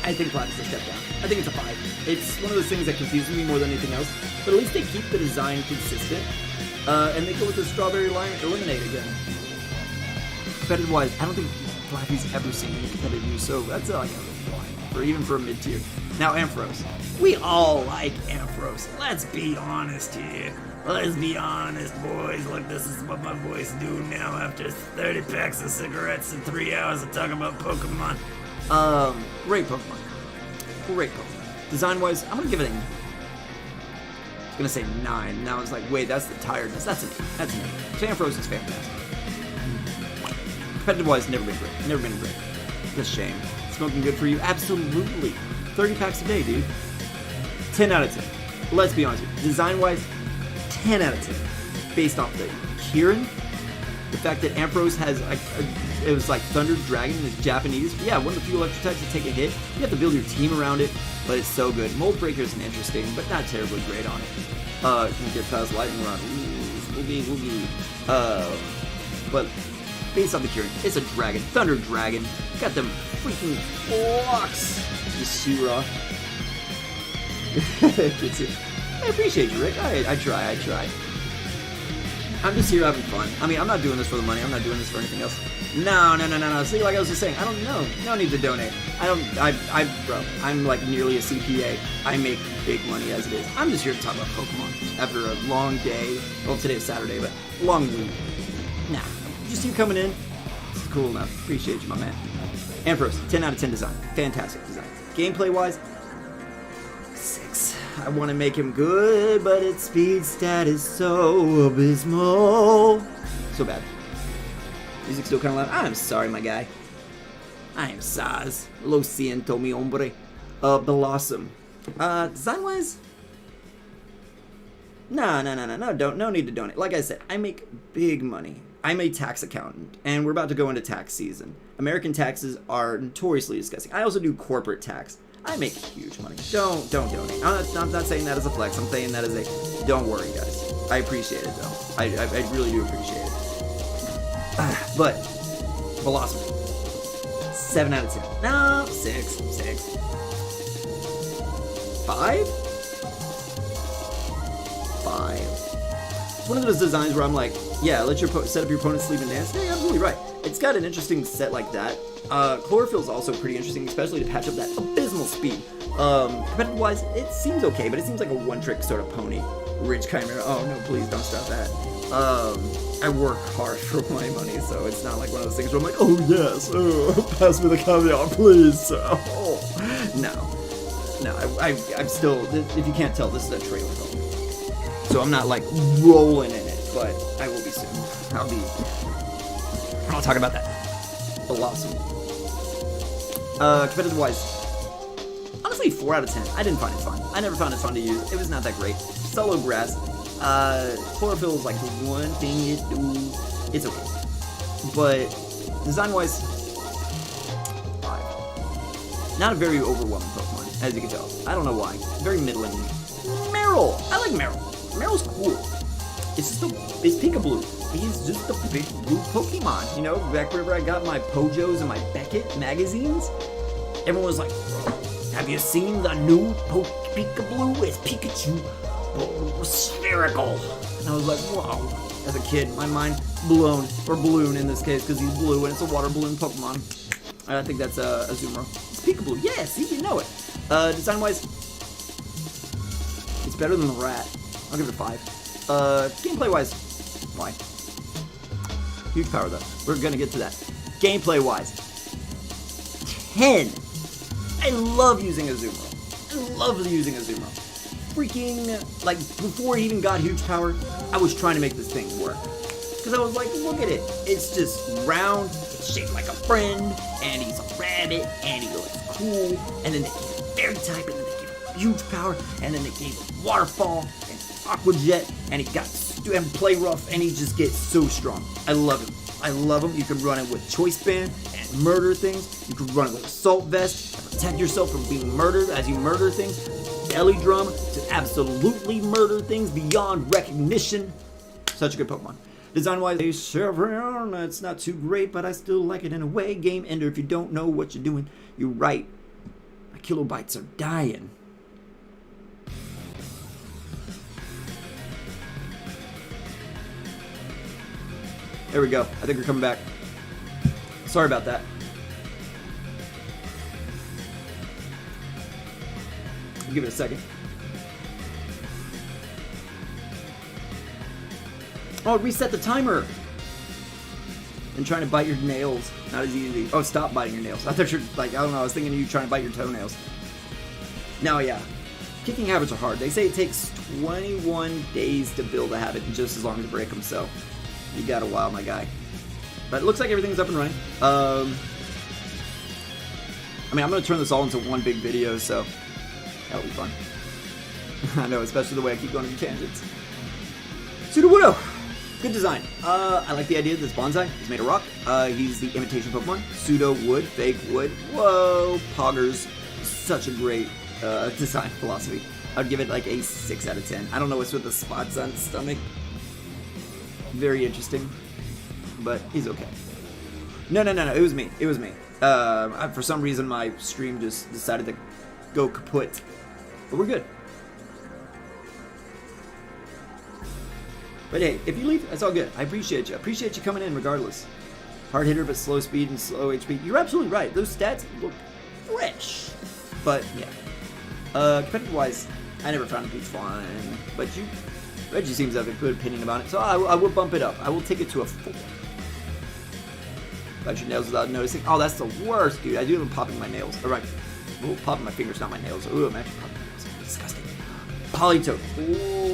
I think Flaffy's a step down. I think it's a 5. It's one of those things that confuses me more than anything else. But at least they keep the design consistent. And they go with the strawberry line eliminate again. Competitive wise, I don't think Flaffy's ever seen any competitive use, so that's like a 1, or even for a mid tier. Now Ampharos. We all like Ampharos. Let's be honest here. Let's be honest, boys. Look, this is what my boys do now after 30 packs of cigarettes and 3 hours of talking about Pokemon. Great Pokemon. Great Pokemon. Design-wise, I'm gonna give it a... I was gonna say 9. Now it's like, wait, that's the tiredness. That's an 8. That's an 8. Ampharos is fantastic. Competitive-wise, never been great. Never been great. It's a shame. Smoking good for you? Absolutely. 30 packs a day, dude. 10 out of 10. Let's be honest with you. Design-wise, 10 out of 10. based off the Kieran, the fact that Ampharos has it was like Thunder Dragon in Japanese. Yeah, one of the few electric types to take a hit. You have to build your team around it, but it's so good. Mold Breaker is interesting, but not terribly great on it. You can get past Lightning Rod. Ooh, oogie. But based on the Kieran, it's a dragon. Thunder Dragon. Got them freaking blocks. Yashira. I appreciate you, Rick. I try. I'm just here having fun. I mean, I'm not doing this for the money. I'm not doing this for anything else. No. See, like I was just saying, I don't know. No need to donate. Bro, I'm like nearly a CPA. I make big money as it is. I'm just here to talk about Pokemon after a long day. Well, today is Saturday, but long week. Nah, just you coming in. It's cool enough. Appreciate you, my man. Ampharos, 10 out of 10 design. Fantastic design. Gameplay-wise, 6. I want to make him good, but its speed stat is so abysmal. So bad. Music still kind of loud. I'm sorry, my guy. I am Saz. Lo siento, mi hombre. Blossom. Design-wise? No, no need to donate. Like I said, I make big money. I'm a tax accountant, and we're about to go into tax season. American taxes are notoriously disgusting. I also do corporate tax. I make huge money. Don't donate. I'm not saying that as a flex. I'm saying that as a, don't worry, guys. I appreciate it, though. I really do appreciate it. But, Velocity. 7 out of 10. No, 6. 5? 5. It's one of those designs where I'm like, yeah, let your set up your opponent's sleep and dance. Yeah, you're absolutely right. It's got an interesting set like that. Chlorophyll's also pretty interesting, especially to patch up that abysmal speed. Competitive-wise, it seems okay, but it seems like a one-trick sort of pony. Ridge Chimera. Oh, no, please don't stop that. I work hard for my money, so it's not like one of those things where I'm like, oh, yes, pass me the caviar, please. Oh. No, I'm still, if you can't tell, this is a trailer film. So I'm not, like, rolling in it, but I will be soon. I'll talk about that. Blossom. Competitive-wise, honestly, 4 out of 10. I didn't find it fun. I never found it fun to use. It was not that great. Solo Grass. Chlorophyll is like the one thing it do. It's okay. But design-wise, 5. Not a very overwhelming Pokemon, as you can tell. I don't know why. Very middling. Meryl. I like Meryl. Meryl's cool. It's Peekaboo. He's just a big blue Pokemon. You know, back whenever I got my Pojos and my Beckett magazines, everyone was like, have you seen the new Peekaboo? It's Pikachu. Spherical. And I was like, whoa. As a kid, my mind blown, or balloon in this case, because he's blue and it's a water balloon Pokemon. I think that's Azumarill. It's Peekaboo. Yeah, see, you know it. Design-wise, it's better than the rat. I'll give it a 5. Gameplay-wise, why? Huge power, though. We're gonna get to that. Gameplay-wise, 10. I love using Azumarill. Freaking, like, before he even got huge power, I was trying to make this thing work. Because I was like, look at it. It's just round, it's shaped like a friend, and he's a rabbit, and he looks cool. And then they gave him Fairy type, and then they gave him huge power, and then they gave him Waterfall, and Aqua Jet, and he got and Play Rough, and he just gets so strong. I love him. You can run it with Choice Band and murder things. You can run it with Assault Vest and protect yourself from being murdered as you murder things. Belly Drum to absolutely murder things beyond recognition. Such a good Pokemon. Design-wise, it's not too great, but I still like it in a way. Game Ender, if you don't know what you're doing, you're right. My kilobytes are dying. There we go. I think we're coming back. Sorry about that. I'll give it a second. Oh, reset the timer. And trying to bite your nails. Not as easy. Oh, stop biting your nails. I thought you're like, I don't know, I was thinking of you trying to bite your toenails. No, yeah. Kicking habits are hard. They say it takes 21 days to build a habit and just as long to break them, so you got a while, my guy. But it looks like everything's up and running. I mean, I'm going to turn this all into one big video, so that'll be fun. I know, especially the way I keep going on tangents. Sudowoodo! Good design. I like the idea that this bonsai is made of rock. He's the imitation Pokemon. Pseudo wood, fake wood. Whoa, poggers. Such a great design philosophy. I would give it like a 6 out of 10. I don't know what's with the spots on his stomach. Very interesting, but he's okay. No, it was me. It was me. For some reason, my stream just decided to go kaput. But we're good. But hey, if you leave, that's all good. I appreciate you. I appreciate you coming in regardless. Hard hitter, but slow speed and slow HP. You're absolutely right. Those stats look fresh. But yeah. Competitive-wise, I never found it to be fun. But Reggie seems to have a good opinion about it. So I will bump it up. I will take it to a 4. Bite your nails without noticing. Oh, that's the worst, dude. I do them popping my nails. All right. Ooh, popping my fingers, not my nails. Ooh, I'm actually popping my nails. Disgusting. Politoed.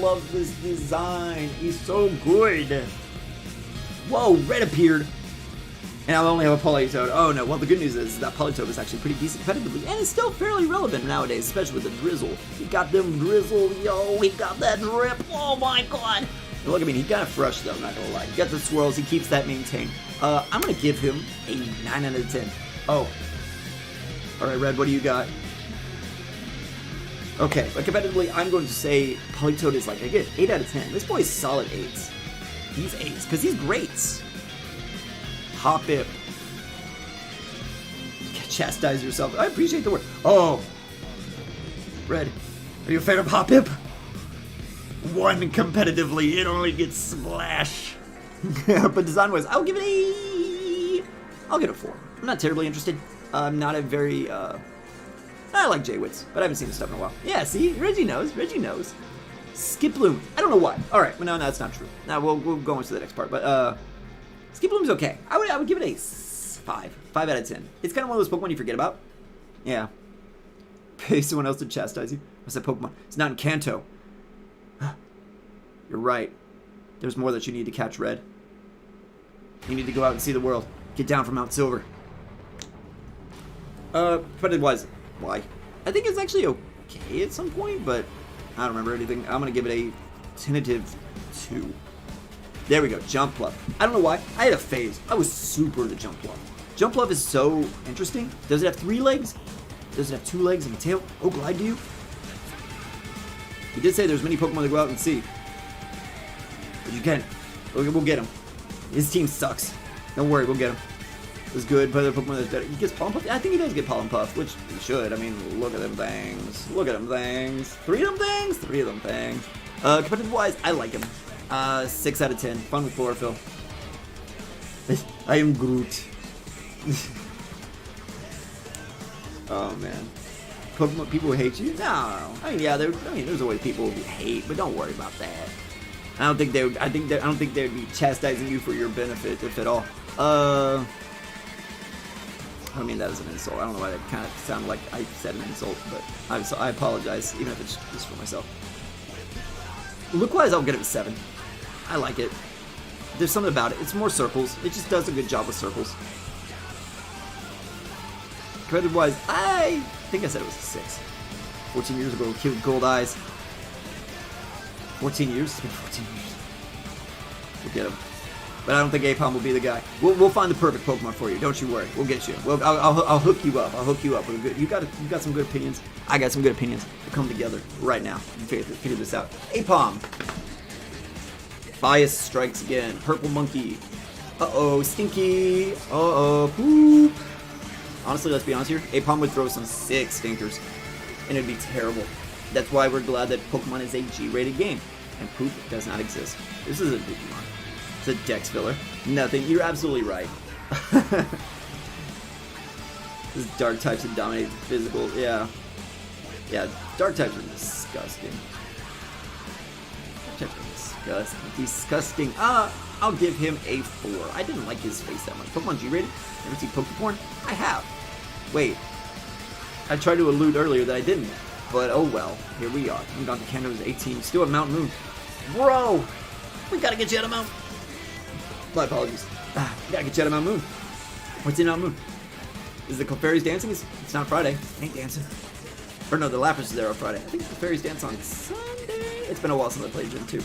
Love this design. He's so good. Whoa, red appeared. And I'll only have a Politoed. Oh no, well the good news is that Politoed is actually pretty decent competitively. And it's still fairly relevant nowadays, especially with the drizzle. He got them drizzle, yo. He got that drip. Oh my god. And look, I mean, he got it fresh though, I'm not gonna lie. He got the swirls, he keeps that maintained. I'm gonna give him a 9 out of 10. Oh. Alright, Red, what do you got? Okay, but competitively, I'm going to say Politoed is like, again, 8 out of 10. This boy is solid 8s. He's 8s, because he's great. Hoppip. Chastise yourself. I appreciate the word. Oh. Red, are you a fan of Hoppip? 1 competitively, it only gets splash. But design-wise, I'll give it a 4. I'm not terribly interested. I'm not a very, I like J-Wits, but I haven't seen this stuff in a while. Yeah, see? Reggie knows. Skiploom. I don't know why. Alright, well, no, that's not true. Now, we'll go into the next part, but, Skiploom's okay. I would give it a 5. 5 out of 10. It's kind of one of those Pokemon you forget about. Yeah. Pay someone else to chastise you. What's that Pokemon? It's not in Kanto. You're right. There's more that you need to catch, Red. You need to go out and see the world. Get down from Mount Silver. Competitive-wise, why? I think it's actually okay at some point, but I don't remember anything. I'm gonna give it a tentative 2. There we go, Jump Bluff. I don't know why. I had a phase. I was super into Jump Bluff. Jump Bluff is so interesting. Does it have 3 legs? Does it have 2 legs and a tail? Oh, glide to you? He did say there's many Pokemon to go out and see. But you can. We'll get him. His team sucks. Don't worry, we'll get him. It's good, but other Pokemon that's better. He gets Pollen Puff? I think he does get Pollen Puff, which he should. I mean, look at them things. Look at them things. 3 of them things? 3 of them things. Competitive-wise, I like him. 6 out of 10. Fun with chlorophyll. I am Groot. Oh, man. Pokemon people who hate you? No. I mean, yeah, there's always people who hate, but don't worry about that. I don't think they would. I don't think they would be chastising you for your benefit, if at all. I don't mean that as an insult. I don't know why that kind of sounded like I said an insult, but I apologize, even if it's just for myself. Look-wise, I'll get it a 7. I like it. There's something about it. It's more circles. It just does a good job with circles. Competitive-wise, I think I said it was a 6. 14 years ago, cute gold eyes. 14 years? It's been 14 years. We'll get him. But I don't think Apom will be the guy. We'll find the perfect Pokemon for you. Don't you worry. We'll get you. I'll hook you up. I'll hook you up with a good. You got some good opinions. I got some good opinions. We'll come together right now and figure this out. Apom. Bias strikes again. Purple monkey. Uh-oh, stinky. Uh-oh, poop. Honestly, let's be honest here. Apom would throw some sick stinkers, and it'd be terrible. That's why we're glad that Pokemon is a G-rated game, and poop does not exist. This is a Digimon. It's a Dex filler. Nothing. You're absolutely right. This dark types that dominate the physical. Yeah. Yeah, dark types are disgusting. Dark types are disgusting. I'll give him a 4. I didn't like his face that much. Pokemon G-rated? Ever see Pokeporn? I have. Wait. I tried to allude earlier that I didn't. But oh well. Here we are. I'm down to Kanto's 18. Still at Mount Moon. Bro! We gotta get you out of Mount. My apologies. We gotta get you out of Mount Moon. What's in Mount Moon? Is the Clefairies dancing? It's not Friday. Ain't dancing. Or no, the Lapras is there on Friday. I think the Clefairies dance on Sunday. It's been a while since I played Gen 2.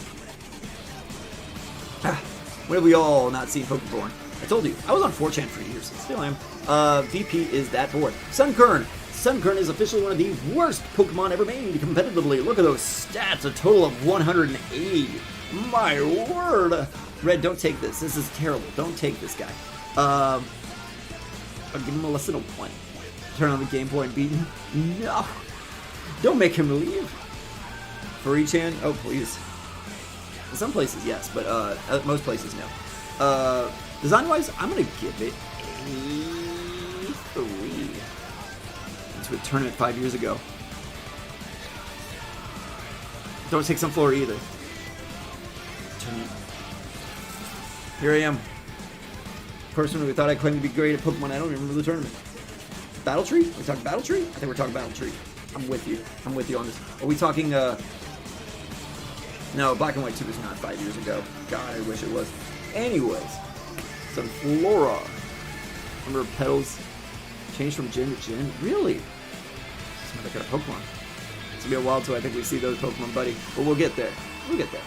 When have we all not seen Pokeborn? I told you, I was on 4chan for years, still am. VP is that board. Sunkern. Sunkern is officially one of the worst Pokemon ever made competitively. Look at those stats, a total of 180. My word. Red, don't take this. This is terrible. Don't take this guy. I'll give him a less than a 1. Turn on the Game Boy and beat him. No. Don't make him leave. Furry-chan? Oh, please. In some places, yes, but most places, no. Design-wise, I'm going to give it a 3. Went to a tournament 5 years ago. Don't take Sunflower either. Here I am. Person who thought I claimed to be great at Pokemon. I don't even remember the tournament. Battle Tree? We talking Battle Tree? I think we're talking Battle Tree. I'm with you. I'm with you on this. Are we talking, No, Black and White 2 was not 5 years ago. God, I wish it was. Anyways. Some Flora. Remember Petals changed from Gin to Gin? Really? It's another kind of Pokemon. It's gonna be a while till I think we see those Pokemon, buddy. But we'll get there. We'll get there.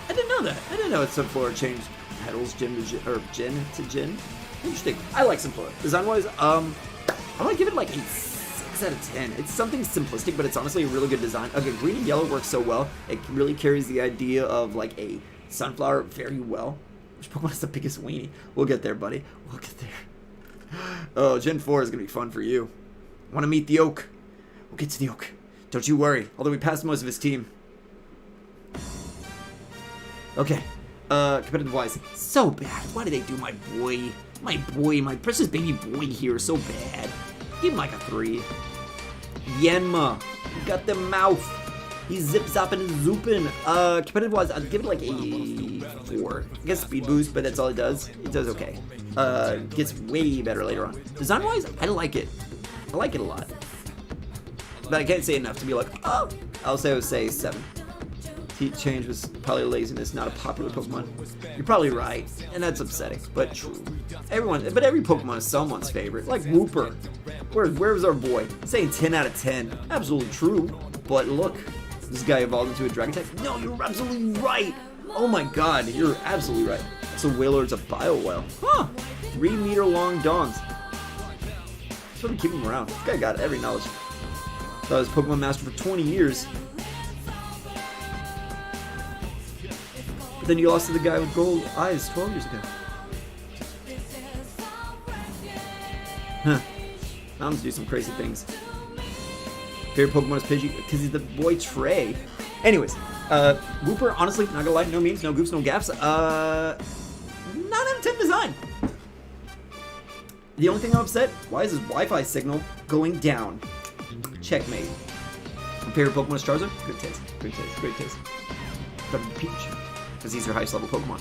I didn't know that. I didn't know it's Sunflower changed Petals Gin to Gin, or Gin to Gin. Interesting. I like Sunflower. Design-wise, I'm gonna give it like a 6 out of 10. It's something simplistic, but it's honestly a really good design. Okay, green and yellow works so well. It really carries the idea of like a sunflower very well. Which Pokemon is the biggest weenie? We'll get there, buddy. We'll get there. Oh, Gen 4 is gonna be fun for you. Want to meet the Oak? We'll get to the Oak. Don't you worry. Although we passed most of his team. Okay. Competitive-wise, so bad. Why did they do my boy, my precious baby boy here so bad? Give him like a 3. Yanma, got the mouth. He's zip-zapping and zooping. Competitive-wise, I'd give it like a 4. I guess speed boost, but that's all it does. It does okay. Gets way better later on. Design-wise, I like it. I like it a lot. But I can't say enough to be like, oh. I'll say 7. Heat change was probably laziness, not a popular Pokemon. You're probably right, and that's upsetting, but true. Every Pokemon is someone's favorite, like Wooper. Where's our boy? Saying 10 out of 10. Absolutely true, but look, this guy evolved into a Dragon type. No, you're absolutely right. Oh my god, you're absolutely right. So Wailord's a Biowile. Huh. 3-meter long Dons. Sort of keep him around. This guy got every knowledge. Thought I was Pokemon Master for 20 years. But then you lost to the guy with gold eyes 12 years ago. Huh. Moms do some crazy things. Favorite Pokemon is Pidgey because he's the boy Trey. Anyways, Wooper, honestly, not gonna lie, no memes, no goofs, no gaps. 9 out of 10 design. The only thing I'm upset, why is his Wi-Fi signal going down? Checkmate. My favorite Pokemon is Charizard? Good taste, good taste, great taste. W Peach. Because he's your highest level Pokemon.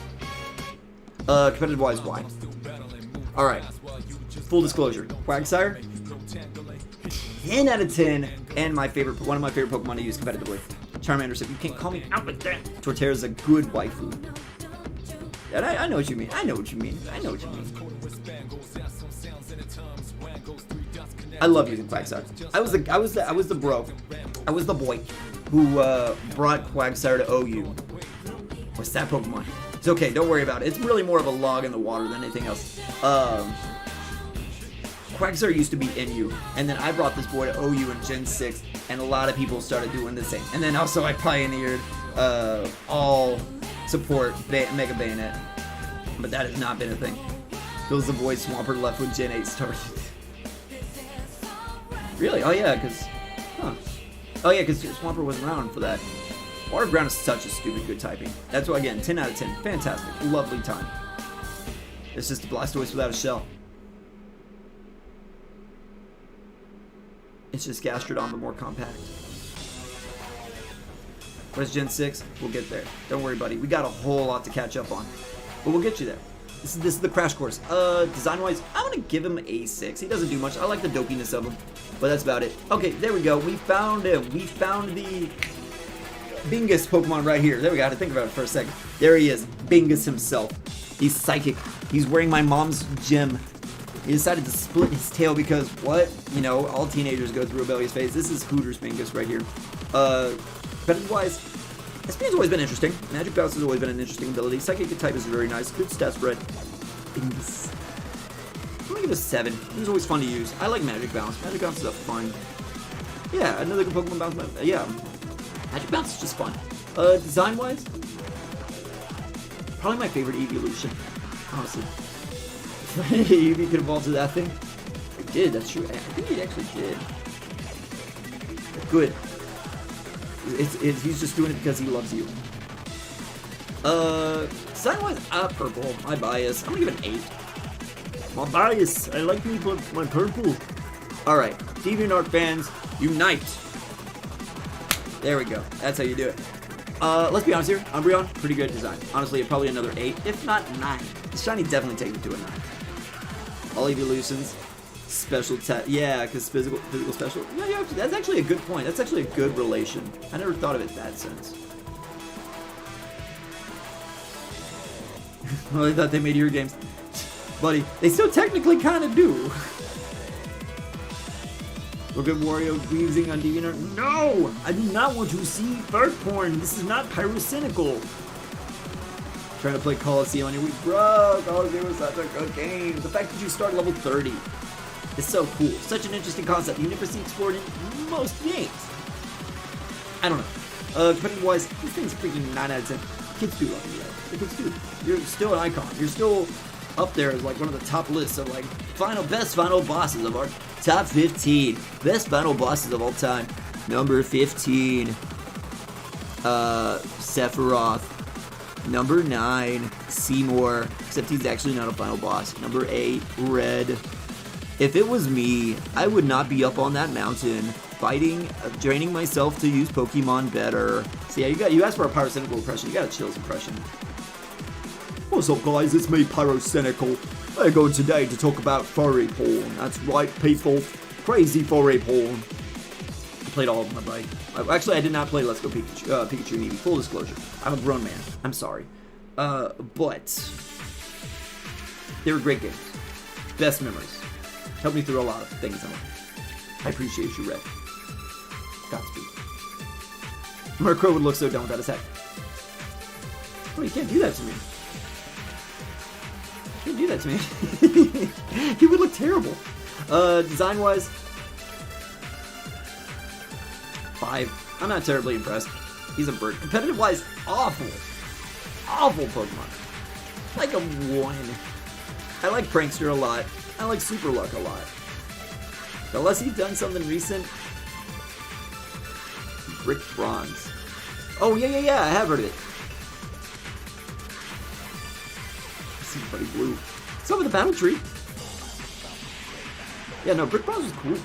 Competitive-wise, why? Alright. Full disclosure. Quagsire, 10 out of 10, and one of my favorite Pokemon to use competitively. Charmander said, you can't call me out like that. Torterra's a good waifu. And I know what you mean. I know what you mean. I know what you mean. I love using Quagsire. I was the bro. I was the boy who brought Quagsire to OU. What's that Pokemon? It's okay, don't worry about it. It's really more of a log in the water than anything else. Quagsire used to be NU, and then I brought this boy to OU in Gen 6, and a lot of people started doing the same. And then also I pioneered all support Mega Bayonet, but that has not been a thing. Those the boy Swampert left when Gen 8 started. Really? Oh yeah, because Swampert wasn't around for that. Water Ground is such a stupid good typing. That's why, again, 10 out of 10. Fantastic. Lovely time. It's just a Blastoise without a shell. It's just Gastrodon, but more compact. Where's Gen 6? We'll get there. Don't worry, buddy. We got a whole lot to catch up on. But we'll get you there. This is the crash course. Design-wise, I'm going to give him a 6. He doesn't do much. I like the dopiness of him. But that's about it. Okay, there we go. We found him. We found the Bingus Pokemon right here. There we go. I had to think about it for a second. There he is. Bingus himself. He's psychic. He's wearing my mom's gem. He decided to split his tail because, what? You know, all teenagers go through rebellious phase. This is Hooters Bingus right here. Competitive-wise, Espion's always been interesting. Magic Bounce has always been an interesting ability. Psychic type is very nice. Good stat spread. I'm gonna give it a 7. It was always fun to use. I like Magic Bounce. Magic Bounce is a fun. Yeah, another good Pokemon Bounce. Yeah. Magic Bounce is just fun. Design-wise, probably my favorite evolution, honestly. Eevee could evolve to that thing. It did, that's true. I think he actually did. Good. He's just doing it because he loves you. Design-wise, purple. My bias. I'm gonna give it an 8. My bias. I like me, but my purple. Alright, DeviantArt fans, unite. There we go. That's how you do it. Let's be honest here. Umbreon, pretty good design. Honestly, probably another 8, if not 9. The shiny definitely takes it to a 9. All evolutions, special yeah, because physical special. Yeah, that's actually a good point. That's actually a good relation. I never thought of it that sense. Well, I thought they made your games. Buddy, they still technically kind of do. Look at Wario wheezing on DeviantArt. No! I do not want to see fart porn. This is not pyrocynical. Trying to play Coliseum on your week. Bro, Coliseum was such a good game. The fact that you start level 30 is so cool. Such an interesting concept. You never see explored in most games. I don't know. Competitive-wise, this thing's freaking 9 out of 10. Kids do love you, though. The kids do. You're still an icon. You're still up there as like one of the top lists of like best final bosses of our top 15. Best final bosses of all time. Number 15. Sephiroth. Number 9, Seymour. Except he's actually not a final boss. Number 8, Red. If it was me, I would not be up on that mountain fighting, training myself to use Pokemon better. So yeah, you asked for a pyrocynical impression. You got a Chills impression. What's up, guys? It's me, Pyrocynical. We're going today to talk about furry porn. That's right, people. Crazy furry porn. I played all of them, buddy. Actually, I did not play Let's Go Pikachu, Pikachu and Eevee. Full disclosure. I'm a grown man. I'm sorry. But they were great games. Best memories. Helped me through a lot of things in life. I appreciate you, Red. Godspeed. Murkrow would look so dumb without his hat. Oh, you can't do that to me. You can't do that to me. He would look terrible. Design-wise, 5. I'm not terribly impressed. He's a bird. Competitive-wise, awful. Awful Pokemon. Like a 1. I like Prankster a lot. I like Super Luck a lot. Unless he's done something recent. Brick Bronze. Oh, yeah, I have heard of it. Somebody blue. What's up with the Battle Tree? Yeah, no, Brick Bronze was cool.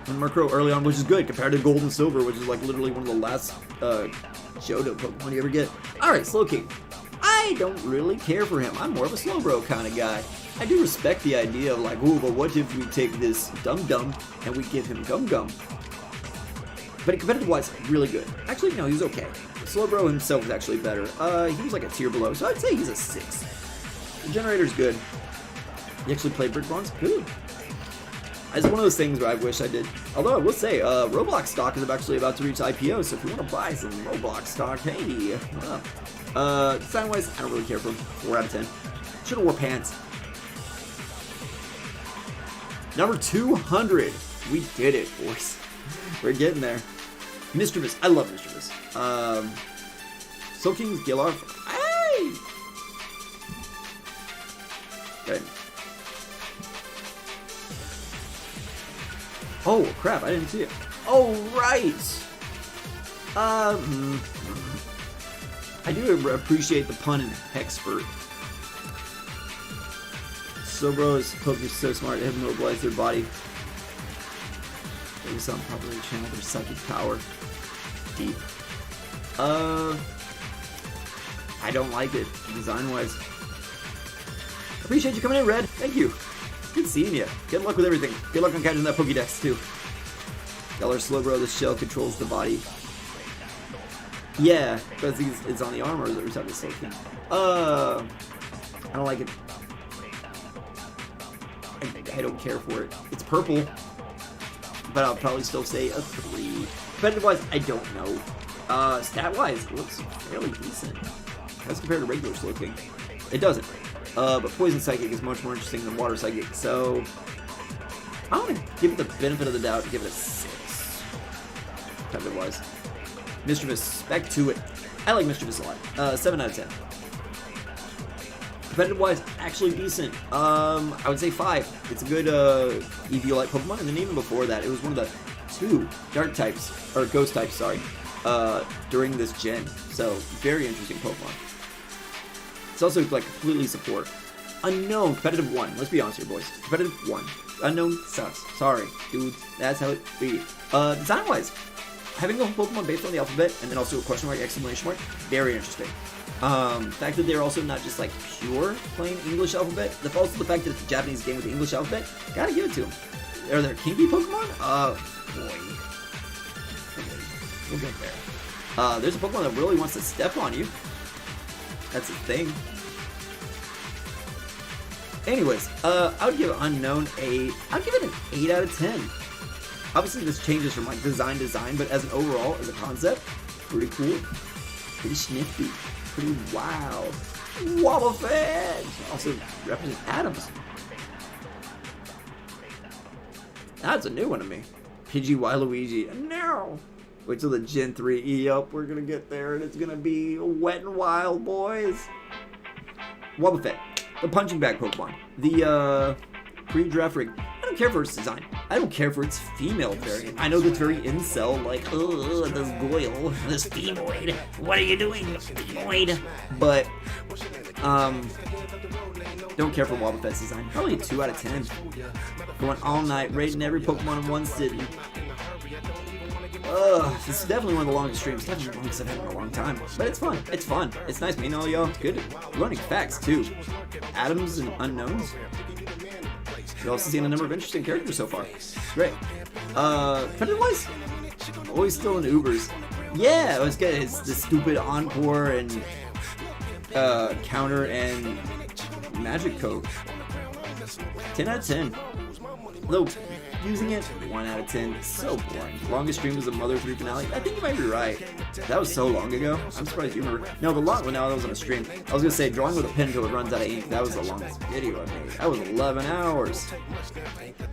And Murkrow early on, which is good compared to Gold and Silver, which is like literally one of the last Johto Pokemon you ever get. Alright, Slowking. I don't really care for him. I'm more of a Slowbro kind of guy. I do respect the idea of like, ooh, but what if we take this Dum Dum and we give him Gum Gum? But competitive-wise, really good. Actually, no, he's okay. Slowbro himself is actually better. He was like a tier below, so I'd say he's a 6. The generator's good. You actually played Brick Bronze? Good. It's one of those things where I wish I did. Although I will say, Roblox stock is actually about to reach IPO, so if you want to buy some Roblox stock, hey, design-wise, I don't really care for him. 4 out of 10. Should've wore pants. Number 200. We did it, boys. We're getting there. Mischievous. I love Mischievous. Soaking's Gilarf. Hey! Good. Oh, crap. I didn't see it. Oh, right. I do appreciate the pun in Hexpert. Slowbro's Pokemon's so smart, they have mobilized their body. They some properly channel their psychic power. Deep. I don't like it, design-wise. Appreciate you coming in, Red. Thank you. Good seeing you. Good luck with everything. Good luck on catching that Pokédex, too. Galar Slowbro, the shell controls the body. Yeah, because it's on the armor every time it's soaking. I don't like it. I don't care for it. It's purple, but I'll probably still say a 3. Competitive-wise, I don't know. Stat-wise, it looks fairly decent as compared to regular Slowking. It doesn't. But Poison Psychic is much more interesting than Water Psychic, so I'm gonna give it the benefit of the doubt and give it a 6. Competitive-wise. Mischievous, back to it. I like Mischievous a lot. 7 out of 10. Competitive-wise, actually decent. I would say 5. It's a good Eevee-like Pokemon, and then even before that, it was one of the 2 Dark types, or Ghost types, sorry, during this gen. So, very interesting Pokemon. It's also, like, completely support. Unknown, competitive 1. Let's be honest here, boys. Competitive 1. Unknown sucks. Sorry, dudes. That's how it be. Design-wise, having a Pokemon based on the alphabet, and then also a question mark, exclamation mark, very interesting. The fact that they're also not just like pure plain English alphabet, also the fact that it's a Japanese game with the English alphabet, gotta give it to them. Are there kinky Pokemon? Boy. We'll get there. There's a Pokemon that really wants to step on you. That's a thing. Anyways, I would give Unknown I'd give it an 8 out of 10. Obviously this changes from like design, but as an overall, as a concept, pretty cool. Pretty snifty. Pretty wild. Wobbuffet! Also represents Adams. That's a new one to me. Pidgey Waluigi. No! Wait till the Gen 3 E-Up. We're gonna get there and it's gonna be wet and wild, boys. Wobbuffet. The punching bag Pokemon. The pre-draft rig. I don't care for its design. I don't care for its female variant. I know that's very incel, like, ugh, this Goyle, this femoid. What are you doing, femoid? But, don't care for Wobbuffet's design. Probably a 2 out of 10. Going all night, raiding every Pokemon in one city. This is definitely one of the longest streams. Definitely the longest I've had in a long time. But it's fun. It's fun. It's nice meeting all y'all. It's good. Learning facts, too. Atoms and unknowns. You've also seen a number of interesting characters so far. Great. Competitive-wise, always still in Ubers. Yeah, it was good. It's the stupid Encore and Counter and Magic Code. 10 out of 10. Though, using it, 1 out of 10. So boring. Longest stream was the Mother 3 finale. I think you might be right. That was so long ago. I'm surprised you remember. No, the long one, no, that was on a stream. I was gonna say, drawing with a pen until it runs out of ink. That was the longest video I made. That was 11 hours.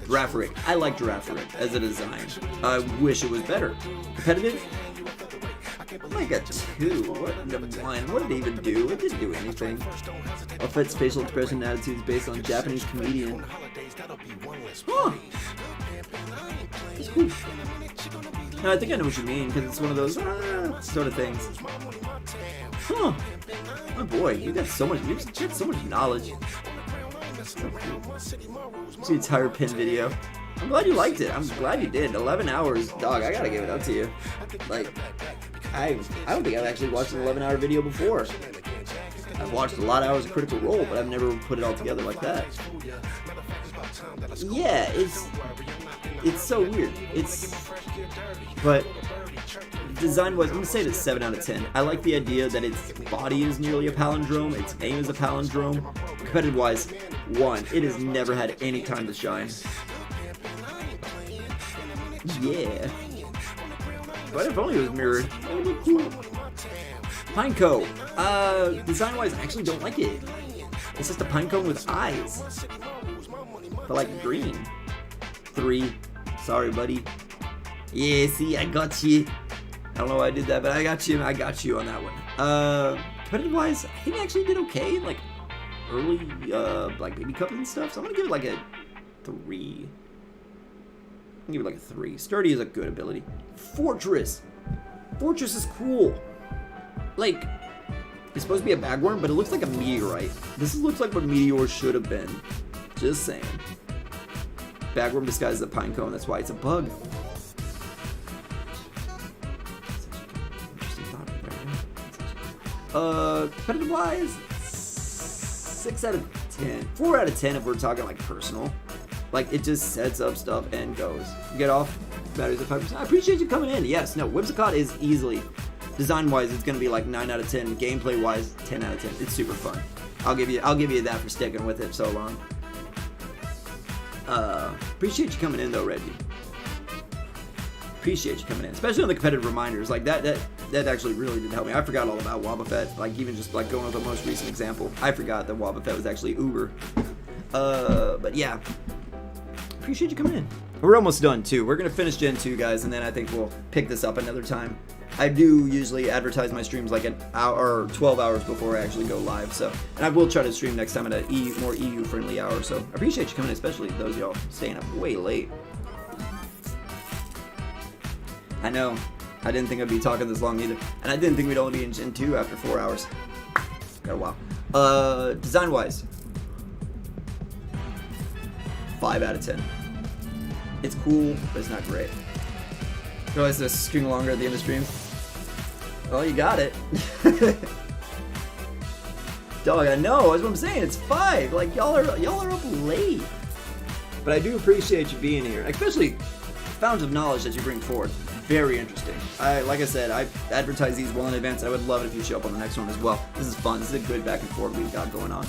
Giraffe Rig. I like Giraffe Rig as a design. I wish it was better. Competitive? Like a 2. What a 1? What did it even do? It didn't do anything. Outfit's facial expression and attitudes based on Japanese comedian. Huh. It's cool. No, I think I know what you mean, because it's one of those sort of things. Huh. Oh boy, you got so much knowledge. So cool. It's the entire pin video. I'm glad you liked it. I'm glad you did. 11 hours, dog. I gotta give it up to you. Like, I don't think I've actually watched an 11-hour video before. I've watched a lot of hours of Critical Role, but I've never put it all together like that. Yeah, it's so weird. But design-wise, I'm gonna say it's 7 out of 10. I like the idea that its body is nearly a palindrome, its name is a palindrome. Competitive-wise, 1. It has never had any time to shine. Yeah. But if only it was mirrored, that would look cool. Pineco. Design-wise, I actually don't like it. It's just a pinecone with eyes. But like green. 3. Sorry, buddy. Yeah, see, I got you. I don't know why I did that, but I got you on that one. Competitive-wise, I think I actually did okay. Like, early, like, baby cups and stuff. So I'm gonna give it like a 3. I'll give it like a 3. Sturdy is a good ability. Fortress. Fortress is cool. Like, it's supposed to be a bagworm, but it looks like a meteorite. This looks like what meteor should have been. Just saying. Bagworm disguised as a pinecone. That's why it's a bug. Competitive-wise, 6 out of 10. 4 out of 10 if we're talking like personal. Like, it just sets up stuff and goes. Get off. Batteries at 5%. I appreciate you coming in. Yes, no, Whimsicott is easily, design-wise, it's going to be like 9 out of 10. Gameplay-wise, 10 out of 10. It's super fun. I'll give you that for sticking with it so long. Appreciate you coming in, though, Reggie. Appreciate you coming in. Especially on the competitive reminders. Like, that that actually really did help me. I forgot all about Wobbuffet. Like, even just like going with the most recent example, I forgot that Wobbuffet was actually Uber. But yeah, appreciate you coming in. We're almost done too. We're gonna finish Gen 2, guys, and then I think we'll pick this up another time. I do usually advertise my streams like an hour or 12 hours before I actually go live. So, and I will try to stream next time at a more EU friendly hour. So I appreciate you coming in, especially those of y'all staying up way late. I know. I didn't think I'd be talking this long either. And I didn't think we'd only be in Gen 2 after 4 hours. Got a while. Design-wise, 5 out of 10. It's cool, but it's not great. Realize this string longer at the end of streams. Well, you got it. Dog, I know. That's what I'm saying. It's 5. Like, y'all are up late. But I do appreciate you being here, especially fountains of knowledge that you bring forward. Very interesting. Like I said, I advertise these well in advance. I would love it if you show up on the next one as well. This is fun. This is a good back and forth we've got going on.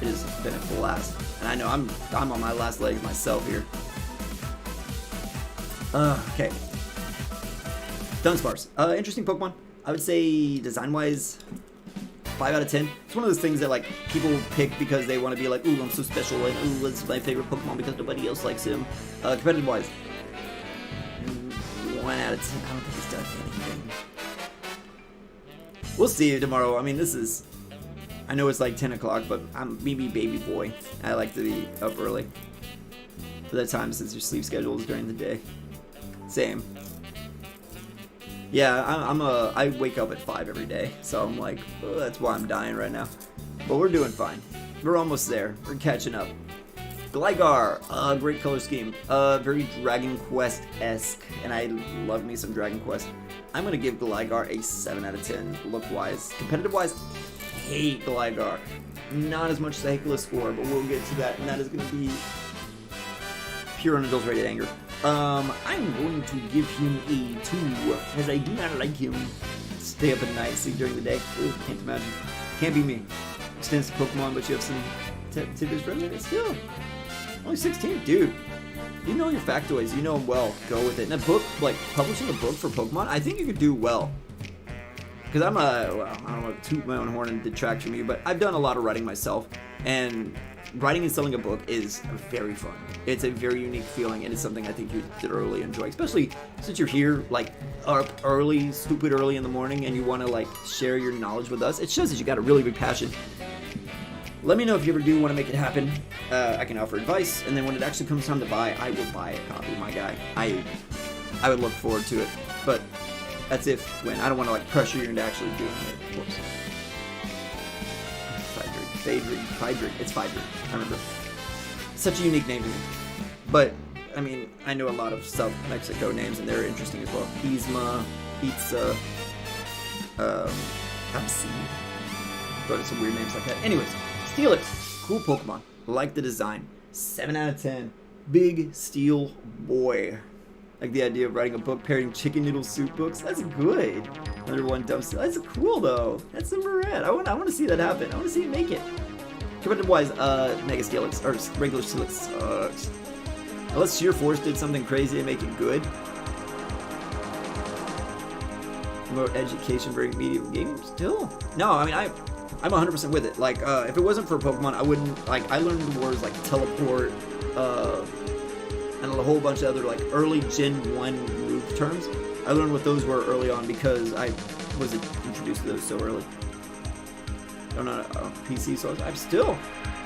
It has been a blast, and I know I'm on my last legs myself here. Okay. Dunsparce. Interesting Pokemon. I would say design-wise, 5 out of 10. It's one of those things that like people pick because they want to be like, ooh, I'm so special, and ooh, it's my favorite Pokemon because nobody else likes him. Competitive-wise, 1 out of 10. I don't think he's done anything. We'll see you tomorrow. I mean, I know it's like 10 o'clock, but I'm maybe baby boy. I like to be up early for that time since your sleep schedule is during the day. Same. Yeah, I wake up at 5 every day, so I'm like, oh, that's why I'm dying right now. But we're doing fine. We're almost there. We're catching up. Gligar, great color scheme. Very Dragon Quest-esque, and I love me some Dragon Quest. I'm gonna give Gligar a 7 out of 10 look-wise. Competitive-wise, hate Gligar. Not as much as I hate Gliscor, but we'll get to that, and that is gonna be pure unadulterated anger. I'm going to give him a 2, as I do not like him. Stay up at night, sleep during the day. Ooh, can't imagine. Can't be me. Extensive Pokemon, but you have some tidbits from it. Still, only 16, dude. You know your factoids. You know them well. Go with it. And a book, like publishing a book for Pokemon, I think you could do well. Because I don't want to toot my own horn and detract from you, but I've done a lot of writing myself, and writing and selling a book is very fun. It's a very unique feeling, and it's something I think you thoroughly enjoy, especially since you're here, like, up early, stupid early in the morning, and you want to, like, share your knowledge with us. It shows that you got a really big passion. Let me know if you ever do want to make it happen. I can offer advice, and then when it actually comes time to buy, I will buy a copy, my guy. I would look forward to it, but that's when. I don't want to, like, pressure you into actually doing it. Whoops. Phaedric. It's Phaedric. I remember. Such a unique name to me. But, I mean, I know a lot of South Mexico names, and they're interesting as well. Yzma, Pizza, Pepsi. Go to some weird names like that. Anyways, Steelix. Cool Pokemon. Like the design. 7 out of 10. Big Steel Boy. Like the idea of writing a book parroting chicken noodle soup books. That's good. Another one dumb steel. That's cool though. That's super rad. I want to see that happen. I want to see it make it. Competitive wise, Mega Steelix or regular Steelix sucks. Unless Sheer Force did something crazy to make it good. Promote education during medium games. Still, no. I mean, I'm 100% with it. Like, if it wasn't for Pokemon, I wouldn't. Like, I learned the words like teleport, and a whole bunch of other like early Gen 1 move terms. I learned what those were early on because I was introduced to those so early. I'm not a PC, so I'm still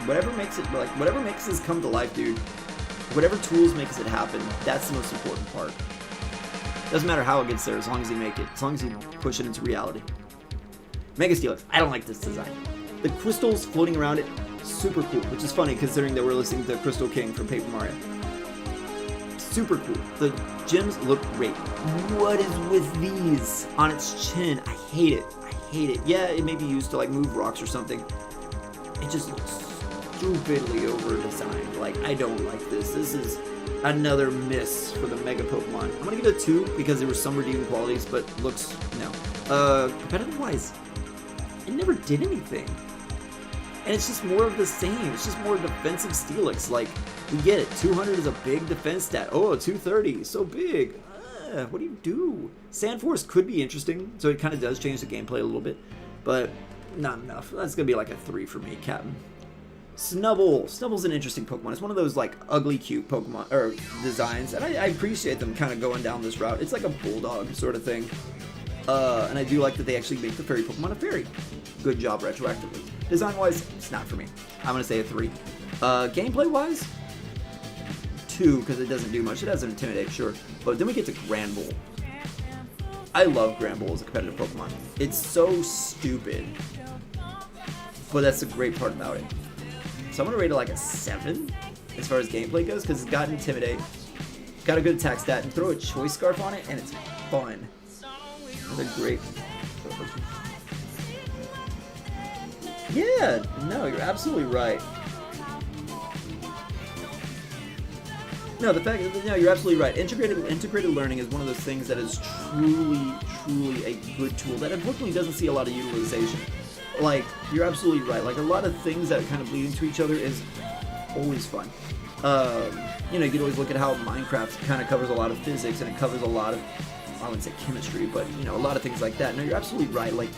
whatever makes it like whatever makes this come to life, dude. Whatever tools makes it happen, that's the most important part. Doesn't matter how it gets there, as long as you make it, as long as you push it into reality. Mega Steelix, I don't like this design. The crystals floating around it, super cool, which is funny considering that we're listening to Crystal King from Paper Mario. Super cool. The gems look great. What is with these on its chin? I hate it. I hate it. Yeah, it may be used to like move rocks or something. It just looks stupidly over-designed. Like, I don't like this. This is another miss for the Mega Pokemon. I'm gonna give it a 2 because there were some redeeming qualities, but looks, no. Competitive-wise, it never did anything. And it's just more of the same. It's just more defensive Steelix. Like, we get it. 200 is a big defense stat. Oh, 230, so big. what do you do? Sandforest could be interesting, so it kind of does change the gameplay a little bit, but not enough. That's gonna be like a 3 for me, Captain. Snubbull. Snubble's an interesting Pokemon. It's one of those like ugly, cute Pokemon or designs, and I appreciate them kind of going down this route. It's like a bulldog sort of thing, and I do like that they actually make the fairy Pokemon a fairy. Good job retroactively. Design-wise, it's not for me. I'm gonna say a 3. Gameplay-wise, 2 because it doesn't do much. It has an Intimidate, sure, but then we get to Granbull. I love Granbull as a competitive Pokemon. It's so stupid, but that's the great part about it. So I'm going to rate it like a 7 as far as gameplay goes, because it's got Intimidate, got a good attack stat, and throw a Choice Scarf on it, and it's fun. It's a great... Yeah, no, you're absolutely right. No, the fact that, no, you're absolutely right. Integrated learning is one of those things that is truly a good tool that unfortunately doesn't see a lot of utilization. Like, you're absolutely right. Like, a lot of things that kind of bleed into each other is always fun. You know, you can always look at how Minecraft kind of covers a lot of physics, and it covers a lot of, I wouldn't say chemistry, but, you know, a lot of things like that. No, you're absolutely right. Like,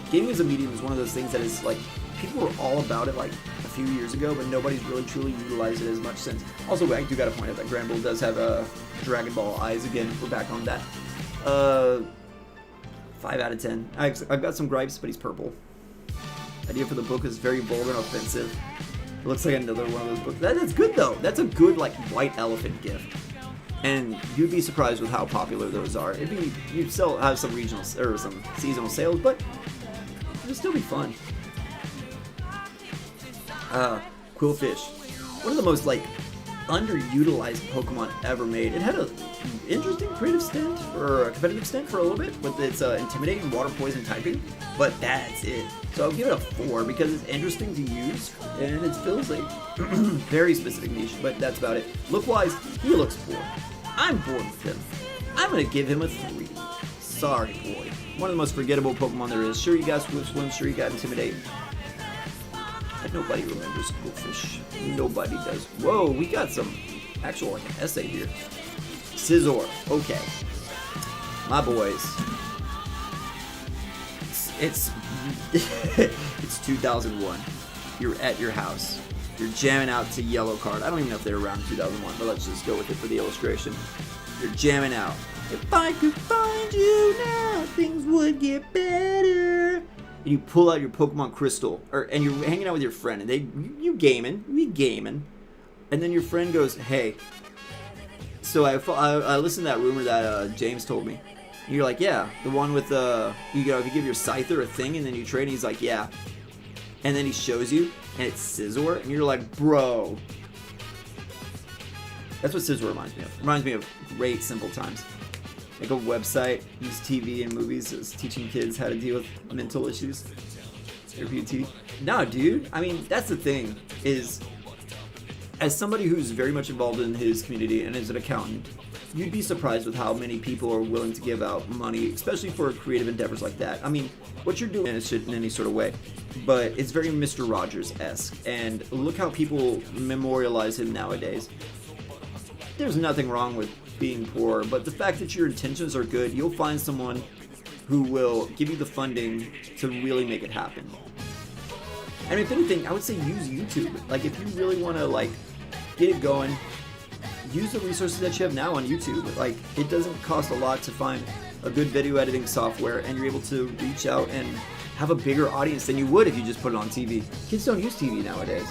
gaming as a medium is one of those things that is, like, people were all about it, like, a few years ago, but nobody's really truly utilized it as much since. Also, I do gotta point out that Granbull does have Dragon Ball eyes again. We're back on that. 5 out of 10. I've got some gripes, but he's purple. Idea for the book is very vulgar and offensive. It looks like another one of those books. That's good though. That's a good like white elephant gift, and you'd be surprised with how popular those are. You'd still have some regional or some seasonal sales, but it'd still be fun. Quillfish, one of the most like underutilized Pokemon ever made. It had a interesting creative stint or a competitive stint for a little bit with its intimidating water poison typing, but that's it. So I'll give it a 4 because it's interesting to use and it fills a very specific niche, but that's about it. Look-wise, he looks bored. I'm bored with him. I'm gonna give him a 3. Sorry, boy. One of the most forgettable Pokemon there is. Sure, you got Swift Swim, sure, you got Intimidate. But nobody remembers Quillfish. Nobody does. Whoa, we got some actual like an essay here. Scizor. Okay. My boys. It's 2001. You're at your house. You're jamming out to Yellow Card. I don't even know if they were around in 2001, but let's just go with it for the illustration. You're jamming out. If I could find you now, things would get better. And you pull out your Pokemon Crystal, and you're hanging out with your friend, and you gaming, and then your friend goes, "Hey." So I listened to that rumor that James told me. And you're like, "Yeah, the one with if you give your Scyther a thing and then you trade." And he's like, "Yeah," and then he shows you, and it's Scizor, and you're like, "Bro." That's what Scizor reminds me of. Reminds me of great simple times. Make a website, use TV and movies as teaching kids how to deal with mental issues. Therapeutic. No, dude. I mean, that's the thing, is as somebody who's very much involved in his community and is an accountant, you'd be surprised with how many people are willing to give out money, especially for creative endeavors like that. I mean, what you're doing is shit in any sort of way, but it's very Mr. Rogers-esque, and look how people memorialize him nowadays. There's nothing wrong with being poor, but the fact that your intentions are good, you'll find someone who will give you the funding to really make it happen. And if anything, I would say use YouTube. Like, if you really want to like get it going, use the resources that you have now on YouTube. Like, it doesn't cost a lot to find a good video editing software, and you're able to reach out and have a bigger audience than you would if you just put it on TV. Kids don't use TV nowadays.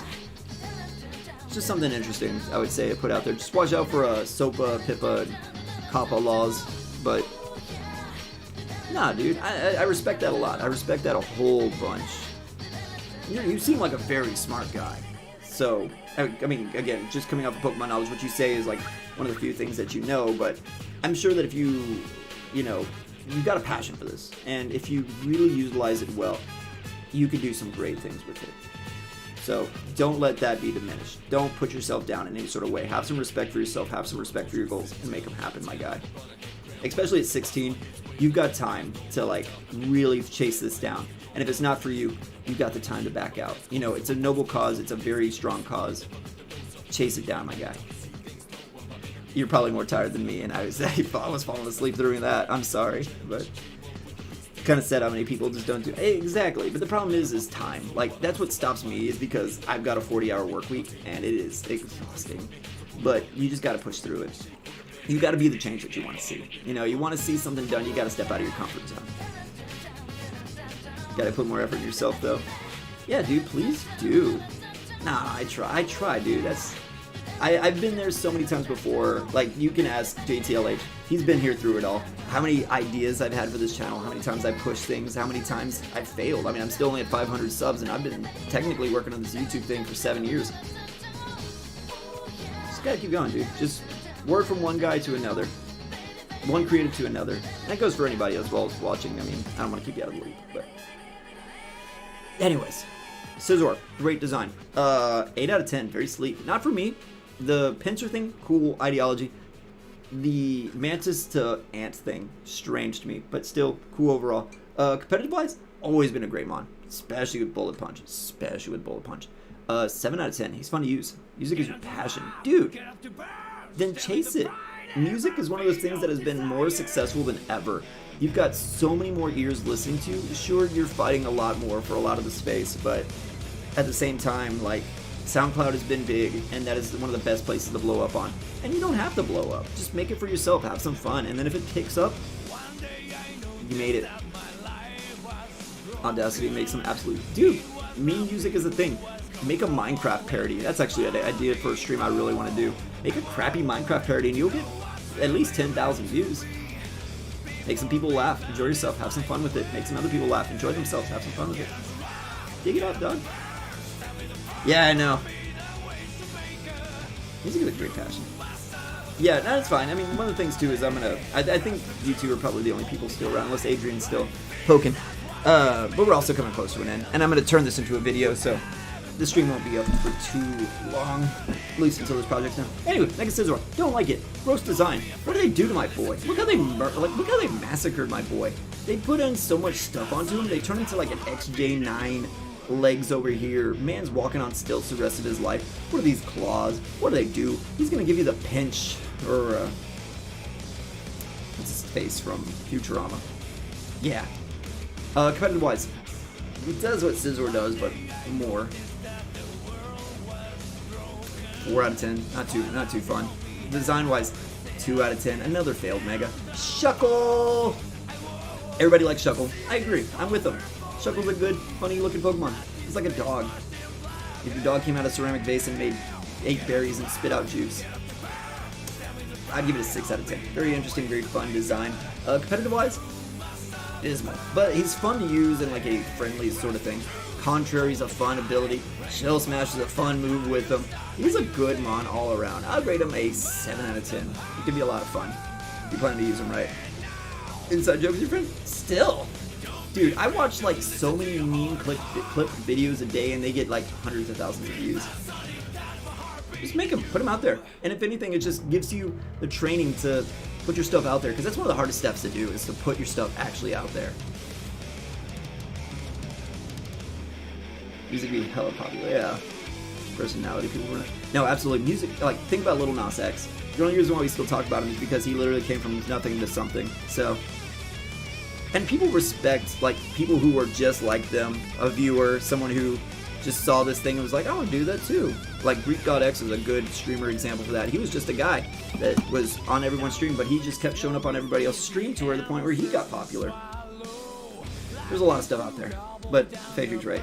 Just something interesting, I would say, to put out there. Just watch out for SOPA, PIPA, COPPA laws, but nah, dude, I respect that a lot. I respect that a whole bunch. You seem like a very smart guy. So, I mean, again, just coming off of Pokemon knowledge, what you say is like one of the few things that you know, but I'm sure that if you've got a passion for this, and if you really utilize it well, you can do some great things with it. So don't let that be diminished. Don't put yourself down in any sort of way. Have some respect for yourself, have some respect for your goals, and make them happen, my guy. Especially at 16, you've got time to like really chase this down. And if it's not for you, you've got the time to back out. You know, it's a noble cause, it's a very strong cause. Chase it down, my guy. you're probably more tired than me, and I was falling asleep during that. I'm sorry, but kind of said how many people just don't do exactly. But the problem is time. Like, that's what stops me, is because I've got a 40-hour work week and it is exhausting. But you just got to push through it. You got to be the change that you want to see. You know, you want to see something done, you got to step out of your comfort zone. Got to put more effort in yourself, though. Yeah, dude, please do. Nah, I try, dude. I've been there so many times before. Like, you can ask JTLH. He's been here through it all. How many ideas I've had for this channel, how many times I've pushed things, how many times I've failed. I mean, I'm still only at 500 subs, and I've been technically working on this YouTube thing for 7 years. Just gotta keep going, dude. Just word from one guy to another. One creative to another. And that goes for anybody as well as watching. I mean, I don't want to keep you out of the loop, but... Anyways. Scissor, great design. 8 out of 10, very sleek. Not for me. The pincer thing, cool ideology. The mantis to ant thing, strange to me, but still cool overall. Competitive wise, always been a great mon, especially with bullet punch. 7 out of 10. He's fun to use. Music is your passion, dude. Then chase it. Music is one of those things that has been more successful than ever. You've got so many more ears listening to. Sure, you're fighting a lot more for a lot of the space, but at the same time, like, SoundCloud has been big, and that is one of the best places to blow up on. And you don't have to blow up. Just make it for yourself, have some fun, and then if it picks up, you made it. Audacity makes some absolute... Dude, meme music is a thing. Make a Minecraft parody. That's actually an idea for a stream I really want to do. Make a crappy Minecraft parody, and you'll get at least 10,000 views. Make some people laugh, enjoy yourself, have some fun with it. Make some other people laugh, enjoy themselves, have some fun with it. Dig it up, dog. Yeah, I know. Music is a great passion. Yeah, that's fine. I mean, one of the things too is I think you two are probably the only people still around, unless Adrian's still poking. But we're also coming close to an end, and I'm gonna turn this into a video, so the stream won't be up for too long, at least until this project's done. Anyway, Mega Scissor, don't like it. Gross design. What do they do to my boy? Look how they look how they massacred my boy. They put in so much stuff onto him. They turn into like an XJ9. Legs over here. Man's walking on stilts the rest of his life. What are these claws? What do they do? He's gonna give you the pinch, or what's his face from Futurama? Yeah. Competitive wise, it does what Scissor does, but more. 4 out of 10. Not too fun. Design wise, 2 out of 10. Another failed Mega. Shuckle. Everybody likes Shuckle. I agree. I'm with them. Shuckle's a good, funny-looking Pokemon. It's like a dog. If your dog came out of a ceramic vase and ate berries and spit out juice, I'd give it a 6 out of 10. Very interesting, very fun design. Competitive-wise, dismal. But he's fun to use in like a friendly sort of thing. Contrary's a fun ability. Shell Smash is a fun move with him. He's a good mon all around. I'd rate him a 7 out of 10. He can be a lot of fun. You plan to use him right. Inside joke with your friend? Still. Dude, I watch like so many meme clip videos a day, and they get like hundreds of thousands of views. Just make them, put them out there. And if anything, it just gives you the training to put your stuff out there, because that's one of the hardest steps to do, is to put your stuff actually out there. Music be hella popular, yeah. Personality, people were... No, absolutely. Music, like, think about Lil Nas X. The only reason why we still talk about him is because he literally came from nothing to something, so... And people respect, like, people who are just like them, a viewer, someone who just saw this thing and was like, I want to do that too. Like, Greek God X is a good streamer example for that. He was just a guy that was on everyone's stream, but he just kept showing up on everybody else's stream to where the point where he got popular. There's a lot of stuff out there, but Fadri's right.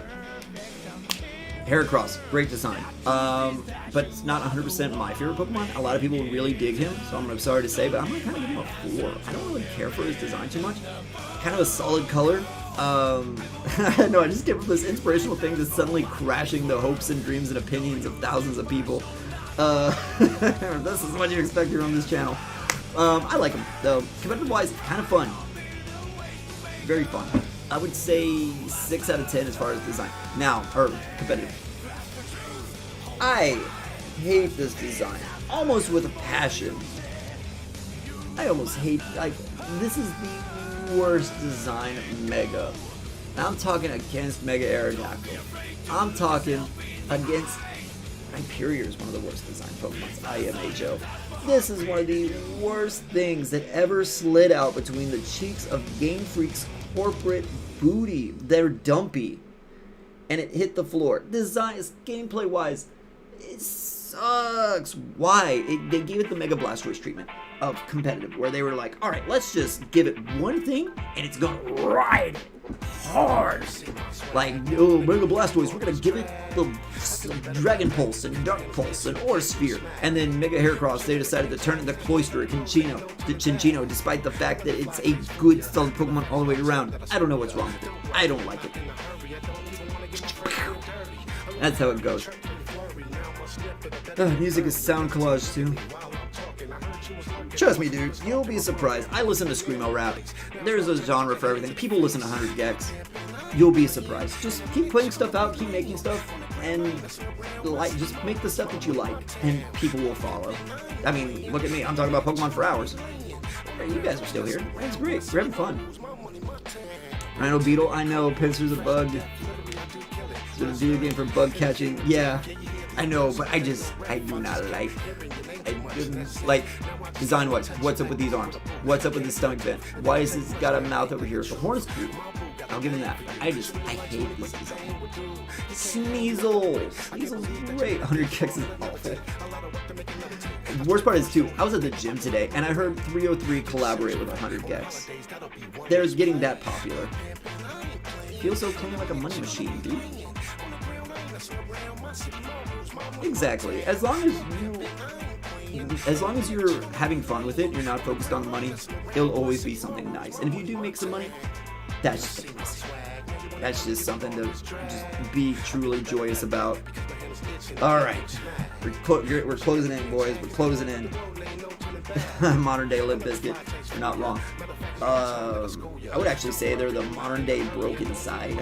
Heracross, great design. But it's not 100% my favorite Pokemon. A lot of people really dig him, so I'm sorry to say, but I'm gonna kind of give him a 4. I don't really care for his design too much. Kind of a solid color. No, I just came up with this inspirational thing that's suddenly crashing the hopes and dreams and opinions of thousands of people. This is what you expect here on this channel. I like him, though. Competitive-wise, kind of fun. Very fun. I would say 6 out of 10 as far as design. Now, or competitive. I hate this design, almost with a passion. I almost hate, like, this is the worst design of Mega. And I'm talking against Mega Aerodactyl. I'm talking against Hyperior is one of the worst designed Pokemons. IMHO. This is one of the worst things that ever slid out between the cheeks of Game Freak's corporate booty. They're dumpy. And it hit the floor. Design, gameplay wise, it sucks. Why? They gave it the Mega Blastoise treatment of competitive, where they were like, alright, let's just give it one thing, and it's gonna ride hard. Like, oh, Mega Blastoise, we're gonna give it the Dragon Pulse and Dark Pulse and Aura Sphere. And then Mega Heracross, they decided to turn it to Cloyster, Cinccino, despite the fact that it's a good, solid Pokemon all the way around. I don't know what's wrong with it. I don't like it. That's how it goes. Music is sound collage too. Trust me, dude, you'll be surprised. I listen to Screamo rap. There's a genre for everything. People listen to 100 Gex. You'll be surprised. Just keep putting stuff out, keep making stuff, and just make the stuff that you like, and people will follow. I mean, look at me. I'm talking about Pokemon for hours. You guys are still here. It's great. We're having fun. Rhino Beetle, I know. Pinsir's a bug. It's a video game for bug catching. Yeah, I know, but I do not like design-wise. What's up with these arms? What's up with this stomach bend? Why is this got a mouth over here? The horn is cute. I'll give him that. I hate this design. Sneasel. Sneasel's great. 100 Gex is awful. The worst part is, too, I was at the gym today, and I heard 303 collaborate with 100 Gex. They're getting that popular. Feels so clean, like a money machine, dude. Exactly. As long as you're having fun with it, you're not focused on the money, it'll always be something nice. And if you do make some money, that's just something to just be truly joyous about. All right, we're closing in, boys. We're closing in. Modern day Limp Bizkit. You're not wrong. I would actually say they're the modern day Broken Side.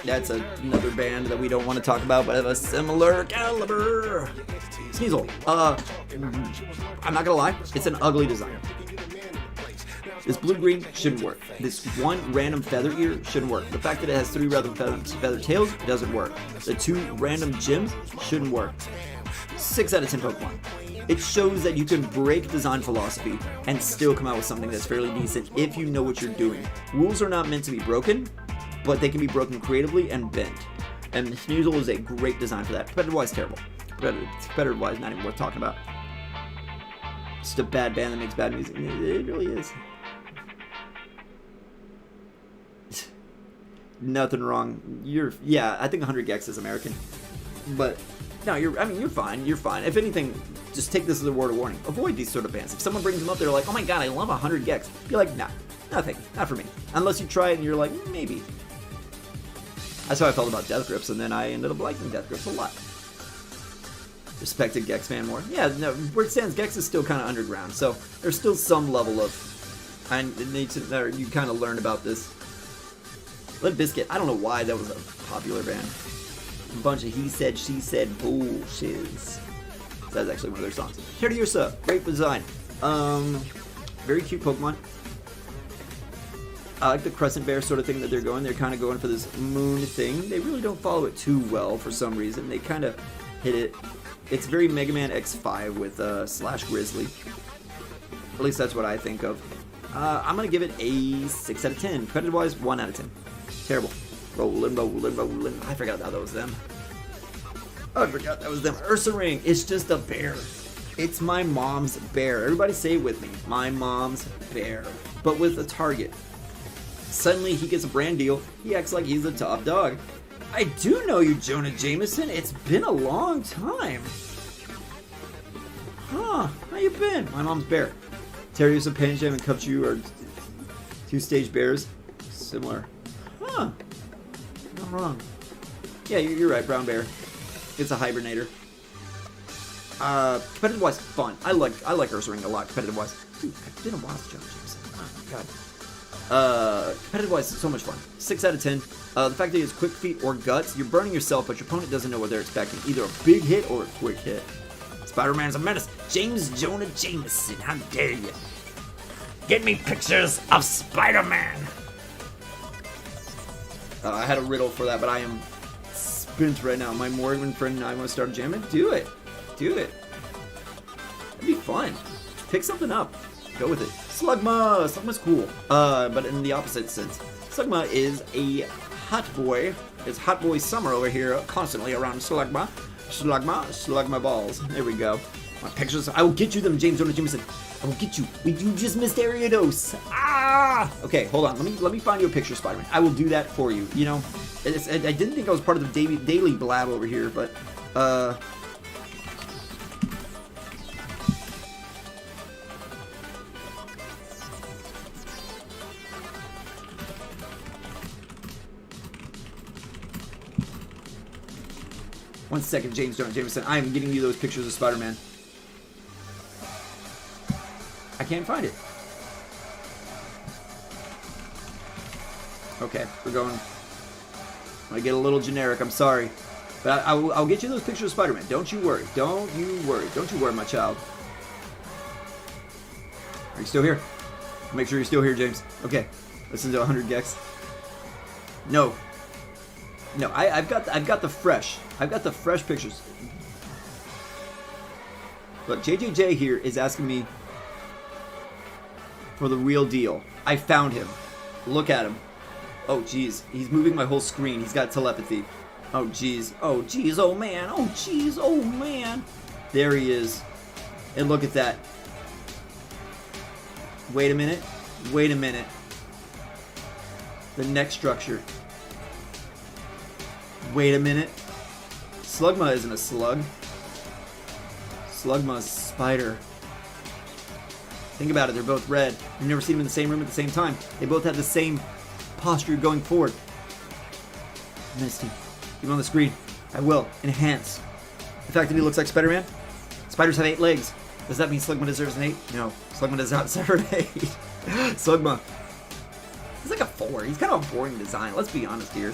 That's another band that we don't want to talk about, but of a similar caliber. Sneasel. I'm not gonna lie, it's an ugly design. This blue-green shouldn't work. This one random feather ear shouldn't work. The fact that it has 3 random feather tails doesn't work. The 2 random gems shouldn't work. 6 out of 10 Pokemon. It shows that you can break design philosophy and still come out with something that's fairly decent if you know what you're doing. Rules are not meant to be broken, but they can be broken creatively and bent. And Sneasel is a great design for that. Competitive-wise, terrible. Competitive-wise, not even worth talking about. Just a bad band that makes bad music. It really is. Nothing wrong. Yeah, I think 100 Gex is American. But no, you're fine. You're fine. If anything, just take this as a word of warning. Avoid these sort of bands. If someone brings them up, they're like, oh my god, I love 100 Gex. Be like, nah, nothing. Not for me. Unless you try it and you're like, maybe. That's how I felt about Death Grips, and then I ended up liking Death Grips a lot. Respected Gex fan more. Yeah, no, where it stands, Gex is still kind of underground, so there's still some level of, you kind of learn about this. Limp Bizkit, I don't know why that was a popular band. A bunch of he said, she said bullshits. That's actually one of their songs. Terriosa, great design. Very cute Pokemon. I like the crescent bear sort of thing that they're going. They're kind of going for this moon thing. They really don't follow it too well for some reason. They kind of hit it. It's very Mega Man X5 with Slash Grizzly. At least that's what I think of. I'm going to give it a 6 out of 10. Competitive-wise, 1 out of 10. Terrible. Rollin'. I forgot that was them. I forgot that was them. Ursaring. It's just a bear. It's my mom's bear. Everybody say it with me. My mom's bear. But with a target. Suddenly he gets a brand deal. He acts like he's the top dog. I do know you, Jonah Jameson. It's been a long time. Huh. How you been? My mom's bear. Terriosa, Panjam, and Cupchew are 2-stage bears. Similar. Huh. Not wrong. Yeah, you're right, brown bear. It's a hibernator. Competitive-wise, fun. I like Ursaring a lot, competitive-wise. Dude, I did a while, Jonah Jameson. Oh my god. Competitive-wise, so much fun. 6 out of 10. The fact that he has quick feet or guts, you're burning yourself, but your opponent doesn't know what they're expecting. Either a big hit or a quick hit. Spider-Man's a menace. James Jonah Jameson, how dare you? Get me pictures of Spider-Man. I had a riddle for that, but I am Prince right now. My Morgan friend and I want to start jamming. Do it. Do it. It'd be fun. Pick something up. Go with it. Slugma. Slugma's cool. But in the opposite sense. Slugma is a hot boy. It's hot boy summer over here, constantly around Slugma. Slugma balls. There we go. My pictures. I will get you them, James Jonah Jameson. I will get you. You just missed Ariados. Ah! Okay, hold on. Let me find you a picture of Spider-Man. I will do that for you. You know, I didn't think I was part of the daily blab over here, but 1 second, James Jonah Jameson. I am getting you those pictures of Spider-Man. I can't find it. Okay, we're going. I get a little generic. I'm sorry, but I'll get you those pictures of Spider-Man. Don't you worry. Don't you worry. Don't you worry, my child. Are you still here? Make sure you're still here, James. Okay. Listen to 100 gex. No. No, I've got the fresh. I've got the fresh pictures. Look, JJJ here is asking me for the real deal. I found him. Look at him. Oh, jeez. He's moving my whole screen. He's got telepathy. Oh, jeez. Oh, jeez. Oh, man. Oh, jeez. Oh, man. There he is. And look at that. Wait a minute. Wait a minute. The neck structure. Wait a minute. Slugma isn't a slug. Slugma's a spider. Think about it. They're both red. You've never seen them in the same room at the same time. They both have the same posture going forward. Misty. Keep him on the screen. I will. Enhance. The fact that he looks like Spider-Man. Spiders have 8 legs. Does that mean Slugma deserves an 8? No. Slugma does not deserve an 8. Slugma. He's like a 4. He's kind of a boring design. Let's be honest here.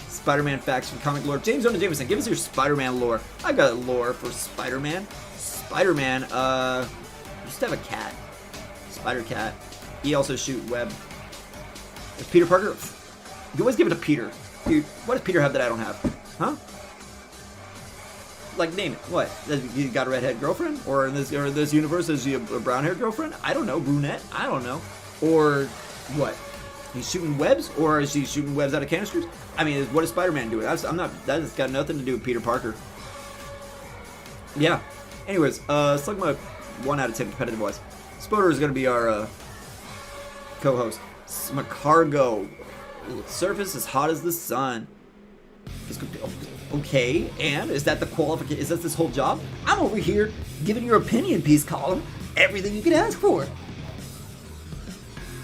Spider-Man facts from comic lore. James Jonah Jameson, give us your Spider-Man lore. I got a lore for Spider-Man. Spider-Man, used to have a cat. Spider-Cat. He also shoot web. Is Peter Parker? You always give it to Peter. Dude, what does Peter have that I don't have? Huh? Like, name it. What? You got a redhead girlfriend? Or in this universe, is he a brown-haired girlfriend? I don't know. Brunette? I don't know. Or what? He's shooting webs, or is he shooting webs out of canisters? I mean, what is Spider-Man doing? That has got nothing to do with Peter Parker. Yeah. Anyways, Slugma 1 out of 10 competitive wise. Spoder is going to be our co-host. Macargo. Surface as hot as the sun. Okay, and is that the qualification? Is that this whole job? I'm over here giving your opinion piece column everything you can ask for.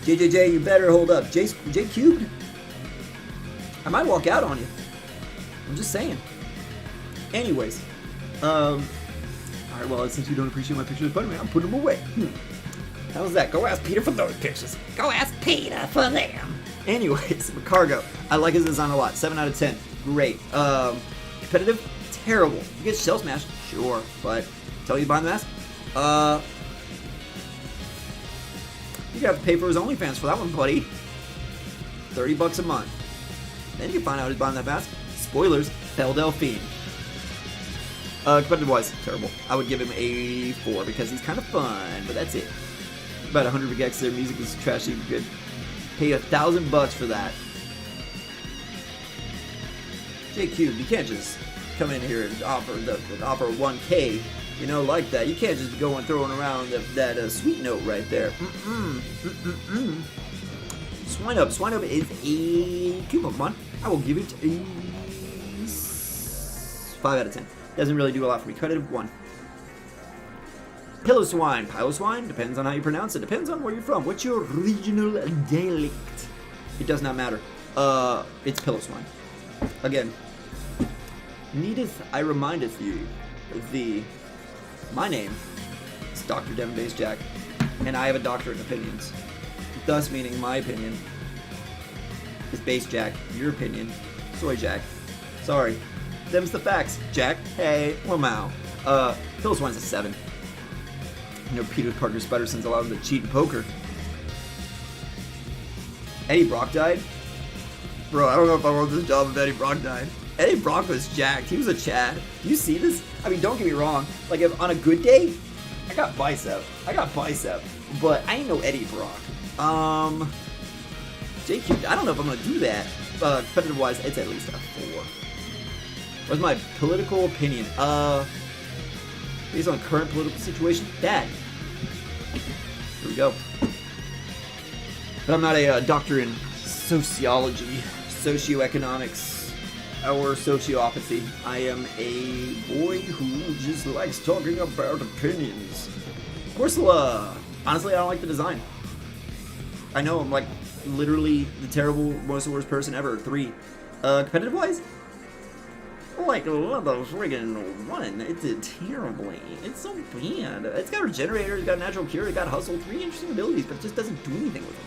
JJJ, you better hold up. J cubed? I might walk out on you. I'm just saying. Anyways. Alright, well, since you don't appreciate my pictures of Spider-Man, I'm putting them away. How's that? Go ask Peter for those pictures. Go ask Peter for them. Anyways, Cargo. I like his design a lot. 7 out of 10. Great. Competitive? Terrible. You get shell smashed? Sure. But, tell you behind the mask? You have to pay for his OnlyFans for that one, buddy. $30 a month. Then you find out who's behind that mask. Spoilers, Belle Delphine. Competitive wise, terrible. I would give him a 4 because he's kind of fun, but that's it. About 100 gex there. Music is trashy. Good. Pay $1,000 for that. JQ, you can't just come in here and offer 1K. You know, like that. You can't just go and throwing around that sweet note right there. Swine Up. Swine Up is a cute Pokemon. I will give it a 5 out of 10. Doesn't really do a lot for me. Competitive 1. Pillow Swine. Pillow Swine? Depends on how you pronounce it. Depends on where you're from. What's your regional dialect? It does not matter. It's Pillow Swine. Again. Needeth I remindeth you my name is Dr. Devin BasedJak, and I have a doctorate in opinions. Thus meaning my opinion is BasedJak, your opinion, SoyJak. Sorry. Them's the facts, Jack. Hey, Lamau. Phyllis Wine's a 7. You know, Peter Parker Spider-Sense allows him to cheat in poker. Eddie Brock died? Bro, I don't know if I want this job if Eddie Brock died. Eddie Brock was jacked. He was a Chad. Do you see this? I mean, don't get me wrong. Like, if on a good day, I got bicep. But I ain't no Eddie Brock. JQ, I don't know if I'm going to do that. Competitive-wise, it's at least a 4. What's my political opinion? Based on current political situation, bad. Here we go. But I'm not a doctor in sociology, socioeconomics, or sociopathy. I am a boy who just likes talking about opinions. Corsola, honestly, I don't like the design. I know I'm like literally the terrible, most worst person ever. 3. Competitive-wise, like, what the friggin' 1? It did terribly. It's so bad. It's got Regenerator, it's got Natural Cure, it got Hustle. 3 interesting abilities, but it just doesn't do anything with them.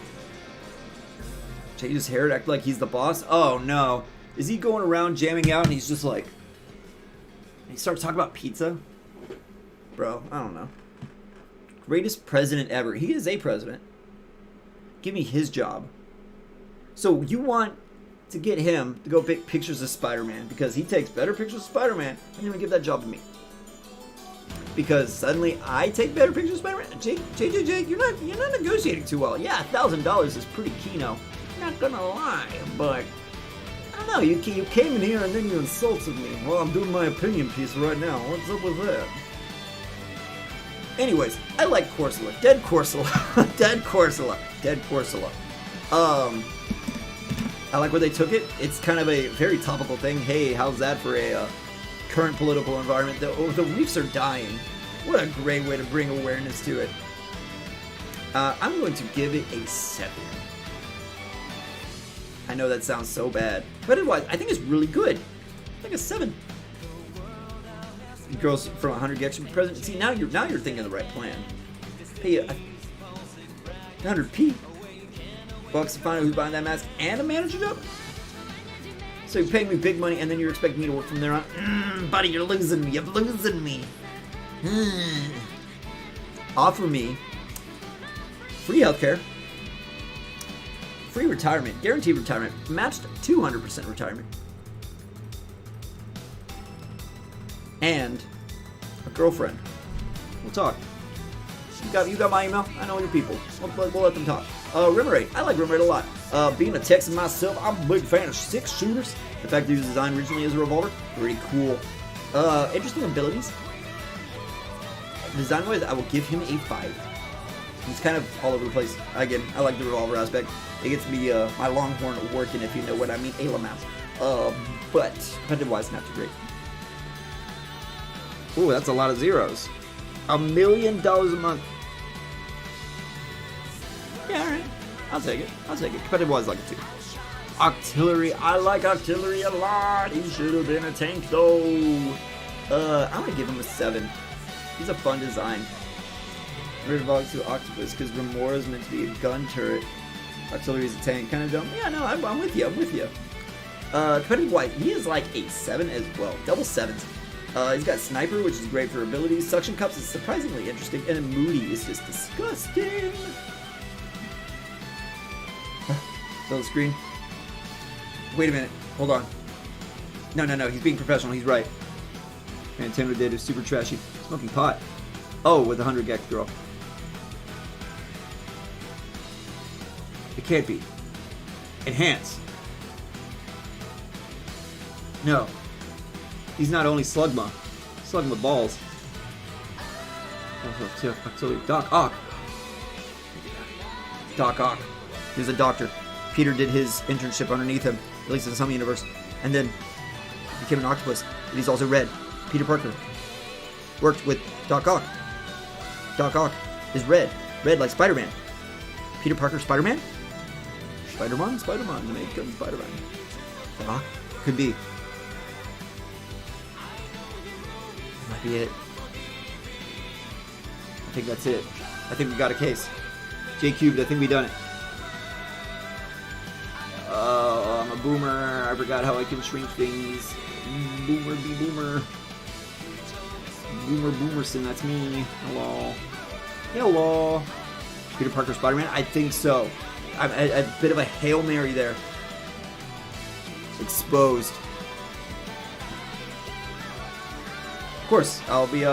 Change his hair to act like he's the boss? Oh no. Is he going around jamming out and he's just like... He starts talking about pizza? Bro, I don't know. Greatest president ever. He is a president. Give me his job. So you want to get him to go pick pictures of Spider-Man because he takes better pictures of Spider-Man and you're going to give that job to me. Because suddenly I take better pictures of Spider-Man? Jake, you're not negotiating too well. Yeah, $1,000 is pretty keno. Not gonna lie, but I don't know, you came in here and then you insulted me. Well, I'm doing my opinion piece right now. What's up with that? Anyways, I like Corsola. Dead Corsola. Dead Corsola. I like where they took it. It's kind of a very topical thing. Hey, how's that for a current political environment? The reefs are dying. What a great way to bring awareness to it. I'm going to give it a 7. I know that sounds so bad, but I think it's really good. Like a 7. Girls from 100 Gex present. See, now you're thinking the right plan. Pay 100p bucks to find out who's buying that mask and a manager job. So you're paying me big money, and then you're expecting me to work from there on. Buddy, you're losing me. You're losing me. Offer me free healthcare. Free retirement, guaranteed retirement, matched 200% retirement, and a girlfriend. We'll talk. You got my email. I know your people. We'll let them talk. Rim rate. I like rim rate a lot. Being a Texan myself, I'm a big fan of 6 shooters. The fact that he was designed originally as a revolver, pretty cool. Interesting abilities. Design-wise, I will give him a 5. He's kind of all over the place. Again, I like the revolver aspect. It gets me my longhorn working, if you know what I mean. A mouse. But competitive-wise, not too great. Ooh, that's a lot of zeros. $1 million a month. Yeah, all right. I'll take it. Competitive-wise, like a 2. Artillery. I like artillery a lot. He should have been a tank, though. I'm gonna give him a 7. He's a fun design. Ridvog to Octopus because Remora is meant to be a gun turret. Artillery is a tank. Kind of dumb. Yeah, no, I'm with you. Competitive White, he is like a 7 as well. Double 7s. He's got Sniper, which is great for abilities. Suction Cups is surprisingly interesting. And then Moody is just disgusting. Still the screen. Wait a minute. Hold on. No. He's being professional. He's right. Intimidative, super trashy. Smoking pot. Oh, with a 100 Gex girl. It can't be. Enhance. No. He's not only Slugma. Slugma balls. Doc Ock. Doc Ock. He was a doctor. Peter did his internship underneath him, at least in some universe. And then became an octopus. But he's also red. Peter Parker worked with Doc Ock. Doc Ock is red. Red like Spider-Man. Peter Parker, Spider-Man? Spider-Man, the make gun Spider-Man. Doc? Could be. Might be it. I think that's it. I think we got a case. J-Cubed, I think we done it. I'm a boomer. I forgot how I can shrink things. Boomer be boomer. Boomerson, that's me. Hello. Peter Parker, Spider-Man? I think so. A bit of a Hail Mary there. Exposed. course, I'll be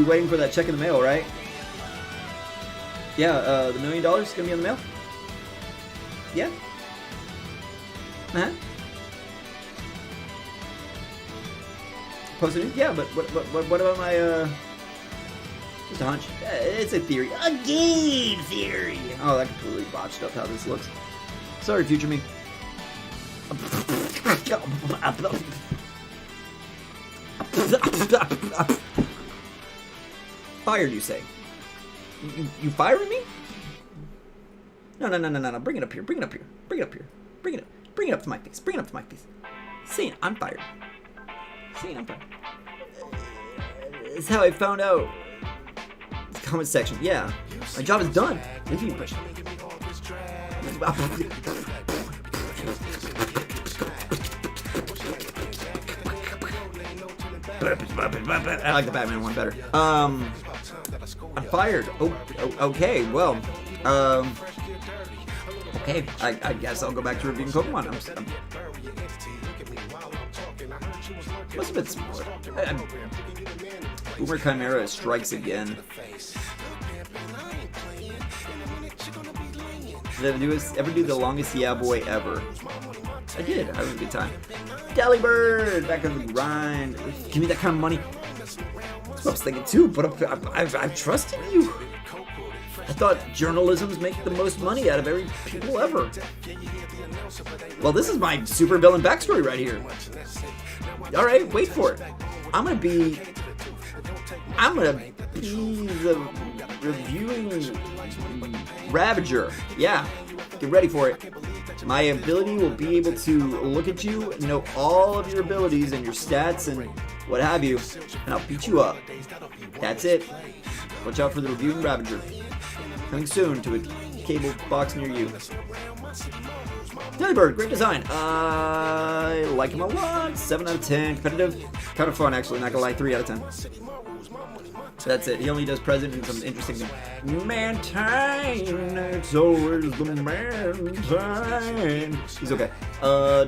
waiting for that check in the mail, right? Yeah, the $1 million is gonna be in the mail. Yeah. Posted it? Yeah, but what about my just a hunch? It's a theory. A game theory. Oh, that completely botched up how this looks. Sorry, future me. Fired, you say? You firing me? No. Bring it up here. Bring it up here. Bring it up here. Bring it up to my face. Bring it up to my face. Saying I'm fired. Saying I'm fired. That's how I found out. Comment section. Yeah. My job is done. Leave me push. I like the Batman one better. I'm fired. Oh, okay. Well, okay. I guess I'll go back to reviewing Pokemon. Must have been smart. Boomer Chimera strikes again. Did I ever do the longest yeah boy ever? I did. I had a good time. Delibird! Back on the grind. Give me that kind of money. That's what I was thinking too, but I've trusted you. I thought journalisms make the most money out of every people ever. Well, this is my super villain backstory right here. Alright, wait for it. I'm gonna be the reviewing Ravager. Yeah, get ready for it. My ability will be able to look at you, know all of your abilities and your stats and what have you, and I'll beat you up. That's it. Watch out for the reviewing Ravager. Coming soon to a cable box near you. Delibird, great design. I like him a lot. 7 out of 10. Competitive. Kind of fun, actually. Not gonna lie. 3 out of 10. That's it. He only does present and some interesting things. Mantine. It's always the Mantine. He's okay.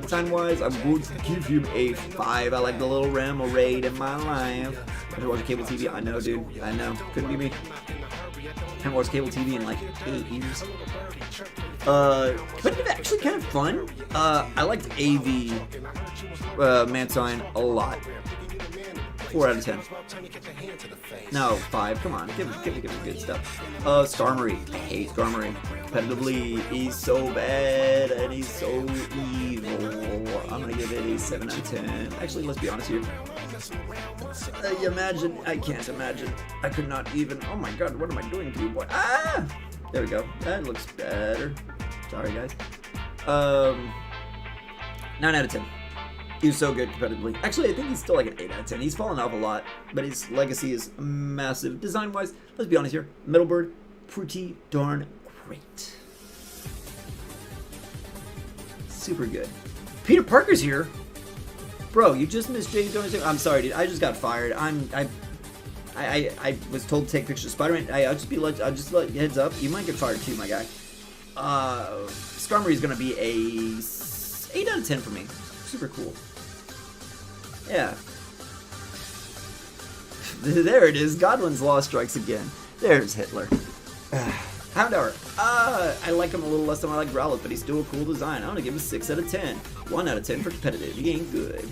Design-wise, I'm going to give him a 5. I like the little Remoraid in my life. I haven't watched cable TV. I know, dude. I know. Couldn't be me. Haven't watched cable TV in like 8 years. But it's actually kind of fun. I liked AV Mantine a lot. 4 out of 10. No, 5. Come on, give me good stuff. Skarmory. I hate Skarmory. Competitively, he's so bad and he's so evil. I'm gonna give it a 7 out of 10. Actually, let's be honest here. I can't imagine. I could not even. Oh my god, what am I doing to you, boy? Ah! There we go. That looks better. Sorry, guys. 9 out of 10. He was so good competitively. Actually, I think he's still like an 8 out of 10. He's fallen off a lot, but his legacy is massive. Design-wise, let's be honest here. Middlebird, pretty darn great. Super good. Peter Parker's here. Bro, you just missed Jay Jones. I'm sorry, dude. I just got fired. I was told to take pictures of Spider-Man. I'll just let you heads up. You might get fired too, my guy. Skarmory is gonna be a 8 out of 10 for me. Super cool. Yeah. There it is. Godwin's Law strikes again. There's Hitler. Houndour. I like him a little less than I like Growlithe, but he's still a cool design. I'm gonna give him a 6 out of 10. 1 out of 10 for competitive. He ain't good.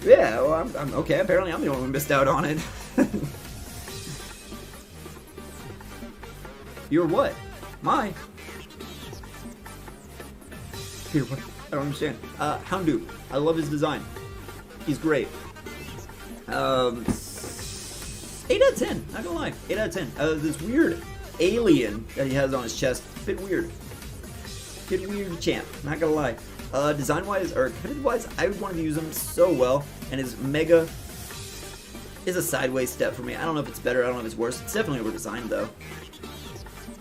Yeah, well, I'm okay. Apparently, I'm the only one who missed out on it. You're what? My. Here, what? I don't understand. Houndour. I love his design. He's great. 8 out of 10. Not gonna lie. 8 out of 10. This weird alien that he has on his chest. Bit weird. Bit weird champ. Not gonna lie. Design-wise, or competitive-wise, I wanted to use him so well, and his Mega is a sideways step for me. I don't know if it's better, I don't know if it's worse. It's definitely over-designed, though.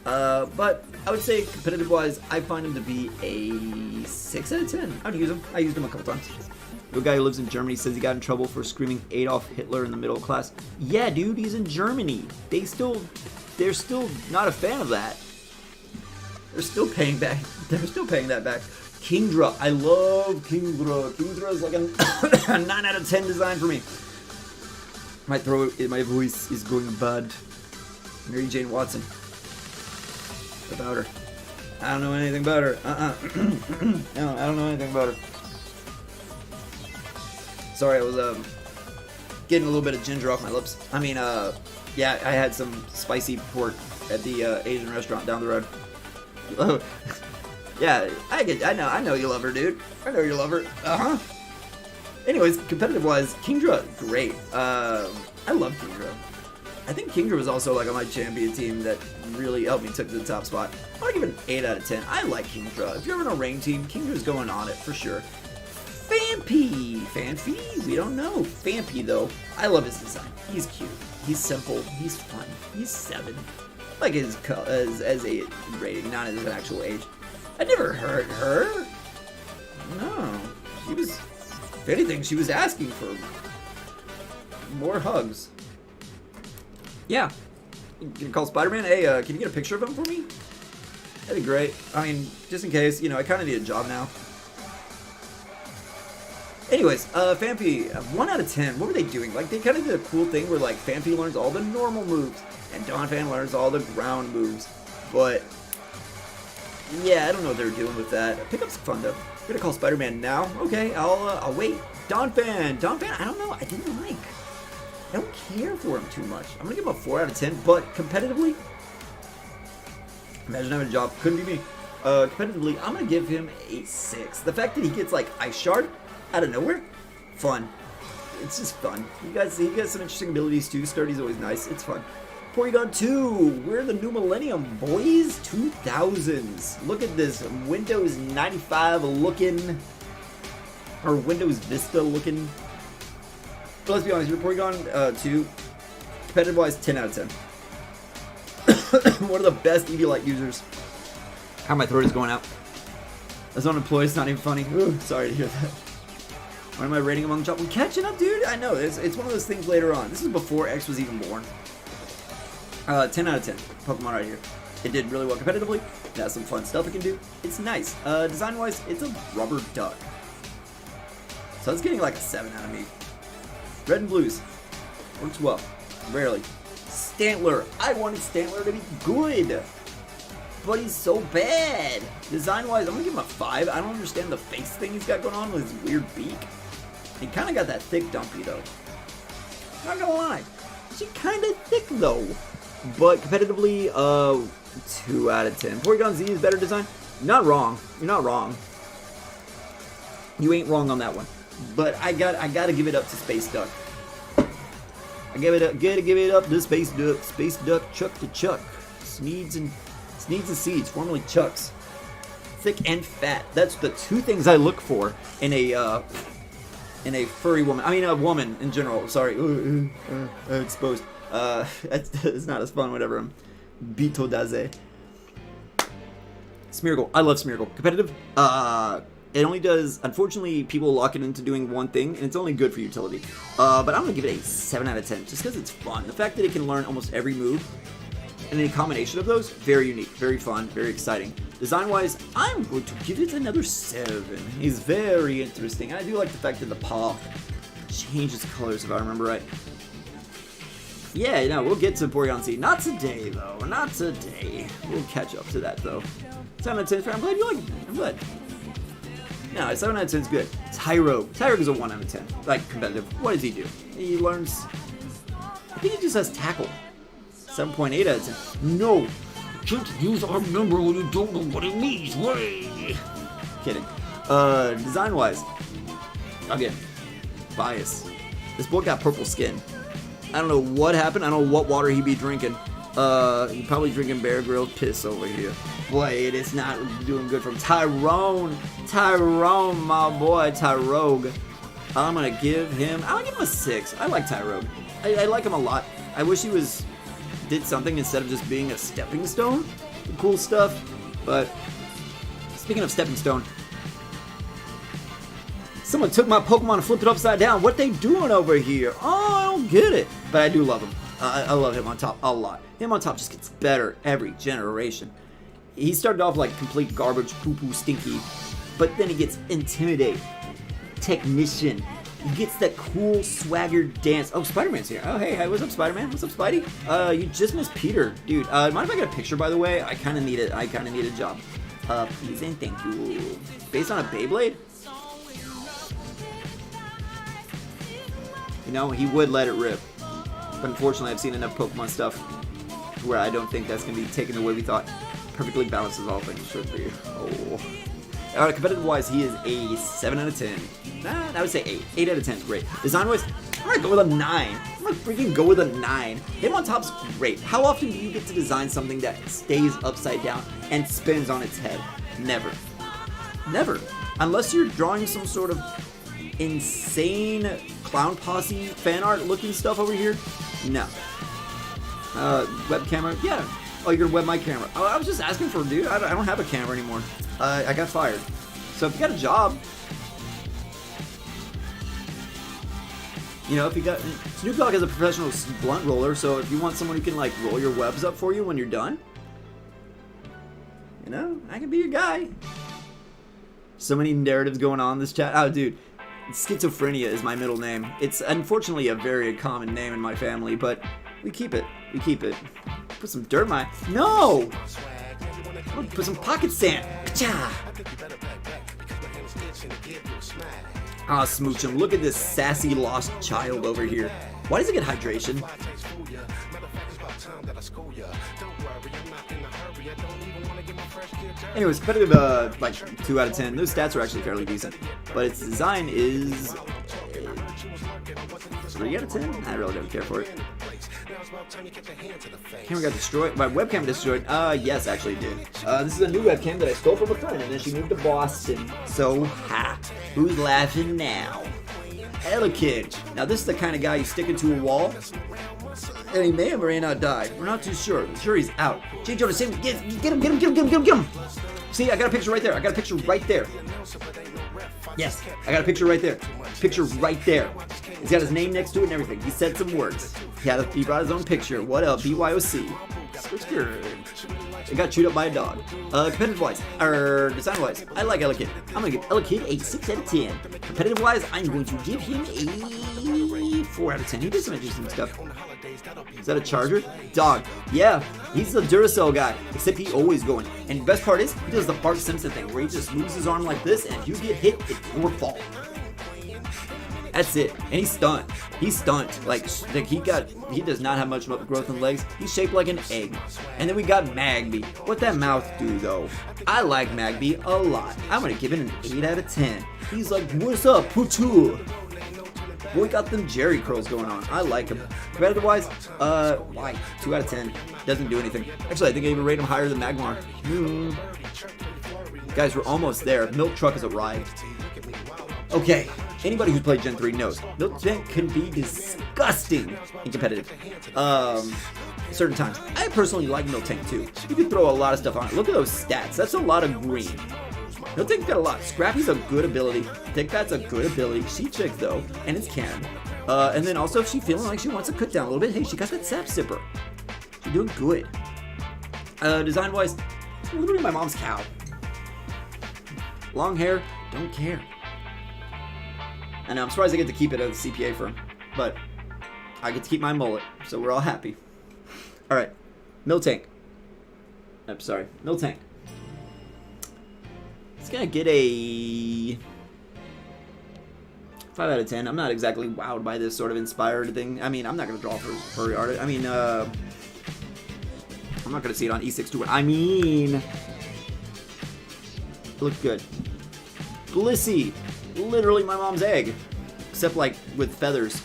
But I would say competitive-wise, I find him to be a 6 out of 10. I would use him. I used him a couple times. The guy who lives in Germany says he got in trouble for screaming Adolf Hitler in the middle class. Yeah, dude, he's in Germany. They're still not a fan of that. They're still paying back. They're still paying that back. Kingdra. I love Kingdra. Kingdra is like a 9 out of 10 design for me. My throat, my voice is going bad. Mary Jane Watson. About her. I don't know anything about her. No, I don't know anything about her. Sorry, I was getting a little bit of ginger off my lips. I mean, yeah, I had some spicy pork at the Asian restaurant down the road. Yeah, I know you love her, dude. I know you love her. Anyways, competitive-wise, Kingdra, great. I love Kingdra. I think Kingdra was also like on my champion team that really helped me took to the top spot. I'm gonna give it an 8 out of 10. I like Kingdra. If you're in a rain team, Kingdra's going on it for sure. Fanpy, we don't know. Fanpy though, I love his design. He's cute. He's simple. He's fun. He's 7. Like his as a rating, not as an actual age. I never hurt her. No, she was. If anything, she was asking for more hugs. Yeah. Can you call Spider-Man? Hey, can you get a picture of him for me? That'd be great. I mean, just in case, you know, I kind of need a job now. Anyways, Fanpy, 1 out of 10. What were they doing? Like, they kind of did a cool thing where, like, Fanpy learns all the normal moves, and Donphan learns all the ground moves. But, yeah, I don't know what they're doing with that. Pickup's fun, though. I'm gonna call Spider-Man now. Okay, I'll wait. Donphan, I don't know. I didn't like. I don't care for him too much. I'm gonna give him a 4 out of 10, but competitively, imagine having a job. Couldn't be me. Competitively, I'm gonna give him a 6. The fact that he gets like Ice Shard out of nowhere, fun. It's just fun. He got some interesting abilities too. Sturdy's always nice. It's fun. Porygon 2, we're the new millennium, boys. 2000s. Look at this Windows 95 looking, or Windows Vista looking. But let's be honest, your Porygon 2, competitive-wise, 10 out of 10. One of the best Eviolite users. How my throat is going out. As unemployed, it's not even funny. Ooh, sorry to hear that. Why am I rating among Chop? I'm catching up, dude. I know, it's one of those things later on. This is before X was even born. 10 out of 10. Pokemon right here. It did really well competitively. It has some fun stuff it can do. It's nice. Design-wise, it's a rubber duck. So it's getting like a 7 out of me. Red and blues. Works well. Rarely. Stantler. I wanted Stantler to be good. But he's so bad. Design-wise, I'm going to give him a 5. I don't understand the face thing he's got going on with his weird beak. He kind of got that thick dumpy, though. Not going to lie. She's kind of thick, though. But competitively, 2 out of 10. Porygon Z is better design. You're not wrong. You're not wrong. You ain't wrong on that one. But I gotta give it up to Space Duck. Gotta give it up to Space Duck. Space Duck, Chuck to Chuck. Sneeds and Seeds, formerly Chucks. Thick and fat. That's the 2 things I look for in a furry woman. I mean, a woman in general. Sorry, exposed. It's not as fun. Whatever. I'm Bito Daze. Smeargle. I love Smeargle. Competitive. It only does, unfortunately, people lock it into doing one thing, and it's only good for utility. But I'm going to give it a 7 out of 10, just because it's fun. The fact that it can learn almost every move, and a combination of those, very unique, very fun, very exciting. Design-wise, I'm going to give it another 7. He's very interesting. I do like the fact that the paw changes colors, if I remember right. Yeah, you know, we'll get to Porygon Z. Not today, though. Not today. We'll catch up to that, though. 7 out of 10. I'm glad you like it. I'm glad. No, 7 out of 10 is good. Tyrogue. Tyrogue is a 1 out of 10. Like, competitive. What does he do? He learns... I think he just has Tackle. 7.8 out of 10. No! You can't use our number when you don't know what it means. Way! Kidding. Design-wise. Again. Bias. This boy got purple skin. I don't know what happened. I don't know what water he be drinking. He probably drinking Bear Grylls piss over here. Boy, it is not doing good from Tyrone. Tyrone, my boy, Tyrogue. I'm gonna give him a 6. I like Tyrogue. I like him a lot. I wish he did something instead of just being a stepping stone. Cool stuff. But speaking of stepping stone, someone took my Pokemon and flipped it upside down. What they doing over here? Oh, I don't get it. But I do love him. I love him on top a lot. Him on top just gets better every generation. He started off like complete garbage, poo-poo, stinky. but then he gets Intimidate, Technician. He gets that cool swagger dance. Oh, Spider-Man's here. Oh, hey, what's up, Spider-Man? What's up, Spidey? You just missed Peter. Dude, mind if I get a picture, by the way? I kind of need it. I kind of need a job. Please and thank you. Based on a Beyblade? You know, he would let it rip. But unfortunately, I've seen enough Pokemon stuff where I don't think that's going to be taken the way we thought. Perfectly balances all things should be. Oh. Alright, competitive-wise, he is a 7 out of 10. Nah, I would say 8. 8 out of 10 is great. Design-wise, I'm going to go with a 9. I'm going to freaking go with a 9. Him on top's great. How often do you get to design something that stays upside down and spins on its head? Never. Never. Unless you're drawing some sort of insane clown posse fan art looking stuff over here. No. Web camera? Yeah. Oh, you're gonna web my camera. Oh, I was just asking for a dude. I don't have a camera anymore. I got fired. So if you got a job, you know, if you got Snoop Dogg is a professional blunt roller, so if you want someone who can like roll your webs up for you when you're done, you know, I can be your guy. So many narratives going on in this chat. Oh, dude, schizophrenia is my middle name. It's unfortunately a very common name in my family, but we keep it. We keep it. Put some dirt in my... No! Put some pocket sand. Ah, smooch him. Look at this sassy lost child over here. Why does it get hydration? Anyways, competitive, like 2 out of 10. Those stats are actually fairly decent, but its design is 3 out of 10. I really don't care for it. Camera got destroyed. My webcam destroyed. Yes, actually it did. This is a new webcam that I stole from a friend, and then she moved to Boston. So, ha! Who's laughing now? Elekid. Now, this is the kind of guy you stick into a wall, and he may or may not die. We're not too sure. I'm sure he's out. J. Jonah, save him. Get him, get him, get him, get him, get him. See, I got a picture right there. I got a picture right there. Yes, I got a picture right there. Picture right there. He's got his name next to it and everything. He said some words. He brought his own picture. What up? BYOC. It's good. It got chewed up by a dog. Competitive-wise, or design-wise, I like Elekid. I'm going to give Elekid a 6 out of 10. Competitive-wise, I'm going to give him a 4 out of 10. He did some interesting stuff. Is that a charger? Dog. Yeah, he's the Duracell guy, except he always going. And the best part is, he does the Bart Simpson thing, where he just moves his arm like this, and if you get hit, it's your fault. That's it. And he's stunned. He's stunned. Like he does not have much growth in legs. He's shaped like an egg. And then we got Magby. What that mouth do though? I like Magby a lot. I'm gonna give it an 8 out of 10. He's like, what's up, Putu? Boy, got them Jerry curls going on. I like him. Competitive wise, why? 2 out of 10. Doesn't do anything. Actually, I think I even rate him higher than Magmar. Guys, we're almost there. Milk Truck has arrived. Okay. Anybody who's played Gen 3 knows Milk Tank can be disgusting in competitive. Certain times. I personally like Milk Tank too. You can throw a lot of stuff on it. Look at those stats. That's a lot of green. Milk Tank's got a lot. Scrappy's a good ability. Thick Fat's a good ability. She's thick though, and it's canon. And then also if she's feeling like she wants to cut down a little bit, hey, she got that sap sipper. She's doing good. Design wise, literally my mom's cow. Long hair, don't care. And I'm surprised I get to keep it as a CPA firm, but I get to keep my mullet, so we're all happy. All right, Miltank. I'm sorry, Miltank. It's gonna get a 5 out of 10. I'm not exactly wowed by this sort of inspired thing. I mean, I'm not gonna draw for furry art. I mean, I'm not gonna see it on E6 I mean, it looked good. Blissey. Literally my mom's egg, except like with feathers.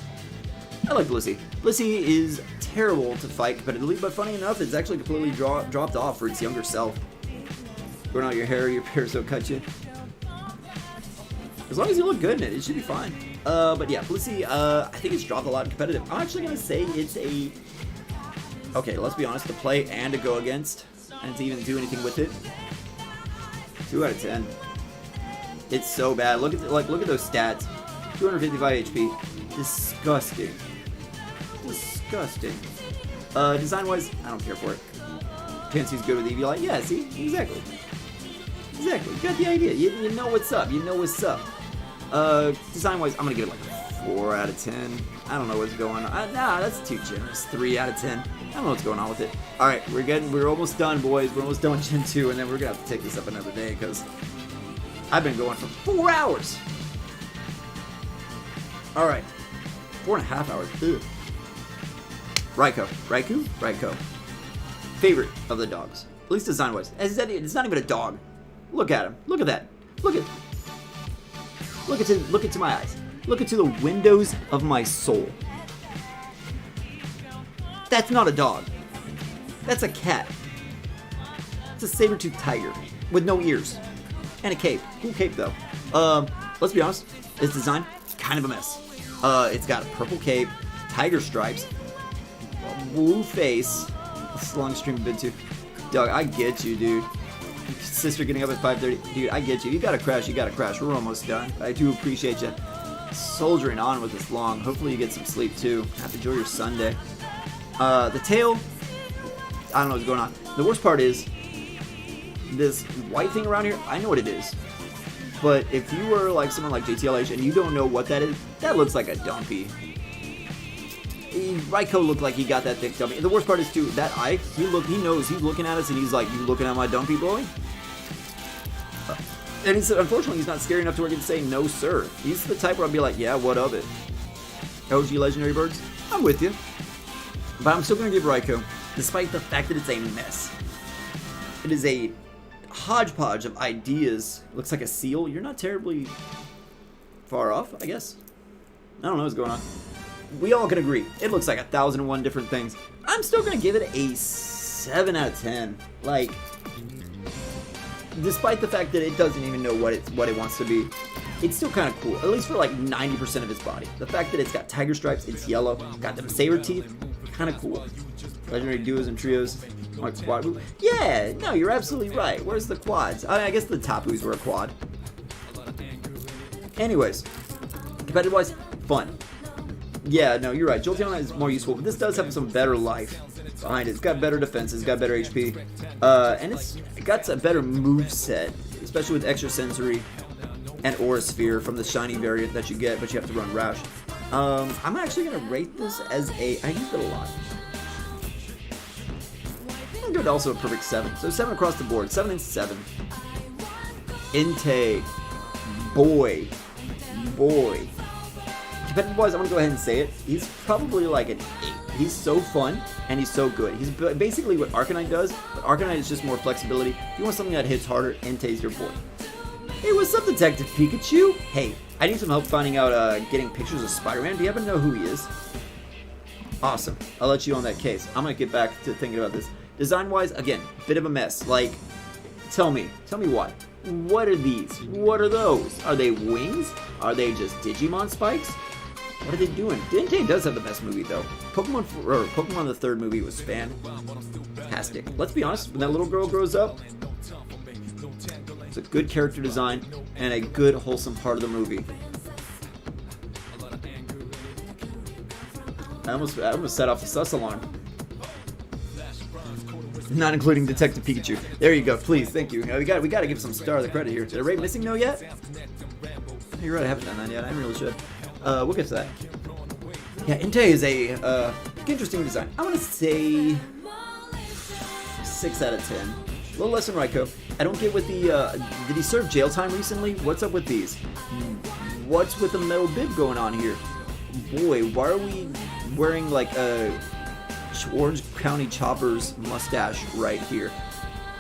I like Blissey. Blissey is terrible to fight competitively, but funny enough, it's actually completely dropped off for its younger self. Growing out your parents don't cut you. As long as you look good in it, it should be fine. But yeah, Blissey, I think it's dropped a lot in competitive. I'm actually gonna say it's a... Okay, let's be honest, to play and to go against, and to even do anything with it. 2 out of 10. It's so bad. Look at those stats. 255 HP. Disgusting. Disgusting. Design-wise, I don't care for it. Chancy's good with Eevee. Yeah, see? Exactly. Exactly. You got the idea. You know what's up. You know what's up. Design-wise, I'm gonna give it like a 4 out of 10. I don't know what's going on. Nah, that's too generous. 3 out of 10. I don't know what's going on with it. All right, we're almost done, boys. We're almost done with Gen 2, and then we're gonna have to take this up another day because I've been going for 4 hours. All right, 4.5 hours. Ugh. Raikou. Favorite of the dogs, at least design-wise. It's not even a dog. Look at him. Look at that. Look into my eyes. Look into the windows of my soul. That's not a dog. That's a cat. It's a saber-toothed tiger with no ears and a cape. Cool cape though. Let's be honest. Its design kind of a mess. It's got a purple cape, tiger stripes, a blue face. This long stream been too. Dog, I get you, dude. Sister getting up at 5:30. Dude, I get you. You gotta crash. We're almost done. I do appreciate you soldiering on with this long. Hopefully you get some sleep too. Have to enjoy your Sunday. The tail, I don't know what's going on. The worst part is this white thing around here. I know what it is. But if you were like someone like JTLH and you don't know what that is, that looks like a dumpy. Raikou looked like he got that thick dumpy. And the worst part is too, that eye, he knows he's looking at us and he's like, you looking at my dumpy boy? And he said, unfortunately, he's not scary enough to where he can say no, sir. He's the type where I'll be like, yeah, what of it? OG Legendary Birds, I'm with you. But I'm still going to give Raikou, despite the fact that it's a mess. It is a hodgepodge of ideas. Looks like a seal. You're not terribly far off, I guess. I don't know what's going on. We all can agree. It looks like 1,001 different things. I'm still going to give it a 7 out of 10. Like, despite the fact that it doesn't even know what it wants to be, it's still kind of cool. At least for like 90% of its body. The fact that it's got tiger stripes, it's yellow, got them saber teeth, kind of cool. Legendary duos and trios, like quad. Yeah, no, you're absolutely right. Where's the quads? I guess the Tapus were a quad. Anyways, competitive-wise, fun. Yeah, no, you're right. Jolteon is more useful, but this does have some better life behind it. It's got better defense, it's got better HP, and it's got a better move set, especially with extra sensory and Aura Sphere from the shiny variant that you get, but you have to run Rash. I'm actually gonna rate this as I use it a lot. I'm gonna go to also a perfect 7. So 7 across the board, 7 and 7. Entei, boy. Competitive-wise, I'm gonna go ahead and say it. He's probably like an 8. He's so fun, and he's so good. He's basically what Arcanine does, but Arcanine is just more flexibility. If you want something that hits harder, Entei's your boy. Hey, what's up, Detective Pikachu? Hey, I need some help finding out, getting pictures of Spider-Man. Do you happen to know who he is? Awesome. I'll let you on that case. I'm gonna get back to thinking about this. Design-wise, again, bit of a mess. Like, tell me why. What are these? What are those? Are they wings? Are they just Digimon spikes? What are they doing? Entei does have the best movie though. Pokemon the third movie was fantastic. Let's be honest, when that little girl grows up, it's a good character design and a good wholesome part of the movie. I almost set off the sus alarm. Not including Detective Pikachu. There you go, please, thank you. We got to give some star the credit here. Did I rate Missing No yet? You're right, I haven't done that yet. I really should. We'll get to that. Yeah, Entei is a interesting design. I want to say 6 out of 10. A little less than Raikou. I don't get with the. Did he serve jail time recently? What's up with these? What's with the metal bib going on here? Boy, why are we wearing like a Orange County Chopper's mustache right here?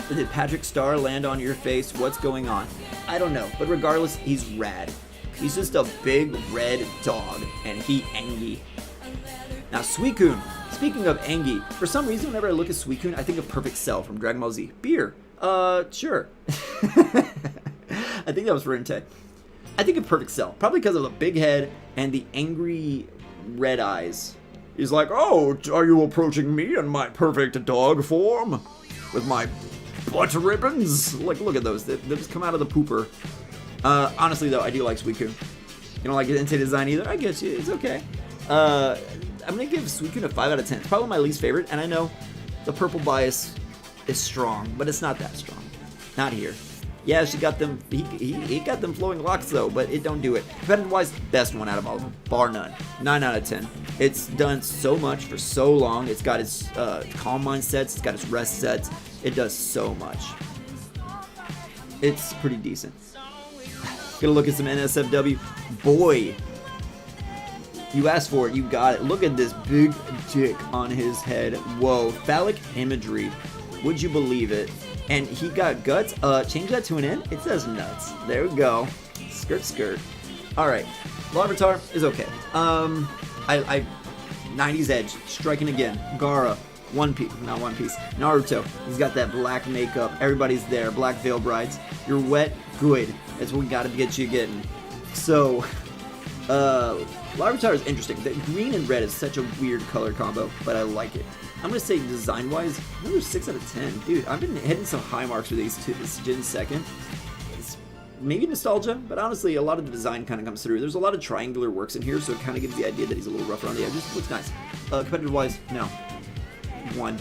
Did Patrick Star land on your face? What's going on? I don't know, but regardless, he's rad. He's just a big red dog, and he Angie. Now, Suicune. Speaking of Angie, for some reason, whenever I look at Suicune, I think of Perfect Cell from Dragon Ball Z. Beer. Sure. I think that was for Entei. I think of Perfect Cell, probably because of the big head and the angry red eyes. He's like, oh, are you approaching me in my perfect dog form? With my butt ribbons? Like, look at those. They just come out of the pooper. Honestly, though, I do like Suicune. You don't like Entei design either? I get you. It's okay. I'm going to give Suicune a 5 out of 10. It's probably my least favorite, and I know the purple bias is strong, but it's not that strong. Not here. Yeah, she got them. He got them flowing locks though, but it don't do it. Competitive-wise, best one out of all of them, bar none. 9 out of 10. It's done so much for so long. It's got its calm mind sets. It's got its rest sets. It does so much. It's pretty decent. Gonna look at some NSFW. Boy, you asked for it, you got it. Look at this big dick on his head. Whoa, phallic imagery. Would you believe it? And he got guts. Change that to an N. It says nuts. There we go. Skirt, skirt. All right, Larvitar is okay. 90s edge, striking again. Gaara, One Piece, not One Piece. Naruto, he's got that black makeup. Everybody's there. Black Veil Brides. You're wet, good. That's what we gotta get you getting. So, Larvitar is interesting. The green and red is such a weird color combo, but I like it. I'm gonna say design-wise, another 6 out of 10. Dude, I've been hitting some high marks for these two. This Gen 2nd. It's maybe nostalgia, but honestly, a lot of the design kind of comes through. There's a lot of triangular works in here, so it kind of gives the idea that he's a little rough around the edges. Looks nice. Competitive-wise, no. 1.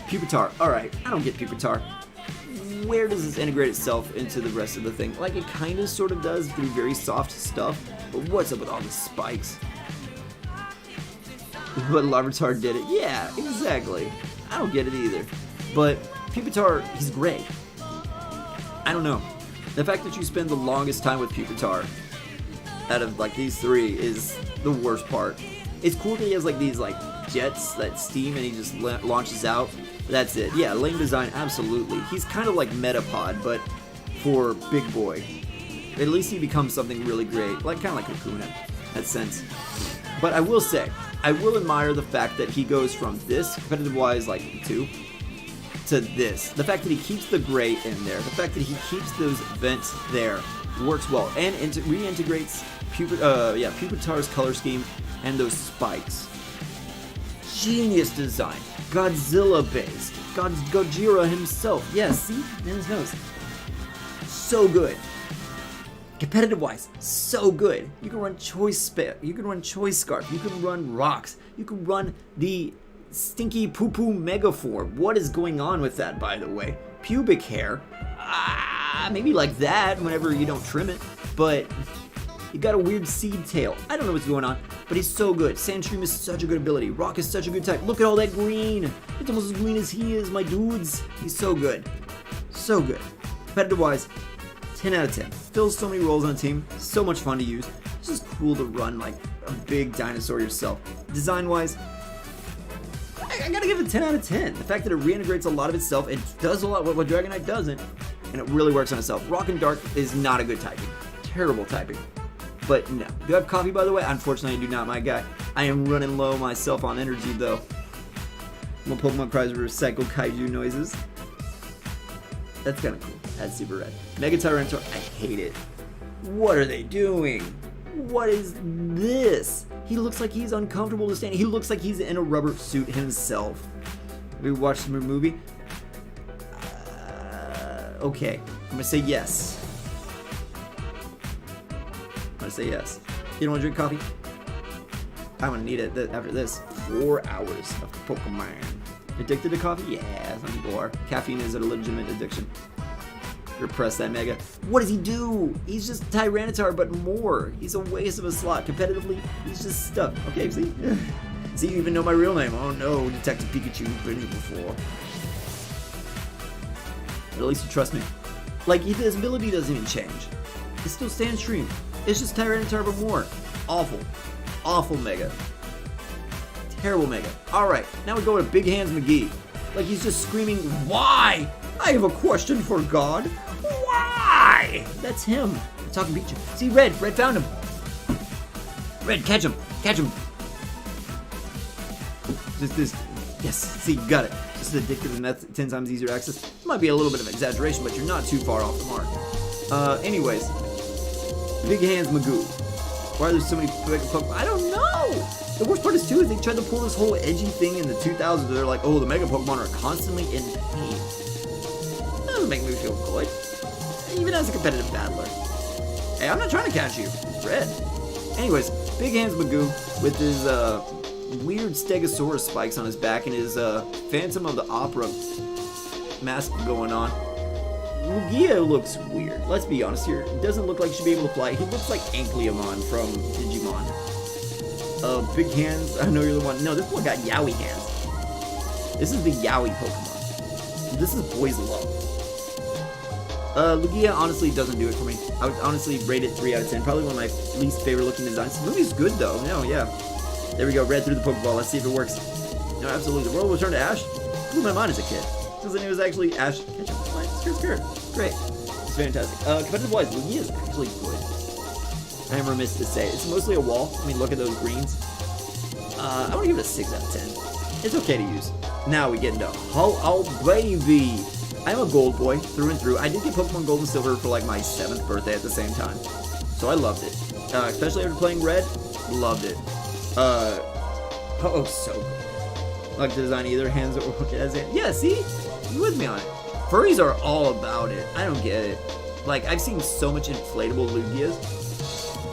Pupitar. Alright, I don't get Pupitar. Where does this integrate itself into the rest of the thing? Like, it kind of sort of does through very soft stuff, but what's up with all the spikes? But Larvitar did it. Yeah, exactly. I don't get it either. But Pupitar, he's great. I don't know. The fact that you spend the longest time with Pupitar out of like these three is the worst part. It's cool that he has like these like jets that steam and he just launches out. That's it. Yeah, lame design, absolutely. He's kind of like Metapod, but for big boy. At least he becomes something really great, like kind of like Kakuna in that sense. But I will say, I will admire the fact that he goes from this, competitive-wise, like 2, to this. The fact that he keeps the gray in there, the fact that he keeps those vents there, works well. And reintegrates Pupitar's color scheme and those spikes. Genius design. Godzilla-based. Gojira himself. Yes, see? In his nose. So good. Competitive-wise, so good. You can run Choice you can run Choice Scarf, you can run Rocks, you can run the Stinky Poo Poo Megaform. What is going on with that, by the way? Pubic hair? Maybe like that whenever you don't trim it, but you got a weird seed tail. I don't know what's going on, but he's so good. Sandstream is such a good ability. Rock is such a good type. Look at all that green. It's almost as green as he is, my dudes. He's so good. So good. Competitive-wise, 10 out of 10. Fills so many roles on a team. So much fun to use. It's just cool to run like a big dinosaur yourself. Design-wise, I gotta give it 10 out of 10. The fact that it reintegrates a lot of itself, it does a lot what Dragonite doesn't, and it really works on itself. Rock and Dark is not a good typing. Terrible typing. But no. Do I have coffee, by the way? Unfortunately, I do not, my guy. I am running low myself on energy, though. My Pokemon cries recycle kaiju noises. That's kind of cool. That's super rad. Mega Tyranitar, I hate it. What are they doing? What is this? He looks like he's uncomfortable to stand. He looks like he's in a rubber suit himself. Have we watched the movie? Okay. I'm gonna say yes. I'm gonna say yes. You don't want to drink coffee? I'm gonna need it after this. 4 hours of Pokemon. Addicted to coffee? Yeah, some people are. Caffeine is a legitimate addiction. Repress that Mega. What does he do? He's just Tyranitar, but more. He's a waste of a slot. Competitively, he's just stuck. Okay, see? See, you even know my real name. Oh no, Detective Pikachu, you've been here before. But at least you trust me. Like, his ability doesn't even change. It still Sandstream. It's just Tyranitar, but more. Awful. Awful Mega. Terrible Mega. Alright, now we go to Big Hands McGee. Like he's just screaming, why? I have a question for God. Why? That's him. I'm talking Pikachu. See, Red found him. Red, catch him. Catch him. Just yes, see, you got it. This is addictive and that's 10 times easier access. It might be a little bit of exaggeration, but you're not too far off the mark. Anyways, Big Hands Magoo. Why are there so many Pokemon? I don't know. The worst part is too is they tried to pull this whole edgy thing in the 2000s. They're like, oh, the Mega Pokemon are constantly in pain. That doesn't make me feel good. Even as a competitive battler. Hey, I'm not trying to catch you. It's Red. Anyways, Big Hands Magoo with his weird Stegosaurus spikes on his back and his Phantom of the Opera mask going on. Lugia looks weird. Let's be honest here. It doesn't look like he should be able to fly. He looks like Ankyliamon from Digimon. Big hands. I know you're the one. No, this one got Yowie hands. This is the Yowie Pokemon. This is boys love. Lugia honestly doesn't do it for me. I would honestly rate it 3 out of 10. Probably one of my least favorite looking designs. The movie's good though. No, yeah. There we go. Red through the Pokeball. Let's see if it works. No, absolutely. The world will turn to ash. Blew my mind as a kid. Because then it was actually ash. Ketchup. Skirt. Great. It's fantastic. Competitive wise, Lugia is actually good. I am remiss to say. It's mostly a wall. I mean, look at those greens. I want to give it a 6 out of 10. It's okay to use. Now we get into oh baby. I'm a gold boy through and through. I did get Pokemon Gold and Silver for like my 7th birthday at the same time. So I loved it. Especially after playing Red. Loved it. Oh, so good. Like the design either. Hands or yeah, see? You with me on it. Furries are all about it. I don't get it. Like, I've seen so much inflatable Lugias,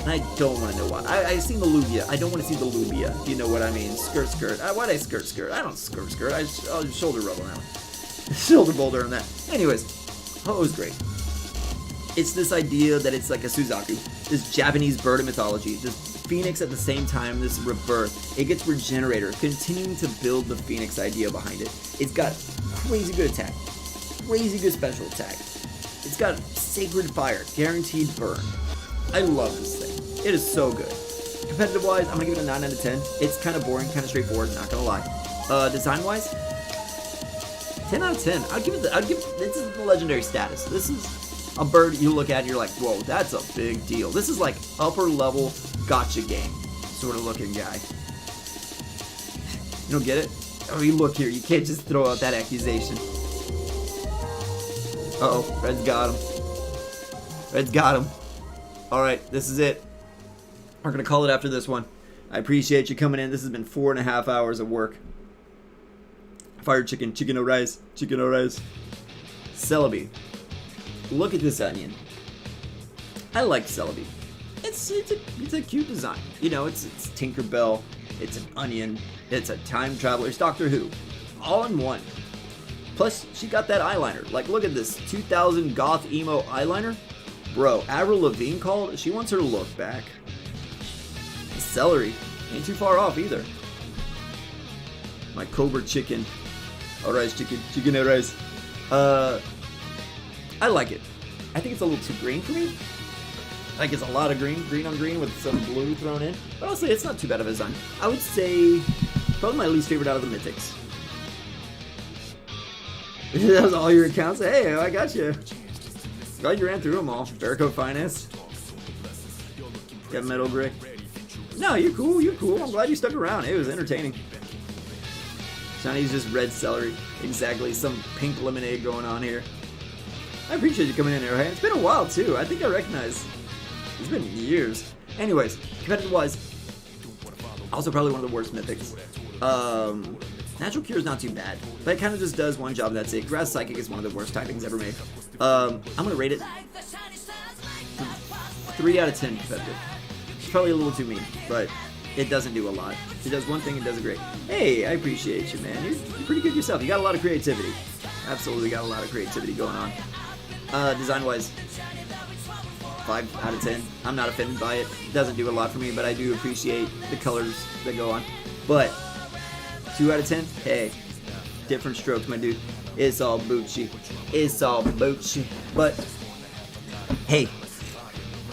and I don't want to know why. I've seen the Lugia. I don't want to see the Lubia. You know what I mean? Skirt. Why'd I skirt? I don't skirt. I'll shoulder rub on that one. Shoulder boulder on that. Anyways, oh, it was great. It's this idea that it's like a Suzaku, this Japanese bird of mythology, this phoenix at the same time, this rebirth. It gets regenerator, continuing to build the phoenix idea behind it. It's got crazy good attack, crazy good special attack. It's got sacred fire, guaranteed burn. I love this thing. It is so good. Competitive wise, I'm gonna give it a 9 out of 10. It's kind of boring, kind of straightforward, not gonna lie. Design wise, 10 out of 10. This is the legendary status. This is a bird you look at and you're like, whoa, that's a big deal. This is like upper level gotcha game sort of looking guy. You don't get it? Oh, you look here. You can't just throw out that accusation. Uh-oh. Red's got him. Red's got him. Alright, this is it. We're going to call it after this one. I appreciate you coming in. This has been 4.5 hours of work. Fire chicken. Chicken o' rice. Chicken o' rice. Celebi. Look at this onion. I like Celebi. It's a cute design. You know, it's Tinkerbell. It's an onion. It's a time traveler. It's Doctor Who. All in one. Plus, she got that eyeliner. Like, look at this 2000 goth emo eyeliner. Bro, Avril Lavigne called. She wants her look back. Celery. Ain't too far off either. My Cobra chicken. Alright, chicken and rice. I like it. I think it's a little too green for me. Like, it's a lot of green on green with some blue thrown in. But honestly, it's not too bad of a design. I would say probably my least favorite out of the mythics. That was all your accounts? Hey, I got you. Glad you ran through them all. Verico Finance. Got Metal Brick. No, you're cool. I'm glad you stuck around. It was entertaining. Johnny's just red celery. Exactly. Some pink lemonade going on here. I appreciate you coming in here, hey? It's been a while, too. I think I recognize. It's been years. Anyways, competitive-wise, also probably one of the worst mythics. Natural Cure is not too bad, but it kind of just does one job, that's it. Grass Psychic is one of the worst typings ever made. I'm going to rate it 3 out of 10 competitive. It's probably a little too mean, but it doesn't do a lot. It does one thing and does it great. Hey, I appreciate you, man. You're pretty good yourself. You got a lot of creativity. Absolutely got a lot of creativity going on. Design-wise, 5 out of 10. I'm not offended by it. It doesn't do a lot for me, but I do appreciate the colors that go on. But 2 out of 10, hey, different strokes, my dude. It's all Bucci. It's all Bucci. But hey,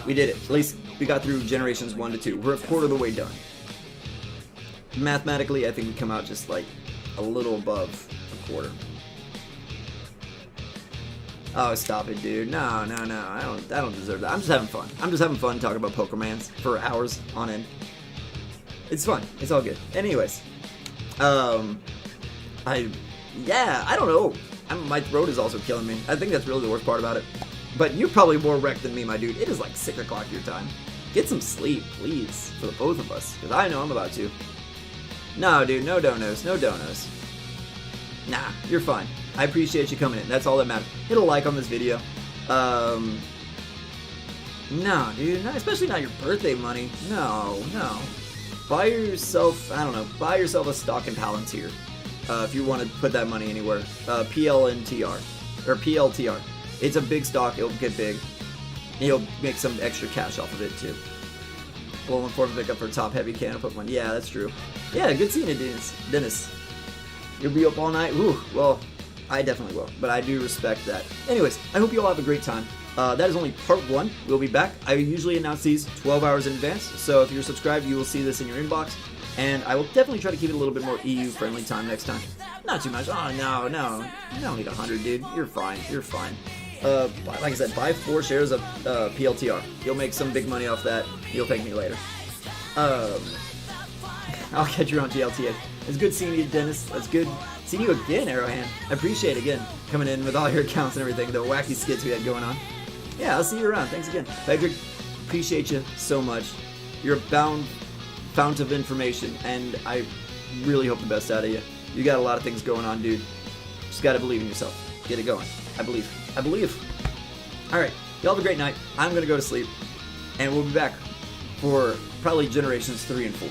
we did it. At least we got through generations 1 to 2. We're a quarter of the way done. Mathematically, I think we come out just like a little above a quarter. Oh, stop it, dude. No. I don't deserve that. I'm just having fun. I'm just having fun talking about Pokemans for hours on end. It's fun. It's all good. Anyways. I don't know. My throat is also killing me. I think that's really the worst part about it. But you're probably more wrecked than me, my dude. It is like 6 o'clock your time. Get some sleep, please, for the both of us. Because I know I'm about to. No, dude. No donos. No donos. Nah, you're fine. I appreciate you coming in. That's all that matters. Hit a like on this video. No, dude. Especially not your birthday money. No. Buy yourself, I don't know, buy yourself a stock in Palantir. If you want to put that money anywhere. PLNTR. Or PLTR. It's a big stock. It'll get big. You'll make some extra cash off of it too. Golden form pickup for top heavy can. I'll put one. Yeah, that's true. Yeah, good seeing you, Dennis. You'll be up all night. Ooh, well, I definitely will, but I do respect that. Anyways, I hope you all have a great time. That is only part 1. We'll be back. I usually announce these 12 hours in advance, so if you're subscribed, you will see this in your inbox. And I will definitely try to keep it a little bit more EU-friendly time next time. Not too much. Oh, no. You don't need 100, dude. You're fine. Like I said, buy 4 shares of PLTR. You'll make some big money off that. You'll thank me later. I'll catch you on TLTA. It's good seeing you, Dennis. It's good seeing you again, Arrowhand. I appreciate, again, coming in with all your accounts and everything, the wacky skits we had going on. Yeah, I'll see you around. Thanks again. Pedrick, appreciate you so much. You're a fount of information, and I really hope the best out of you. You got a lot of things going on, dude. Just gotta believe in yourself. Get it going. I believe. Alright, y'all have a great night. I'm gonna go to sleep, and we'll be back for probably generations 3 and 4.